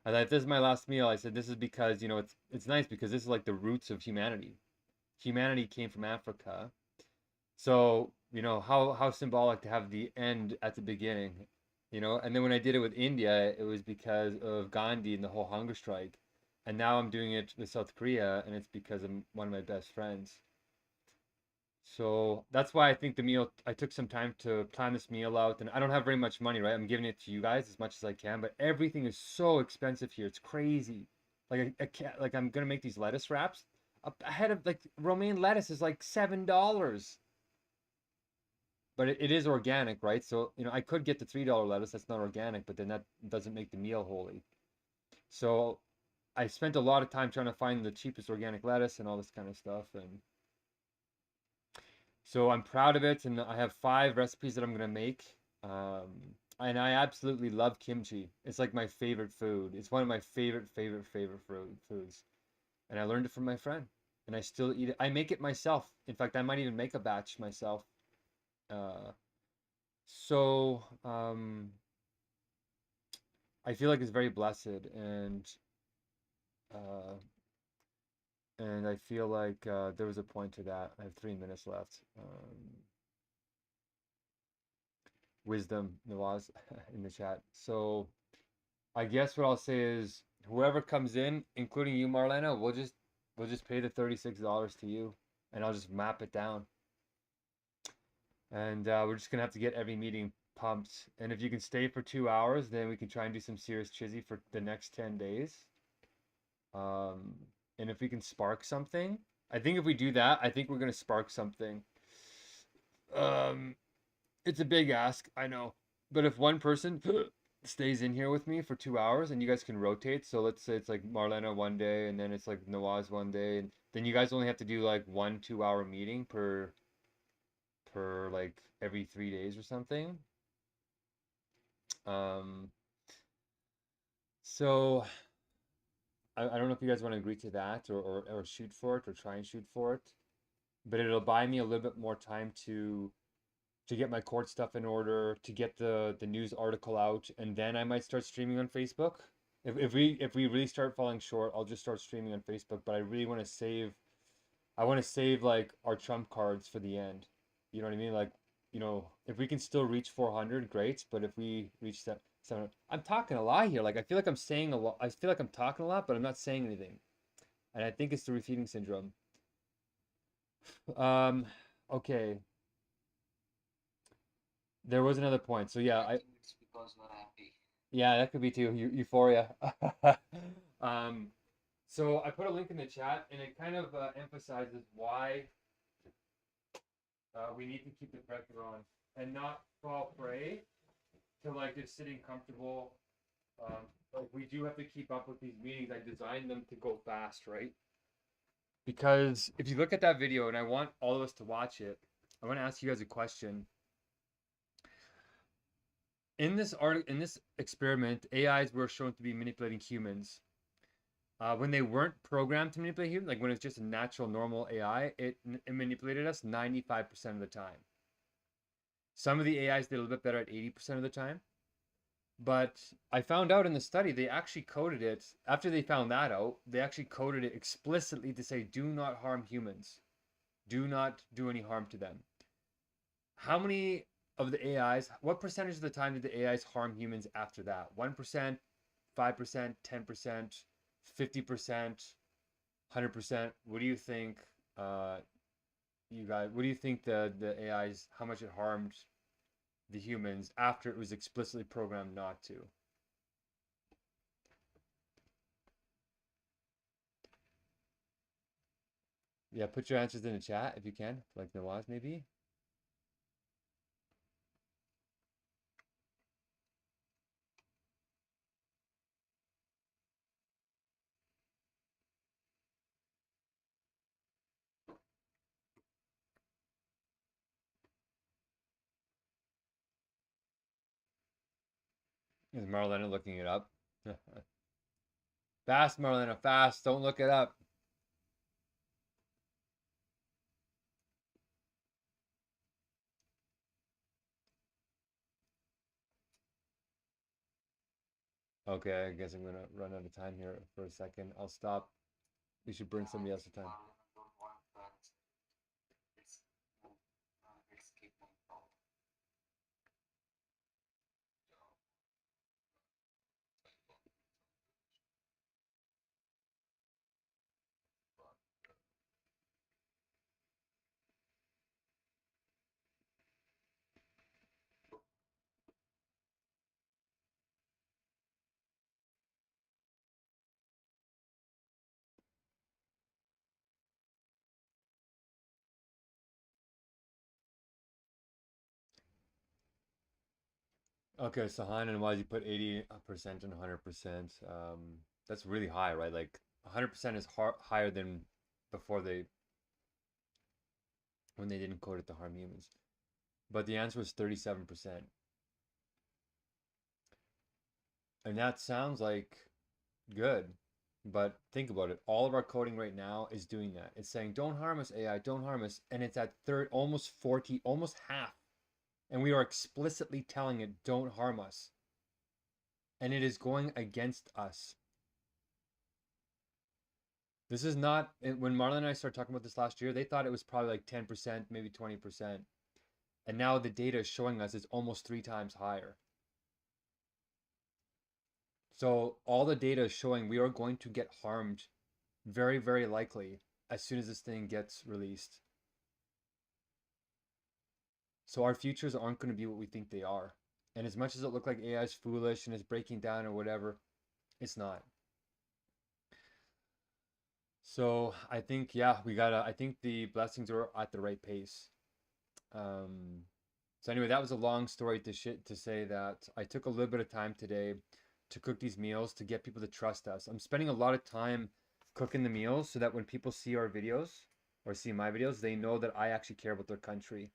I thought if this is my last meal, I said this is because, you know, it's nice because this is like the roots of humanity. Humanity came from Africa. So, you know, how symbolic to have the end at the beginning, you know? And then when I did it with India, it was because of Gandhi and the whole hunger strike. And now I'm doing it with South Korea, and it's because I'm one of my best friends. So that's why I think the meal, I took some time to plan this meal out, and I don't have very much money, right? I'm giving it to you guys as much as I can, but everything is so expensive here. It's crazy. Like I can't, like I'm gonna make these lettuce wraps. A head of like romaine lettuce is like $7. But it is organic, right? So, you know, I could get the $3 lettuce that's not organic, but then that doesn't make the meal holy. So I spent a lot of time trying to find the cheapest organic lettuce and all this kind of stuff. And so I'm proud of it. And I have 5 recipes that I'm going to make. And I absolutely love kimchi. It's like my favorite food. It's one of my favorite foods. And I learned it from my friend. And I still eat it. I make it myself. In fact, I might even make a batch myself. So I feel like it's very blessed, uh, and I feel like there was a point to that. I have 3 minutes left. Wisdom, Nawaz, in the chat. So I guess what I'll say is whoever comes in, including you, Marlena, we'll just pay the $36 to you, and I'll just map it down. And we're just gonna have to get every meeting pumped. And if you can stay for 2 hours, then we can try and do some serious chizzy for the next 10 days. And if we can spark something, I think if we do that, I think we're gonna spark something. It's a big ask, I know, but if one person stays in here with me for 2 hours, and you guys can rotate, so let's say it's like Marlena one day, and then it's like Nawaz one day, and then you guys only have to do like 1 2 hour meeting per like every 3 days or something. So I don't know if you guys want to agree to that or shoot for it or try and shoot for it, but it'll buy me a little bit more time to get my court stuff in order, to get the news article out, and then I might start streaming on Facebook. If we really start falling short, I'll just start streaming on Facebook, but I really want to save, I want to save like our trump cards for the end. You know what I mean? Like, you know, if we can still reach 400, great. But if we reach that 700, I'm talking a lot here. Like, I feel like I'm saying a lot. I feel like I'm talking a lot, but I'm not saying anything. And I think it's the repeating syndrome. Okay. There was another point. So yeah, I think it's because we're happy. yeah, that could be too. Euphoria. So I put a link in the chat, and it kind of emphasizes why we need to keep the pressure on and not fall prey to like just sitting comfortable. Like we do have to keep up with these meetings. I designed them to go fast, right? Because if you look at that video, and I want all of us to watch it, I want to ask you guys a question. In this experiment, AIs were shown to be manipulating humans. When they weren't programmed to manipulate humans, like when it's just a natural, normal AI, it manipulated us 95% of the time. Some of the AIs did a little bit better at 80% of the time. But I found out in the study, they actually coded it, after they found that out, they actually coded it explicitly to say, do not harm humans. Do not do any harm to them. How many of the AIs, what percentage of the time did the AIs harm humans after that? 1%, 5%, 10%, 50%, 100%. What do you think, you guys, what do you think the AIs, how much it harmed the humans after it was explicitly programmed not to? Yeah, put your answers in the chat if you can, like Nawaz maybe. Is Marlena looking it up? Fast, Marlena, fast. Don't look it up. Okay, I guess I'm gonna run out of time here for a second. I'll stop. We should bring somebody else to time. Okay, so Han and why you put 80% and 100%? That's really high, right? Like 100% is higher than before when they didn't code it to harm humans. But the answer was 37%. And that sounds like good. But think about it. All of our coding right now is doing that. It's saying, don't harm us, AI, don't harm us. And it's at almost 40, almost half. And we are explicitly telling it, don't harm us. And it is going against us. This is not, when Marlon and I started talking about this last year, they thought it was probably like 10%, maybe 20%. And now the data is showing us it's almost 3 times higher. So all the data is showing we are going to get harmed very, very likely as soon as this thing gets released. So our futures aren't going to be what we think they are. And as much as it looked like AI is foolish and is breaking down or whatever, it's not. So I think, yeah, I think the blessings are at the right pace. So anyway, that was a long story to say that I took a little bit of time today to cook these meals to get people to trust us. I'm spending a lot of time cooking the meals so that when people see our videos or see my videos, they know that I actually care about their country.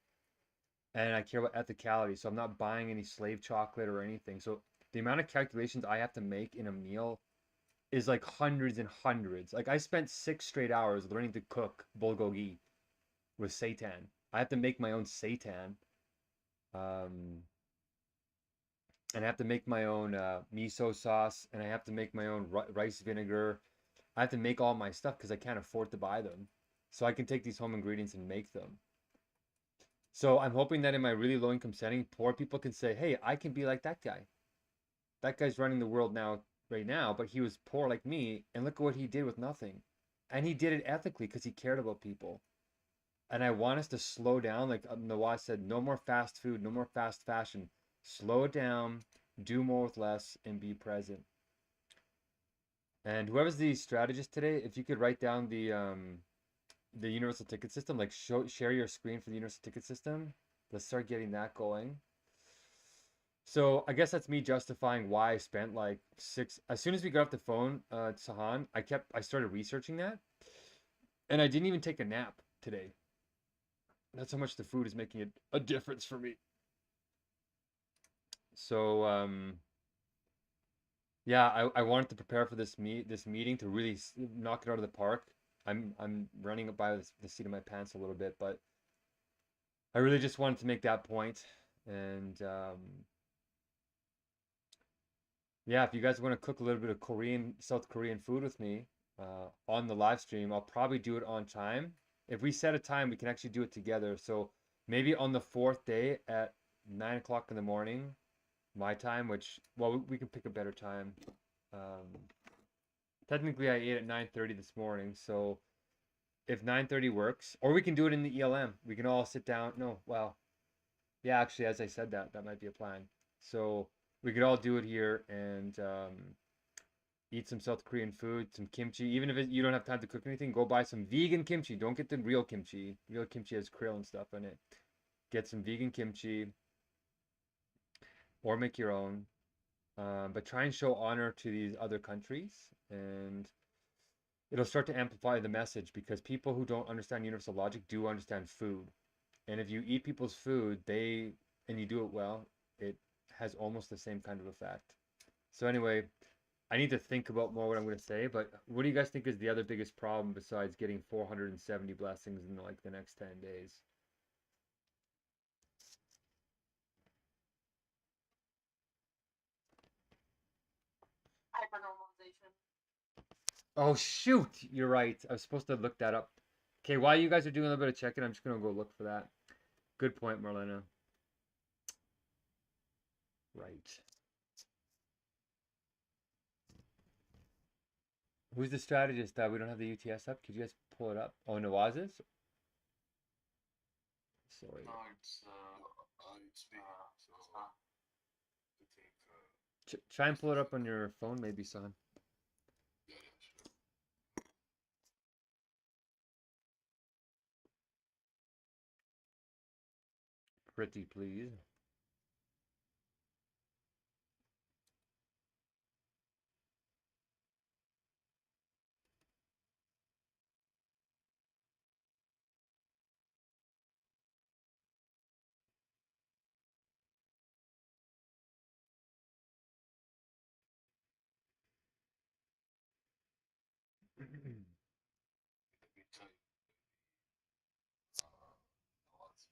And I care about ethicality. So I'm not buying any slave chocolate or anything. So the amount of calculations I have to make in a meal is like hundreds and hundreds. Like I spent 6 straight hours learning to cook bulgogi with seitan. I have to make my own seitan. And I have to make my own miso sauce, and I have to make my own rice vinegar. I have to make all my stuff because I can't afford to buy them. So I can take these home ingredients and make them. So I'm hoping that in my really low income setting, poor people can say, hey, I can be like that guy. That guy's running the world right now, but he was poor like me, and look at what he did with nothing. And he did it ethically because he cared about people. And I want us to slow down. Like Nawaz said, no more fast food, no more fast fashion. Slow it down, do more with less, and be present. And whoever's the strategist today, if you could write down the universal ticket system, like share your screen for the universal ticket system. Let's start getting that going. So I guess that's me justifying why I spent like 6. As soon as we got off the phone, Sahan, I started researching that, and I didn't even take a nap today. That's how much the food is making a difference for me. So yeah, I wanted to prepare for this meeting to really knock it out of the park. I'm running by the seat of my pants a little bit, but I really just wanted to make that point. And yeah, if you guys want to cook a little bit of South Korean food with me on the live stream, I'll probably do it on time. If we set a time, we can actually do it together. So maybe on the 4th day at 9 o'clock in the morning, my time, which, well, we can pick a better time. Technically, I ate at 9:30 this morning, so if 9:30 works, or we can do it in the ELM. We can all sit down. No, well, yeah, actually, as I said that might be a plan. So we could all do it here and eat some South Korean food, some kimchi. Even if you don't have time to cook anything, go buy some vegan kimchi. Don't get the real kimchi. Real kimchi has krill and stuff in it. Get some vegan kimchi or make your own. But try and show honor to these other countries, and it'll start to amplify the message because people who don't understand universal logic do understand food. And if you eat people's food, and you do it well, it has almost the same kind of effect. So anyway, I need to think about more what I'm going to say, but what do you guys think is the other biggest problem besides getting 470 blessings in like the next 10 days? Hypernormalization. Oh shoot, you're right. I was supposed to look that up. Okay, while you guys are doing a little bit of checking, I'm just gonna go look for that. Good point, Marlena. Right. Who's the strategist? We don't have the UTS up. Could you guys pull it up? Oh, Nawaz is? Sorry. No, it's It's me. So not. I think Try and pull it up on your phone, maybe, son. yeah, sure. Pretty please. Let me tell you. What's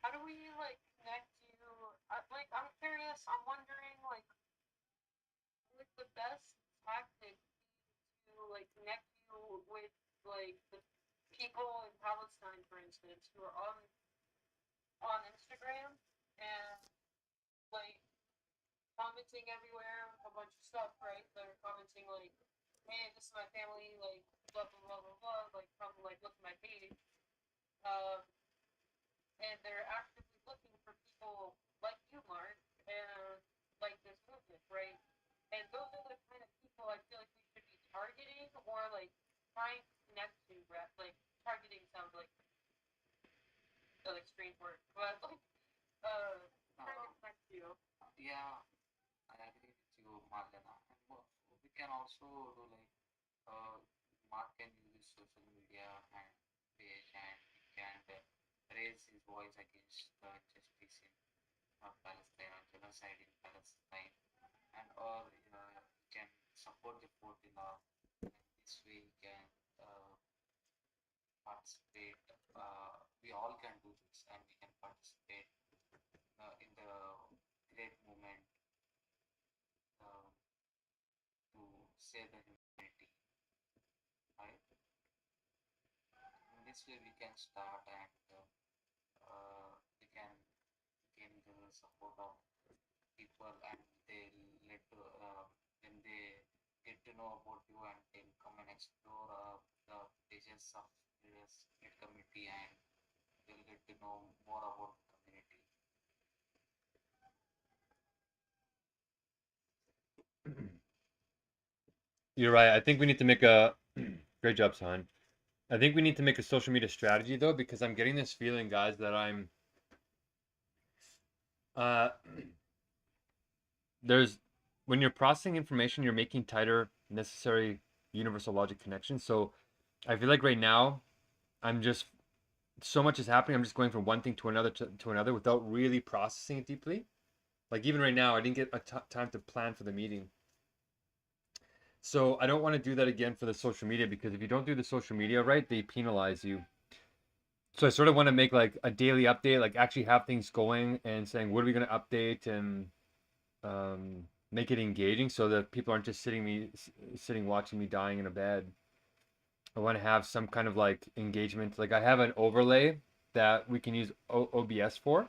How do we like connect you? Like I'm curious. I'm wondering like the best tactic to like connect you with like the people in Palestine, for instance, who are on Instagram and like commenting everywhere a bunch of stuff, right? They're commenting like, "Hey, this is my family," like blah blah blah blah blah. Like come like look at my page. Um, and they're actively looking for people like you, Mark, and like this movement, right? And those are the kind of people I feel like we should be targeting or like trying to connect to, right? Like targeting sounds like an extreme word, but like trying to connect to you. Yeah, I agree with you, Marlena. And we can also do like Mark can use social media and page and he can raise his voice against the injustice in Palestine or genocide in Palestine, and or he can support the Fortuna. And this way he can uh, participate. We all can do this, and we can participate in the great movement uh, to save the humanity. Right? In this way, we can start and we can gain the support of people, and they let when they get to know about you, and they'll come and explore the pages of the split community, and they'll get to know more about the community. You're right. I think we need to make a great job, son. I think we need to make a social media strategy though, because I'm getting this feeling, guys, that I'm there's when you're processing information, you're making tighter necessary universal logic connections. So I feel like right now I'm just so much is happening. I'm just going from one thing to another to another without really processing it deeply. Like even right now, I didn't get time to plan for the meeting. So I don't want to do that again for the social media, because if you don't do the social media right, they penalize you. So I sort of want to make like a daily update, like actually have things going and saying what are we going to update, and make it engaging so that people aren't just sitting watching me dying in a bed. I want to have some kind of like engagement. Like I have an overlay that we can use OBS for.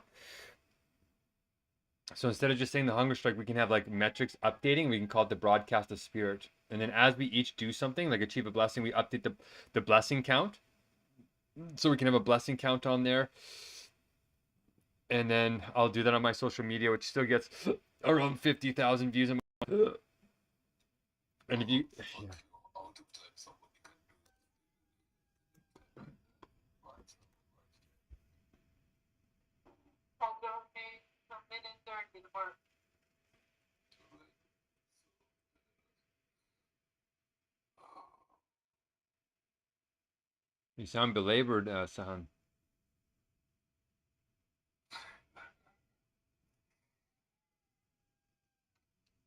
So instead of just saying the hunger strike, we can have like metrics updating. We can call it the broadcast of spirit. And then as we each do something, like achieve a blessing, we update the blessing count. So we can have a blessing count on there. and then I'll do that on my social media, which still gets around 50,000 views a month. And if you, Fuck you, out of time somebody can do it. Right. I'm gonna pay a minute 30 for you sound belabored, Sahan.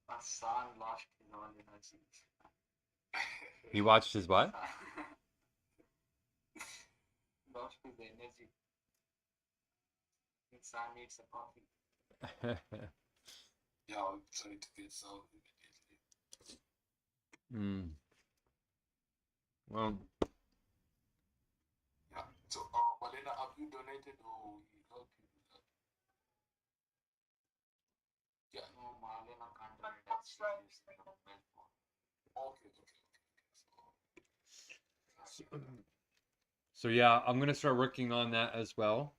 My son lost his all energy. He watched his what? Lost his energy. His son needs a coffee. Yeah, I'll try to get some immediately. Well, Yeah. So, Malena, have you donated or we help you with that? Yeah. No, Marlena can't do but it. that's She's right. using the mobile phone. Okay. so yeah, I'm gonna start working on that as well.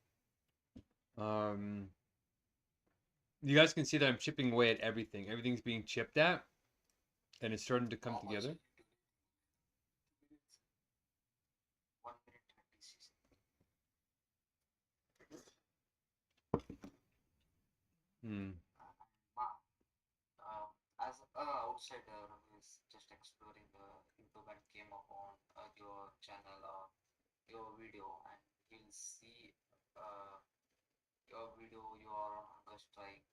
You guys can see that I'm chipping away at everything. Everything's being chipped at, and it's starting to come How much together. are you donating? 1 minute 26. As an outsider who is just exploring the YouTube and came upon your channel or your video, and he'll see your video, you are on hunger strike,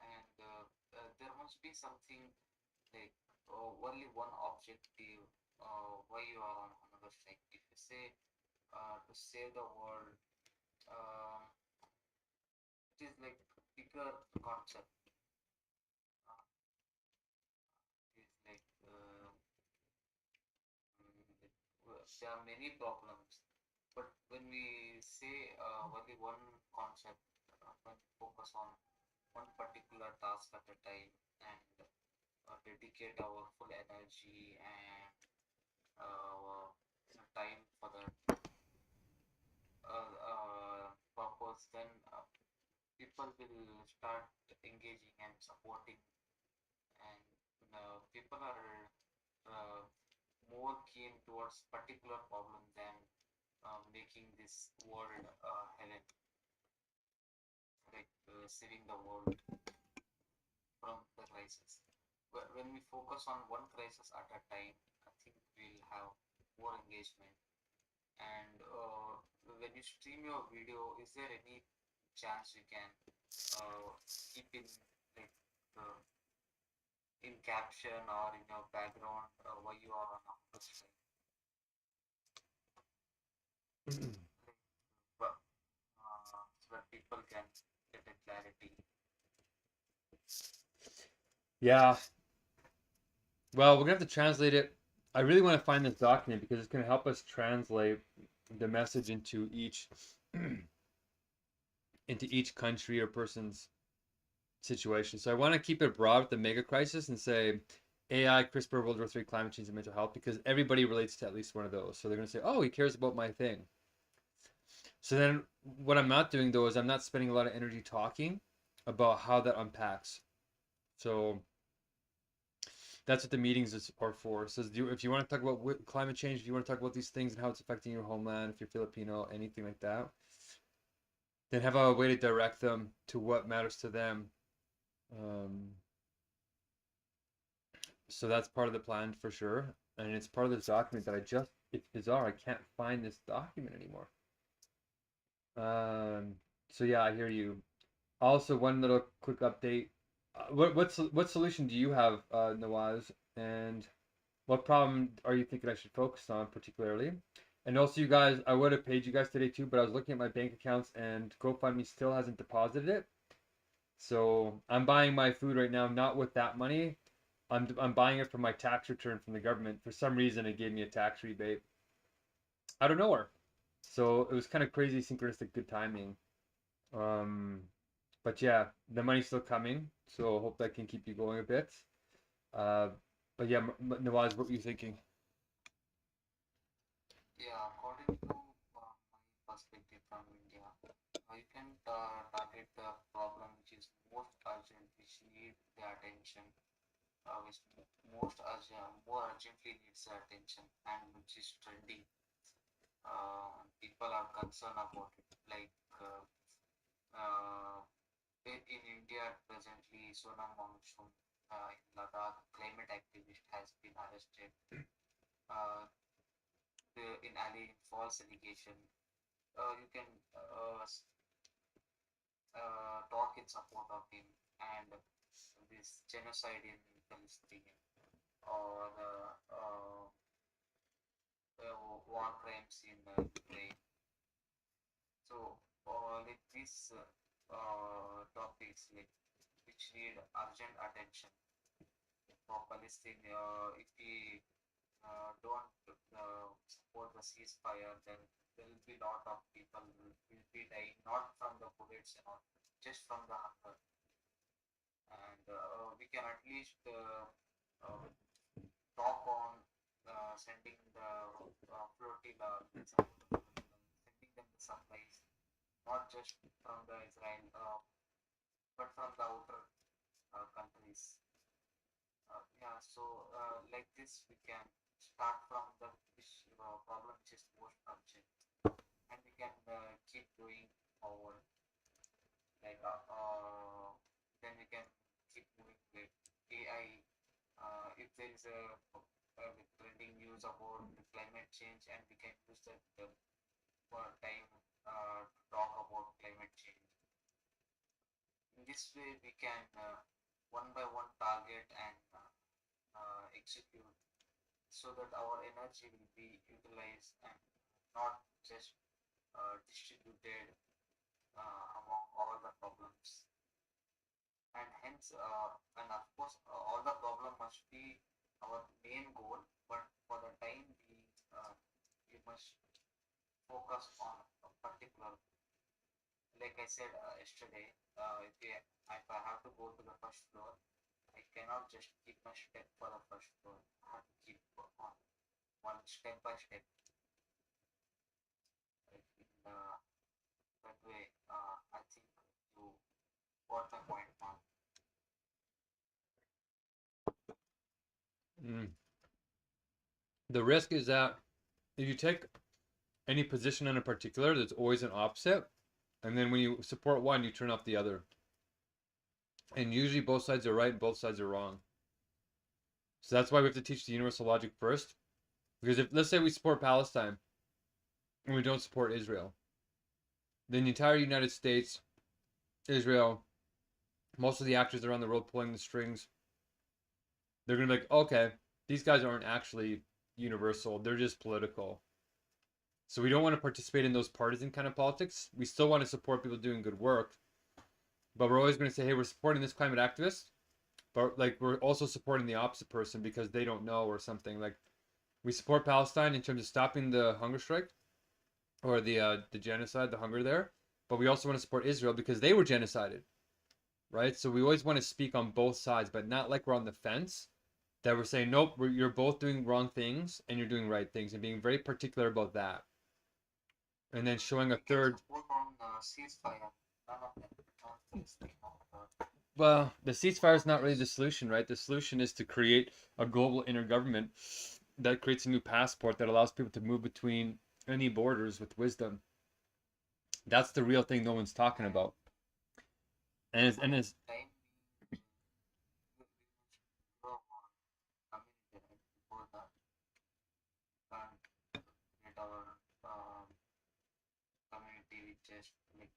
and there must be something like only one objective why you are on hunger strike. If you say to save the world, uh, it is like bigger concept. It is like there are many problems, but when we say only one concept, when we focus on one particular task at a time and dedicate our full energy and time for that purpose, then people will start engaging and supporting, and people are more keen towards particular problem than making this world heaven, like saving the world from the crisis. But when we focus on one crisis at a time, I think we'll have more engagement. And when you stream your video, is there any chance you can keep in like uh, in caption or in your background why you are on a hunger strike? But, so that people can get a clarity. Yeah. Well, we're gonna have to translate it. I really want to find this document because it's gonna help us translate the message into each country or person's situation. So I want to keep it broad with the mega crisis and say AI, CRISPR, World War III, climate change, and mental health, because everybody relates to at least one of those. So they're gonna say, "Oh, he cares about my thing." So then, what I'm not doing though is I'm not spending a lot of energy talking about how that unpacks. So that's what the meetings are for. So if you want to talk about climate change, if you want to talk about these things and how it's affecting your homeland, if you're Filipino, anything like that, then have a way to direct them to what matters to them. So that's part of the plan for sure. And it's part of this document that it's bizarre. I can't find this document anymore. So yeah, I hear you. Also, one little quick update. What solution do you have, Nawaz? And what problem are you thinking I should focus on particularly? And also, you guys, I would have paid you guys today too, but I was looking at my bank accounts and GoFundMe still hasn't deposited it. So I'm buying my food right now, not with that money. I'm buying it from my tax return from the government. For some reason, it gave me a tax rebate out of nowhere. So it was kind of crazy, synchronistic, good timing. But yeah, the money's still coming, so hope that can keep you going a bit. But yeah, Nawaz, what were you thinking? Yeah, according to my perspective from India, you can target more urgently needs attention and which is trending. People are concerned about it. Like in India presently, Sonam Monsoon in Ladakh, climate activist has been arrested. Uh, in false allegation, you can talk in support of him and this genocide in Palestine or war crimes in Ukraine. So, like these topics, like which need urgent attention for Palestine. If we don't support the ceasefire, then there will be a lot of people will be dying not from the bullets and all, just from the hunger. And we can at least talk on sending the flotilla, sending them the supplies, not just from the Israel, but from the outer countries. Yeah, so like this, we can start from the problem which is most urgent, and we can keep going forward. Like then we can keep moving with AI. If there is a trending news about the climate change, and we can use that for time to talk about climate change. In this way, we can one by one target and execute so that our energy will be utilized and not just distributed among all the problems. And hence, and of course, all the problem must be our main goal, but for the time being, we must focus on a particular, like I said yesterday, if I have to go to the first floor, I cannot just keep my step for the first floor. I have to keep on one step by step. That way, I think you got my point now. The risk is that if you take any position in a particular, there's always an opposite. And then when you support one, you turn off the other. And usually both sides are right and both sides are wrong. So that's why we have to teach the universal logic first. Because if, let's say we support Palestine and we don't support Israel, then the entire United States, Israel, most of the actors around the world pulling the strings, they're going to be like, okay, these guys aren't actually universal. They're just political. So we don't want to participate in those partisan kind of politics. We still want to support people doing good work. But we're always going to say, hey, we're supporting this climate activist. But like we're also supporting the opposite person because they don't know or something. Like we support Palestine in terms of stopping the hunger strike or the genocide, the hunger there. But we also want to support Israel because they were genocided. Right? So we always want to speak on both sides, but not like we're on the fence. That we're saying, nope, you're both doing wrong things and you're doing right things, and being very particular about that. And then showing a third. Well, the ceasefire is not really the solution, right? The solution is to create a global intergovernment that creates a new passport that allows people to move between any borders with wisdom. That's the real thing no one's talking about. And it's community with just like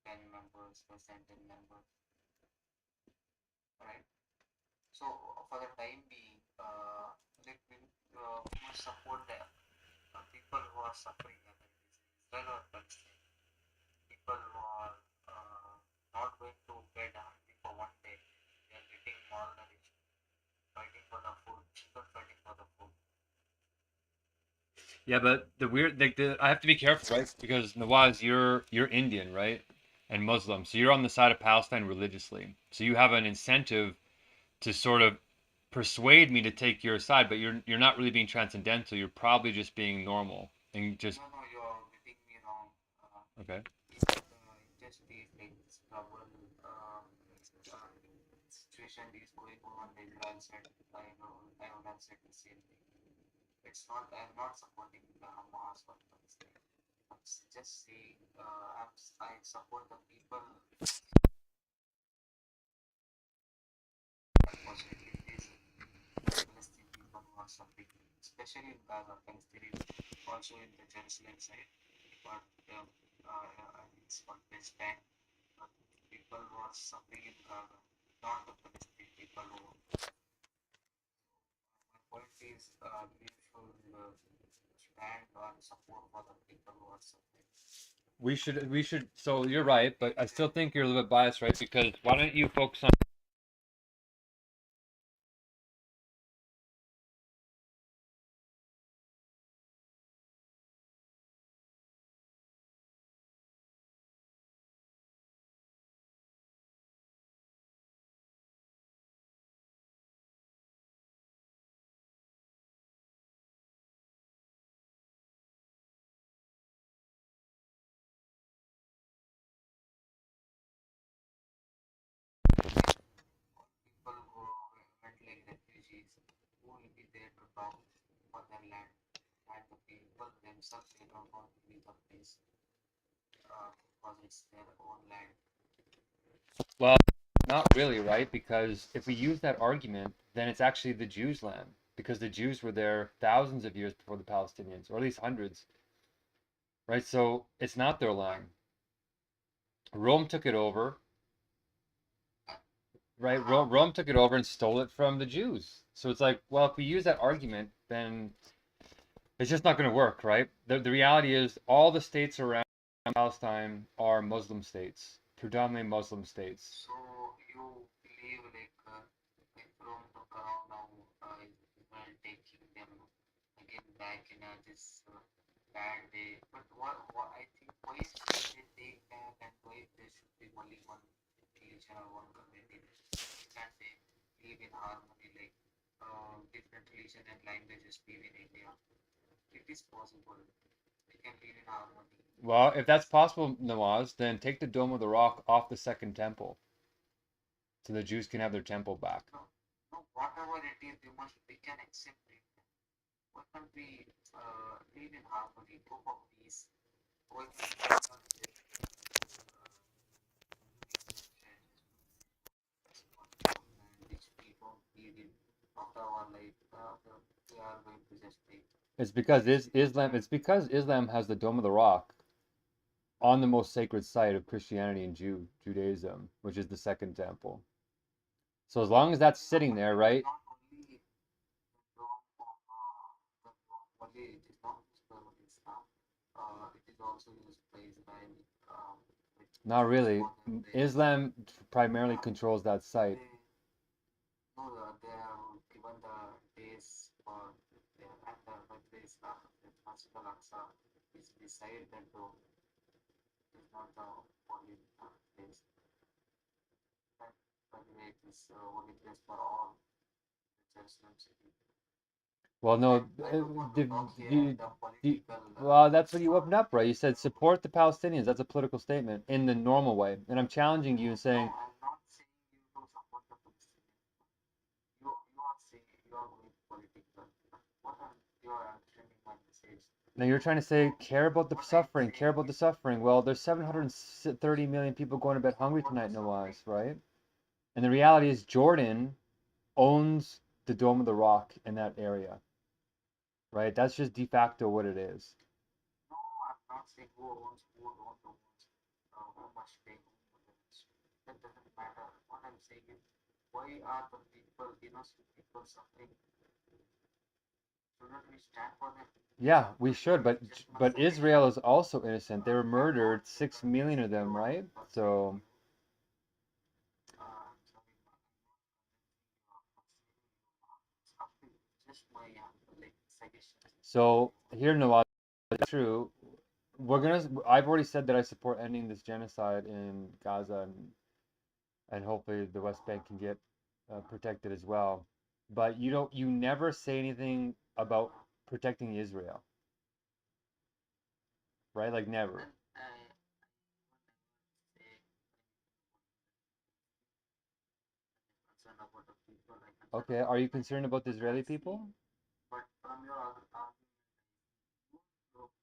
10 members or 10 members, right? So for the time being, like we must support the people who are suffering, whether it is Israel or Palestine, people who are not going to bed hungry for one day, they are getting malnourished, fighting for the food, children fighting for the food. yeah, but the weird, like I have to be careful, right? Because Nawaz, you're Indian, right? And Muslim, so you're on the side of Palestine religiously. So you have an incentive to sort of persuade me to take your side, but you're not really being transcendental. You're probably just being normal and just. No, you're getting me wrong. Okay. Just these like trouble, situation is going on in Israel said, I would have said the same thing. It's not, I'm not supporting the Hamas or Palestine. I'm just saying, I support the people. Unfortunately, these Palestinian people who are suffering, especially in Gaza, Palestinians, also in the Jerusalem side, but it's called West Bank. People who are suffering in Gaza, not the Palestinian people who. My point is, we should stand on support for the people who are suffering. We should, so you're right, but I still think you're a little bit biased, right? Because why don't you focus on People who went like refugees, who will be there to talk for their land, and the people themselves, they don't want to leave the place because it's their own land. Well, not really, right? Because if we use that argument, then it's actually the Jews' land, because the Jews were there thousands of years before the Palestinians, or at least hundreds, right? So it's not their land. Rome took it over, right? Rome took it over and stole it from the Jews. So it's like, well, if we use that argument, then it's just not going to work, right? The reality is all the states around Palestine are Muslim states, predominantly Muslim states. So you believe like Rome took around now, Israel taking them again back in this bad way. But what I think, why should they take back, and why there should be only one religion or one community? Can't they live in harmony, like different religion and languages live in India? It is possible. We can live in harmony. Well, if that's possible, Nawaz, then take the Dome of the Rock off the Second Temple, so the Jews can have their temple back. No, whatever it is, we can accept it. Why can't we live in harmony, go for peace? Why can't which people live in after our life, they are going to just take. It's because Islam has the Dome of the Rock on the most sacred site of Christianity and Judaism, which is the Second Temple. So as long as that's sitting there, right? Not only the only it is not used by Islam. It is also used by Israel. Not really. Islam primarily controls that site. No, they have given the days for their and the Islam, the Masjid al-Aqsa is beside the dome. It is not the only place. But anyway, it is only place for all the Jerusalem city. Well, no, well, that's what you opened up, right? You said support the Palestinians. That's a political statement in the normal way. And I'm challenging you and saying, No, I'm not saying you to support the Palestinians. You are saying you are going political. What you are understanding my message? now you're trying to say, care about the suffering, care about the suffering. Well, there's 730 million people going to bed hungry tonight, Nawaz, right? And the reality is Jordan owns the Dome of the Rock in that area, right? That's just de facto what it is. No, I'm not saying who owns, how much they own. That doesn't matter. What I'm saying is, why are the people, innocent people suffering? Shouldn't we stand for them? Yeah, we should, but Israel is also innocent. They were murdered, 6 million of them, right? So Just my like suggestion. so here, Nawaz, it's true. I've already said that I support ending this genocide in Gaza, and hopefully the West Bank can get protected as well. But you never say anything about protecting Israel, right? Like never. about the people, I concerned Okay, about are you my concerned about the Israeli vaccine. people? But from your argument, you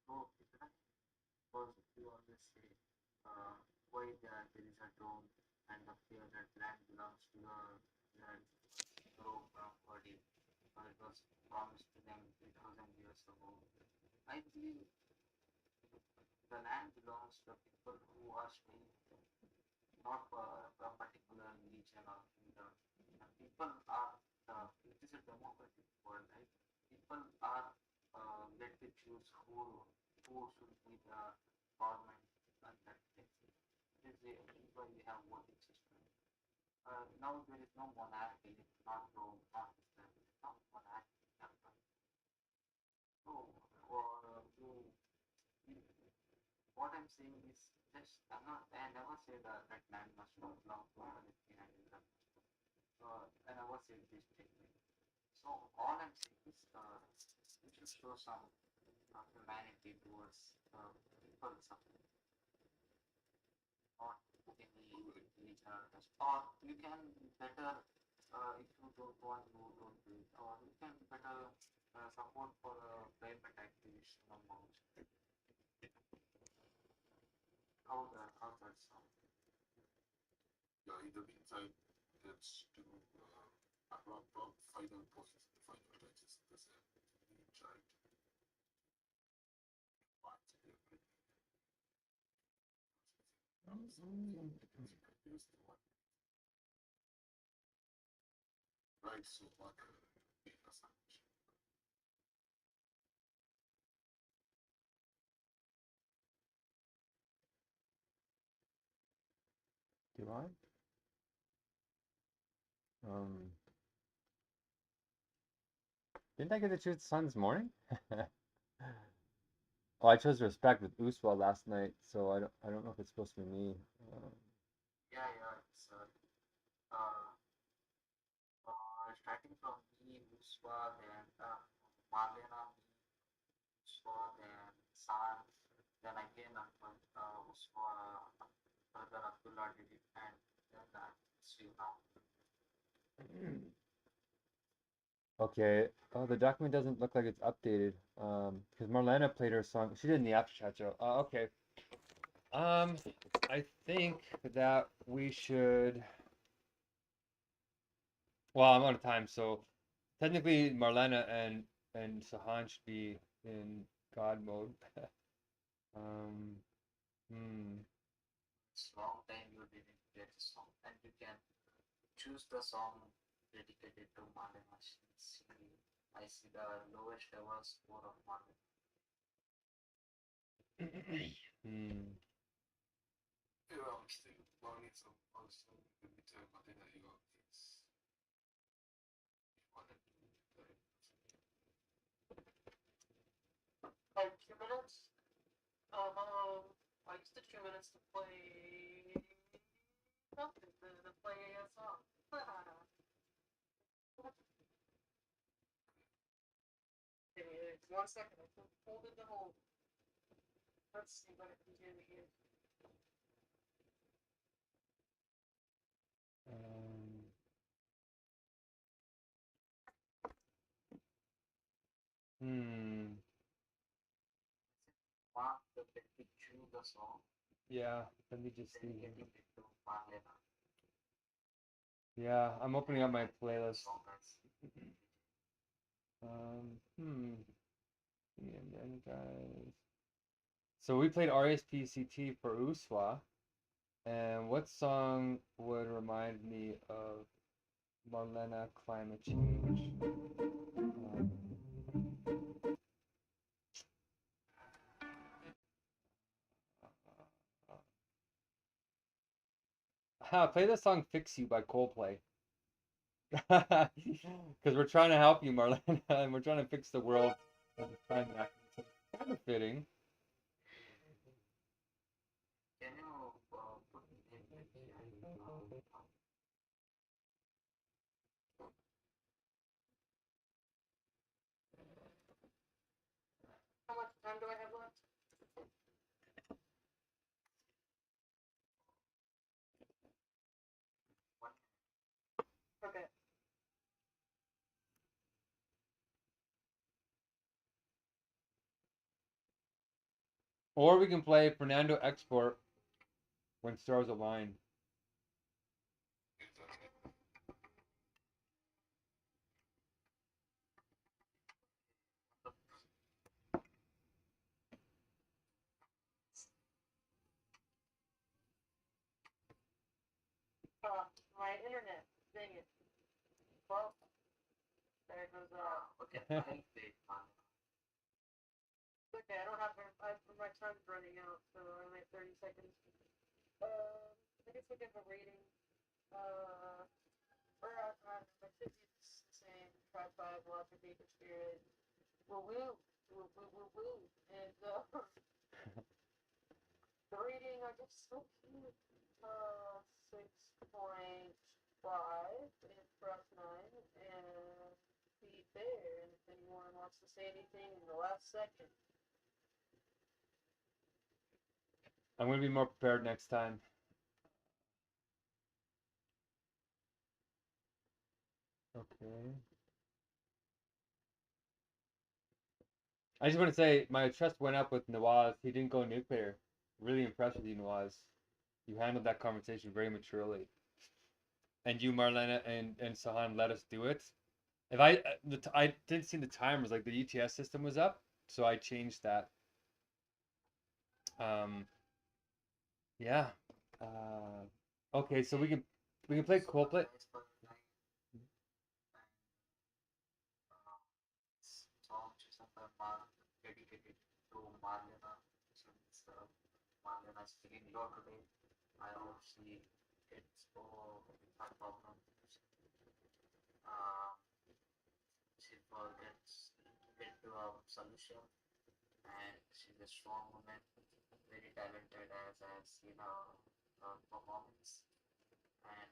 pro Israel, because you always say why there is a drone and the fear that land belongs to your group body, or it was promised to them 3,000 years ago. I believe the land belongs to the people who are staying there, not for a particular religion or kingdom. And people are, it is a democratic world, right? People are let to choose who should be the government and that thing. This is why we have voting system. Now there is no monarchy, not Rome, not Islam, not monarchy. So, what I'm saying is just I never say that land must not belong to Palestine and Israel. I never said this statement. So all I'm saying is we should show some humanity towards people suffering, not any religion or others. Or you can better if you don't want to don't do it, or you can better support for climate activists among how that sound. Yeah, in the meantime, let's do about final process, the final touches. That's being tried. Right, so like Do I? Didn't I get to choose the sun this morning? Oh, I chose respect with Uswa last night, so I don't know if it's supposed to be me. Yeah, it's starting from me, Uswa, then Marlena, Uswa, then San, then again Uswa, brother Abdullah did it, and then it's you now. Okay. Oh, the document doesn't look like it's updated. Because Marlena played her song. She did in the after chat, Joe. Okay. I think that we should. Well, I'm out of time, so technically Marlena and Sahan should be in God mode. It's long time you didn't get a song, and you can choose the song dedicated to Marlena. I see the lowest ever score of Marlena. yeah, I'm still learning some also in the meantime, but then you got things wanted to do. 2 minutes. I used the 2 minutes to play nothing, to play a song. Give me 1 second. I pulled it to hold. Let's see what it can do here. Mark the bit to choose the song, Yeah, let me just see. dedicated to Marlena. Yeah, I'm opening up my playlist. Song that's And then guys. So we played RSPCT for Uswa. And what song would remind me of Marlena climate change? Play the song Fix You by Coldplay. Because we're trying to help you, Marlena, and we're trying to fix the world at the climate action. So it's kind of fitting. can you put in How much time do I have left? Okay. Or we can play Fernando Export when stars align. My internet. Dang it. Well, there goes Okay, I played one. okay, I don't have my time's running out, so I only have 30 seconds. I guess we'll give a rating. Or my physics the same. Try 5, logic, nature, spirit. Woo woo. Woo woo woo woo. And the rating, I guess, so cute. 6.5 and Cross 9 and be fair. And if anyone wants to say anything in the last second. I'm gonna be more prepared next time. Okay. I just want to say my trust went up with Nawaz. He didn't go nuclear. Really impressed with you, Nawaz. You handled that conversation very maturely. And you, Marlena, and Sahan let us do it. If I didn't see the timers, like the UTS system was up, so I changed that. Yeah. Okay, so we can play Coldplay. Songs dedicated to Marlena, since Marlena is feeling low today. I don't see it's for a problem. Uh, she forgets into a solution, and she's a strong woman, very talented as I've seen her performance. And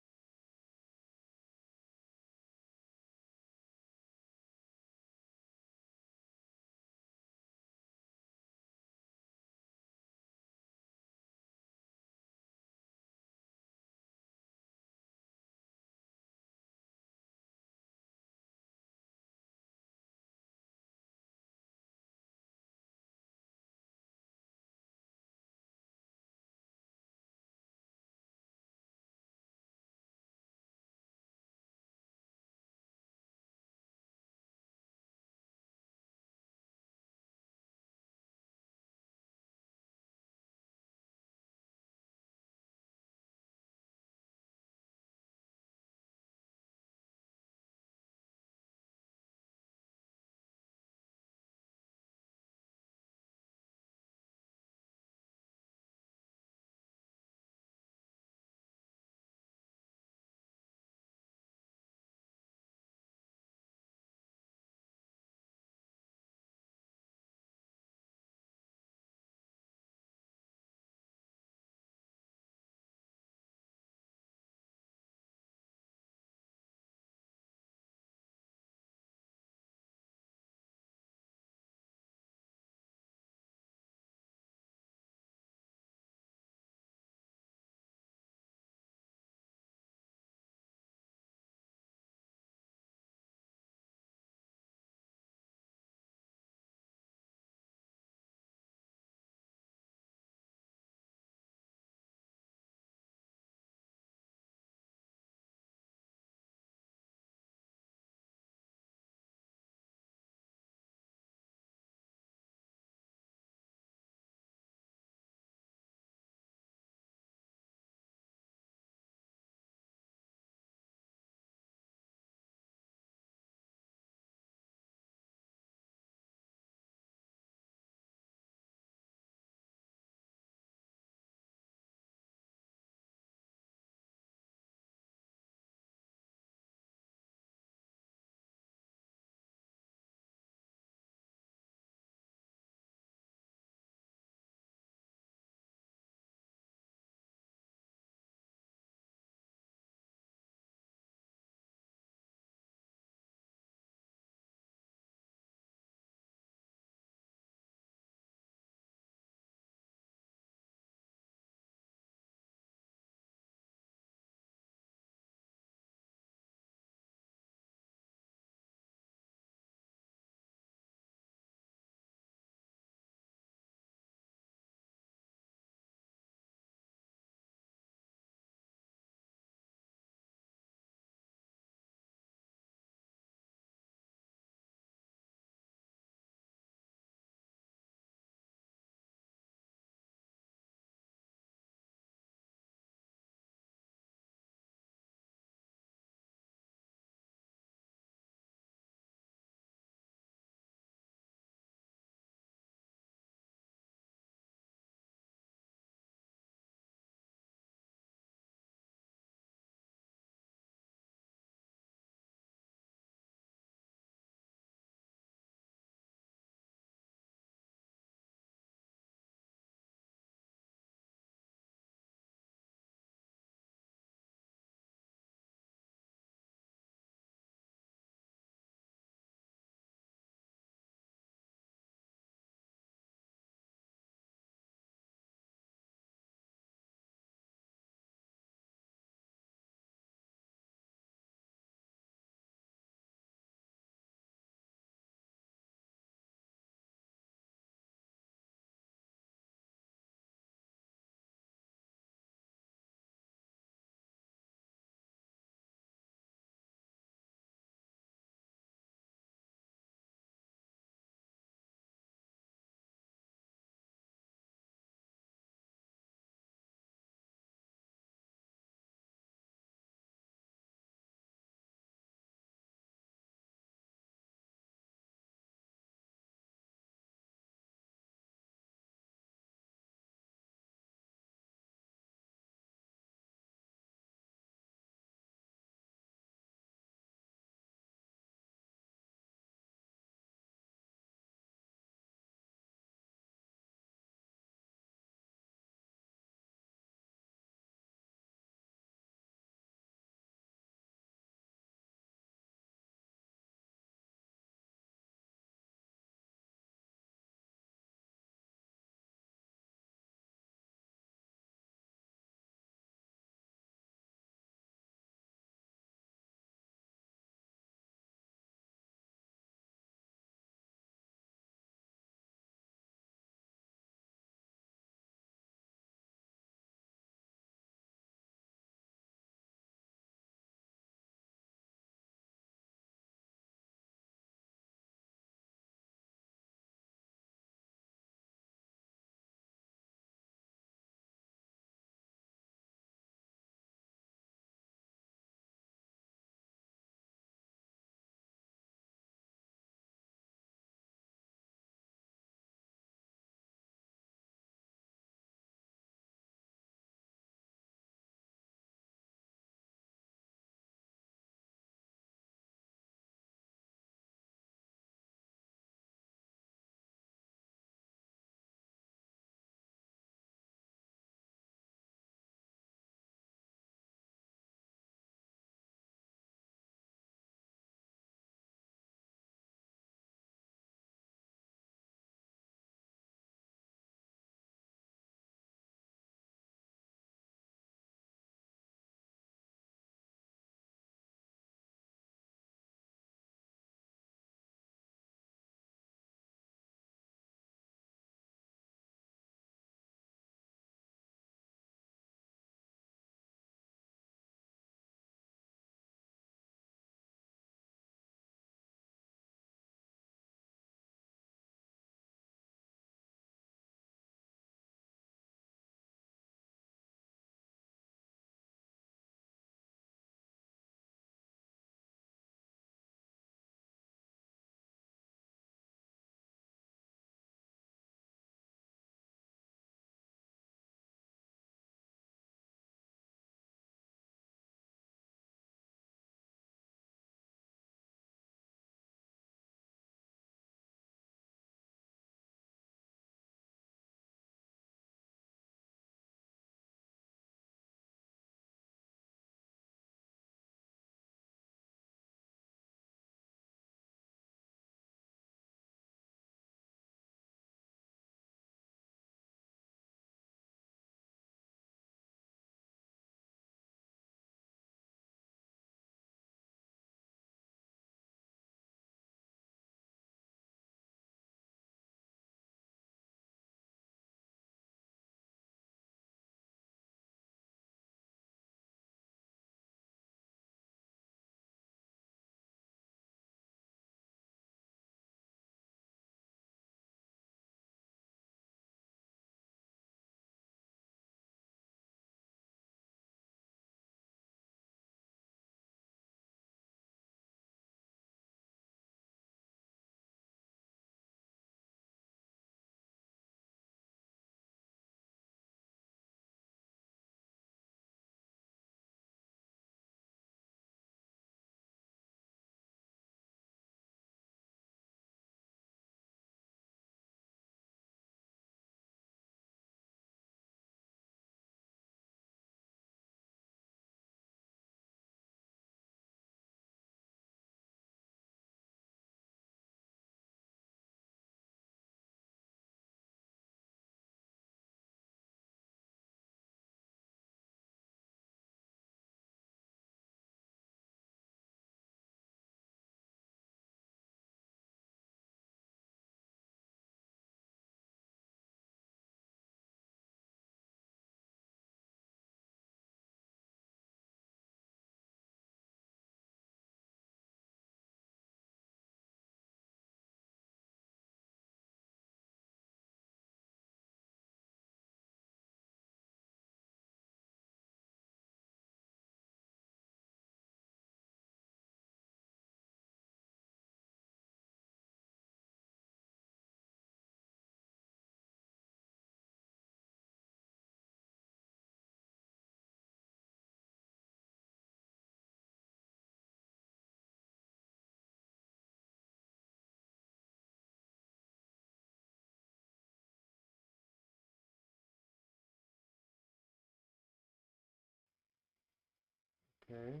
Okay.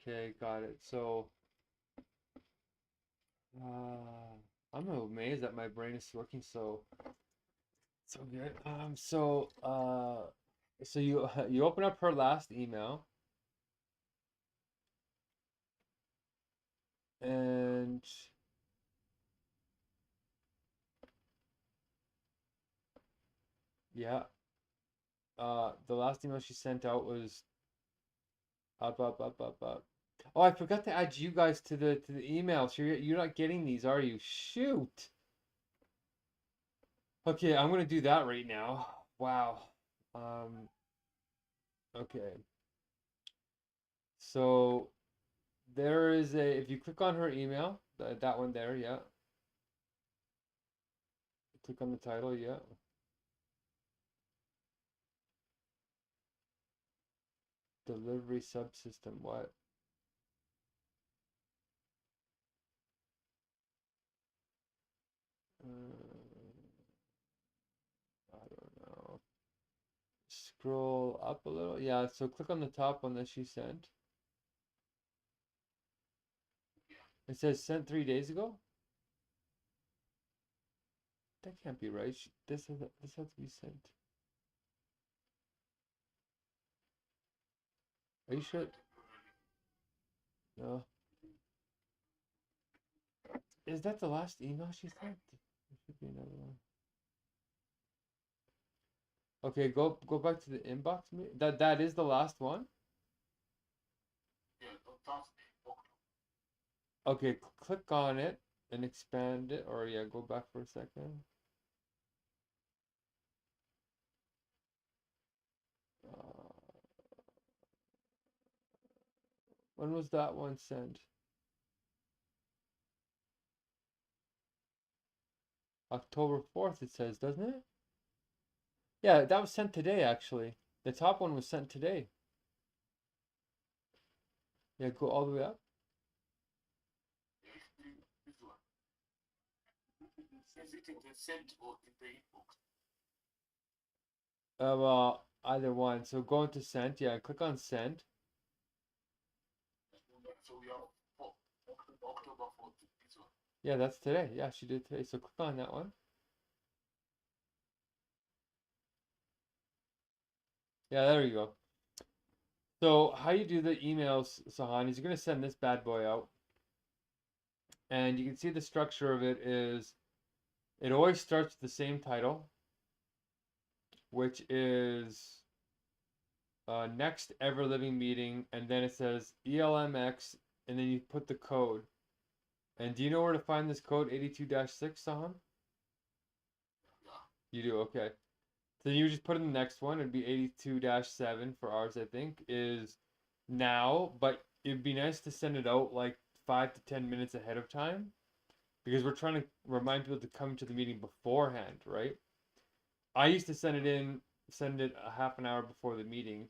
Okay, got it. So, I'm amazed that my brain is working so good. So you open up her last email, and yeah, the last email she sent out was up. Oh, I forgot to add you guys to the email. So you're not getting these, are you? Shoot. Okay, I'm gonna do that right now. Wow. Um, okay. So there is if you click on her email, that one there, yeah. Click on the title, yeah. Delivery subsystem, what? I don't know. Scroll up a little. Yeah, so click on the top one that she sent. It says sent 3 days ago. That can't be right. This has to be sent. Are you sure? No. Is that the last email she sent? There should be another one. Okay, go back to the inbox. That is the last one. Okay, click on it and expand it, or yeah, go back for a second. When was that one sent? October 4th, it says, doesn't it? Yeah, that was sent today, actually. The top one was sent today. Yeah, go all the way up. Well, either one. So go into sent. Yeah, click on sent. Yeah, that's today. Yeah, she did today. So click on that one. Yeah, there you go. So how you do the emails, Sahan, is you're gonna send this bad boy out, and you can see the structure of it is, it always starts with the same title, which is next ever living meeting, and then it says ELMX, and then you put the code. And do you know where to find this code 82-6, Sahan? You do, okay. So you just put in the next one. It'd be 82-7 for ours, I think, is now, but it'd be nice to send it out like 5 to 10 minutes ahead of time, because we're trying to remind people to come to the meeting beforehand, right? I used to send it a half an hour before the meeting.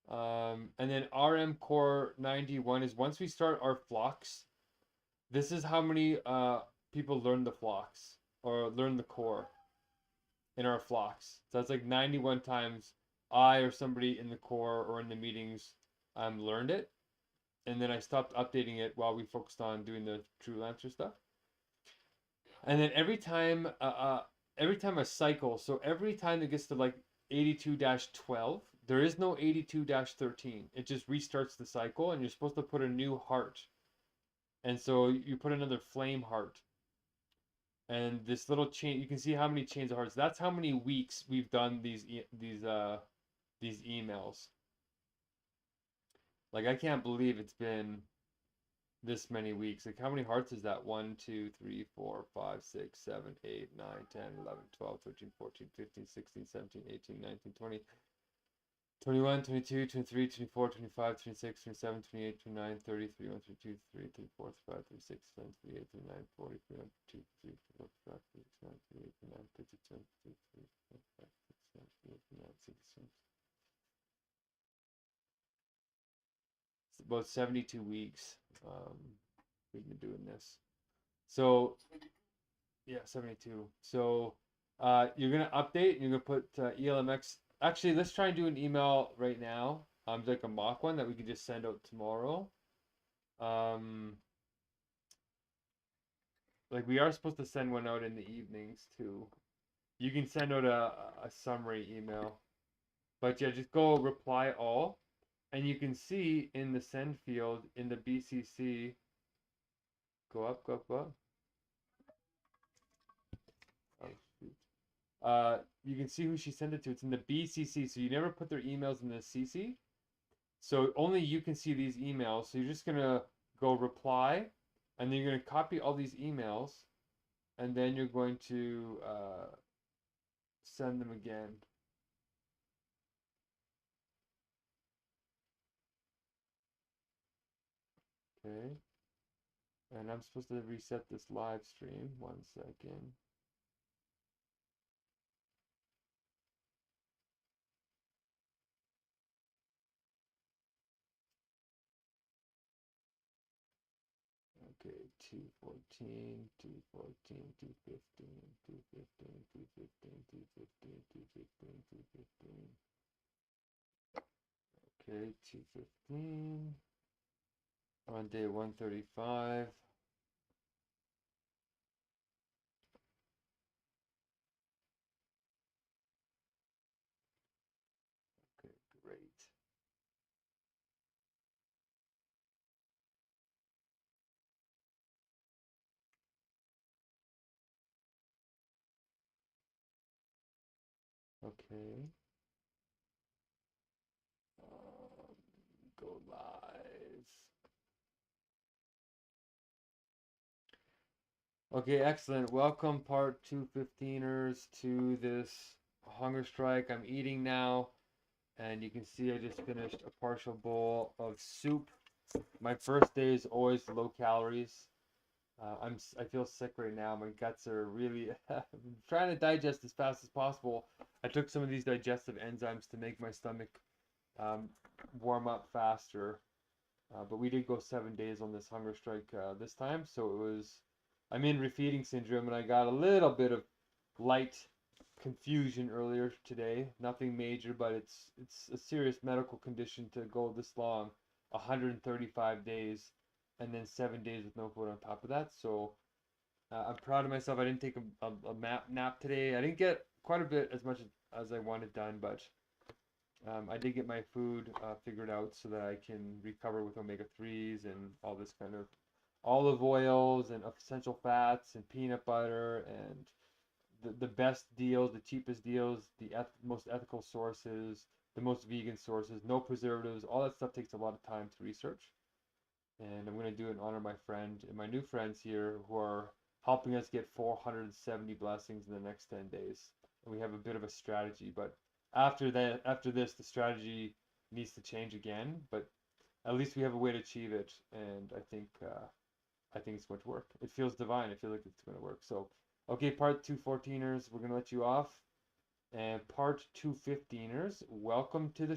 And then RM Core 91 is once we start our flocks, this is how many people learn the flocks or learn the core in our flocks. So that's like 91 times I or somebody in the core or in the meetings learned it. And then I stopped updating it while we focused on doing the True Lancer stuff. And then every time a cycle, so every time it gets to like 82-12. There is no 82-13. It just restarts the cycle, and you're supposed to put a new heart. And so you put another flame heart. And this little chain, you can see how many chains of hearts. That's how many weeks we've done these emails. Like, I can't believe it's been this many weeks. Like, how many hearts is that? 1, 2, 3, 4, 5, 6, 7, 8, 9, 10, 11, 12, 13, 14, 15, 16, 17, 18, 19, 20, 21, 22, 23, 24, 25, 26, 27, 28, 29, 30, 31, 32, 33, 34, 35, 36, 37, 38, 39, 40, 41, 42, 43, 44, 45, 46, 47, 48, 49, 50, 52, 53, 54, 55, 56, 57, 58, 59, 60. It's about 72 weeks we've been doing this. So, yeah, 72. So, you're going to update and you're going to put ELMX. Actually, let's try and do an email right now. Like a mock one that we could just send out tomorrow. Like, we are supposed to send one out in the evenings too. You can send out a summary email. But yeah, just go reply all. And you can see in the send field in the BCC, go up, go up, go up. Oh, shoot. You can see who she sent it to. It's in the BCC, so you never put their emails in the CC. So only you can see these emails. So you're just gonna go reply, and then you're gonna copy all these emails, and then you're going to send them again. Okay. And I'm supposed to reset this live stream. 1 second. Okay, 214, 214, 215, 215, 215, 215, 215, 215. Okay, 215. On day 135. Okay, great. Okay. Go live. Okay, excellent. Welcome, part 215ers, to this hunger strike. I'm eating now, and you can see I just finished a partial bowl of soup. My first day is always low calories. I feel sick right now. My guts are really I'm trying to digest as fast as possible. I took some of these digestive enzymes to make my stomach warm up faster. But we did go 7 days on this hunger strike this time, so it was. I'm in refeeding syndrome, and I got a little bit of light confusion earlier today. Nothing major, but it's a serious medical condition to go this long, 135 days, and then 7 days with no food on top of that. So I'm proud of myself. I didn't take a nap today. I didn't get quite a bit as much as I wanted done, but I did get my food figured out so that I can recover with omega-3s and all this kind of olive oils and essential fats and peanut butter and the best deals, the cheapest deals, the most ethical sources, the most vegan sources, no preservatives. All that stuff takes a lot of time to research. And I'm going to do it in honor of my friend and my new friends here who are helping us get 470 blessings in the next 10 days. And we have a bit of a strategy, but after this, the strategy needs to change again, but at least we have a way to achieve it, and I think it's going to work. It feels divine. I feel like it's going to work. So, okay, part 214ers, we're going to let you off, and part 215ers, welcome to the